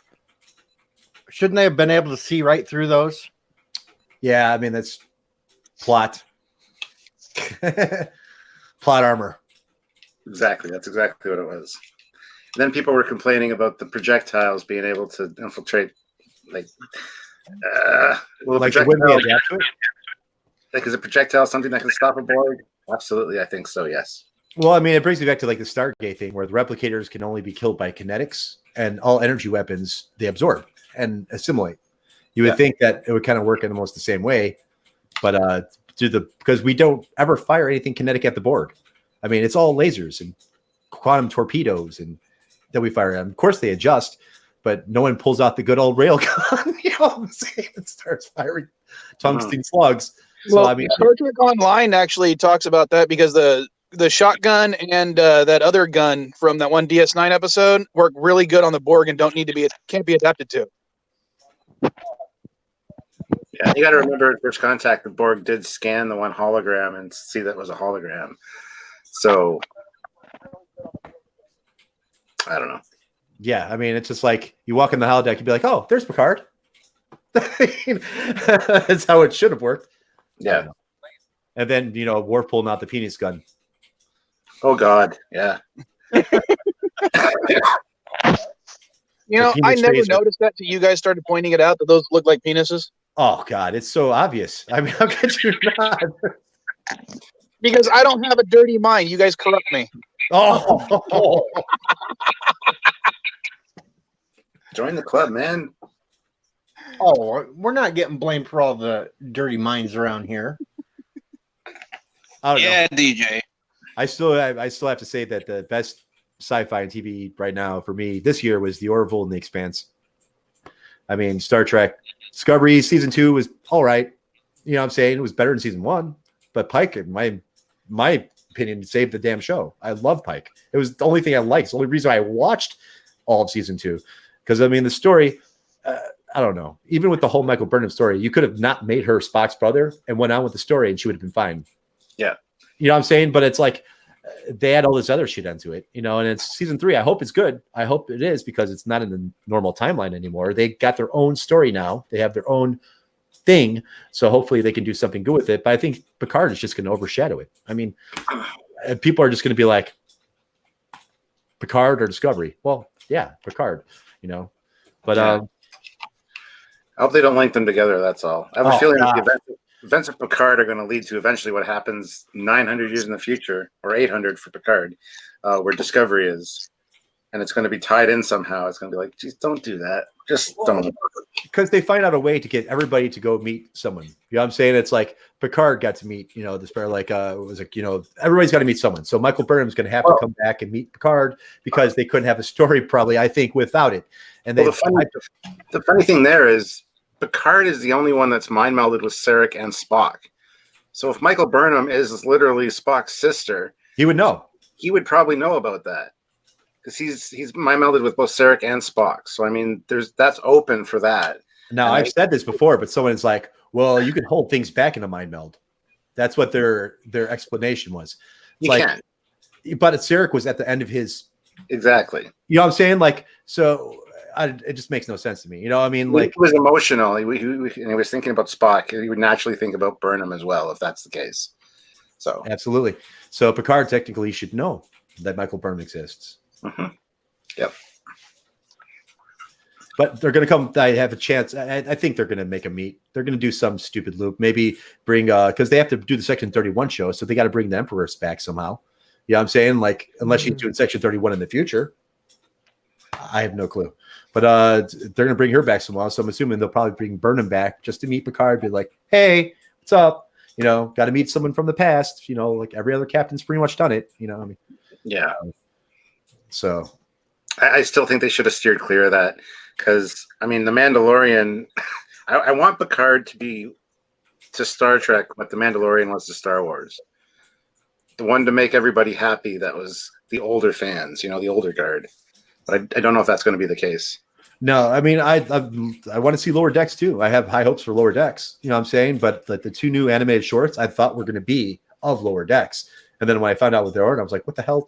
Shouldn't they have been able to see right through those? Yeah, I mean, that's plot. Plot armor. Exactly. That's exactly what it was. And then people were complaining about the projectiles being able to infiltrate, like, like would they adapt to it? Like, is a projectile something that can stop a Borg? Absolutely, I think so. Yes. Well, I mean, it brings me back to like the Stargate thing, where the replicators can only be killed by kinetics, and all energy weapons they absorb and assimilate. You would think that it would kind of work in almost the same way, but because we don't ever fire anything kinetic at the Borg. I mean, it's all lasers and quantum torpedoes and that we fire at them. Of course, they adjust, but no one pulls out the good old railgun, you know what I'm saying, and starts firing tungsten slugs. So, Well, I mean, Star Trek Online actually talks about that because the shotgun and that other gun from that one DS9 episode work really good on the Borg and can't be adapted to. Yeah, you got to remember at First Contact, the Borg did scan the one hologram and see that it was a hologram. So, I don't know. yeah, I mean, it's just like you walk in the holodeck, you'd be like, "Oh, there's Picard." That's how it should have worked. Yeah. And then, Worf pulling out the penis gun. Oh God, yeah. I never noticed that till you guys started pointing it out that those look like penises. Oh God, it's so obvious. I mean, how could you not? Because I don't have a dirty mind. You guys corrupt me. Oh. Join the club, man. Oh, we're not getting blamed for all the dirty minds around here. I don't know. DJ. I still have to say that the best sci-fi and TV right now for me this year was The Orville and The Expanse. I mean, Star Trek Discovery season 2 was all right. You know what I'm saying? It was better than season 1, but Pike, in my opinion, saved the damn show. I love Pike. It was the only thing I liked. It's the only reason I watched all of season 2. Because I mean, the story, I don't know. Even with the whole Michael Burnham story, you could have not made her Spock's brother and went on with the story, and she would have been fine. Yeah, you know what I'm saying? But it's like they add all this other shit into it, and it's season 3. I hope it's good. I hope it is, because it's not in the normal timeline anymore. They got their own story now. They have their own thing, so hopefully they can do something good with it. But I think Picard is just going to overshadow it. I mean, people are just going to be like, Picard or Discovery? Well, yeah, Picard. But I hope they don't link them together. That's all. I have a feeling that the events of Picard are going to lead to eventually what happens 900 years in the future, or 800 for Picard, where Discovery is, and it's going to be tied in somehow. It's going to be like, geez, don't do that. Just don't. Because they find out a way to get everybody to go meet someone. You know what I'm saying? It's like Picard got to meet, this pair, like, it was like, everybody's got to meet someone. So Michael Burnham's going to have to come back and meet Picard, because they couldn't have a story probably, I think, without it. And the funny thing there is Picard is the only one that's mind melded with Sarek and Spock. So if Michael Burnham is literally Spock's sister, he would know. He would probably know about that, because he's mind melded with both Sarek and Spock. So I mean, that's open for that. Now, I've said this before, but someone's like, "Well, you can hold things back in a mind meld." That's what their explanation was. It's you can't. But Sarek was at the end of his. Exactly. You know what I'm saying? Like, so it just makes no sense to me. I mean, like, he was emotional. He was thinking about Spock. He would naturally think about Burnham as well, if that's the case. So absolutely. So Picard technically should know that Michael Burnham exists. Mm-hmm. Yep. But they're going to come. I have a chance. I think they're going to make a meet. They're going to do some stupid loop. Maybe bring because they have to do the Section 31 show, so they got to bring the Emperors back somehow. You know what I'm saying? Like, unless she's doing Section 31 in the future. I have no clue. But they're going to bring her back somehow. So I'm assuming they'll probably bring Burnham back just to meet Picard, be like, hey, what's up? You know, got to meet someone from the past. You know, like every other captain's pretty much done it. You know, I mean, Yeah. So I still think they should have steered clear of that because, I mean, The Mandalorian, I want Picard to be to Star Trek what The Mandalorian was to Star Wars. The one to make everybody happy that was the older fans, you know, the older guard. But I don't know if that's going to be the case. no, I mean, I want to see Lower Decks too. I have high hopes for Lower Decks. You know what I'm saying? But like the 2 new animated shorts, I thought were going to be of Lower Decks, and then when I found out what they were, I was like, what the hell?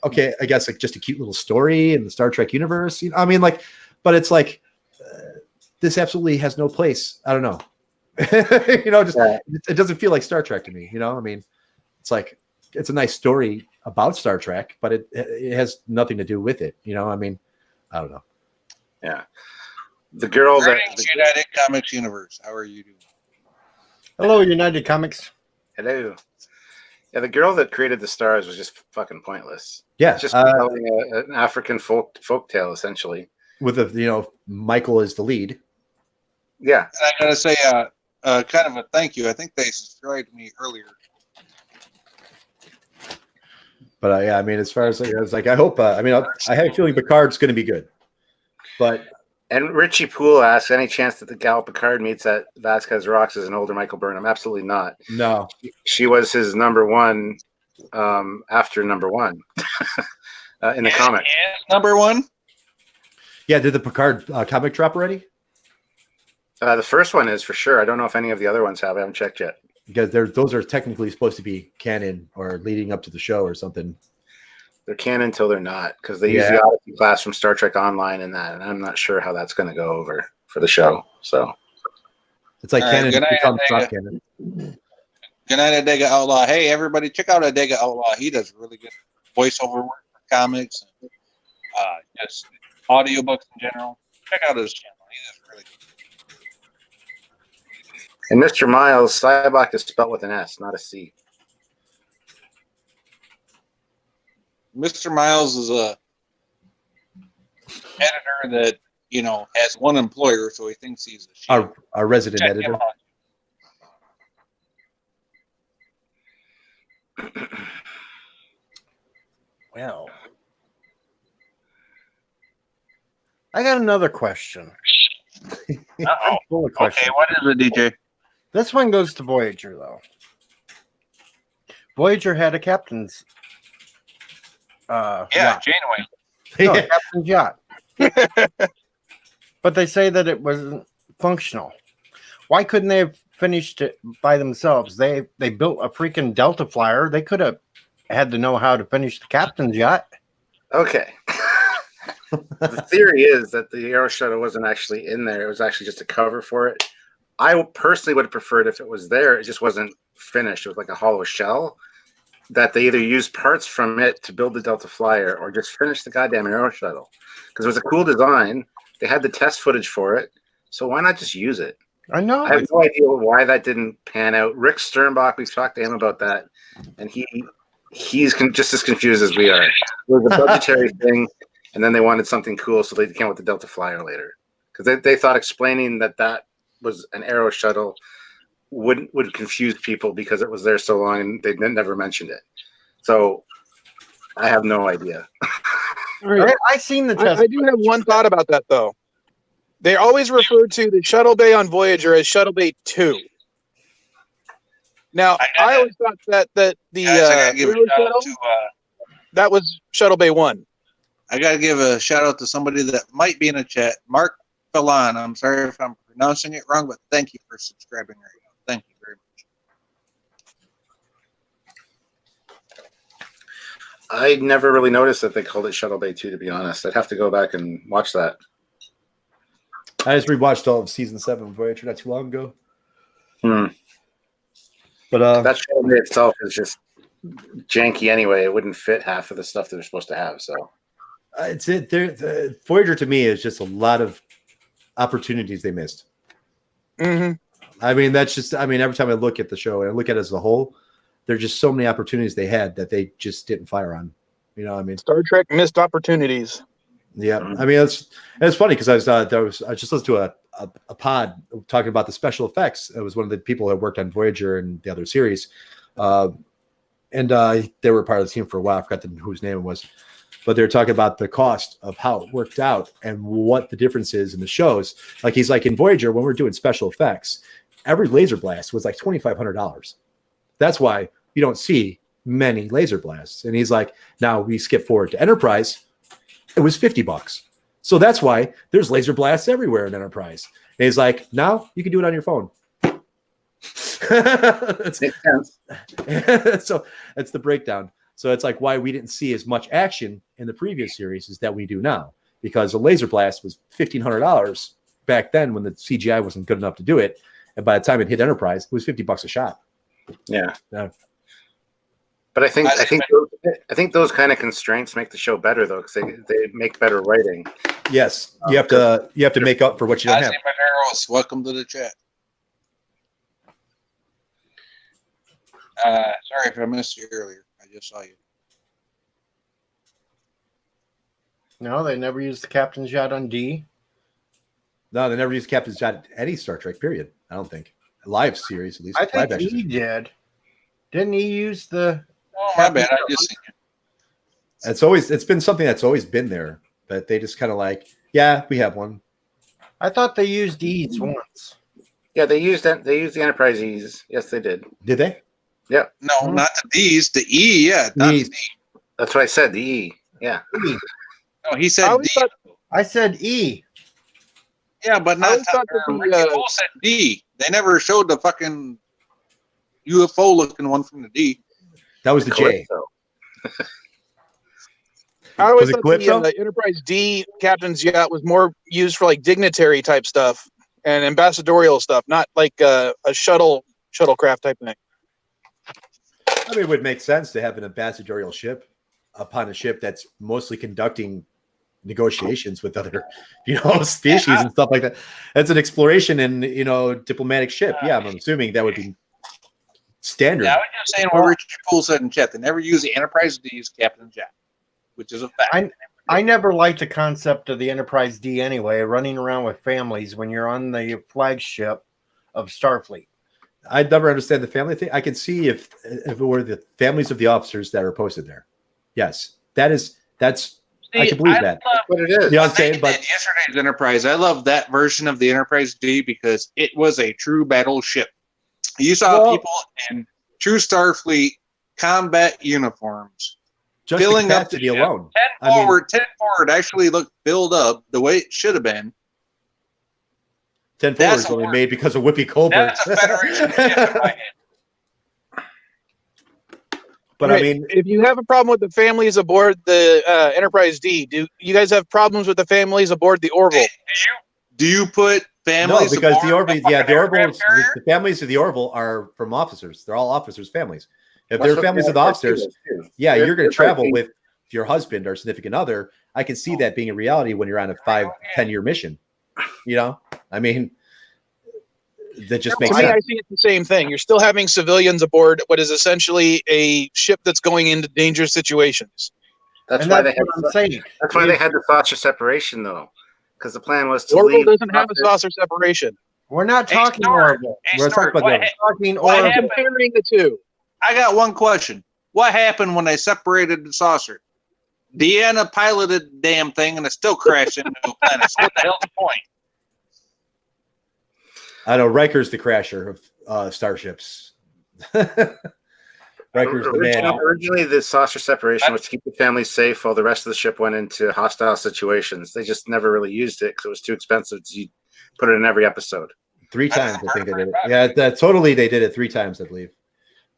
Okay, I guess like just a cute little story in the Star Trek universe. You know, I mean, like, but it's like this absolutely has no place. I don't know. You know, just it doesn't feel like Star Trek to me. You know, I mean, it's like it's a nice story about Star Trek, but it has nothing to do with it. You know, I mean, I don't know. Yeah, the girl Greetings, United Comics Universe. How are you doing? Hello, United Comics. Hello. Yeah, the girl that created the stars was just fucking pointless. Yeah, It's just telling an African folk tale essentially. With the, you know, Michael is the lead. Yeah, And I gotta say, kind of a thank you. I think they subscribed to me earlier. But yeah, I mean, as far as like, I was like, I hope. I mean, I have a feeling Picard's going to be good. But and Richie Poole asks, any chance that the gal Picard meets at Vasquez Rocks is an older Michael Burnham? Absolutely not. no, She was his number one after number one in the comic. Number 1. yeah. Did the Picard comic drop already? The first one is for sure. I don't know if any of the other ones have. I haven't checked yet. Because those are technically supposed to be canon or leading up to the show or something. They're canon until they're not because they use the Odyssey class from Star Trek Online and that, and I'm not sure how that's going to go over for the show. So it's like canon good night, becomes Adega. not canon. Good night, Adega Outlaw. Hey, everybody, check out Adega Outlaw. He does really good voiceover work for comics and just audiobooks in general. Check out his channel. He does really good. and Mr. Miles, Cybok is spelled with an S, not a C. Mr. Miles is a editor that, you know, has one employer, so he thinks he's a shield. Our resident Check editor. him out. Well, I got another question. Uh-oh. Full of questions. Okay, what is it, DJ? This one goes to Voyager, though. Voyager had a captain's. Yeah, yacht. Janeway. No, captain's yacht. But they say that it wasn't functional. Why couldn't they have finished it by themselves? They built a freaking Delta Flyer. They could have had to know how to finish the captain's yacht. Okay. The theory is that the Aero Shuttle wasn't actually in there. It was actually just a cover for it. I personally would have preferred if it was there. It just wasn't finished. It was like a hollow shell that they either used parts from it to build the Delta Flyer or just finish the goddamn Aero Shuttle. Because it was a cool design. They had the test footage for it. So why not just use it? I know. I have no idea why that didn't pan out. Rick Sternbach, we've talked to him about that. And he's just as confused as we are. It was a budgetary thing. And then they wanted something cool, so they came with the Delta Flyer later. Because they thought explaining that was an Aero Shuttle would confuse people because it was there so long and they never mentioned it. So I have no idea. I seen the test. I do have one thought about that, though. They always refer to the shuttle bay on Voyager as Shuttle Bay 2. Now, I always thought that the Guys, I gotta give a Aero shout out shuttle, to, that was Shuttle Bay 1. I got to give a shout out to somebody that might be in the chat, Mark Phelan. I'm sorry if I'm pronouncing it wrong, but thank you for subscribing right now. Thank you very much. I never really noticed that they called it Shuttle Bay 2, to be honest. I'd have to go back and watch that. I just rewatched all of season 7 of Voyager not too long ago. But that Shuttle Bay itself is just janky anyway. It wouldn't fit half of the stuff that they're supposed to have. So It's it. Voyager to me is just a lot of opportunities they missed. Mm-hmm. I mean, that's just. I mean, every time I look at the show and I look at it as a whole, There's just so many opportunities they had that they just didn't fire on. You know what I mean? Star Trek missed opportunities. Yeah, I mean it's funny because I just listened to a pod talking about the special effects. It was one of the people that worked on Voyager and the other series, and they were part of the team for a while. I forgot whose name it was, but they were talking about the cost of how it worked out and what the difference is in the shows. Like he's like in Voyager when we're doing special effects, every laser blast was like $2,500. That's why you don't see many laser blasts. And he's like, now we skip forward to Enterprise. It was $50. So that's why there's laser blasts everywhere in Enterprise. And he's like, now you can do it on your phone. Makes sense. So that's the breakdown. So it's like why we didn't see as much action in the previous series as that we do now, because a laser blast was $1,500 back then when the CGI wasn't good enough to do it. And by the time it hit Enterprise, it was $50 a shot. Yeah. Yeah. But I think those kind of constraints make the show better though, because they make better writing. Yes, you have to make up for what you don't have. Maderos, welcome to the chat. Sorry if I missed you earlier. I just saw you. No, they never used the captain's yacht on D. No, they never used captain's yacht at any Star Trek. Period. I don't think live series at least. I think live he did. Didn't he use the? Oh my bad. I just seen it. It's been something that's always been there, but they just kind of like, yeah, we have one. I thought they used E's once. Yeah, they used that. They used the Enterprise E's. Yes, they did. Did they? Yeah. No, not the D's. The E. Yeah, not the D. That's what I said. The E. Yeah. E. No, he said D. I said E. Yeah, but not. Ricky Bull said D. They never showed the fucking UFO looking one from the D. That was the J. I always Was it thought Calypso? the Enterprise D captain's yacht was more used for like dignitary type stuff and ambassadorial stuff, not like a shuttlecraft type thing. I mean, it would make sense to have an ambassadorial ship upon a ship that's mostly conducting negotiations with other, species and stuff like that. That's an exploration and, diplomatic ship. Yeah, I'm assuming that would be standard. Yeah, I was just saying what Richard Poole said in chat. They never use the Enterprise D as Captain Jack, which is a fact. I never liked the concept of the Enterprise D anyway, running around with families when you're on the flagship of Starfleet. I'd never understand the family thing. I can see if it were the families of the officers that are posted there. Yes, that's. I can believe that. That's what it is. You know what I'm saying? But Yesterday's Enterprise, I love that version of the Enterprise D because it was a true battleship. You saw people in true Starfleet combat uniforms just filling the up the capacity ship. alone. 10 forward actually looked filled up the way it should have been. 10 forward is only made because of Whoopi Goldberg. That's a Federation ship in my head. But Right. I mean, if you have a problem with the families aboard the Enterprise D, do you guys have problems with the families aboard the Orville? Do you put families? no, because aboard the Orville, fucking the Orville, aircraft carrier? the families of the Orville are from officers. They're all officers' families. If That's they're what families the of the Enterprise officers, does, too. yeah, They're- you're going they're to travel like- with your husband or significant other. I can see that being a reality when you're on a 5-10 year mission. I mean, that just makes To me, I sense. see it's the same thing. You're still having civilians aboard what is essentially a ship that's going into dangerous situations. That's And why that's they had. what I'm saying. That's why they had the saucer separation though, because the plan was to Orville leave. doesn't have a saucer separation. We're not Hey, talking Stuart, Orville. hey, We're Stuart, talking about what the- ha- Talking What Orville. happened? Comparing the two. I got one question. What happened when they separated the saucer? Deanna piloted the damn thing and it still crashed into a planet. So what the hell's the point? I know Riker's the crasher of starships. Riker's the man. Originally, the saucer separation was to keep the family safe while the rest of the ship went into hostile situations. They just never really used it because it was too expensive to put it in every episode. 3 times, I think they did it. Yeah, totally, they did it 3 times, I believe.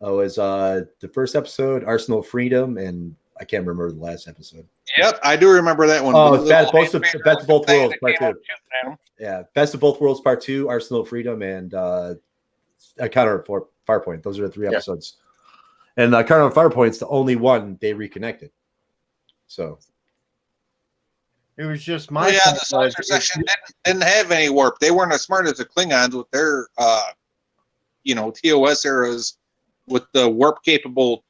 It was the first episode, Arsenal of Freedom, and I can't remember the last episode. Yep, I do remember that one. Oh, The Best little of Both thing Worlds, that Part came out 2. shooting at 'em. Yeah, Best of Both Worlds, Part 2, Arsenal of Freedom, and Counter for Farpoint. Those are the 3 episodes. And Counter Farpoint's the only one they reconnected. So It was just Well, my yeah, point the saucer was, section didn't have any warp. They weren't as smart as the Klingons with their, TOS eras with the warp capable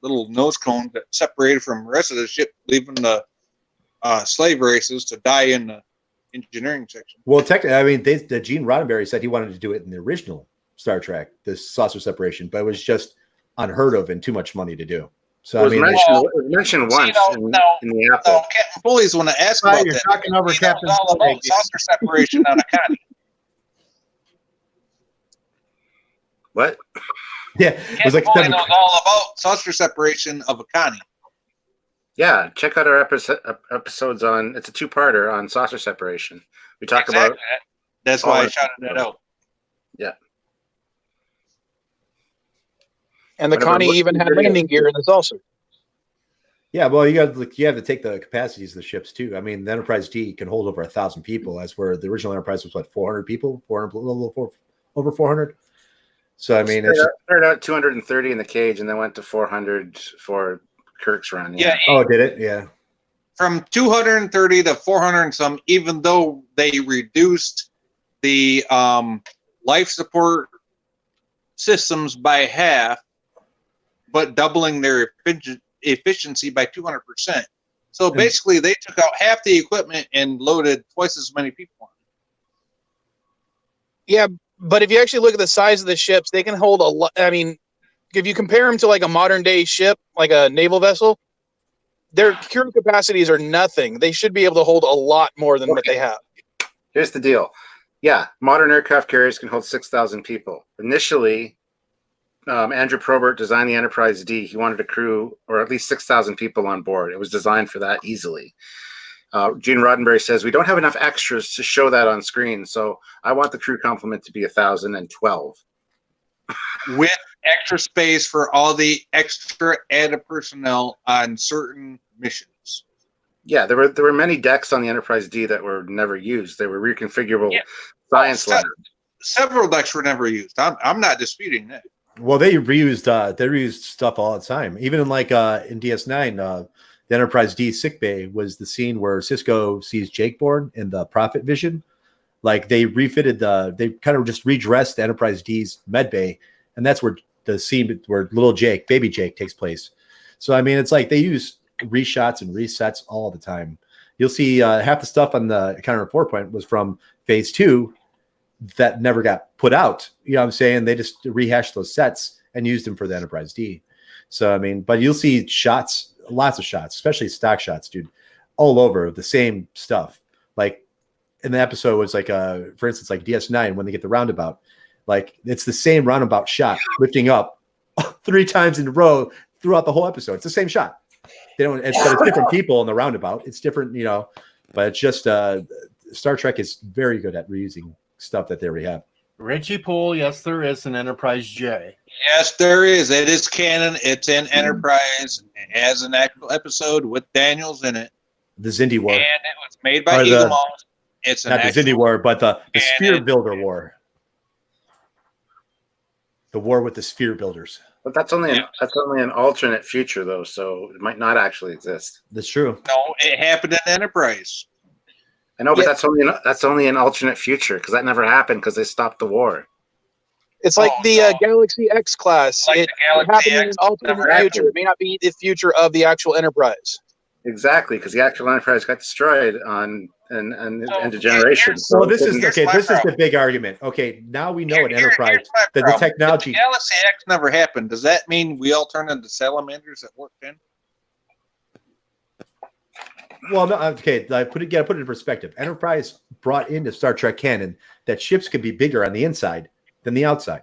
little nose cone that separated from the rest of the ship, leaving the slave races to die in the engineering section. Well, technically, I mean, Gene Roddenberry said he wanted to do it in the original Star Trek, this saucer separation, but it was just unheard of and too much money to do. So It was mentioned once no, in the Apple. No, Captain Foley's want to ask Oh, about you're that. talking over He knows Captain all Foley. about saucer separation on a Connie. What? Yeah, it was Captain like Foley knows all about saucer separation of a Connie. Yeah, check out our episodes on. It's a two-parter on saucer separation. We talk about. That's why I shouted that out. Yeah. And the Whatever, Connie even had landing gear in the saucer. Yeah, well, you have to take the capacities of the ships too. I mean, the Enterprise D can hold over 1,000 people, as where the original Enterprise was what 400 people, over 400. So I mean, it's started out 230 in the cage, and then went to 400 for Kirk's run. Yeah. Oh, did it? Yeah. From 230 to 400 and some, even though they reduced the life support systems by half, but doubling their efficiency by 200%. So basically, they took out half the equipment and loaded twice as many people on it. Yeah, but if you actually look at the size of the ships, they can hold a lot. I mean, if you compare them to like a modern day ship, like a naval vessel, their crew capacities are nothing. They should be able to hold a lot more than what they have. Here's the deal. Yeah, modern aircraft carriers can hold 6,000 people. Initially, Andrew Probert designed the Enterprise D. He wanted a crew, or at least 6,000 people on board. It was designed for that easily. Gene Roddenberry says, we don't have enough extras to show that on screen, so I want the crew complement to be 1,012. With extra space for all the extra added personnel on certain missions. Yeah, there were many decks on the Enterprise D that were never used. They were reconfigurable science labs. Several decks were never used. I'm not disputing that. Well, they reused stuff all the time. Even in like in DS9, the Enterprise D sickbay was the scene where Sisko sees Jake born in the Prophet vision. Like they refitted they kind of just redressed the Enterprise D's medbay, and that's where the scene where little Jake, baby Jake, takes place. So I mean, it's like they use reshots and resets all the time. You'll see half the stuff on the counter report point was from Phase 2 that never got put out. You know what I'm saying? They just rehashed those sets and used them for the Enterprise D. So I mean, but you'll see shots, lots of shots, especially stock shots, dude, all over the same stuff. Like in the episode was like for instance, like DS9 when they get the roundabout, like it's the same roundabout shot lifting up 3 times in a row throughout the whole episode. It's the same shot. They don't. It's different people in the roundabout. It's different, you know. But it's just Star Trek is very good at reusing stuff that they already have. Richie Poole, yes, there is an Enterprise J. Yes, there is. It is canon. It's in Enterprise. It has an actual episode with Daniels in it. The Xindi War. And it was made by Eagle Moss. It's not the Xindi War, but the Sphere Builder War. The war with the Sphere Builders. But that's only an alternate future, though, so it might not actually exist. That's true. No, it happened in Enterprise. I know, but that's only an alternate future because that never happened because they stopped the war. It's like the Galaxy X class. Like it happened in an alternate future. It may not be the future of the actual Enterprise. Exactly, because the actual Enterprise got destroyed on end of generation. So this is okay. This is the big argument. Okay, now we know at Enterprise that the technology. If the Galaxy X never happened. Does that mean we all turn into salamanders that worked in? Well, no. Okay, I put it in perspective. Enterprise brought into Star Trek canon that ships could be bigger on the inside than the outside.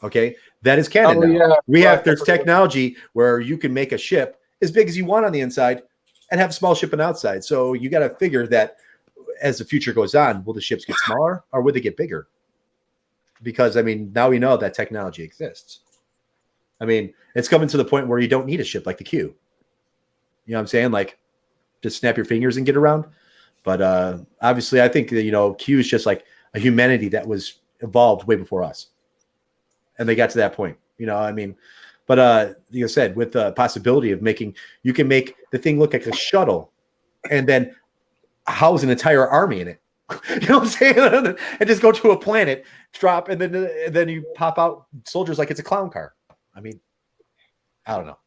Okay, that is canon. Now. There's technology where you can make a ship as big as you want on the inside and have a small ship on the outside. So you got to figure that as the future goes on, will the ships get smaller or will they get bigger? Because I mean, now we know that technology exists. I mean, it's coming to the point where you don't need a ship like the Q. You know what I'm saying? Like, just snap your fingers and get around. But obviously, I think that, you know, Q is just like a humanity that was evolved way before us, and they got to that point. You know, I mean, but like I said, with the possibility of you can make the thing look like a shuttle, and then house an entire army in it. You know what I'm saying? And just go to a planet, drop, and then you pop out soldiers like it's a clown car. I mean, I don't know.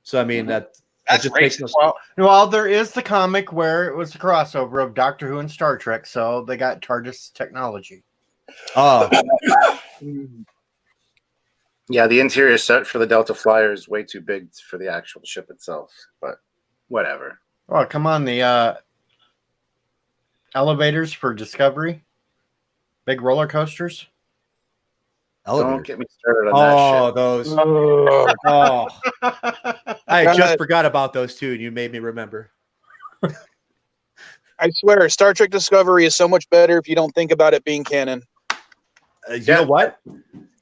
So I mean that That's just makes racist. Well, there is the comic where it was a crossover of Doctor Who and Star Trek, so they got TARDIS technology. Oh, Yeah, the interior set for the Delta Flyer is way too big for the actual ship itself, but whatever. Oh, come on, the elevators for Discovery, big roller coasters. Don't get me started on that shit. those. Oh, I just forgot about those two, and you made me remember. I swear, Star Trek Discovery is so much better if you don't think about it being canon. You know what?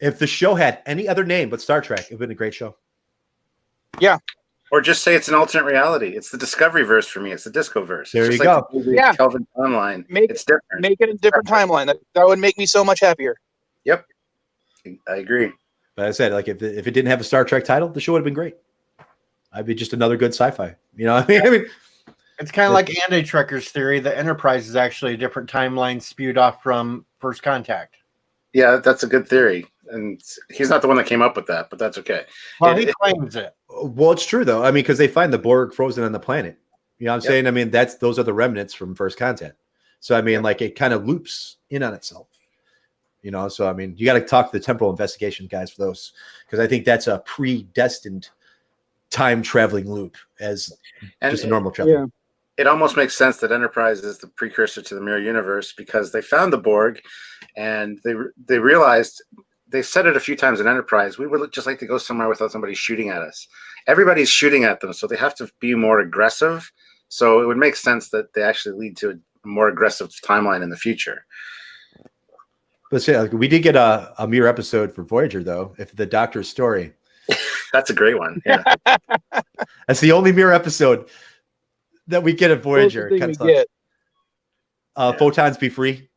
If the show had any other name but Star Trek, it would have been a great show. Yeah. Or just say it's an alternate reality. It's the Discovery verse for me. It's the Disco verse. There it's you just go. Like the Yeah. Kelvin timeline. It's different. Make it a different timeline. That would make me so much happier. Yep. I agree. But I said, like, if it didn't have a Star Trek title, the show would have been great. I'd be just another good sci-fi. You know what I mean? It's kind of like Anti-Trekker's theory that Enterprise is actually a different timeline spewed off from First Contact. Yeah, that's a good theory. And he's not the one that came up with that, but that's okay. Well, he claims it. Well, it's true though. I mean, because they find the Borg frozen on the planet. You know what I'm saying? I mean, those are the remnants from First Contact. So I mean, like it kind of loops in on itself. You know, so I mean, you got to talk to the temporal investigation guys for those, because I think that's a predestined time traveling loop as just a normal travel. Yeah. It almost makes sense that Enterprise is the precursor to the mirror universe, because they found the Borg, and they realized, they said it a few times in Enterprise, we would just like to go somewhere without somebody shooting at us. Everybody's shooting at them, so they have to be more aggressive. So it would make sense that they actually lead to a more aggressive timeline in the future. But say, like, we did get a mirror episode for Voyager, though. If the Doctor's story, that's a great one. Yeah, that's the only mirror episode that we get at Voyager. Photons Be Free,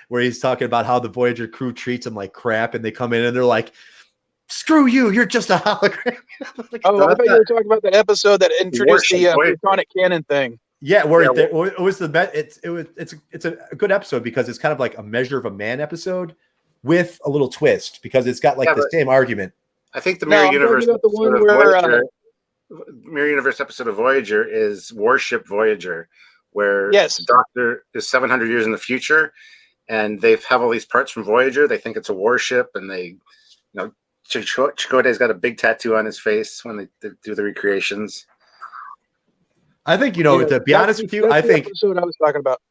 where he's talking about how the Voyager crew treats him like crap, and they come in and they're like, "Screw you! You're just a hologram." Oh, I thought you were talking about that episode that introduced the photonic cannon thing. Yeah, it was the best. It's a good episode because it's kind of like a Measure of a Man episode with a little twist, because it's got like the same argument. I think the Mirror Universe Mirror Universe episode of Voyager is Warship Voyager, where the Doctor is 700 years in the future, and they have all these parts from Voyager. They think it's a warship, and Chakotay's got a big tattoo on his face when they do the recreations. I think, to be honest with you, I think episode I was talking about.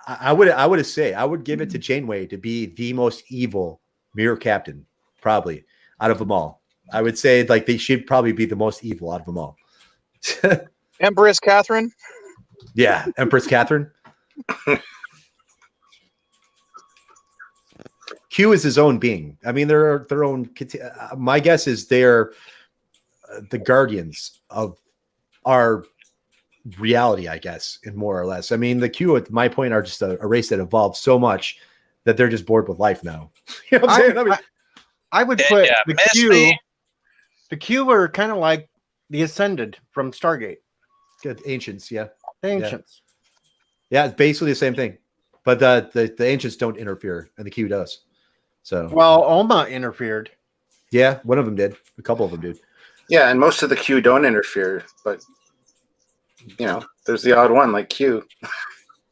I would give it to Janeway to be the most evil mirror captain, probably out of them all. I would say like she'd probably be the most evil out of them all. Empress Catherine. Yeah, Empress Catherine. Q is his own being. I mean, they're their own. My guess is they're the guardians of our reality, I guess, and more or less. I mean, the Q at my point are just a race that evolved so much that they're just bored with life now. You know what I'm saying? I would put the Q. The Q are kind of like the Ascended from Stargate. Good ancients, yeah. The ancients. Yeah, it's basically the same thing, but the ancients don't interfere, and the Q does. So well, Oma interfered. Yeah, one of them did. A couple of them did. Yeah, and most of the Q don't interfere, but there's the odd one like Q.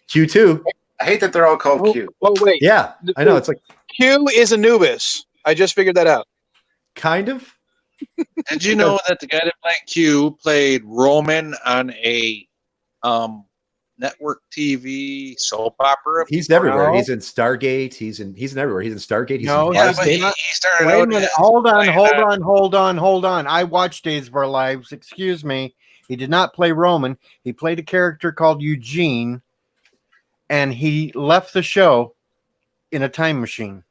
Q2. I hate that they're all called Q. Oh wait. Yeah, I know. It's like Q is Anubis. I just figured that out. Kind of. Did you know that the guy that played Q played Roman on a network TV soap opera? He's everywhere. He's in Stargate. He's in everywhere. He's in Stargate. He's no, in but he started wait out a minute. Hold on. I watched Days of Our Lives. Excuse me. He did not play Roman. He played a character called Eugene, and he left the show in a time machine.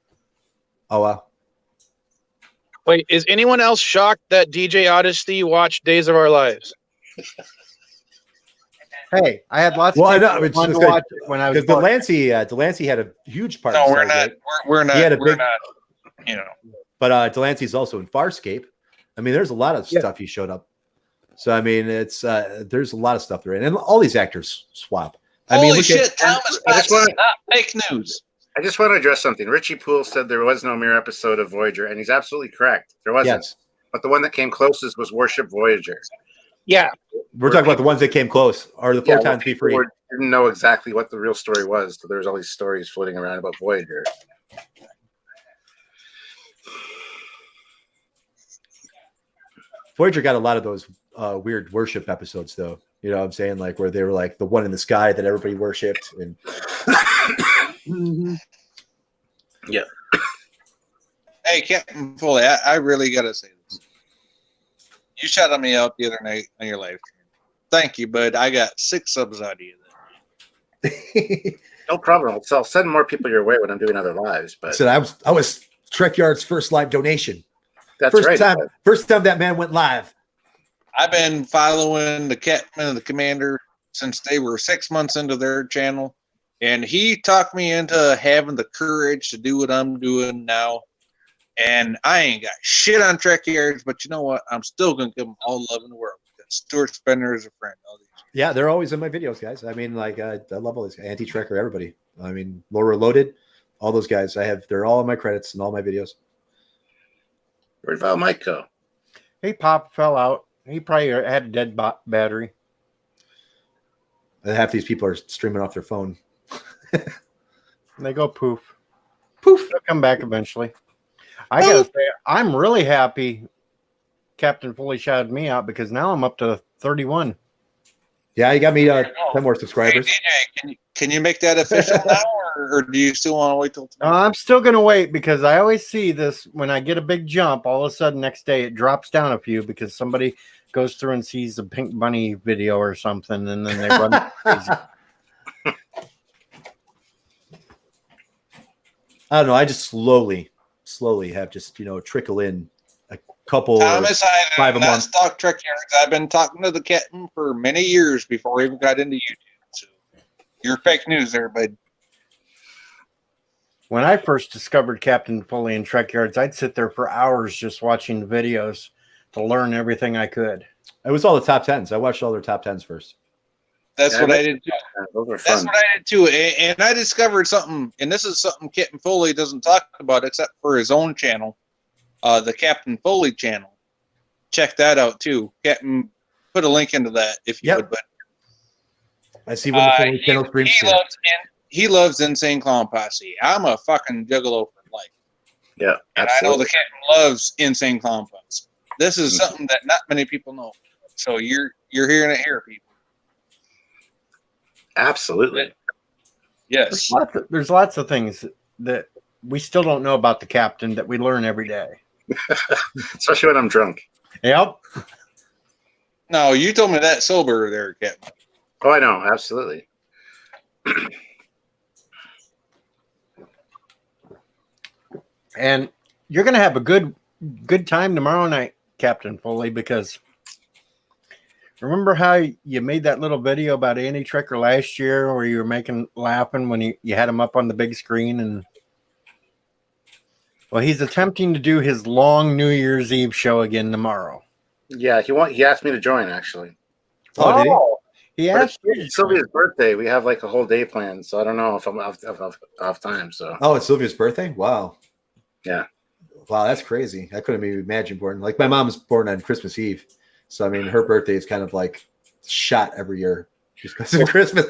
Oh, wow. Wait, is anyone else shocked that DJ Odyssey watched Days of Our Lives? Hey, I had lots of people to watch it when I was Delancey had a huge part. No, of we're not. We're not. We're not. But Delancey's also in Farscape. I mean, there's a lot of stuff he showed up. So I mean, it's there's a lot of stuff there, and all these actors swap. I mean, Holy shit, Thomas Potts is not fake news. I just want to address something. Richie Poole said there was no mirror episode of Voyager, and he's absolutely correct. There wasn't. Yes. But the one that came closest was Worship Voyager. Yeah. We're talking about the ones that came close. Are the photons be free? Didn't know exactly what the real story was, so there was all these stories floating around about Voyager. Voyager got a lot of those weird worship episodes, though. You know what I'm saying? Like where they were like the one in the sky that everybody worshipped. And yeah. Hey, Captain Foley, I really got to say this. You shouted me out the other night on your live stream. Thank you, bud. I got 6 subs out of you. No problem. So I'll send more people your way when I'm doing other lives. But so I was Trek Yard's first live donation. That's first right. First time that man went live. I've been following the captain and the commander since they were 6 months into their channel, and he talked me into having the courage to do what I'm doing now. And I ain't got shit on Trek Yards, but you know what? I'm still gonna give them all the love in the world because Stuart Spender is a friend. Yeah, they're always in my videos, guys. I mean, like I love all these anti-Trekker, everybody. I mean, Laura Loaded, all those guys. They're all in my credits and all my videos. Where'd Val Mike go? He fell out. He probably had a dead battery. And half these people are streaming off their phone. They go poof. Poof. They'll come back eventually. I gotta say, I'm really happy Captain Foley shouted me out because now I'm up to 31. Yeah, you got me 10 more subscribers. Hey, DJ, can you make that official now, or do you still want to wait till tomorrow? I'm still going to wait because I always see this when I get a big jump, all of a sudden next day it drops down a few because somebody goes through and sees a Pink Bunny video or something, and then they run crazy. I don't know. I just slowly have just, trickle in a couple Thomas, I five a have not month. stalked Trek Yards. I've been talking to the captain for many years before I even got into YouTube. So you're fake news there, bud. When I first discovered Captain Foley and Trek Yards, I'd sit there for hours just watching videos to learn everything I could. It was all the top 10s. I watched all their top 10s first. That's what I did too. Those are That's fun. what I did too. And I discovered something, and this is something Captain Foley doesn't talk about except for his own channel, the Captain Foley channel. Check that out too. Captain, put a link into that if you would. But I see when the Foley channel streams. he loves Insane Clown Posse. I'm a fucking juggalo for life. Yeah, and I know the captain loves Insane Clown Posse. This is something that not many people know. So you're hearing it here, people. Absolutely. Yes. There's lots of things that we still don't know about the captain that we learn every day. Especially when I'm drunk. Yep. No, you told me that sober there, Captain. Oh, I know. Absolutely. And you're going to have a good time tomorrow night, Captain Foley, because remember how you made that little video about Andy Trekker last year where you were laughing when you had him up on the big screen? And well, he's attempting to do his long New Year's Eve show again tomorrow. Yeah, he asked me to join, actually. Oh, did he? He But asked you. it's Sylvia's birthday. We have like a whole day planned, so I don't know if I'm off time. So Oh, it's Sylvia's birthday? Wow. Yeah. Wow, that's crazy. I couldn't even imagine born. Like my mom was born on Christmas Eve. So I mean her birthday is kind of like shot every year just because of Christmas.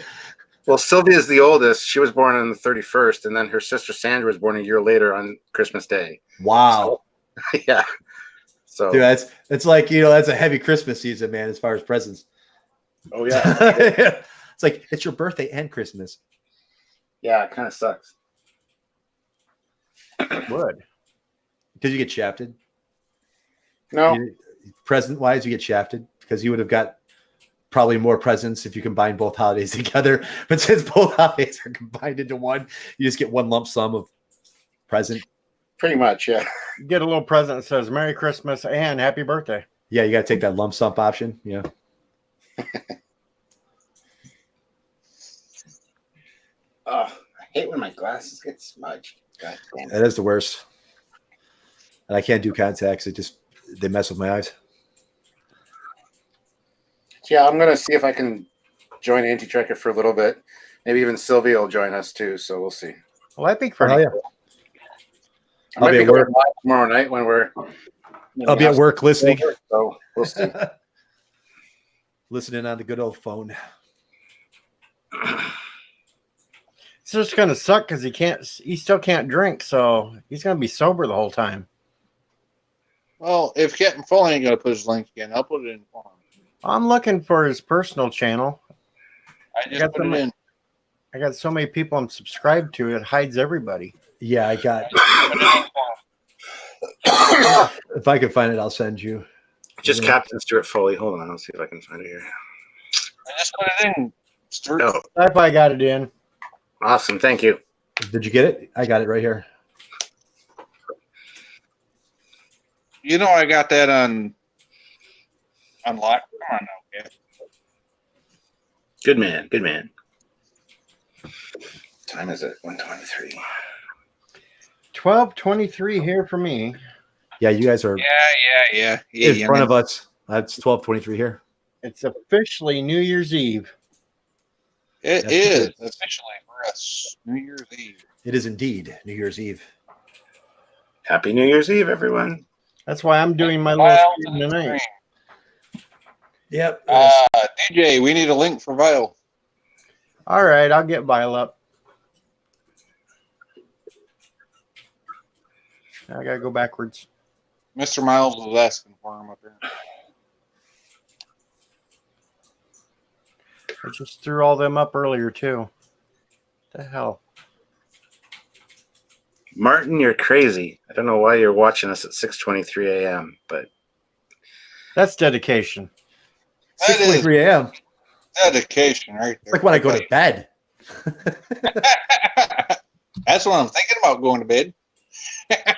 Well, Sylvia's the oldest. She was born on the 31st, and then her sister Sandra was born a year later on Christmas Day. Wow. So, yeah. So Dude, it's like, that's a heavy Christmas season, man, as far as presents. Oh yeah. It's like it's your birthday and Christmas. Yeah, it kind of sucks. Would. Did you get shafted? No. Present wise, you get shafted because you would have got probably more presents if you combine both holidays together. But since both holidays are combined into one, you just get one lump sum of present. Pretty much, yeah. You get a little present that says Merry Christmas and Happy Birthday. Yeah, you got to take that lump sum option. Yeah. Oh, I hate when my glasses get smudged. God damn it. That is the worst. And I can't do contacts. They mess with my eyes. Yeah, I'm gonna see if I can join Anti-Trekker for a little bit. Maybe even Sylvia will join us too. So we'll see. Well, that'd be Oh pretty. yeah. I I'll might be be at going work. live tomorrow night when we're. I'll be at work listening. So we'll see. Listening on the good old phone. It's just gonna suck because he still can't drink, so he's gonna be sober the whole time. Well, if Captain Foley ain't gonna put his link again, I'll put it in for him. I'm looking for his personal channel. I just put it in. I got so many people I'm subscribed to, it hides everybody. Yeah, I got. If I can find it, I'll send you. Just Captain Stuart Foley. Hold on, I'll see if I can find it here. I just put it in. Stuart. Oh, I got it in. awesome! Thank you. Did you get it? I got it right here. You know I got that on lock. Come on now, Cap. Good man. Good man. Time is it? 1:23. 12:23 here for me. Yeah, you guys are Yeah. in front of us. That's 12:23 here. It's officially New Year's Eve. It That's is good. officially for us New Year's Eve. It is indeed New Year's Eve. Happy New Year's Eve, everyone. That's why I'm doing my little Vial stream to the tonight. screen. Yep. DJ, we need a link for Vial. All right, I'll get Vile up. I gotta go backwards. Mr. Miles was asking for him up here. I just threw all them up earlier too. The hell? Martin, you're crazy. I don't know why you're watching us at 6:23 a.m., but That's dedication. That is 6:23 a.m. dedication right there. Like when I go to bed. That's what I'm thinking about going to bed. It's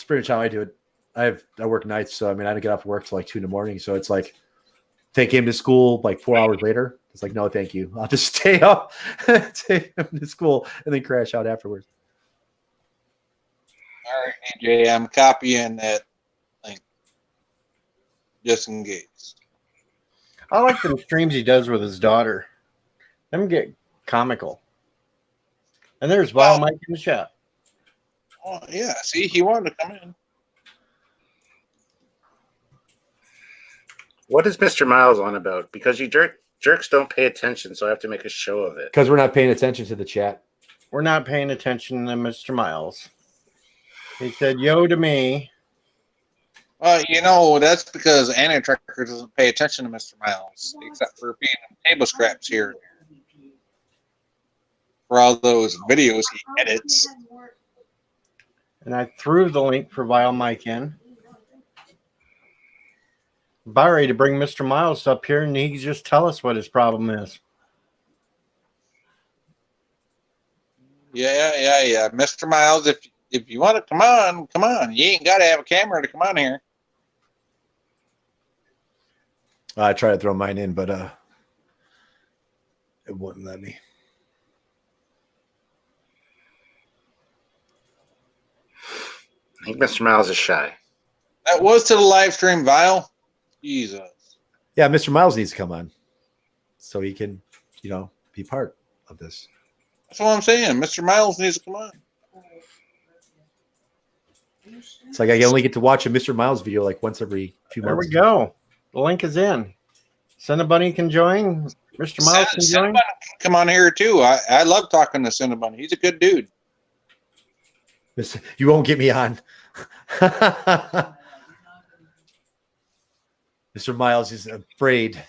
pretty much how I do it. I work nights, so I mean I don't get off work till like 2 a.m. So it's like take him to school like 4 hours later. It's like no, thank you. I'll just stay up, take him to school, and then crash out afterwards. All right, DJ, I'm copying that link just in case. I like the streams he does with his daughter. Them get comical. And there's Vile Mike in the chat. Oh, yeah. See, he wanted to come in. what is Mr. Miles on about? Because you jerks don't pay attention, so I have to make a show of it. Because we're not paying attention to the chat. We're not paying attention to Mr. Miles. He said, yo to me. You know, that's because Anna Tracker doesn't pay attention to Mr. Miles, except for being table scraps here and there. For all those videos he edits. And I threw the link for Vile Mike in. About ready to bring Mr. Miles up here and he can just tell us what his problem is. Yeah. Mr. Miles, if you want to come on. You ain't got to have a camera to come on here. I tried to throw mine in, but it wouldn't let me. I think Mr. Miles is shy. That was to the live stream, Vile. Jesus. Yeah, Mr. Miles needs to come on so he can, be part of this. That's what I'm saying. Mr. Miles needs to come on. It's like I only get to watch a Mr. Miles video like once every few There months. we go. The link is in. Cinnabunny can join. Mr. Miles can join. Cinnabon can come on here too. I love talking to Cinnabon. He's a good dude. You won't get me on. Mr. Miles is afraid.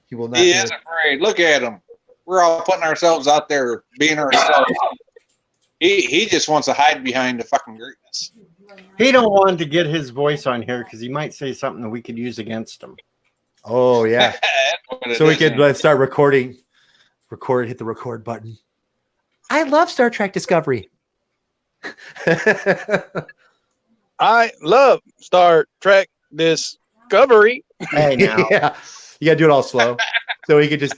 He will not. He do is it. afraid. Look at him. We're all putting ourselves out there, being ourselves. He just wants to hide behind the fucking greatness. He don't want to get his voice on here because he might say something that we could use against him. Oh yeah. That's what it So we is, could man. start recording. Hit the record button. I love Star Trek Discovery. I love Star Trek Discovery. Hey, now. Yeah, you gotta do it all slow, so we could just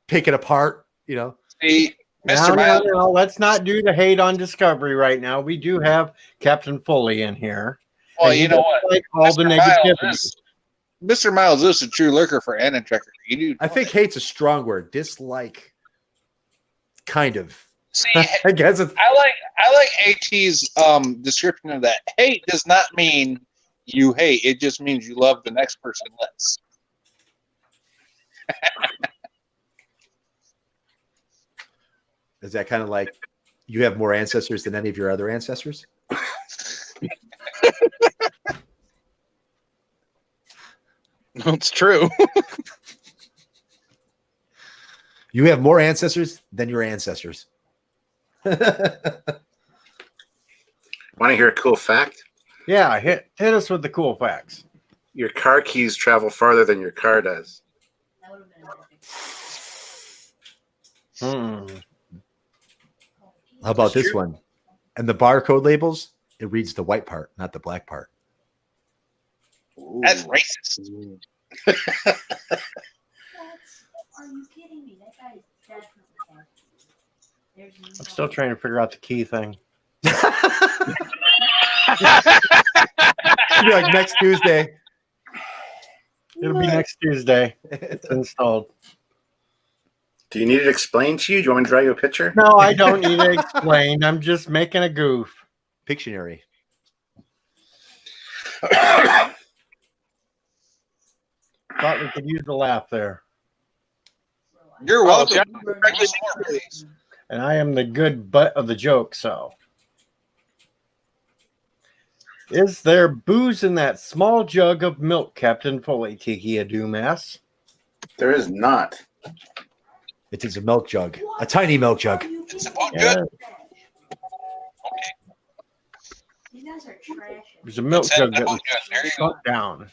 pick it apart. See, Now, Mr. Miles. no, let's not do the hate on Discovery right now. We do have Captain Foley in here. Well, And he you know doesn't what? like all the negativity. Mr. Miles is a true lurker for Anna Tracker. You do. I think hate's a strong word. Dislike, kind of. See, I guess it's I like AT's description of that. Hate does not mean you hate. It just means you love the next person less. is that kind of like you have more ancestors than any of your other ancestors? It's true. You have more ancestors than your ancestors. Want to hear a cool fact? Yeah, hit us with the cool facts. Your car keys travel farther than your car does. How about this one? And the barcode labels, it reads the white part, not the black part. That's racist. Are you kidding me? That guy is definitely I'm still trying to figure out the key thing. It'll be like next Tuesday. It'll be next Tuesday. It's installed. Do you need it explained to you? Do you want me to draw you a picture? No, I don't need it explained. I'm just making a goof. Pictionary. Thought we could use the laugh there. You're welcome. Please. And I am the good butt of the joke, so. Is there booze in that small jug of milk, Captain Foley, Tiki Adumas? There is not. It is a milk jug. A tiny milk jug. It's about Yeah. good. You guys are trash. There's a milk It's jug that about was good. There you go. shut down.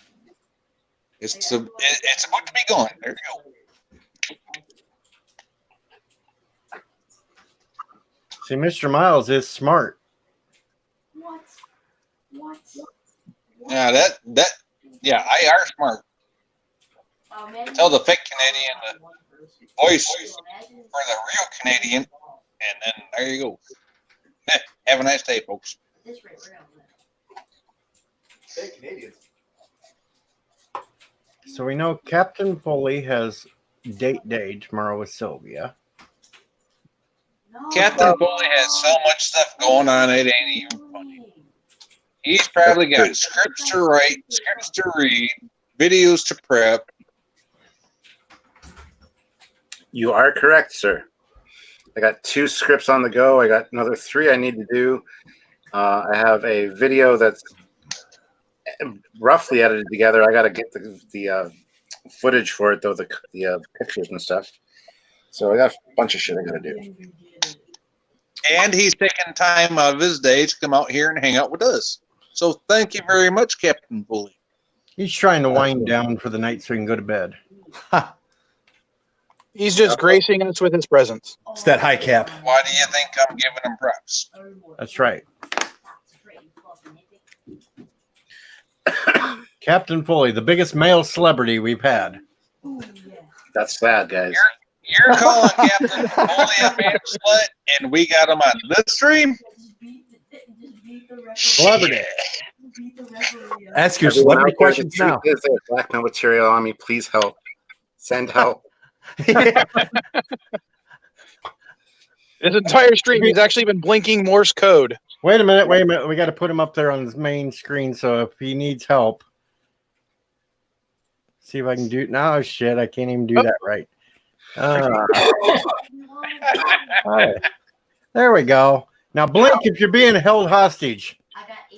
It's about to be going. There you go. See, Mr. Miles is smart. What? Yeah, yeah, I are smart. Oh, man. Tell the fake Canadian the voice for the real Canadian, and then there you go. Have a nice day, folks. So we know Captain Foley has date day tomorrow with Sylvia. Captain Foley has so much stuff going on, it ain't even funny. He's probably got scripts to write, scripts to read, videos to prep. You are correct, sir. I got 2 scripts on the go. I got another 3 I need to do. I have a video that's roughly edited together. I got to get the footage for it, though, the pictures and stuff. So I got a bunch of shit I got to do. And he's taking time out of his day to come out here and hang out with us. So thank you very much, Captain Foley. He's trying to wind down for the night so he can go to bed. He's just gracing us with his presence. It's that high cap. Why do you think I'm giving him props? That's right. Captain Foley, the biggest male celebrity we've had. That's sad, guys. You're calling Captain Foley a man slut, and we got him on this stream? Celebrity. Ask your Everyone celebrity out there, questions the truth now. is there's black no material on me. Please help. Send help. This entire stream, he's actually been blinking Morse code. Wait a minute. We got to put him up there on the main screen. So if he needs help, see if I can do. No, shit, I can't even do that right. Right. There we go. Now blink if you're being held hostage.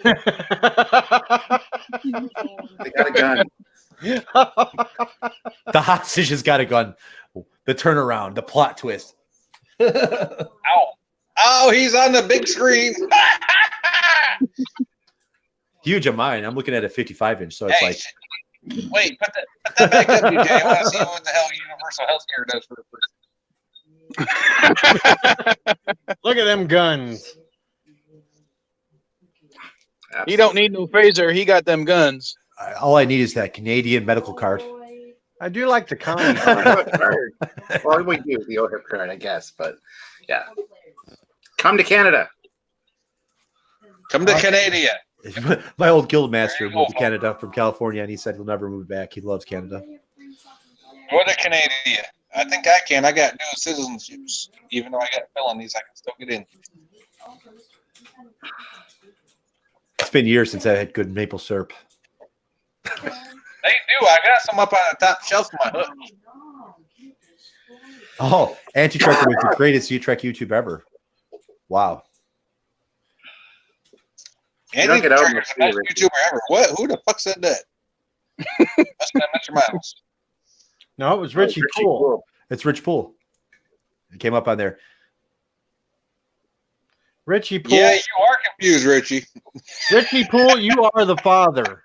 They got a gun. The hostage has got a gun. The turnaround, the plot twist. Ow. Oh, he's on the big screen. Huge of mine. I'm looking at a 55-inch, so it's Hey, like wait, put that back up, DJ. I want to see what the hell Universal Healthcare does for the person. Look at them guns. He don't need no phaser. He got them guns. all I need is that Canadian medical card. I do like the comment. Well, we do the OHIP card, I guess, but yeah. Come to Canada. Come to Canada. My old guild master moved to Canada from California, and he said he'll never move back. He loves Canada. Go to Canada. I think I can. I got dual citizenships. Even though I got felonies, I can still get in. It's been years since I had good maple syrup. They do. I got some up on the top shelf of my hook. Oh, Anti-Trekker was the greatest U-Trek YouTube ever. Wow. You don't get out Anti-Trekker's the best YouTuber ever. What? Who the fuck said that? That's not Mr. Miles. No, it was Richie Poole. It's Rich Poole. It came up on there. Richie Poole. Yeah, you are confused, Richie. Richie Poole, you are the father.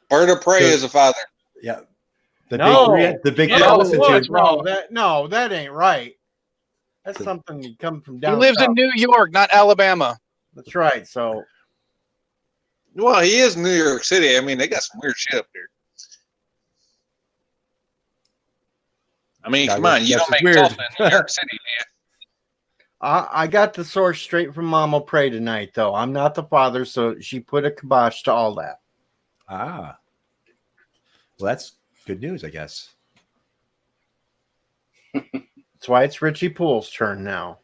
Bird of Prey is a father. Yeah. No, The big no, listen to. no, that ain't right. That's something you come from He down lives south. in New York, not Alabama. That's right. So, Well, he is New York City. I mean, they got some weird shit up there. I mean, come on, you don't make weird. Tulsa in New York City, do you? I got the source straight from Mama Pray tonight, though. I'm not the father, so she put a kibosh to all that. Ah. Well, that's good news, I guess. That's why it's Richie Poole's turn now.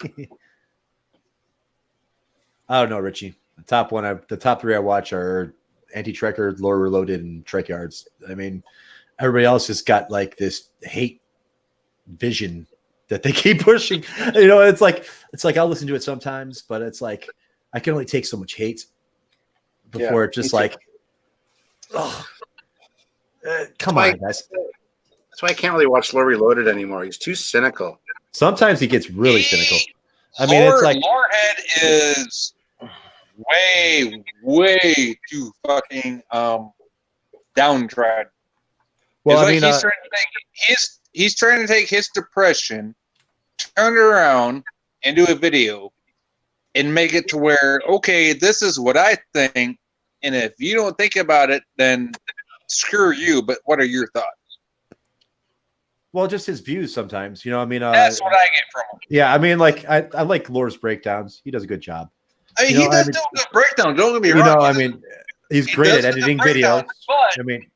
I don't know, Richie. The top three I watch are Anti-Trekker, Lore Reloaded, and Trek Yards. I mean, everybody else has got like this hate vision that they keep pushing. You know, it's like I'll listen to it sometimes, but it's like I can only take so much hate before it's just like, oh, come on, guys. That's why I can't really watch Lore Reloaded anymore. He's too cynical. Sometimes he gets really cynical. I mean, it's like Lorehead is way too fucking downtrodden. Well, It's I mean, he's trying to take his depression, turn it around, and do a video, and make it to where, okay, this is what I think, and if you don't think about it, then screw you. But what are your thoughts? well, just his views sometimes. You know, I mean, That's what I get from him. yeah, I mean, like I like Lore's breakdowns. He does a good job. I mean, You know, he does do a good breakdown. Don't get me You wrong. know, I mean, he's great does at do editing good videos. breakdowns, but I mean,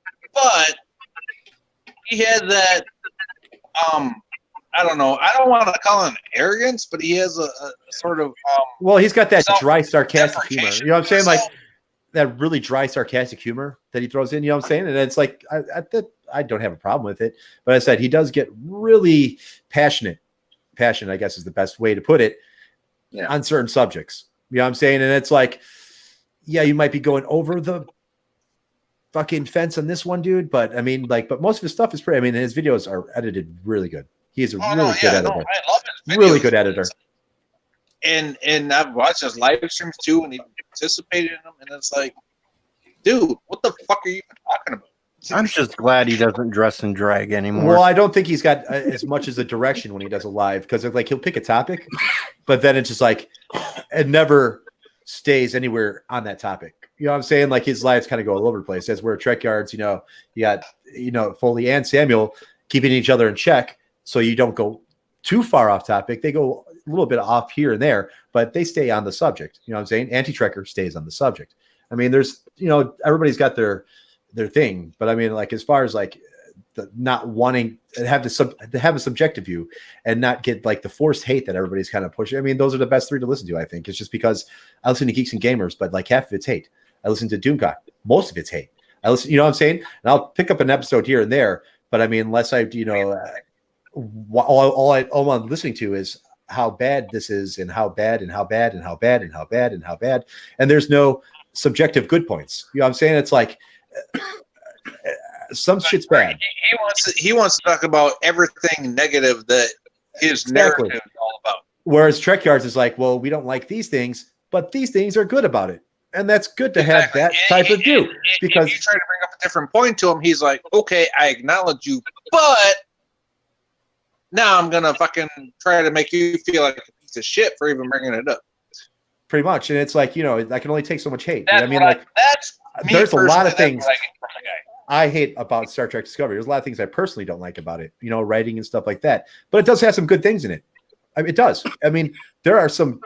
he has that I don't know. I don't want to call him arrogance, but he has a sort of well, he's got that dry, sarcastic humor. self-deprecation You know what I'm saying? Like himself. that really dry, sarcastic humor that he throws in. You know what I'm saying? And it's like I don't have a problem with it, but I said he does get really passionate. Passionate, I guess, is the best way to put it. Yeah. On certain subjects. You know what I'm saying? And it's like, yeah, you might be going over the fucking fence on this one, dude. But I mean, like, but most of his stuff is pretty. I mean, his videos are edited really good. He is a really good editor. I love his videos. Really good editor. And I've watched his live streams too, and he participated in them, and it's like, dude, what the fuck are you even talking about? I'm just glad he doesn't dress in drag anymore. Well, I don't think he's got as much as a direction when he does a live because like he'll pick a topic, but then it's just like it never stays anywhere on that topic. You know what I'm saying? Like his lives kind of go all over the place. As we're at Trek Yards, you know, you got Foley and Samuel keeping each other in check, so you don't go too far off topic. They go a little bit off here and there, but they stay on the subject. You know what I'm saying? Anti-Trekker stays on the subject. I mean, there's everybody's got their thing, but I mean, like as far as like the not wanting to have a subjective view and not get like the forced hate that everybody's kind of pushing. I mean, those are the best three to listen to. I think it's just because I listen to Geeks and Gamers, but like half of it's hate. I listen to Doomcock, most of it's hate. I listen, you know what I'm saying? And I'll pick up an episode here and there, but I mean, unless I, all I'm listening to is how bad this is and how bad and how bad and how bad and how bad and how bad. And there's no subjective good points. You know what I'm saying? It's like, some shit's bad. He wants to talk about everything negative that his narrative is all about. Whereas Trek Yards is like, well, we don't like these things, but these things are good about it, and that's good to have that type of view. Because if you try to bring up a different point to him, he's like, okay, I acknowledge you, but now I'm gonna fucking try to make you feel like a piece of shit for even bringing it up. pretty much, and it's like I can only take so much hate. That's I mean, like that's me there's a lot of personally, things that's what I get from the guy. I hate about Star Trek Discovery. There's a lot of things I personally don't like about it, writing and stuff like that. But it does have some good things in it. I mean, it does. I mean, there are some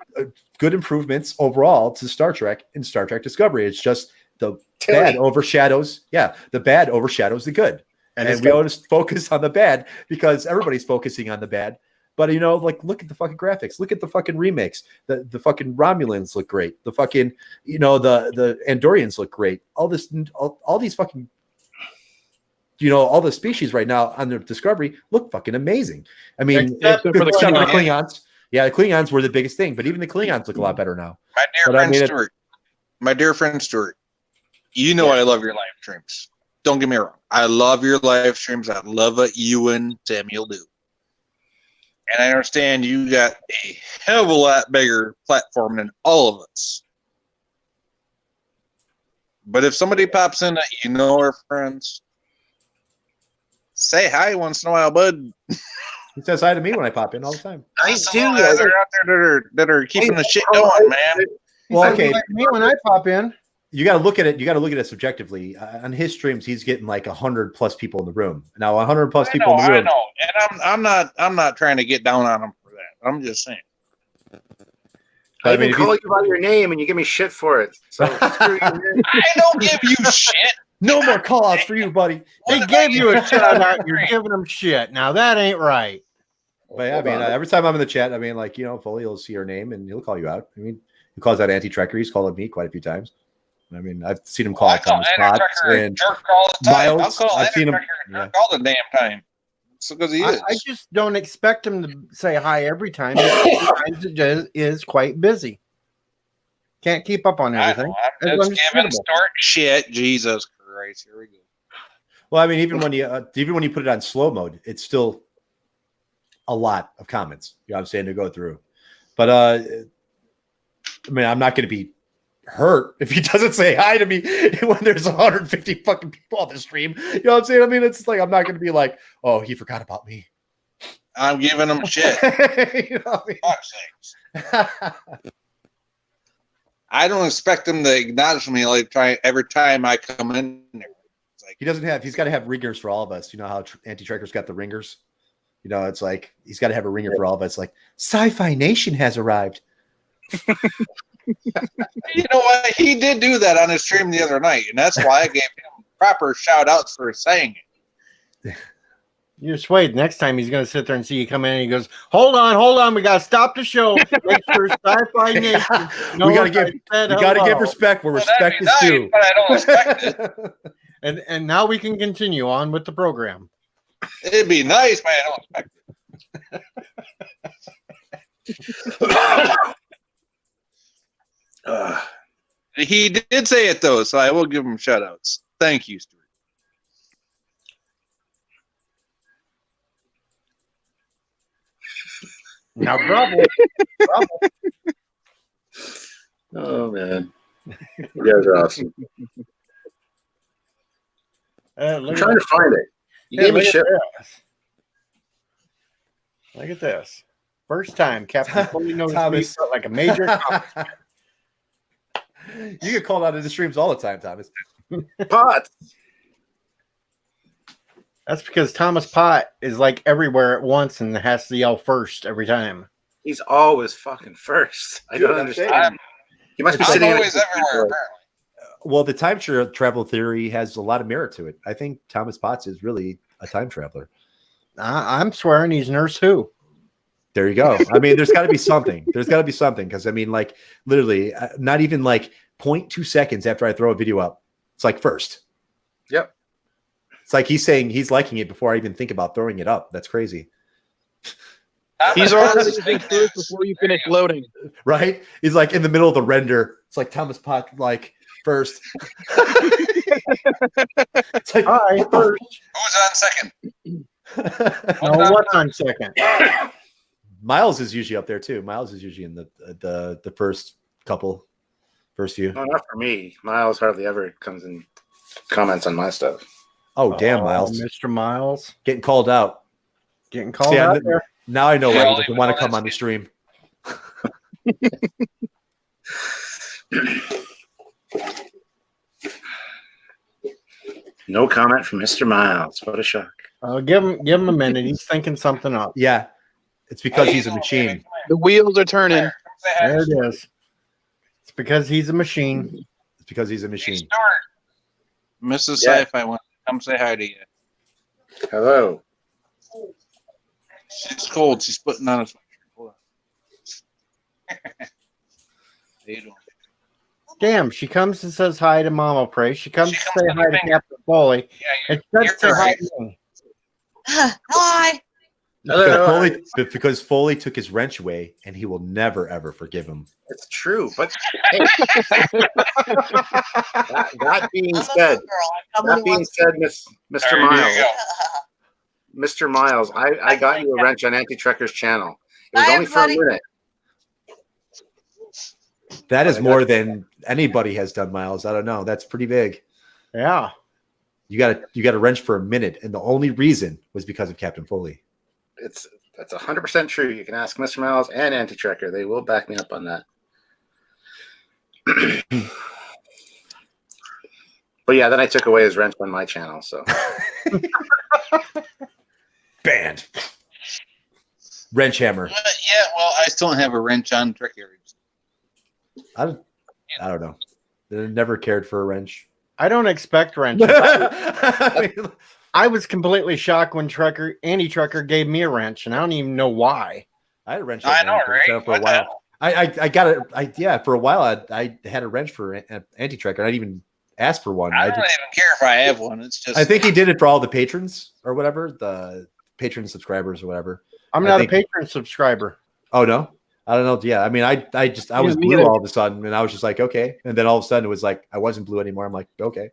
good improvements overall to Star Trek in Star Trek Discovery. It's just the bad overshadows. Yeah, the bad overshadows the good. And And it's we got- always focus on the bad because everybody's focusing on the bad. But like look at the fucking graphics, look at the fucking remakes. The fucking Romulans look great. The fucking the Andorians look great. All these fucking all the species right now on the Discovery look fucking amazing. I mean, Except for for the Klingons. Yeah, the Klingons were the biggest thing, but even the Klingons look a lot better now. My dear But I friend mean, Stuart. My dear friend Stuart. You know I love your live streams. Don't get me wrong. I love your live streams. I love what you and Samuel do. And I understand you got a hell of a lot bigger platform than all of us. But if somebody pops in that you know are friends, say hi once in a while, bud. He says hi to me when I pop in all the time. I Some do. guys are out there that are keeping the shit going, man. Well, okay, like me when I pop in. you got to look at it. You got to look at it subjectively. On his streams, he's getting like 100 plus people in the room. Now, 100 plus people in the I room. know, and I'm not trying to get down on him for that. I'm just saying. I I mean, even if call you- you by your name and you give me shit for it. So screw you. I don't give you shit. No more call outs for you, buddy. They gave you a shout out. You're giving them shit. Now that ain't right. But yeah, I mean, every time I'm in the chat, I mean, like, Foley will see your name and he'll call you out. I mean, he calls out Anti-Trekker. He's called me quite a few times. I mean, I've seen him call I out call Thomas Potts Anti-Trekker and jerk all the time. Miles. I'll call I've seen him. Anti-Trekker jerk all the damn time. It's because he is. I just don't expect him to say hi every time. Sometimes it is quite busy. Can't keep up on I everything. know, I'm That's just giving understandable. Stuart shit. Jesus Christ. Here we go. Well, I mean, even when you put it on slow mode, it's still a lot of comments. You know what I'm saying, to go through. But I mean, I'm not going to be hurt if he doesn't say hi to me when there's 150 fucking people on the stream. You know what I'm saying? I mean, it's like I'm not going to be like, oh, he forgot about me. I'm giving him shit. You know what I mean? Fuck's sakes. I don't expect him to acknowledge me every time I come in there. It's like, He's got to have ringers for all of us. You know how Anti-Trekker's got the ringers? It's like he's got to have a ringer for all of us. Like, Sci-Fi Nation has arrived. you know what? He did do that on his stream the other night, and that's why I gave him proper shout outs for saying it. You're swayed. Next time he's going to sit there and see you come in and he goes, hold on. We got to stop the show. Make sure Sci-Fi Nation. We got to give respect where respect is due. But I don't expect it. And now we can continue on with the program. It'd be nice, but I don't expect it. He did say it, though, so I will give him shout outs. Thank you, Stuart. Now, bravo. Oh man, you guys are awesome. I'm trying to find it. You gave me shit. Look at this. First time Captain Foley noticed me Thomas. felt like a major accomplishment. You get called out in the streams all the time, Thomas. Potts. That's because Thomas Pott is like everywhere at once and has to yell first every time. He's always fucking first. I don't understand. He must be I'm sitting in always everywhere, apparently. Well, the time travel theory has a lot of merit to it. I think Thomas Potts is really a time traveler. I'm swearing he's Nurse Who. There you go. I mean, there's got to be something. There's got to be something because I mean, like literally, not even like 0.2 seconds after I throw a video up, it's like first. Yep. It's like he's saying he's liking it before I even think about throwing it up. That's crazy. He's already think first before you finish loading. Right? He's like in the middle of the render. It's like Thomas Potts, like first. It's like, Hi, first. Who's on second? No, what's on second? Miles is usually up there too. Miles is usually in the first few. No, not for me. Miles hardly ever comes and comments on my stuff. Oh, damn, Miles. Mr. Miles. Getting called out. Getting called See, out there. Now I know why he doesn't want to come on the stream. No comment from Mr. Miles. What a shock. Give him a minute. He's thinking something up. Yeah. It's because he's a machine. The wheels are turning. There it is. It's because he's a machine. It's because he's a machine. Stuart. Mrs. Yeah. Sci-Fi wants to come say hi to you. Hello. She's cold. She's putting on a sweatshirt. Hold on. How you doing? Damn, she comes and says hi to Mama Pray. She comes to say hi to Captain Foley. Yeah, And she doesn't say hi to me. Hi. Because Foley took his wrench away, and he will never ever forgive him. It's true, but hey, that being said, Mr. Miles, Mr. Miles, I got you a wrench on Anti-Trekker's channel. It was only for a minute. That is more than anybody has done, Miles. I don't know. That's pretty big. Yeah. You got a wrench for a minute, and the only reason was because of Captain Foley. That's 100% true. You can ask Mr. Miles and Anti-Trekker. They will back me up on that. But yeah, then I took away his wrench on my channel. So banned. Wrench hammer. Yeah, well, I still don't have a wrench on Trek Areas. I don't know. I never cared for a wrench. I don't expect wrenches. I was completely shocked when Anti-Trekker gave me a wrench, and I don't even know why. I had a wrench. I know, right? For a while. I got it. For a while I had a wrench for Anti-Trekker. I didn't even ask for one. I don't even care if I have one. It's just I think he did it for all the patrons or whatever, the patron subscribers or whatever. I'm not a patron subscriber. Oh no, I don't know. Yeah, I mean, I was blue all of a sudden, and I was just like, okay, and then all of a sudden it was like I wasn't blue anymore. I'm like, okay.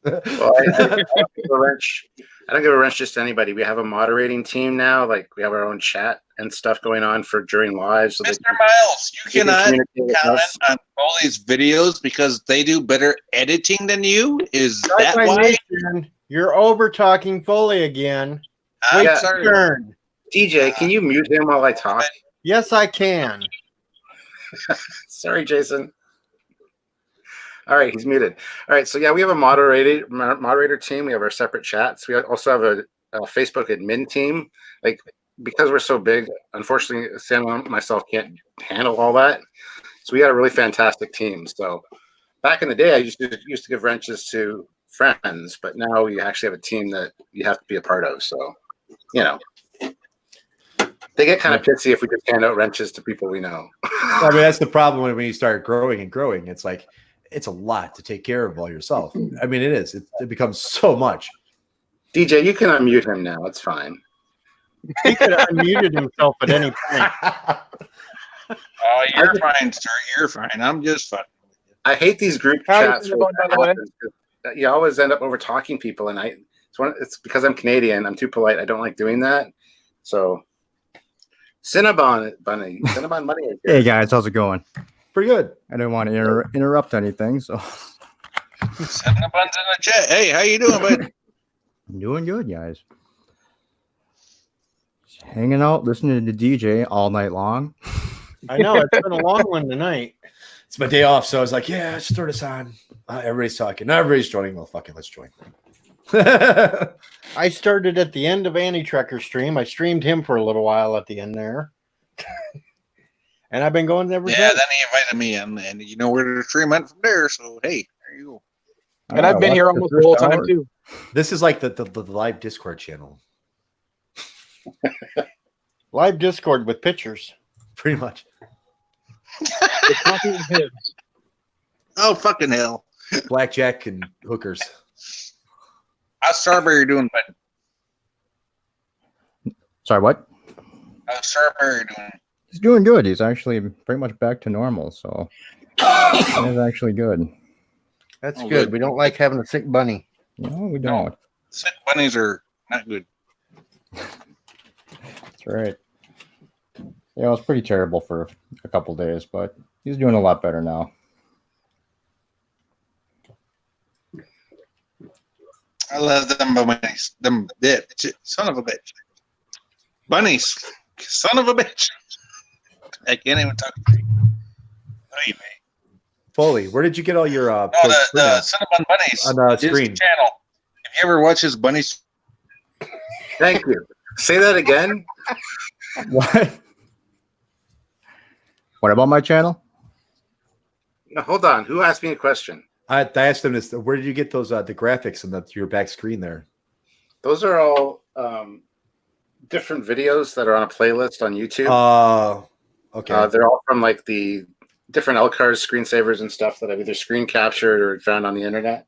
well, I don't give a wrench. I don't give a wrench just to anybody. We have a moderating team now. Like we have our own chat and stuff going on for during lives. So Mr. Miles, you cannot comment on Foley's videos because they do better editing than you. Is that why? You're over talking Foley again. I'm Wait, sorry. turn. DJ, can you mute him while I talk? Yes, I can. Sorry, Jason. All right, he's muted. All right, so yeah, we have a moderator team. We have our separate chats. We also have a Facebook admin team. Like because we're so big, unfortunately, Sam and myself can't handle all that. So we got a really fantastic team. So back in the day, I used to give wrenches to friends, but now we actually have a team that you have to be a part of. So you know, they get kind of pissy if we just hand out wrenches to people we know. I mean, that's the problem when you start growing and growing. It's like it's a lot to take care of all yourself. I mean, it is. It becomes so much. DJ, you can unmute him now. It's fine. He could have unmuted himself at any point. Oh, you're fine, sir. You're fine. I'm just fine. I hate these group chats. You always end up over talking people, and it's because I'm Canadian. I'm too polite. I don't like doing that. So, Cinnabon Money. Hey guys, how's it going? Pretty good. I didn't want to interrupt anything, so. Cinnabon's in the chat. Hey, how you doing, bud? I'm doing good, guys. Just hanging out, listening to DJ all night long. I know it's been a long one tonight. It's my day off, so I was like, yeah, let's throw this on. Everybody's talking. Now everybody's joining. Well, fuck it, let's join. I started at the end of Anti-Trekker stream. I streamed him for a little while at the end there. And I've been going ever since. Yeah, then he invited me in, and you know where the stream went from there. So hey, there you go. And I've been here almost the whole time too. This is like the live Discord channel. Live Discord with pictures. Pretty much. Oh, fucking hell. Blackjack and hookers. How's Starberry doing, bud? Sorry, what? How's Starberry doing? He's doing good. He's actually pretty much back to normal, so that's actually good. That's good. We don't like having a sick bunny. No, we don't. Sick bunnies are not good. That's right. Yeah, it was pretty terrible for a couple days, but he's doing a lot better now. I love them bunnies. Them bitch. Son of a bitch. Bunnies. Son of a bitch. I can't even talk to you. Anyway. Foley, where did you get all your the Cinnabon Bunnies on the his screen channel? If you ever watch his bunnies, Thank you. Say that again. What? What about my channel? No, hold on. Who asked me a question? I asked them this. Where did you get those the graphics and your back screen there? Those are all different videos that are on a playlist on YouTube. Okay. They're all from like the different Elcars screensavers and stuff that I've either screen captured or found on the internet.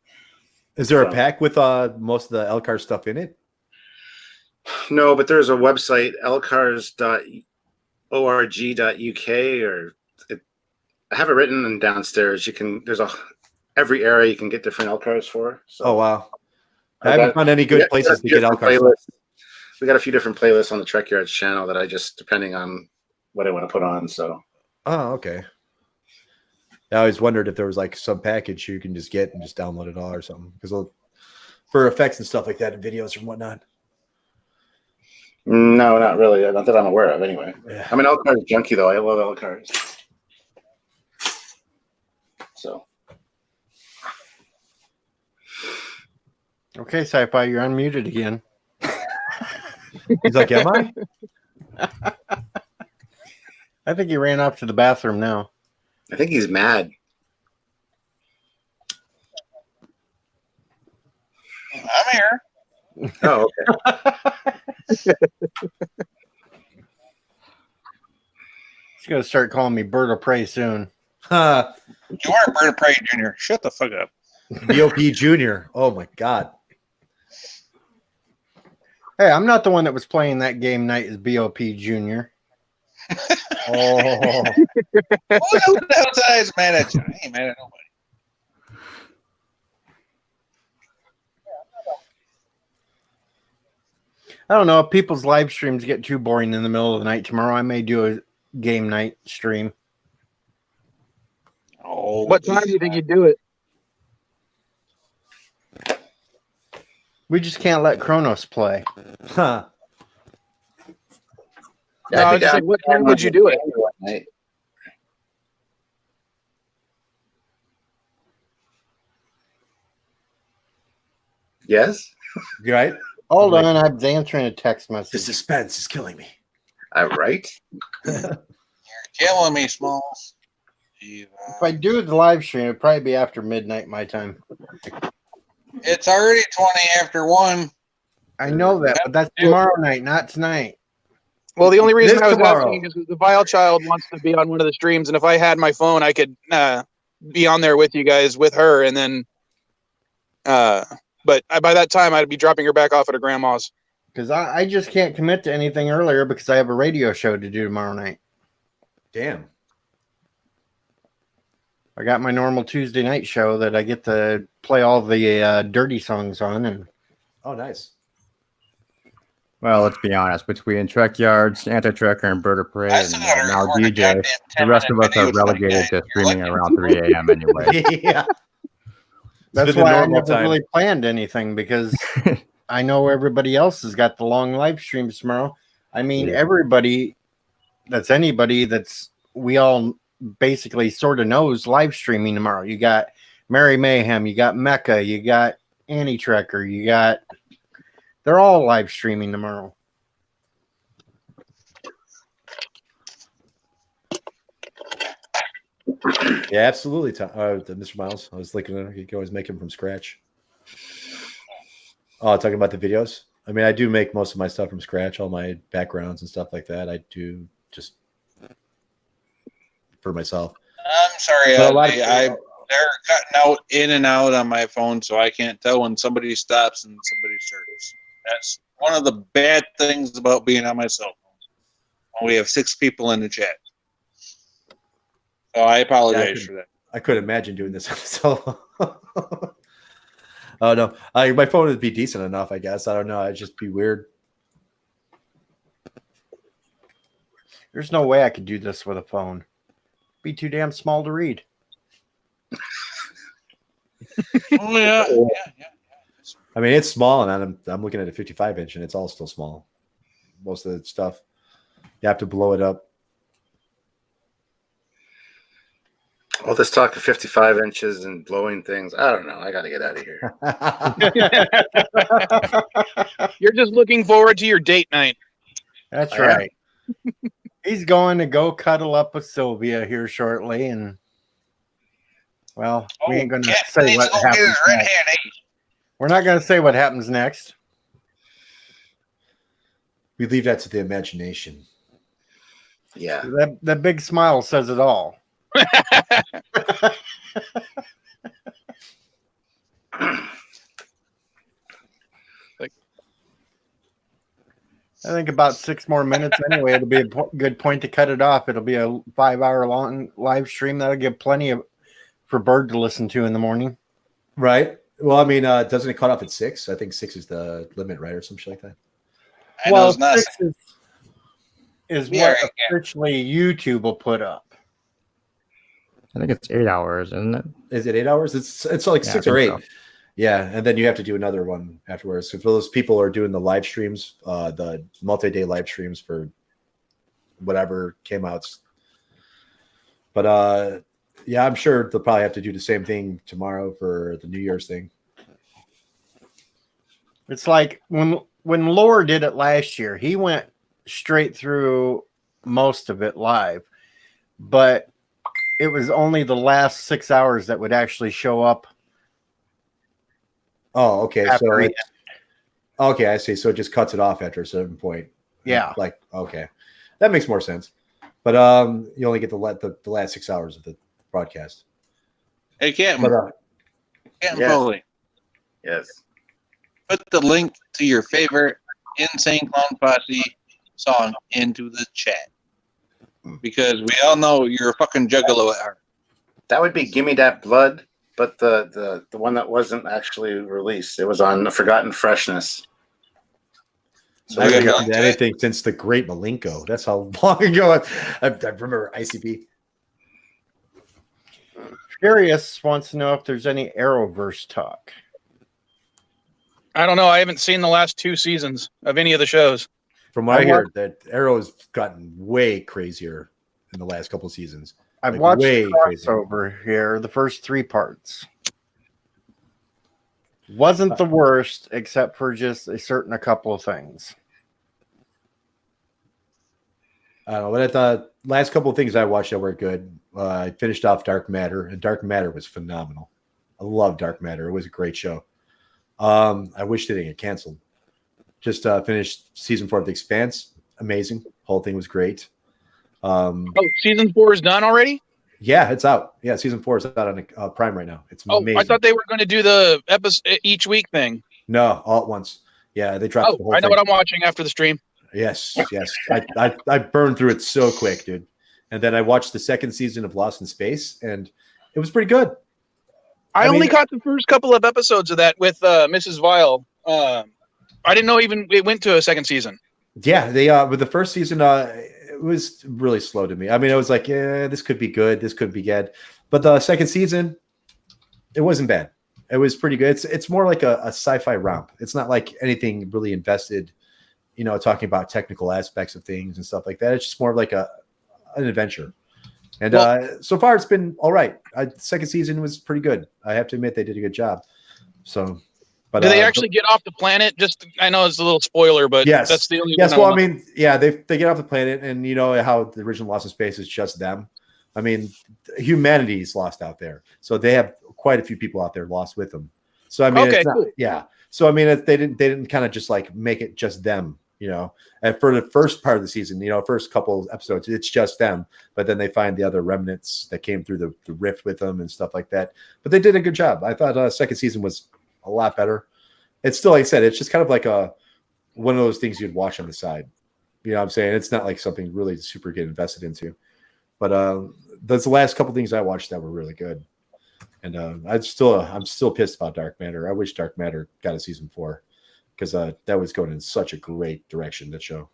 Is there a pack with most of the Elcar stuff in it? No, but there's a website, elcars.org.uk, or I have it written in downstairs. There's every area you can get different Elcars for. So oh wow. I haven't found any good places to get Elcars. We got a few different playlists on the Trek Yards channel that I just, depending on what I want to put on. So. Oh, okay. I always wondered if there was like some package you can just get and just download it all or something, because for effects and stuff like that and videos and whatnot. No, not really. Not that I'm aware of, anyway. Yeah. I'm an Elcars junkie, though. I love Elcars. So. Okay, Sci-Fi, you're unmuted again. He's like, am I? I think he ran off to the bathroom now. I think he's mad. I'm here. Oh, okay. He's going to start calling me Bird of Prey soon. You are Bird of Prey Jr. Shut the fuck up. BOP Jr. Oh, my God. Hey, I'm not the one that was playing that game night as BOP Jr. Oh. Who the hell's eyes mad at you? I ain't mad at nobody. I don't know. If people's live streams get too boring in the middle of the night tomorrow, I may do a game night stream. Oh, What time do you think you'd do it? We just can't let Kronos play. Huh. No, I was just like, what time would you do it? Yes? You right? Hold on, I was answering a text message. The suspense is killing me. All right. You're killing me, Smalls. If I do the live stream, it'd probably be after midnight my time. It's already 20 after 1. I know that, but that's tomorrow night, not tonight. Well, the only reason I was tomorrow. asking is the Vile Child wants to be on one of the streams, and if I had my phone, I could be on there with you guys with her, and then. But by that time, I'd be dropping her back off at her grandma's. Because I just can't commit to anything earlier because I have a radio show to do tomorrow night. Damn. I got my normal Tuesday night show that I get to play all the dirty songs on. And oh, nice. Well, let's be honest. Between Trek Yards, Anti-Trekker, and Bird of Prey, and now DJ, the rest of us are relegated to streaming around 3 a.m. anyway. Yeah. That's been the why I normal never time. really planned anything because I know everybody else has got the long live streams tomorrow. I mean, everybody we all basically sort of knows live streaming tomorrow. You got Mary Mayhem, you got Mecca, you got Anti-Trekker, they're all live streaming tomorrow. Yeah, absolutely. Mr. Miles, I was looking at it. You can always make them from scratch. Oh, talking about the videos. I mean, I do make most of my stuff from scratch, all my backgrounds and stuff like that. I do just for myself. I'm sorry, But a lot of they're cutting out in and out on my phone, so I can't tell when somebody stops and somebody starts. That's one of the bad things about being on my cell phone. When we have 6 people in the chat. So I apologize for that. I couldn't imagine doing this. So, oh no, my phone would be decent enough, I guess. I don't know. It'd just be weird. There's no way I could do this with a phone. It'd be too damn small to read. Oh yeah. I mean, it's small, and I'm looking at a 55-inch, and it's all still small. Most of the stuff, you have to blow it up. All this talk of 55 inches and blowing things. I don't know. I got to get out of here. You're just looking forward to your date night. That's I am. right. He's going to go cuddle up with Sylvia here shortly, and well, we ain't going to say what happens next. We're not going to say what happens next. We leave that to the imagination. Yeah. That big smile says it all. I think about 6 more minutes anyway. It'll be a good point to cut it off. It'll be a 5-hour long live stream. That'll give plenty for Bird to listen to in the morning. Right. Well, I mean, doesn't it cut off at 6? I think 6 is the limit, right, or something like that. Well, 6 is what officially YouTube will put up. I think it's 8 hours, isn't it? Is it 8 hours? It's like Yeah, 6 I or 8. think so. Yeah, and then you have to do another one afterwards. So for those people who are doing the live streams, the multi-day live streams for whatever came out. But yeah, I'm sure they'll probably have to do the same thing tomorrow for the New Year's thing. It's like when Lore did it last year, he went straight through most of it live, but it was only the last 6 hours that would actually show up. Oh, okay. After So okay, I see. So it just cuts it off after a certain point. Yeah. Like, okay. That makes more sense. But you only get the last 6 hours of the broadcast. Hey, Captain. But, Captain Yes. Foley, Yes. put the link to your favorite Insane Clown Posse song into the chat. Because we all know you're a fucking juggalo at heart. That would be "Gimme That Blood," but the one that wasn't actually released. It was on the Forgotten Freshness. So I haven't gotten to anything since the Great Malenko. That's how long ago I remember ICP. Furious wants to know if there's any Arrowverse talk. I don't know. I haven't seen the last 2 seasons of any of the shows. From what I hear, that Arrow's gotten way crazier in the last couple of seasons. I've Like, watched way the crazier. crossover here, the first 3 parts. Wasn't the worst, except for just a couple of things. I don't know, but the last couple of things I watched that were good. I finished off Dark Matter, and Dark Matter was phenomenal. I love Dark Matter. It was a great show. I wish they didn't get canceled. Just finished season 4 of The Expanse. Amazing. Whole thing was great. Season 4 is done already? Yeah, it's out. Yeah, season 4 is out on Prime right now. It's amazing. I thought they were going to do the episode each week thing. No, all at once. Yeah, they dropped the whole I know thing. what I'm watching after the stream. Yes. I burned through it so quick, dude. And then I watched the 2nd season of Lost in Space, and it was pretty good. I only caught the first couple of episodes of that with Mrs. Vile. I didn't know even it went to a 2nd season. Yeah, they with the first season, it was really slow to me. I mean, I was like, yeah, this could be good, this could be good. But the 2nd season, it wasn't bad. It was pretty good. It's more like a sci-fi romp. It's not like anything really invested, talking about technical aspects of things and stuff like that. It's just more like an adventure. And so far, it's been all right. 2nd season was pretty good. I have to admit, they did a good job. So, but do they actually get off the planet? I know it's a little spoiler, but yes, that's the only yes. one. Well, I mean, yeah, they get off the planet, and you know how the original Lost in Space is just them. I mean, humanity's lost out there, so they have quite a few people out there lost with them. So I mean, Okay, it's not, cool. yeah. So I mean, they didn't kind of just like make it just them. And for the first part of the season, first couple of episodes, it's just them. But then they find the other remnants that came through the rift with them and stuff like that. But they did a good job. I thought 2nd season was a lot better. It's still, like I said, it's just kind of like one of those things you'd watch on the side. You know what I'm saying? It's not like something really super get invested into. But those the last couple things I watched that were really good. And I'm still pissed about Dark Matter. I wish Dark Matter got a season 4. Because that was going in such a great direction, that show.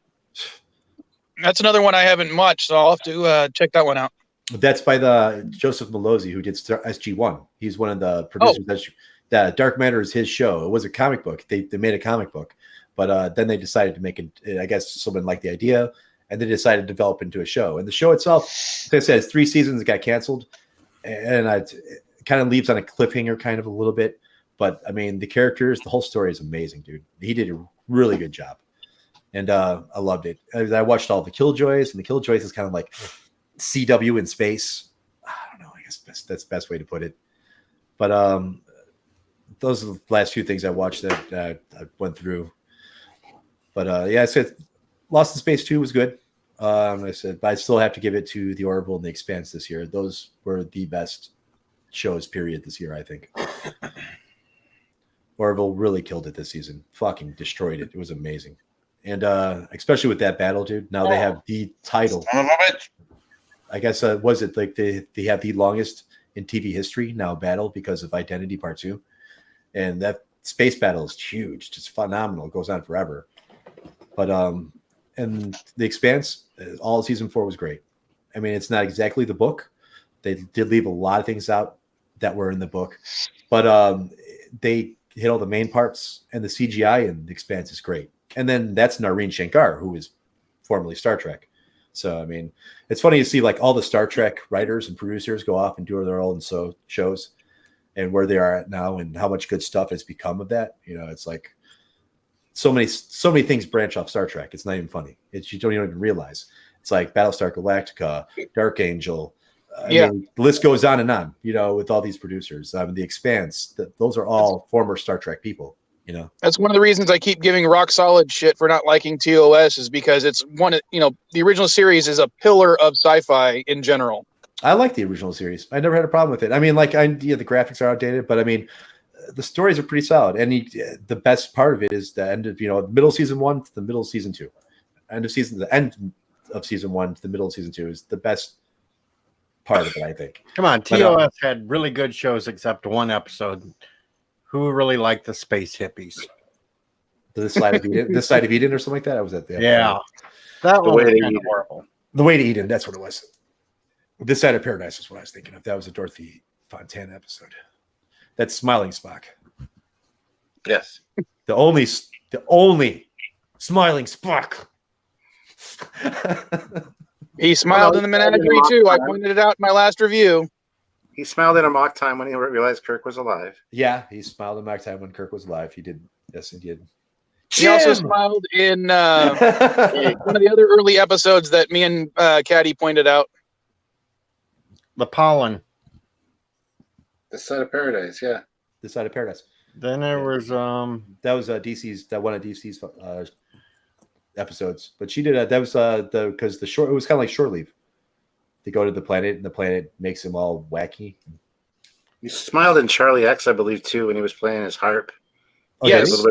That's another one I haven't watched, so I'll have to check that one out. That's by the Joseph Malozzi, who did SG-1. He's one of the producers. That Dark Matter is his show. It was a comic book. They made a comic book, but then they decided to make it. I guess someone liked the idea, and they decided to develop into a show. And the show itself, like I said, it's 3 seasons. It got canceled, and it kind of leaves on a cliffhanger, kind of a little bit. But I mean, the characters, the whole story is amazing, dude. He did a really good job, and I loved it. I watched all the Killjoys, and the Killjoys is kind of like CW in space. I don't know. I guess that's the best way to put it. But those are the last few things I watched that I went through. But yeah, I said Lost in Space 2 was good. I said, but I still have to give it to The Orville and The Expanse this year. Those were the best shows, period, this year, I think. Orville really killed it this season. Fucking destroyed it. It was amazing. And especially with that battle, dude. Now they have the title. I guess, was it like they have the longest in TV history now battle because of Identity Part 2. And that space battle is huge. Just phenomenal. It goes on forever. But and The Expanse, all of season 4 was great. I mean, it's not exactly the book. They did leave a lot of things out that were in the book, but they hit all the main parts, and the CGI in The Expanse is great. And then that's Nareen Shankar, who is formerly Star Trek. So, I mean, it's funny to see like all the Star Trek writers and producers go off and do their own shows and where they are at now and how much good stuff has become of that. You know, it's like so many things branch off Star Trek. It's not even funny. You don't even realize. It's like Battlestar Galactica, Dark Angel. I mean, the list goes on, you know, with all these producers. The Expanse, those are all former Star Trek people, you know. That's one of the reasons I keep giving Rock Solid shit for not liking TOS is because it's one, you know, the original series is a pillar of sci-fi in general. I like the original series. I never had a problem with it. I mean, like, the graphics are outdated, but I mean, the stories are pretty solid. And the best part of it is the end of, you know, middle season 1 to the middle of season 2. The end of season 1 to the middle of season 2 is the best part of it, I think. Come on, TOS had really good shows except one episode. Who really liked the space hippies? This Side of Eden, This Side of Eden, or something like that. I was at the that one was kind of horrible. The Way to Eden, that's what it was. This Side of Paradise is what I was thinking of. That was a Dorothy Fontana episode. That's Smiling Spock. Yes, the only Smiling Spock. He smiled in the menagerie too. I pointed it out in my last review. He smiled in a mock time when he realized Kirk was alive. Yeah, he smiled in mock time when Kirk was alive. He did. Yes, he did. He also smiled in one of the other early episodes that me and Caddy pointed out. The pollen. This Side of Paradise, yeah. This Side of Paradise. Then there was that was DC's one of DC's episodes, but she did that was because it was kind of like shore leave. They go to the planet and the planet makes him all wacky. He smiled in Charlie X, I believe, too, when he was playing his harp. Oh, yes.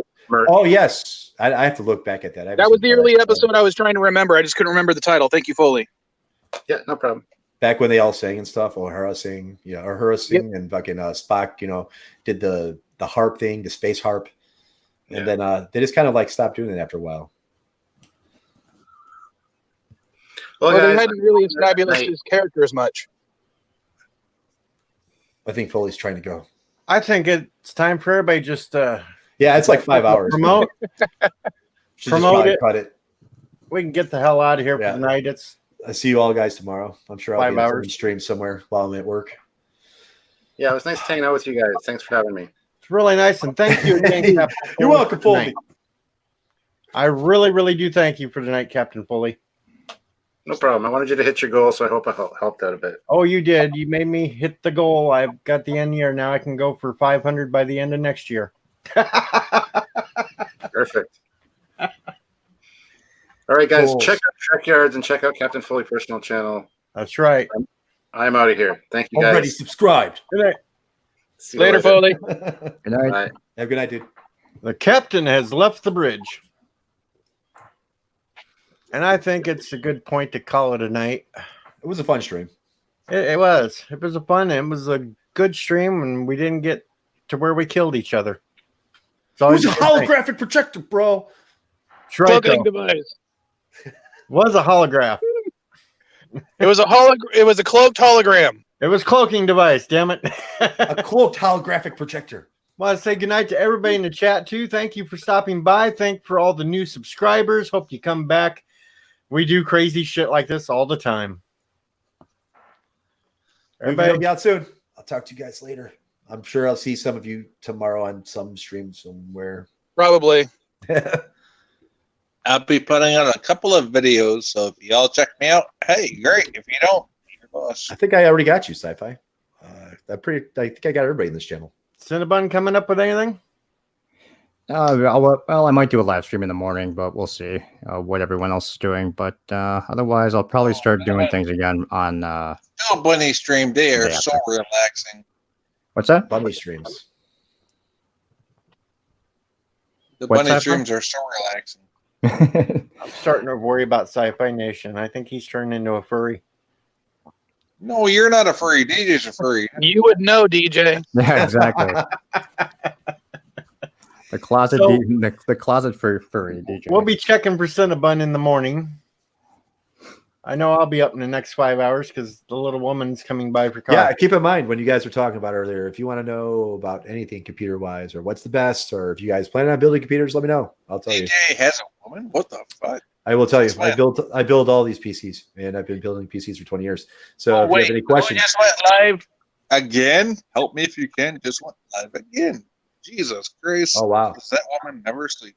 Oh, yes. I have to look back at that. That was the early episode I was trying to remember. I just couldn't remember the title. Thank you, Foley. Yeah, no problem. Back when they all sang and stuff, O'Hara sing, and fucking Spock, you know, did the harp thing, the space harp, and then they just kind of like stopped doing it after a while. Well, they hadn't really established his character as much. I think Foley's trying to go. I think it's time for everybody just yeah, it's like 5 hours. Promote it. Cut it. We can get the hell out of here for the night. I see you all guys tomorrow. I'm sure I'll 5 be hours. on stream somewhere while I'm at work. Yeah, it was nice hanging out with you guys. Thanks for having me. It's really nice, and thank you again, Captain. You're welcome, Foley. I really, really do thank you for tonight, Captain Foley. No problem. I wanted you to hit your goal, so I hope I helped out a bit. Oh, you did. You made me hit the goal. I've got the end year. Now I can go for 500 by the end of next year. Perfect. All right, guys. Cool. Check out Trek Yards and check out Captain Foley personal channel. That's right. I'm out of here. Thank you, guys. Already subscribed. Good night. See you Later, Foley. Good night. Bye. Have a good night, dude. The captain has left the bridge. And I think it's a good point to call it a night. It was a fun stream. It was. It was a fun. It was a good stream, and we didn't get to where we killed each other. It was a holographic projector, bro. Cloaking device. Was a holograph. It was a cloaked hologram. It was cloaking device. Damn it. A cloaked holographic projector. Want to say goodnight to everybody in the chat too. Thank you for stopping by. Thank for all the new subscribers. Hope you come back. We do crazy shit like this all the time. Everybody will be out soon. I'll talk to you guys later. I'm sure I'll see some of you tomorrow on some stream somewhere. Probably. I'll be putting out a couple of videos, so if y'all check me out, hey, great. If you don't, you're boss. I think I already got you, Sci-Fi. I think I got everybody in this channel. Cinnabon coming up with anything? Well, I might do a live stream in the morning, but we'll see what everyone else is doing. But otherwise, I'll probably start doing things again on. No bunny stream. They are Yeah. so relaxing. What's that? Bunny streams. The What's bunny that, streams are so relaxing. I'm starting to worry about Sci-Fi Nation. I think he's turned into a furry. No, you're not a furry. DJ's a furry. You would know, DJ. Yeah, exactly. The closet, So- the closet for furry DJ. We'll be checking for Cinnabon in the morning. I know I'll be up in the next 5 hours because the little woman's coming by for coffee. Yeah, keep in mind when you guys were talking about earlier, if you want to know about anything computer wise or what's the best, or if you guys plan on building computers, let me know. I'll tell you. DJ has a woman. What the fuck? I will tell you. That's I build all these PCs, and I've been building PCs for 20 years. So if you have any questions, Just went live again. Help me if you can. Just went live again. Jesus Christ. Oh, wow. Does that woman never sleep?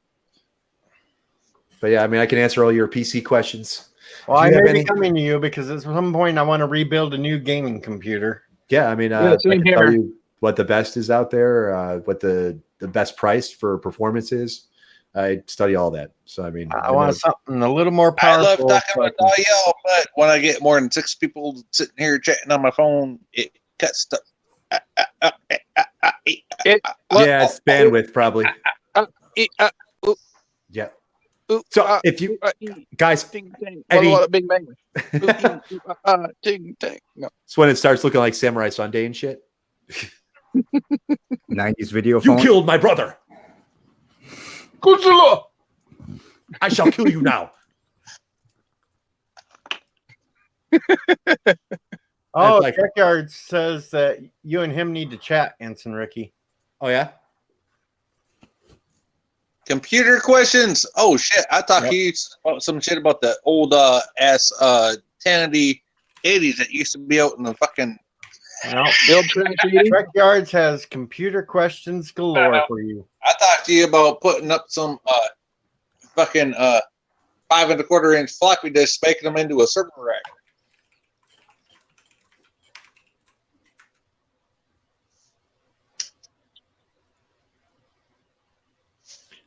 but yeah, I mean, I can answer all your PC questions. Well, If I you have may be any- coming to you because at some point I want to rebuild a new gaming computer. Yeah, I mean, Yeah, I same can tell here. you what the best is out there, what the best price for performance is. I study all that. So I mean, I want know- something a little more I love powerful. talking so I with can- all y'all, but when I get more than 6 people sitting here chatting on my phone, it cuts stuff. yeah, it's bandwidth probably. Yeah. So if you guys, Eddie, Big Bang. Ding dang. No. it's when it starts looking like Samurai Sunday and shit. 90s video You phone. killed my brother. Godzilla! I shall kill you now. Oh, like- Deckyard says that you and him need to chat, Ensign Ricky. Oh yeah. Computer questions. Oh shit! I talked to you about some shit about the old ass 1080 80s that used to be out in the fucking. No. Build track reading. Deckyards has computer questions galore for you. I talked to you about putting up some fucking 5 1/4 inch floppy disks, making them into a server rack.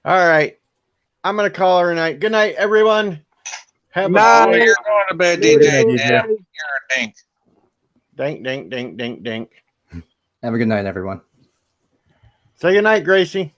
All right. I'm going to call her a night. Good night, everyone. Have Oh, a you're going to bed, Good DJ. night, DJ. Damn, you're a dink. dink, dink, dink, dink, dink. Have a good night, everyone. Say good night, Gracie.